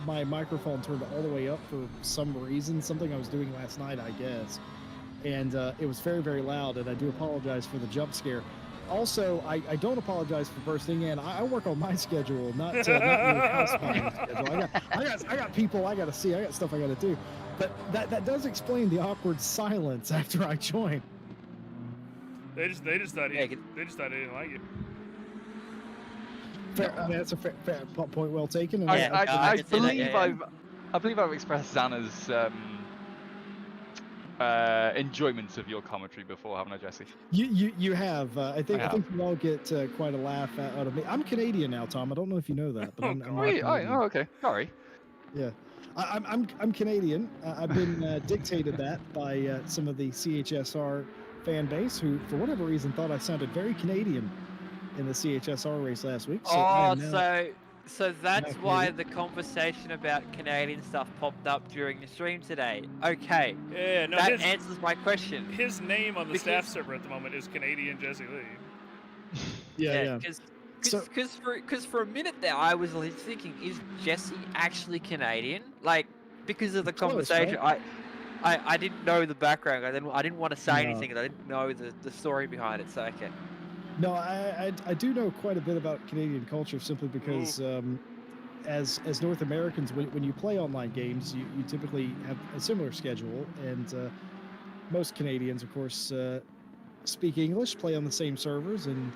my microphone turned all the way up for some reason, something I was doing last night, I guess. And it was very, very loud, and I do apologize for the jump scare. Also, I don't apologize for bursting in. I work on my schedule, not your house buying schedule. I got people I got to see. I got stuff I got to do. But that does explain the awkward silence after I joined. They just thought he didn't like you. Fair, I mean, that's a fair point, well taken. And I believe I've expressed Xana's enjoyment of your commentary before, haven't I, Jesse? You have. I think you all get quite a laugh out of me. I'm Canadian now, Tom. I don't know if you know that, but I'm okay. Sorry. Yeah, I'm Canadian. I've been dictated that by some of the CHSR fan base, who, for whatever reason, thought I sounded very Canadian in the CHSR race last week. So that's why the conversation about Canadian stuff popped up during the stream today. Okay. Yeah, no, that answers my question. His name on the staff server at the moment is Canadian Jesse Lee. Yeah. Because for a minute there, I was thinking, is Jesse actually Canadian? Like, because of the conversation, right? I didn't know the background. I didn't want to say anything, and I didn't know the story behind it. So okay. No, I do know quite a bit about Canadian culture, simply because as North Americans, when you play online games, you typically have a similar schedule, and most Canadians, of course, speak English, play on the same servers, and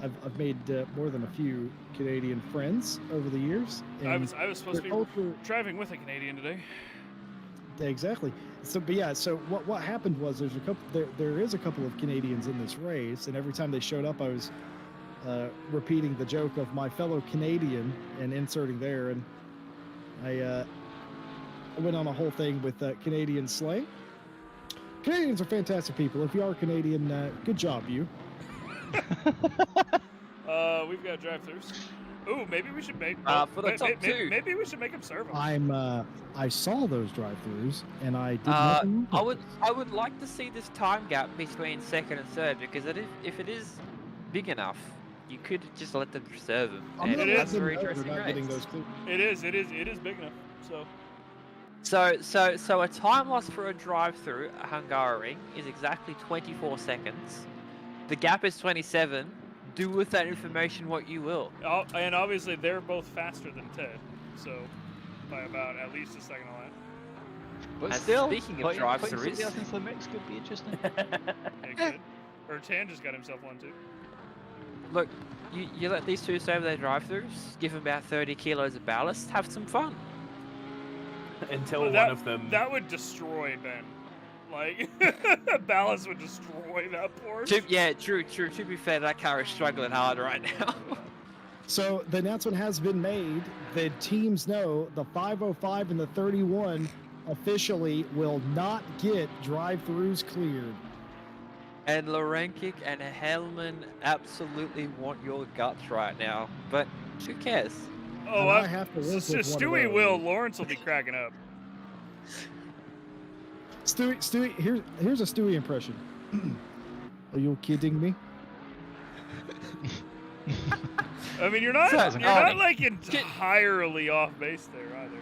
I've made more than a few Canadian friends over the years. I was supposed to be driving with a Canadian today. Exactly. So, but yeah. So what happened was there is a couple of Canadians in this race, and every time they showed up, I was repeating the joke of my fellow Canadian and inserting there, and I went on a whole thing with Canadian slang. Canadians are fantastic people. If you are Canadian, good job, you. We've got drive-thrus. Ooh, maybe we should make. For the top two. Maybe we should make him serve them. I saw those drive-throughs and I did nothing. I would like to see this time gap between second and third because if it is big enough, you could just let them serve them. And that's a very interesting race. It is big enough. So a time loss for a drive-through at Hungaroring is exactly 24 seconds. The gap is 27. Do with that information what you will. And obviously they're both faster than Ted, so by about at least a second on that. But and still, speaking of drive-throughs, somebody else into the mix could be interesting. It could. Or Tan just got himself one too. Look, you let these two serve their drive-throughs, give them about 30 kilos of ballast, have some fun. Until Well, one of them. That would destroy Ben. Like, ballast would destroy that Porsche. Yeah, true. To be fair, that car is struggling hard right now. So the announcement has been made. The teams know the 505 and the 31 officially will not get drive-throughs cleared. And Lorenkic and Hellman absolutely want your guts right now, but who cares? Oh, I have to live with one of Stewie those. will. Lawrence will be cracking up. Stewie, here's a Stewie impression. Are you kidding me? I mean, you're not like entirely off base there either.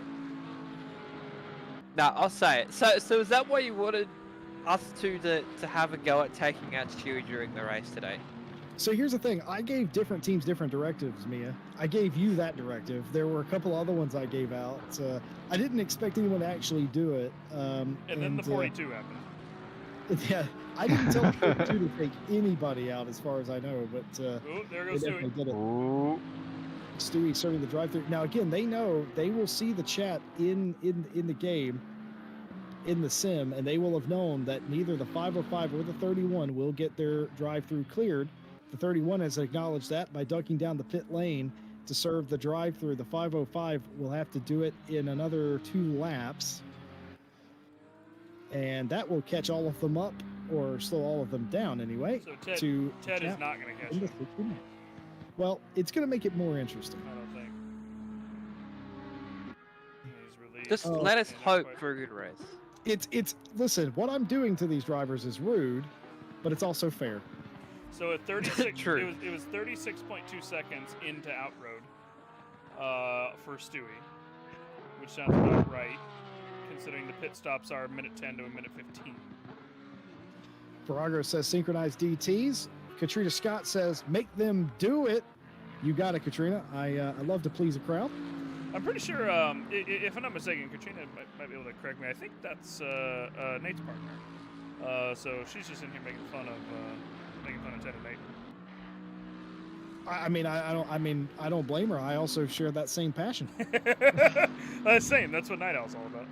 Nah, I'll say it. So is that why you wanted us to have a go at taking out Stewie during the race today? So here's the thing. I gave different teams different directives, Mia. I gave you that directive. There were a couple other ones I gave out. I didn't expect anyone to actually do it. And then the 42 happened. Yeah, I didn't tell the 42 to take anybody out as far as I know, but Oh, there goes they definitely Stewie. did it. Stewie starting the drive-through. Now again, they know they will see the chat in the game, in the sim, and they will have known that neither the 505 or the 31 will get their drive-through cleared. The 31 has acknowledged that by ducking down the pit lane to serve the drive-through. The 505 will have to do it in another 2 laps, and that will catch all of them up or slow all of them down anyway. So Ted is not going to catch into him. 69. Well, it's going to make it more interesting. I don't think. He's released. Just let us hope for a good race. It's listen, what I'm doing to these drivers is rude, but it's also fair. So at 36, True. it was 36.2 seconds into outroad for Stewie, which sounds about right, considering the pit stops are a minute 10 to a minute 15. Farrago says synchronized DTs. Katrina Scott says make them do it. You got it, Katrina. I love to please a crowd. I'm pretty sure, if I'm not mistaken, Katrina might be able to correct me. I think that's Nate's partner. So she's just in here making fun of Ted and Nate. I don't blame her. I also share that same passion. Same. That's what Night Owl's all about.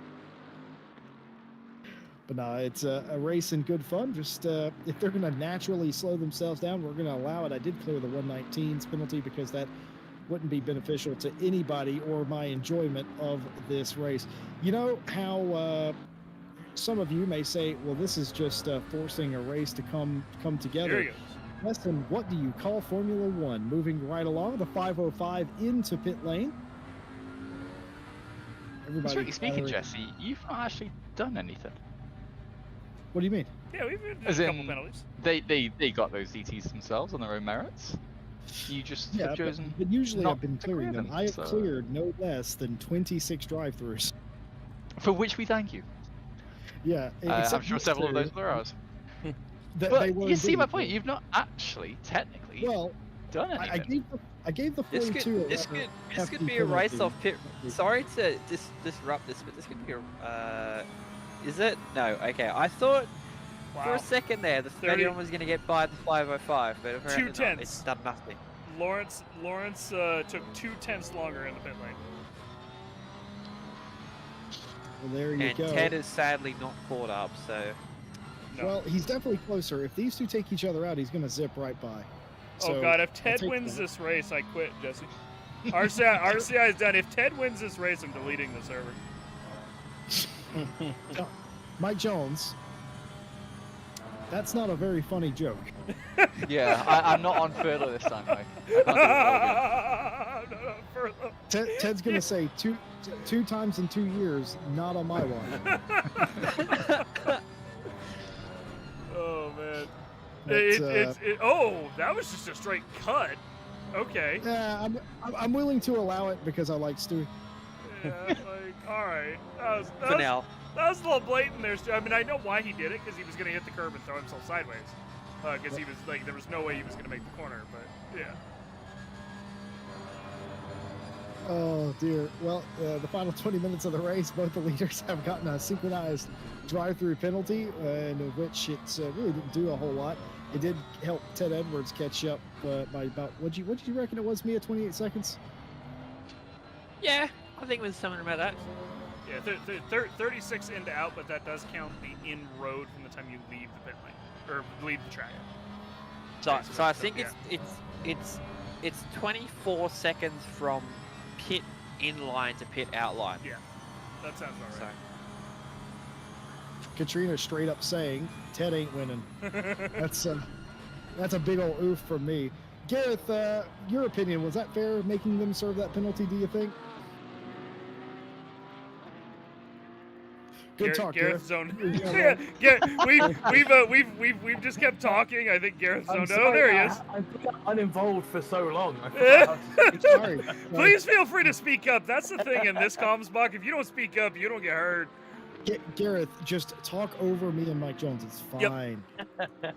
But no, it's a race and good fun. Just if they're going to naturally slow themselves down, we're going to allow it. I did clear the 119s penalty because that wouldn't be beneficial to anybody or my enjoyment of this race. You know how some of you may say, well, this is just forcing a race to come together. Here he goes. Weston, what do you call Formula One? Moving right along, the 505 into pit lane. Everybody, Strictly speaking, Jesse, you've not actually done anything. What do you mean? Yeah, we've had As a couple in, penalties. they got those DTs themselves on their own merits. You just have chosen. But usually not I've been to clearing clear them. I have so- cleared no less than 26 drive-throughs. For which we thank you. Yeah, I'm except sure these several of two, those were ours. they But were you see my indeed. point. You've not actually, technically, I done anything. gave the This 42. could be a race off pit. Sorry to disrupt this, but this could be a. Is it? No. Okay. I thought for Wow. a second there the 31 was going to get by the 505, but apparently not. 2/10. It's done nothing. Lawrence took 2/10 longer in the pit lane. Well, there you And go. Ted is sadly not caught up, so. No. Well, he's definitely closer. If these two take each other out, he's going to zip right by. Oh So, God! If I'll Ted take wins that. this race, I quit, Jesse. RCI is done. If Ted wins this race, I'm deleting the server. Mike Jones, That's not a very funny joke. Yeah, I'm not on furlough this time, mate. I can't do it all again. Ted's gonna say two times in 2 years, not on my one. Oh man. But, Oh, that was just a straight cut. Okay. Yeah, I'm willing to allow it because I like Stewie. Yeah, like, all right. For now. That was a little blatant there, Stu. I mean, I know why he did it, because he was going to hit the curb and throw himself sideways. Because he was, like, there was no way he was going to make the corner, but, yeah. Oh, dear. Well, the final 20 minutes of the race, both the leaders have gotten a synchronized drive-through penalty, in which it really didn't do a whole lot. It did help Ted Edwards catch up by about, what did you reckon it was, Mia, 28 seconds? Yeah, I think it was something about that. Yeah, 36 in to out, but that does count the in-road from the time you leave the pit lane, or leave the track. So I think it's 24 seconds from pit in line to pit out line. Yeah, that sounds about right. Katrina straight up saying, Ted ain't winning. That's a big old oof from me. Gareth, your opinion, was that fair, making them serve that penalty, do you think? Good talk, Gareth Gareth. zoned. Yeah, we've just kept talking. I think Gareth zoned. Oh, there he is. I've been uninvolved for so long. Sorry. Please feel free to speak up. That's the thing in this comms block. If you don't speak up, you don't get heard. Gareth, just talk over me and Mike Jones. It's fine. Yep.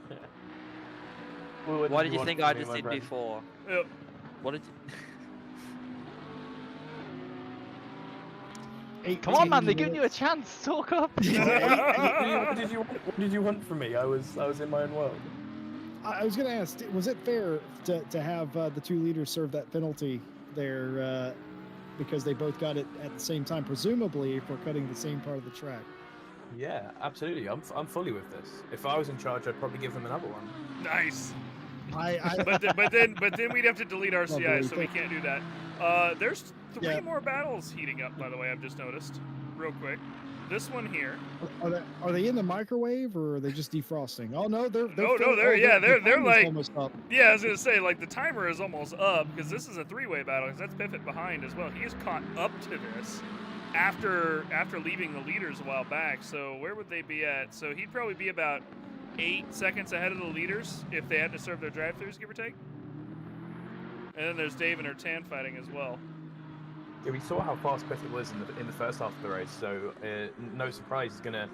What did you think I just did before? Yep. What did you... Come on, man! They're giving you a chance. Talk up. What did you want from me? I was in my own world. I was going to ask, was it fair to have the two leaders serve that penalty there because they both got it at the same time, presumably for cutting the same part of the track? Yeah, absolutely. I'm fully with this. If I was in charge, I'd probably give them another one. Nice. But then we'd have to delete RCI, so we can't do that. There's three more battles heating up, by the way. I've just noticed, real quick. This one here. Are they in the microwave or are they just defrosting? Oh no, they're they're like almost up. Yeah, I was gonna say, like, the timer is almost up because this is a three-way battle. Because that's Piffet behind as well. He is caught up to this after leaving the leaders a while back. So where would they be at? So he'd probably be about 8 seconds ahead of the leaders if they had to serve their drive-thrus, give or take. And then there's Dave and Ertan fighting as well. Yeah, we saw how fast Piffet was in the first half of the race, so no surprise he's going to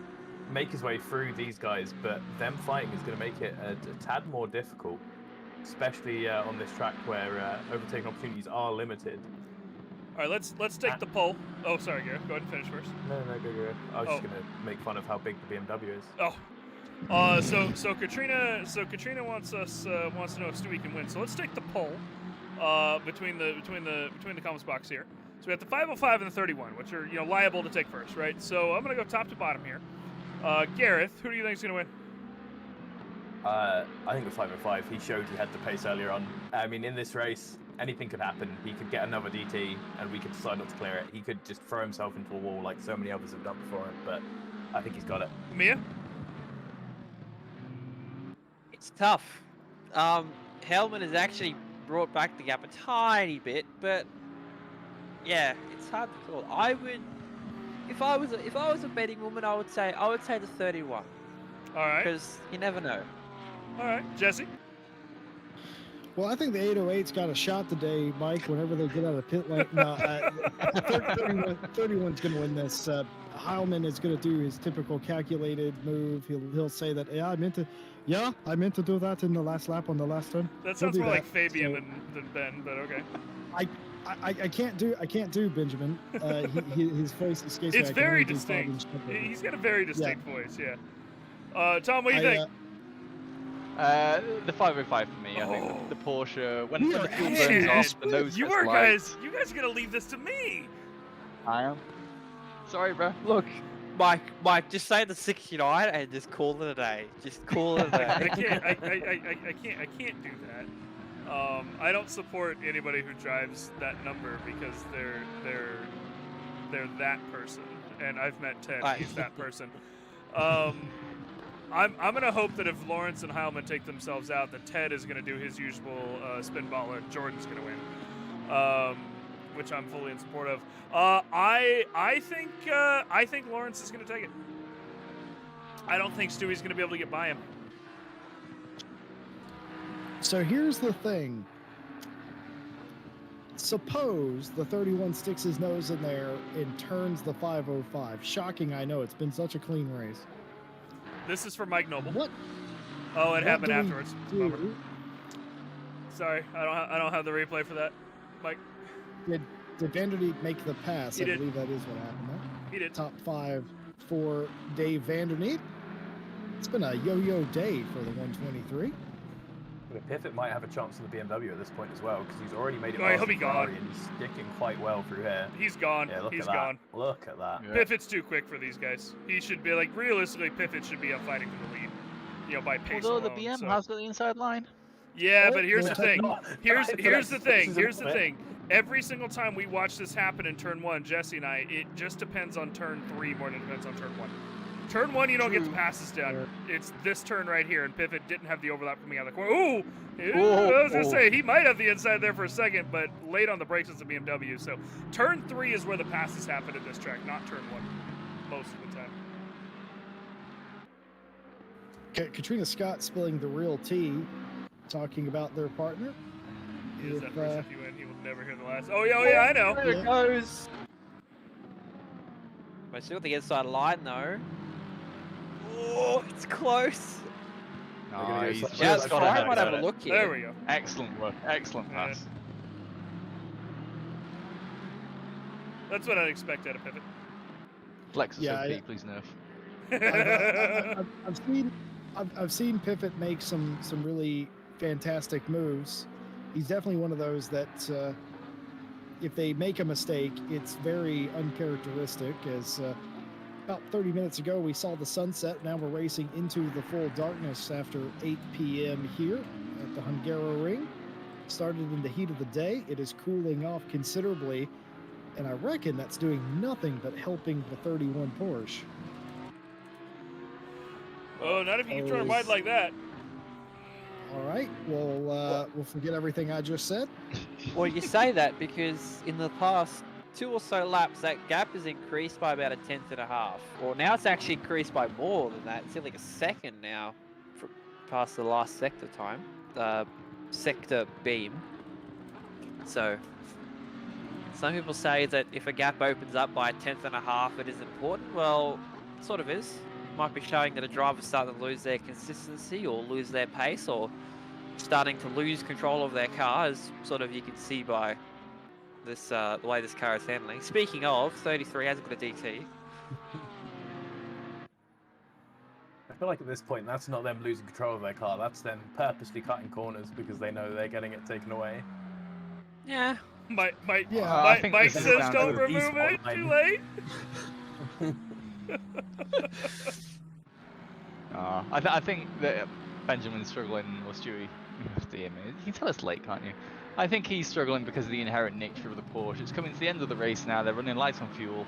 make his way through these guys, but them fighting is going to make it a tad more difficult, especially on this track where overtaking opportunities are limited. All right, let's take the poll. Oh, sorry, Gareth. Go ahead and finish first. No, go. I was just going to make fun of how big the BMW is. Oh. So Katrina wants to know if Stewie can win. So let's take the poll between the comments box here. So we have the 505 and the 31, which are liable to take first, right? So I'm gonna go top to bottom here. Gareth, who do you think is gonna win? I think the 505. He showed he had the pace earlier on. I mean, in this race, anything could happen. He could get another DT, and we could decide not to clear it. He could just throw himself into a wall like so many others have done before him. But I think he's got it. Mia? It's tough. Hellman has actually brought back the gap a tiny bit, but yeah, it's hard to call. I would, if I was a betting woman, I would say the 31. All right. Because you never know. All right, Jesse. Well, I think the 808's got a shot today, Mike. Whenever they get out of the pit lane, 31's going to win this. Heilman is going to do his typical calculated move. He'll say that I meant to do that in the last lap on the last turn. That sounds more like Fabian than Ben, but okay. I can't do Benjamin. His voice escapes me. It's very distinct. He's got a very distinct voice. Yeah. Tom, what do you think? The 505 for me. I think the Porsche when the fuel burns off, the nose you guys are gonna leave this to me. I am. Sorry, bro. Look, Mike, just say the 69 and just call it a day. Just call it a day. I can't do that. I don't support anybody who drives that number because they're that person, and I've met Ted. He's that person. I'm gonna hope that if Lawrence and Heilman take themselves out, that Ted is gonna do his usual spin ball and Jordan's gonna win, which I'm fully in support of. I think Lawrence is gonna take it. I don't think Stewie's gonna be able to get by him. So here's the thing. Suppose the 31 sticks his nose in there and turns the 505. Shocking, I know. It's been such a clean race. This is for Mike Noble. What? Oh, it What happened do we afterwards. do? Bummer. Sorry, I don't have the replay for that, Mike. Did Vanderdeep make the pass? He I did. believe that is what happened. Huh? He did. Top 5 for Dave Vanderneet. It's been a yo-yo day for the 123. Piffet might have a chance on the BMW at this point as well, because he's already made it Oh, past he'll the be gone. Ferrari and he's sticking quite well through here. He's gone. Yeah, look He's at that. gone. Look at that. Yeah. Piffitt's too quick for these guys. He should be like, realistically, Piffett should be up fighting for the lead, by pace Although alone. the BM so. has got the inside line. Yeah, but here's the thing. Here's the This thing. is Here's the a- thing. Every single time we watch this happen in turn 1, Jesse and I, it just depends on turn 3 more than it depends on turn 1. Turn 1, you don't get the passes done. It's this turn right here, and Piffet didn't have the overlap coming out of the corner. Ooh! I was going to say, he might have the inside there for a second, but late on the brakes is the BMW. So turn 3 is where the passes happen at this track, not turn 1, most of the time. Katrina Scott spilling the real tea, talking about their partner. He is that If, first if you win, he will never hear the last. Oh, yeah, I know. There it goes. We're still at the inside line, though. Oh, it's close. Nice. Yeah, the Ferrari might have a look here. There we go. Excellent work. Excellent pass. That's what I'd expect out of Piffet. Flex is Yeah, OP, please nerf. I've seen Piffet make some really fantastic moves. He's definitely one of those that if they make a mistake, it's very uncharacteristic. As about 30 minutes ago, we saw the sunset. Now we're racing into the full darkness after 8 p.m. here at the Hungaroring. Started in the heat of the day. It is cooling off considerably, and I reckon that's doing nothing but helping the 31 Porsche. Oh, not if you keep throwing wide like that. All right, we'll forget everything I just said. Well, you say that because in the past 2 or so laps, that gap has increased by about 1/10.5. Well, now it's actually increased by more than that. It's like a second now, past the last sector time, sector beam. So, some people say that if a gap opens up by 1/10.5, it is important. Well, it sort of is. Might be showing that a driver's starting to lose their consistency or lose their pace or starting to lose control of their car, as sort of you can see by this the way this car is handling. Speaking of, 33 hasn't got a DT. I feel like at this point, that's not them losing control of their car. That's them purposely cutting corners because they know they're getting it taken away. Yeah. Mike this is says down don't to the remove it. spot Too line. late. I think that Benjamin's struggling, or Stewie, you can tell us late, can't you? I think he's struggling because of the inherent nature of the Porsche. It's coming to the end of the race now, they're running light on fuel,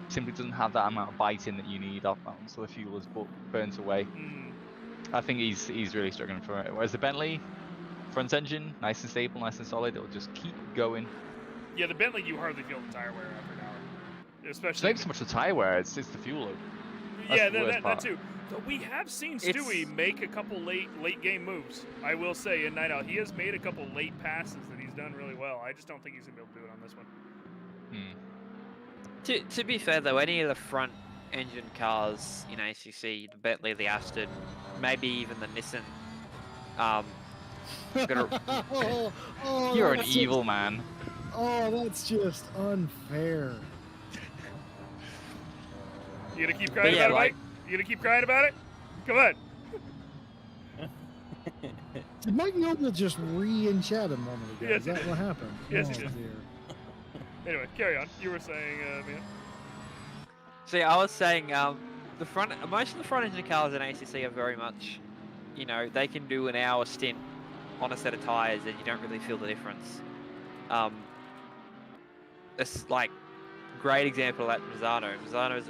simply doesn't have that amount of bite in that you need off mountain, so the fuel is burnt away. I think he's really struggling for it. Whereas the Bentley, front engine, nice and stable, nice and solid, it'll just keep going. Yeah, the Bentley, you hardly feel the tire wear after an hour. It's Especially. not even so much the tyre wear, it's the fuel load. Yeah, That's the worst that part. too. But we have seen Stewie make a couple late game moves. I will say in Night Out, he has made a couple late passes that he's done really well. I just don't think he's gonna be able to do it on this one. To be fair though, any of the front engine cars in ACC, the Bentley, the Aston, maybe even the Nissan, You're an that's evil just- man. Oh, that's just unfair. You gonna keep crying yeah, about like- it, Mike? You gonna keep crying about it? Come on. Did Mike Noble just re-chat a moment ago? Yes, Is he that did. what happened? Yes, he Oh, did. dear. Anyway, carry on. You were saying, man. See, I was saying, most of the front engine cars in ACC are very much, they can do an hour stint on a set of tires and you don't really feel the difference. It's like, great example of that Mazzano. Mazzano is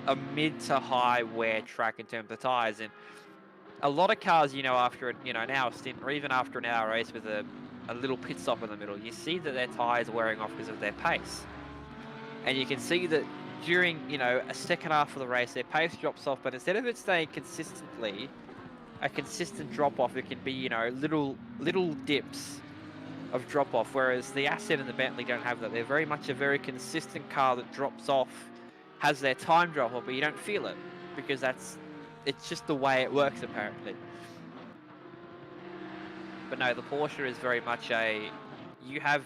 a mid to high wear track in terms of tires, and a lot of cars, after an hour stint or even after an hour race with a little pit stop in the middle, you see that their tires are wearing off because of their pace, and you can see that during a second half of the race their pace drops off, but instead of it staying consistently a consistent drop off, it can be little dips of drop off, whereas the Asset and the Bentley don't have that. They're very much a very consistent car that drops off, has their time drop off, but you don't feel it because it's just the way it works apparently. But no, the Porsche is very much you have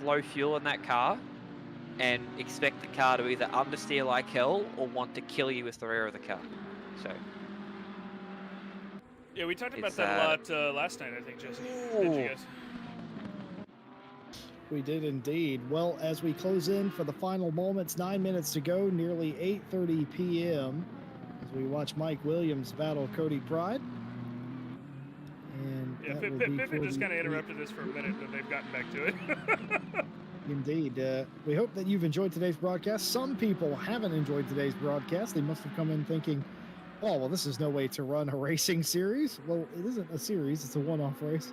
low fuel in that car and expect the car to either understeer like hell or want to kill you with the rear of the car. So yeah, we talked about that a lot last night, I think, Jesse. Did you guys? We did indeed. Well, as we close in for the final moments, 9 minutes to go, nearly 8:30 p.m. as we watch Mike Williams battle Cody Pride. And yeah, Pippin just kind of interrupted us for a minute, but they've gotten back to it. Indeed. We hope that you've enjoyed today's broadcast. Some people haven't enjoyed today's broadcast. They must have come in thinking, oh, well, this is no way to run a racing series. Well, it isn't a series. It's a one-off race.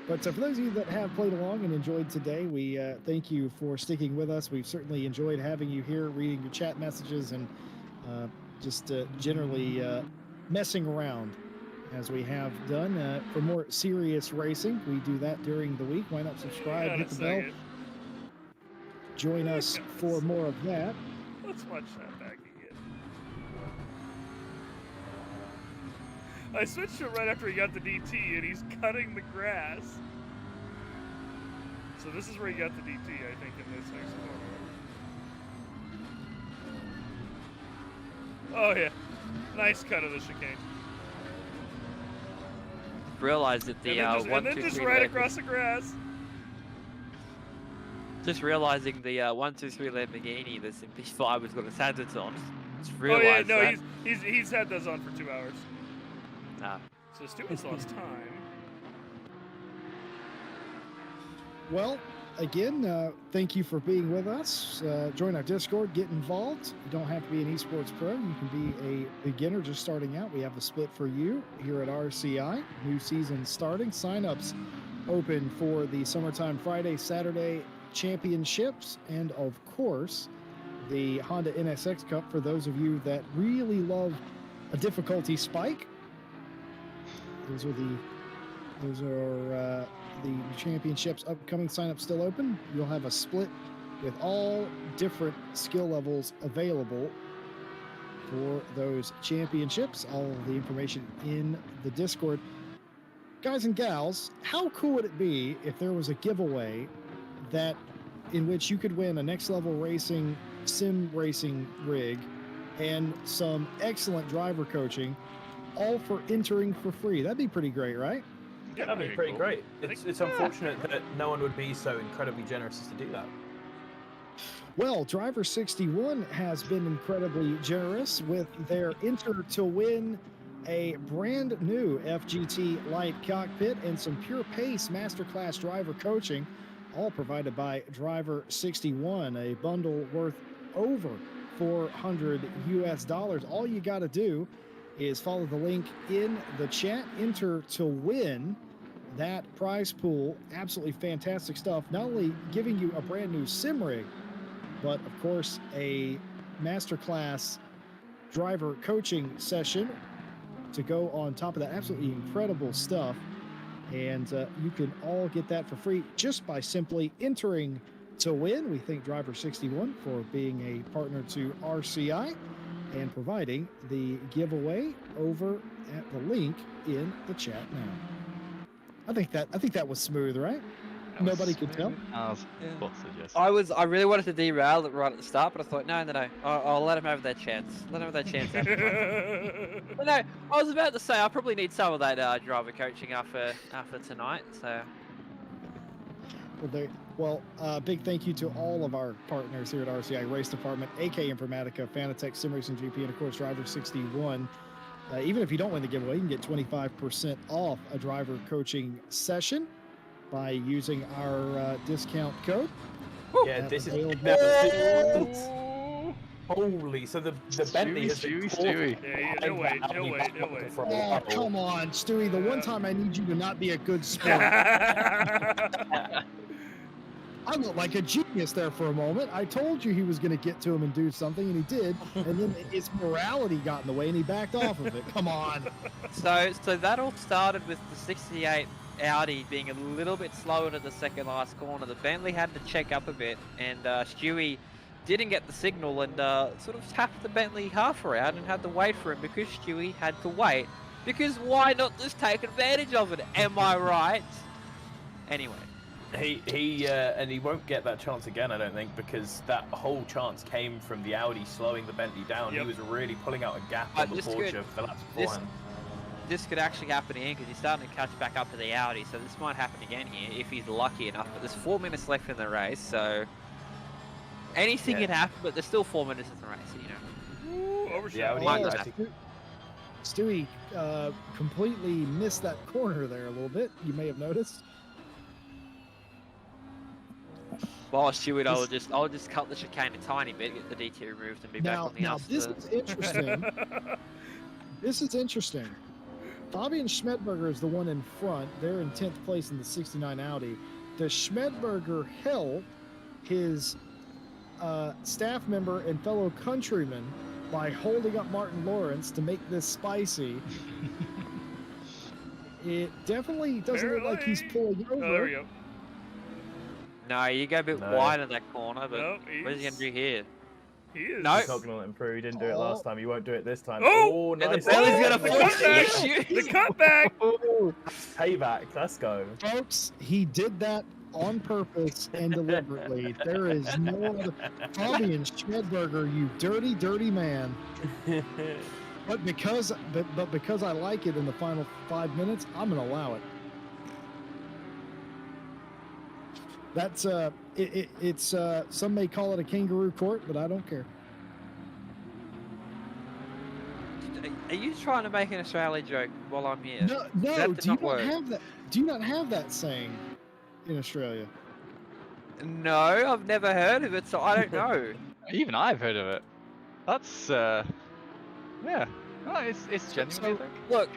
But for those of you that have played along and enjoyed today, we thank you for sticking with us. We've certainly enjoyed having you here, reading your chat messages, and just generally messing around as we have done. For more serious racing, we do that during the week. Why not subscribe, hit the bell, join us for more of that. Let's watch that back again. I switched to right after he got the DT, and he's cutting the grass. So this is where he got the DT, I think, in this next corner. Oh yeah, nice cut of the chicane. Realized that the and then just right across the grass. Just realizing the 123 Lamborghini, the MP5 was got his hazards on. Just Oh yeah, realized no, that. he's had those on for 2 hours. Nah. So Stewart's lost time. Well, again, thank you for being with us. Join our Discord, get involved. You don't have to be an esports pro. You can be a beginner just starting out. We have a split for you here at RCI. New season starting. Signups open for the Summertime Friday, Saturday championships, and of course, the Honda NSX Cup for those of you that really love a difficulty spike. Those are the championships upcoming. Sign up still open. You'll have a split with all different skill levels available for those championships. All of the information in the Discord. Guys and gals, how cool would it be if there was a giveaway that in which you could win a next level racing sim racing rig and some excellent driver coaching, all for entering for free? That'd be pretty great, right? Yeah, that'd be pretty great. It's unfortunate that no one would be so incredibly generous as to do that. Well, Driver 61 has been incredibly generous with their enter to win a brand new FGT Light cockpit and some pure pace masterclass driver coaching, all provided by Driver 61, a bundle worth over $400 US. All you got to do is follow the link in the chat, enter to win that prize pool. Absolutely fantastic stuff. Not only giving you a brand new sim rig, but of course a masterclass driver coaching session to go on top of that. Absolutely incredible stuff. And you can all get that for free just by simply entering to win. We thank Driver 61 for being a partner to RCI and providing the giveaway over at the link in the chat now. I think that was smooth, right? Nobody could tell. I really wanted to derail it right at the start, but I thought, no. I'll let them have their chance. Let them have their chance. But no, I was about to say I probably need some of that driver coaching after tonight. So. Well, big thank you to all of our partners here at RCI Race Department, AK Informatica, Fanatec, Sim Racing GP, and of course Driver 61. Even if you don't win the giveaway, you can get 25% off a driver coaching session by using our discount code. Yeah, this is Holy, so the Bentley has been Stewie. Yeah, he'll wait. He'll wait. He'll wait. Oh, come on, Stewie. The one time I need you to not be a good sport. I looked like a genius there for a moment. I told you he was going to get to him and do something, and he did. And then his morality got in the way, and he backed off of it. Come on. So that all started with the 68 Audi being a little bit slower to the second last corner. The Bentley had to check up a bit, and Stewie didn't get the signal and sort of tapped the Bentley half around and had to wait for him because Stewie had to wait. Because why not just take advantage of it? Am I right? Anyway. And he won't get that chance again, I don't think, because that whole chance came from the Audi slowing the Bentley down. Yep. He was really pulling out a gap on the Porsche for the laps beforehand. This could actually happen again because he's starting to catch back up to the Audi, so this might happen again here if he's lucky enough. But there's 4 minutes left in the race, so anything can happen. But there's still 4 minutes in the race, you know. Ooh, overshot. Stewie completely missed that corner there a little bit. You may have noticed. Well, Steward, I'll just cut the chicane a tiny bit, get the DT removed, and be back on the outside. This is interesting. This is interesting. Fabian Schmedberger is the one in front. They're in 10th place in the 69 Audi. Does Schmedberger help his staff member and fellow countryman by holding up Martin Lawrence to make this spicy? It definitely doesn't look like he's pulling over. Oh, there we go. No, you go a bit wide in that corner, but what is he going to do here? He is. No. He's not going to let him through. He didn't do it last time. He won't do it this time. Oh! Nice. The belly's going to force the issue. The cutback! Payback. Let's go. Folks, he did that on purpose and deliberately. There is no other. Fabian Schmedberger, you dirty, dirty man. But because I like it in the final 5 minutes, I'm going to allow it. That's it's some may call it a kangaroo court, but I don't care. Are you trying to make an Australia joke while I'm here? No. Do you not have that saying in Australia? No, I've never heard of it, so I don't know. Even I've heard of it. That's yeah. No, it's genuine. Look,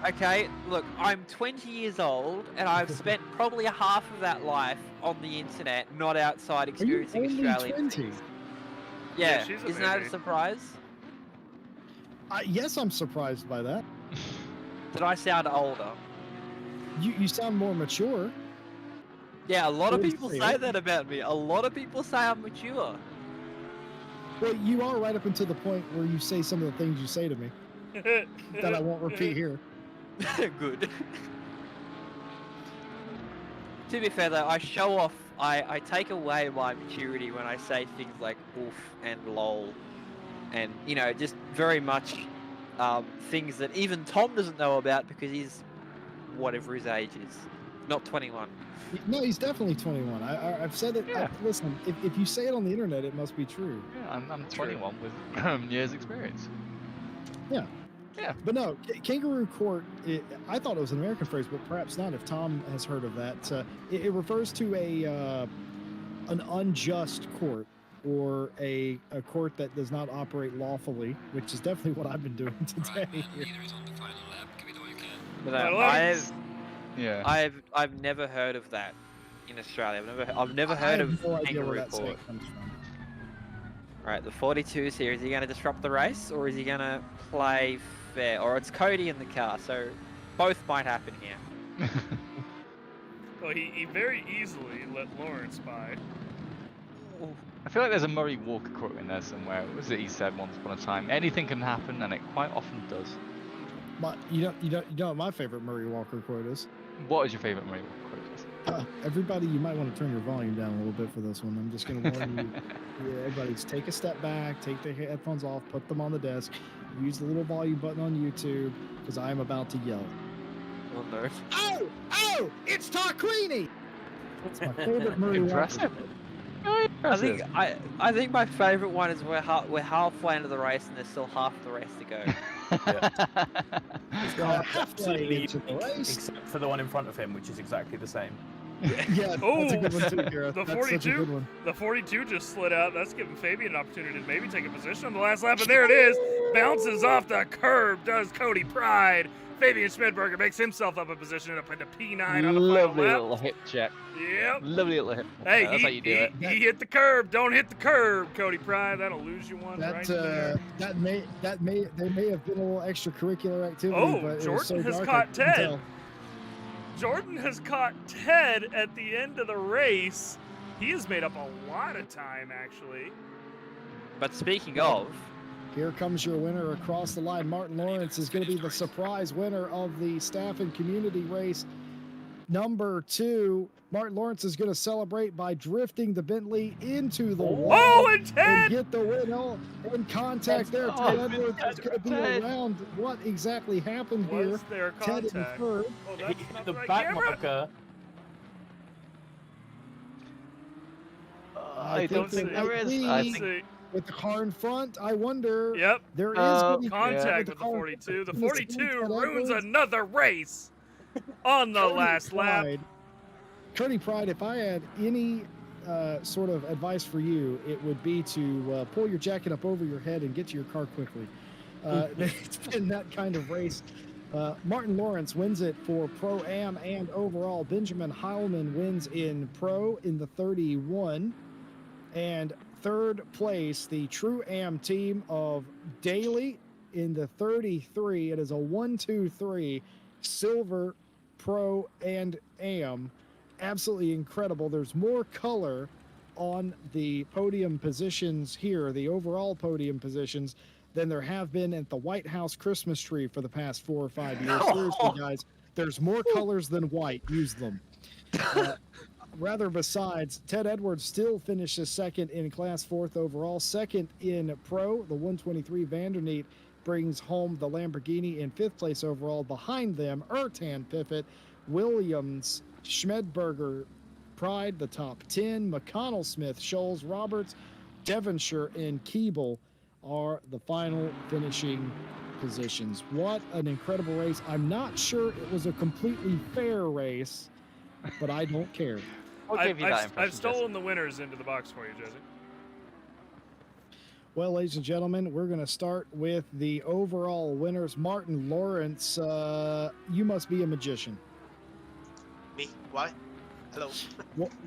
okay, look, I'm 20 years old, and I've spent probably half of that life on the internet, not outside experiencing Australian things. Yeah, isn't that a surprise? Yes, I'm surprised by that. Did I sound older? You sound more mature. Yeah, a lot of people say that about me. A lot of people say I'm mature. Well, you are right up until the point where you say some of the things you say to me that I won't repeat here. Good. To be fair, though, I show off. I take away my maturity when I say things like oof and lol, and you know, just very much things that even Tom doesn't know about because he's whatever his age is, not 21. No, he's definitely 21. I've said it. Yeah. Listen, if you say it on the internet, it must be true. Yeah, I'm 21 with years experience. Yeah. Yeah. But no, kangaroo court, I thought it was an American phrase, but perhaps not if Tom has heard of that. It refers to an unjust court or a court that does not operate lawfully, which is definitely what I've been doing today. But I've never heard of that in Australia. I've never heard of kangaroo court. Right, the 42's here. Is he going to disrupt the race, or is he going to play fair? Or it's Cody in the car, so both might happen here. Well, he very easily let Lawrence by. I feel like there's a Murray Walker quote in there somewhere. What was it he said once upon a time? Anything can happen, and it quite often does. But you know what my favorite Murray Walker quote is? What is your favorite Murray Walker quote? Everybody, you might want to turn your volume down a little bit for this one. I'm just going to warn you. Yeah, everybody, just take a step back, take the headphones off, put them on the desk, use the little volume button on YouTube, because I am about to yell. Oh no! Oh! It's Tarquini! That's my favorite Murray Walker. I think my favorite one is we're halfway into the race and there's still half the race to go. Absolutely, except for the one in front of him, which is exactly the same. Yeah, Oh, that's a good one too, Gareth. the That's such a 42. good one. The 42 just slid out. That's giving Fabian an opportunity to maybe take a position on the last lap, and there it is. Bounces off the curb, does Cody Pride. Fabian Schmidberger makes himself up a position up into P9 on the final Lovely lap. little hip check. Yep. Lovely little hip. Hey, That's how you do it. he hit the curb. Don't hit the curb, Cody Pride. That'll lose you one That right there. there may have been a little extracurricular activity, Oh, but it was Jordan so has dark, I caught couldn't Ted. tell. Jordan has caught Ted at the end of the race. He has made up a lot of time, actually. But speaking of, Here comes your winner across the line. Martin Lawrence is going to be the surprise winner of the staff and community race. Number 2, Martin Lawrence is going to celebrate by drifting the Bentley into the wall. Oh, and Ted! Get the win. Oh, in contact there. Ted Edwards is going to be around what exactly happened here. Was there Ted in contact? third. Oh, He that's hit not the right back camera. marker. I don't think there is. I Let's think see. With the car in front, I wonder. Yep. There is gonna be Contact with the 42. The 42 ruins another race on the last lap. Cody Pride, if I had any sort of advice for you, it would be to pull your jacket up over your head and get to your car quickly. It's been that kind of race. Martin Lawrence wins it for Pro-Am and overall. Benjamin Heilman wins in Pro in the 31. And third place, the True Am team of Daly in the 33. It is a 1-2-3 silver, Pro, and Am. Absolutely incredible. There's more color on the podium positions here, the overall podium positions, than there have been at the White House Christmas tree for the past 4 or 5 years. Seriously, guys, there's more colors than white. Use them. Rather besides, Ted Edwards still finishes second in class, 4th overall, second in Pro. The 123 Vanderneet brings home the Lamborghini in 5th place overall. Behind them, Ertan Piffet, Williams, Schmedberger, Pride, the top 10. McConnell, Smith, Scholes, Roberts, Devonshire, and Keeble are the final finishing positions. What an incredible race. I'm not sure it was a completely fair race, but I don't care. I've stolen the winners into the box for you, Jesse. Well, ladies and gentlemen, we're going to start with the overall winners. Martin Lawrence, you must be a magician. Me? Why? Hello.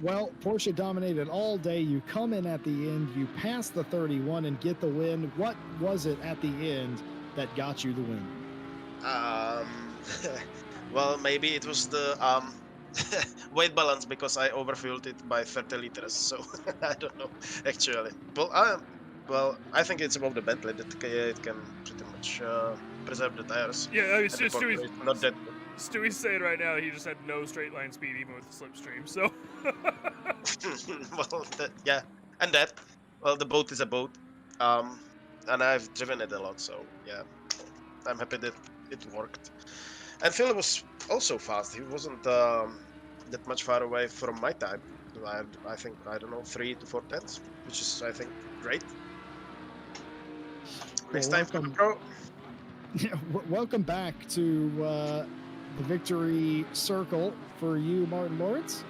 Well, Porsche dominated all day. You come in at the end, you pass the 31 and get the win. What was it at the end that got you the win? Well, maybe it was the weight balance, because I overfueled it by 30 liters, so I don't know, actually. Well, I think it's above the Bentley that it can pretty much preserve the tires. Yeah, I mean, Stewie's not that. Stewie's saying right now he just had no straight line speed even with the slipstream, so. Well, yeah, and that. Well, the boat is a boat, and I've driven it a lot, so yeah, I'm happy that it worked. And Phil was also fast. He wasn't that much far away from my time. I think, I don't know, 3 to 4 tenths, which is, I think, great. Next time for the Pro. Yeah, welcome back to the victory circle for you, Martin Lawrence,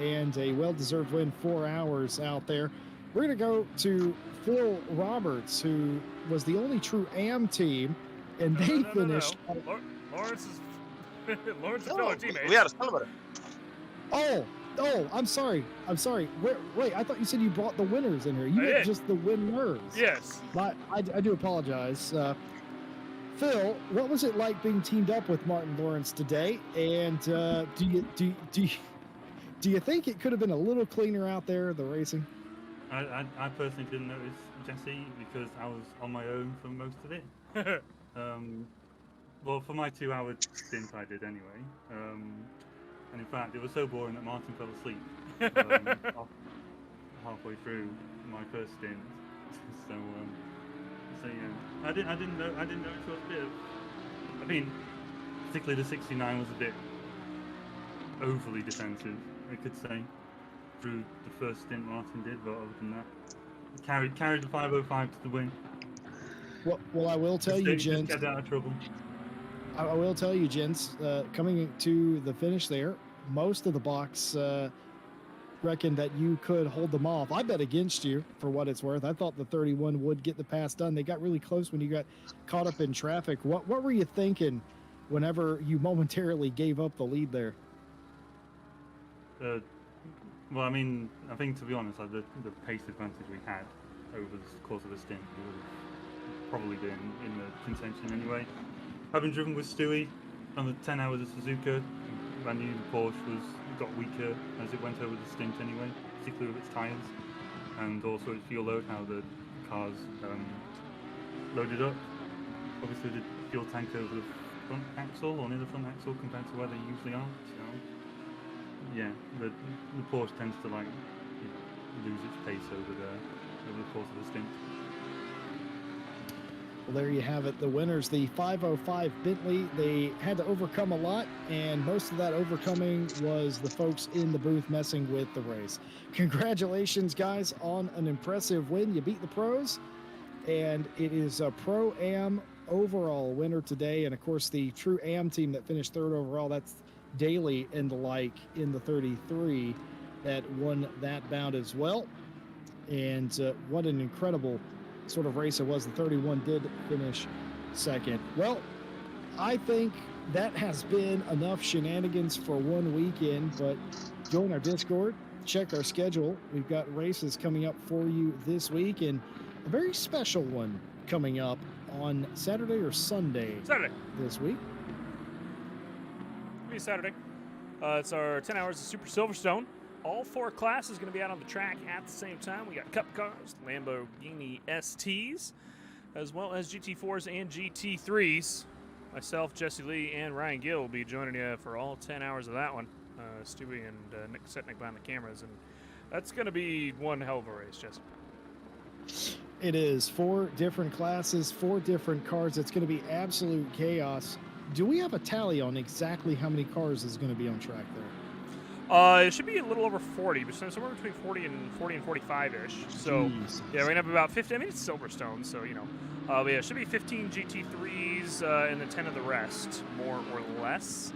and a well-deserved win, 4 hours out there. We're going to go to Phil Roberts, who was the only True Am team, and they finished. Lawrence is fellow teammate. We are celebrating. Oh, I'm sorry. Wait, I thought you said you brought the winners in here. You meant just the winners. Yes. But I do apologize. Phil, what was it like being teamed up with Martin Lawrence today? And do you think it could have been a little cleaner out there, the racing? I personally didn't notice Jesse because I was on my own for most of it. Well, for my 2-hour stint, I did anyway. And in fact, it was so boring that Martin fell asleep halfway through my first stint. So yeah, I didn't notice it was a bit of. I mean, particularly the 69 was a bit overly defensive, I could say, through the first stint Martin did. But other than that, carried the 505 to the win. Well, I will tell you, gents. Just kept out of trouble. I will tell you, gents, coming to the finish there, most of the box reckoned that you could hold them off. I bet against you for what it's worth. I thought the 31 would get the pass done. They got really close when you got caught up in traffic. What were you thinking whenever you momentarily gave up the lead there? Well, I mean, I think to be honest, like the pace advantage we had over the course of the stint would have probably been in the contention anyway. Having driven with Stewie on the 10 hours of Suzuka, I knew the Porsche got weaker as it went over the stint anyway, particularly with its tyres, and also its fuel load, how the cars loaded up. Obviously the fuel tank over the front axle or near the front axle compared to where they usually are. So yeah, the Porsche tends to lose its pace over the course of the stint. Well, there you have it. The winners, the 505 Bentley. They had to overcome a lot, and most of that overcoming was the folks in the booth messing with the race. Congratulations, guys, on an impressive win. You beat the pros, and it is a Pro-Am overall winner today. And, of course, the True Am team that finished third overall, that's Daly and the like in the 33 that won that bout as well. And what an incredible sort of race it was. The 31 did finish second. Well, I think that has been enough shenanigans for one weekend, but join our Discord, check our schedule. We've got races coming up for you this week, and a very special one coming up on Saturday or Sunday this week. It'll be Saturday. It's our 10 hours of Super Silverstone. All 4 classes going to be out on the track at the same time. We got Cup cars, Lamborghini STs, as well as GT4s and GT3s. Myself, Jesse Lee, and Ryan Gill will be joining you for all 10 hours of that one. Stewie and Nick Setnick behind the cameras, and that's going to be one hell of a race, Jesse. It is 4 different classes, 4 different cars. It's going to be absolute chaos. Do we have a tally on exactly how many cars is going to be on track there? It should be a little over 40, but somewhere between 40 and 45-ish. So, Jesus. yeah, we're going to have about 50. I mean, it's Silverstone, so, but yeah, it should be 15 GT3s and then 10 of the rest, more or less.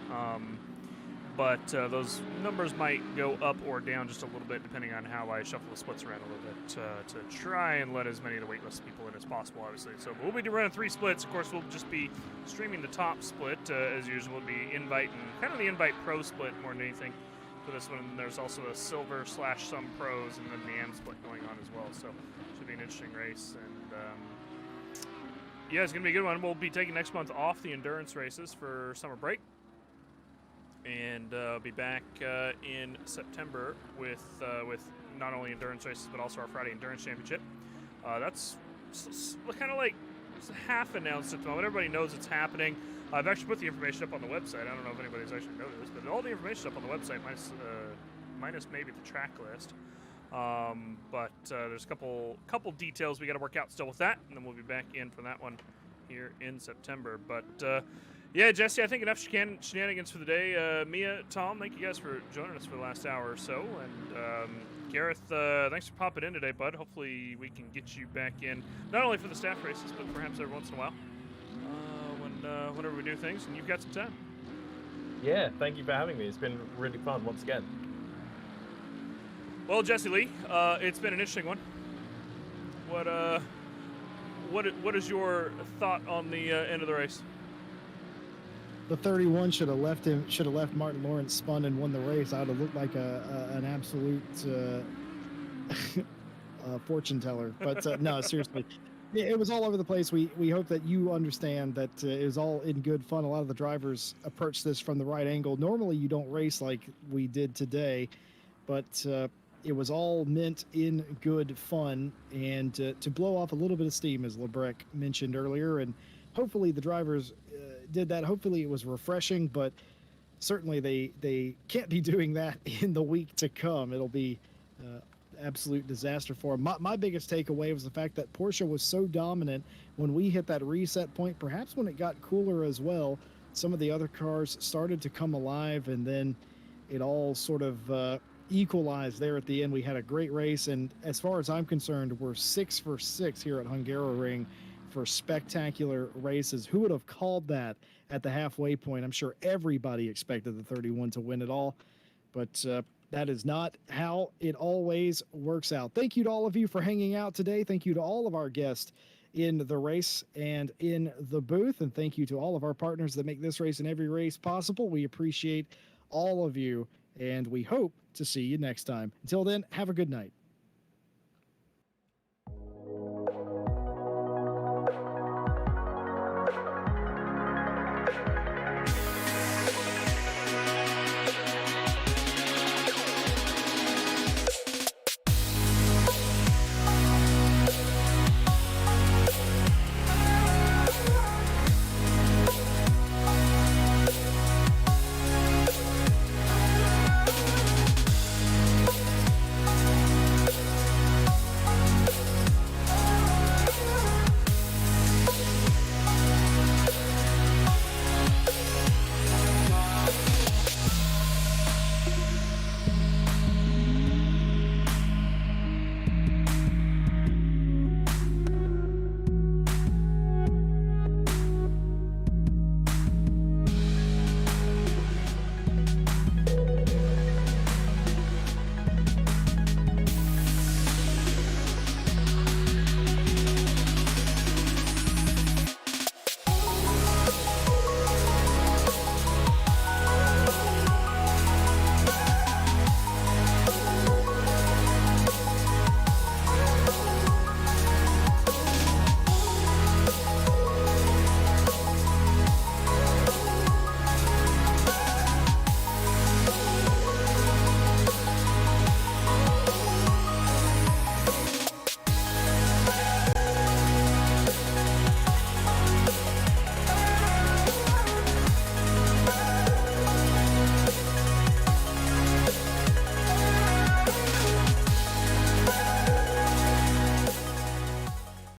But those numbers might go up or down just a little bit, depending on how I shuffle the splits around a little bit to try and let as many of the waitlist people in as possible, obviously. So we'll be running 3 splits. Of course, we'll just be streaming the top split, as usual. It'll be Invite and kind of the Invite Pro split more than anything. For this one, there's also a silver / some pros, and then the AM split going on as well. So it should be an interesting race, and yeah, it's gonna be a good one. We'll be taking next month off the endurance races for summer break, and be back in September with not only endurance races but also our Friday Endurance Championship. That's kind of like half announced at the moment. Everybody knows it's happening. I've actually put the information up on the website. I don't know if anybody's actually noticed, but all the information up on the website, minus maybe the track list. But there's a couple details we got to work out still with that, and then we'll be back in for that one here in September. But yeah, Jesse, I think enough shenanigans for the day. Mia, Tom, thank you guys for joining us for the last hour or so, and Gareth, thanks for popping in today, bud. Hopefully we can get you back in, not only for the staff races, but perhaps every once in a while. Whenever we do things, and you've got some time. Yeah, thank you for having me. It's been really fun once again. Well, Jesse Lee, it's been an interesting one. What is your thought on the end of the race? The 31 should have left Martin Lawrence spun and won the race. I would have looked like an absolute fortune teller. But no, seriously. It was all over the place. We hope that you understand that it was all in good fun. A lot of the drivers approach this from the right angle. Normally, you don't race like we did today, but it was all meant in good fun and to blow off a little bit of steam, as Lebrecq mentioned earlier. And hopefully the drivers did that. Hopefully it was refreshing, but certainly they can't be doing that in the week to come. It'll be absolute disaster for him. My biggest takeaway was the fact that Porsche was so dominant when we hit that reset point. Perhaps when it got cooler as well, some of the other cars started to come alive, and then it all sort of equalized there at the end. We had a great race, and as far as I'm concerned, we're 6 for 6 here at Hungaroring for spectacular races. Who would have called that at the halfway point? I'm sure everybody expected the 31 to win it all. But that is not how it always works out. Thank you to all of you for hanging out today. Thank you to all of our guests in the race and in the booth. And thank you to all of our partners that make this race and every race possible. We appreciate all of you, and we hope to see you next time. Until then, have a good night.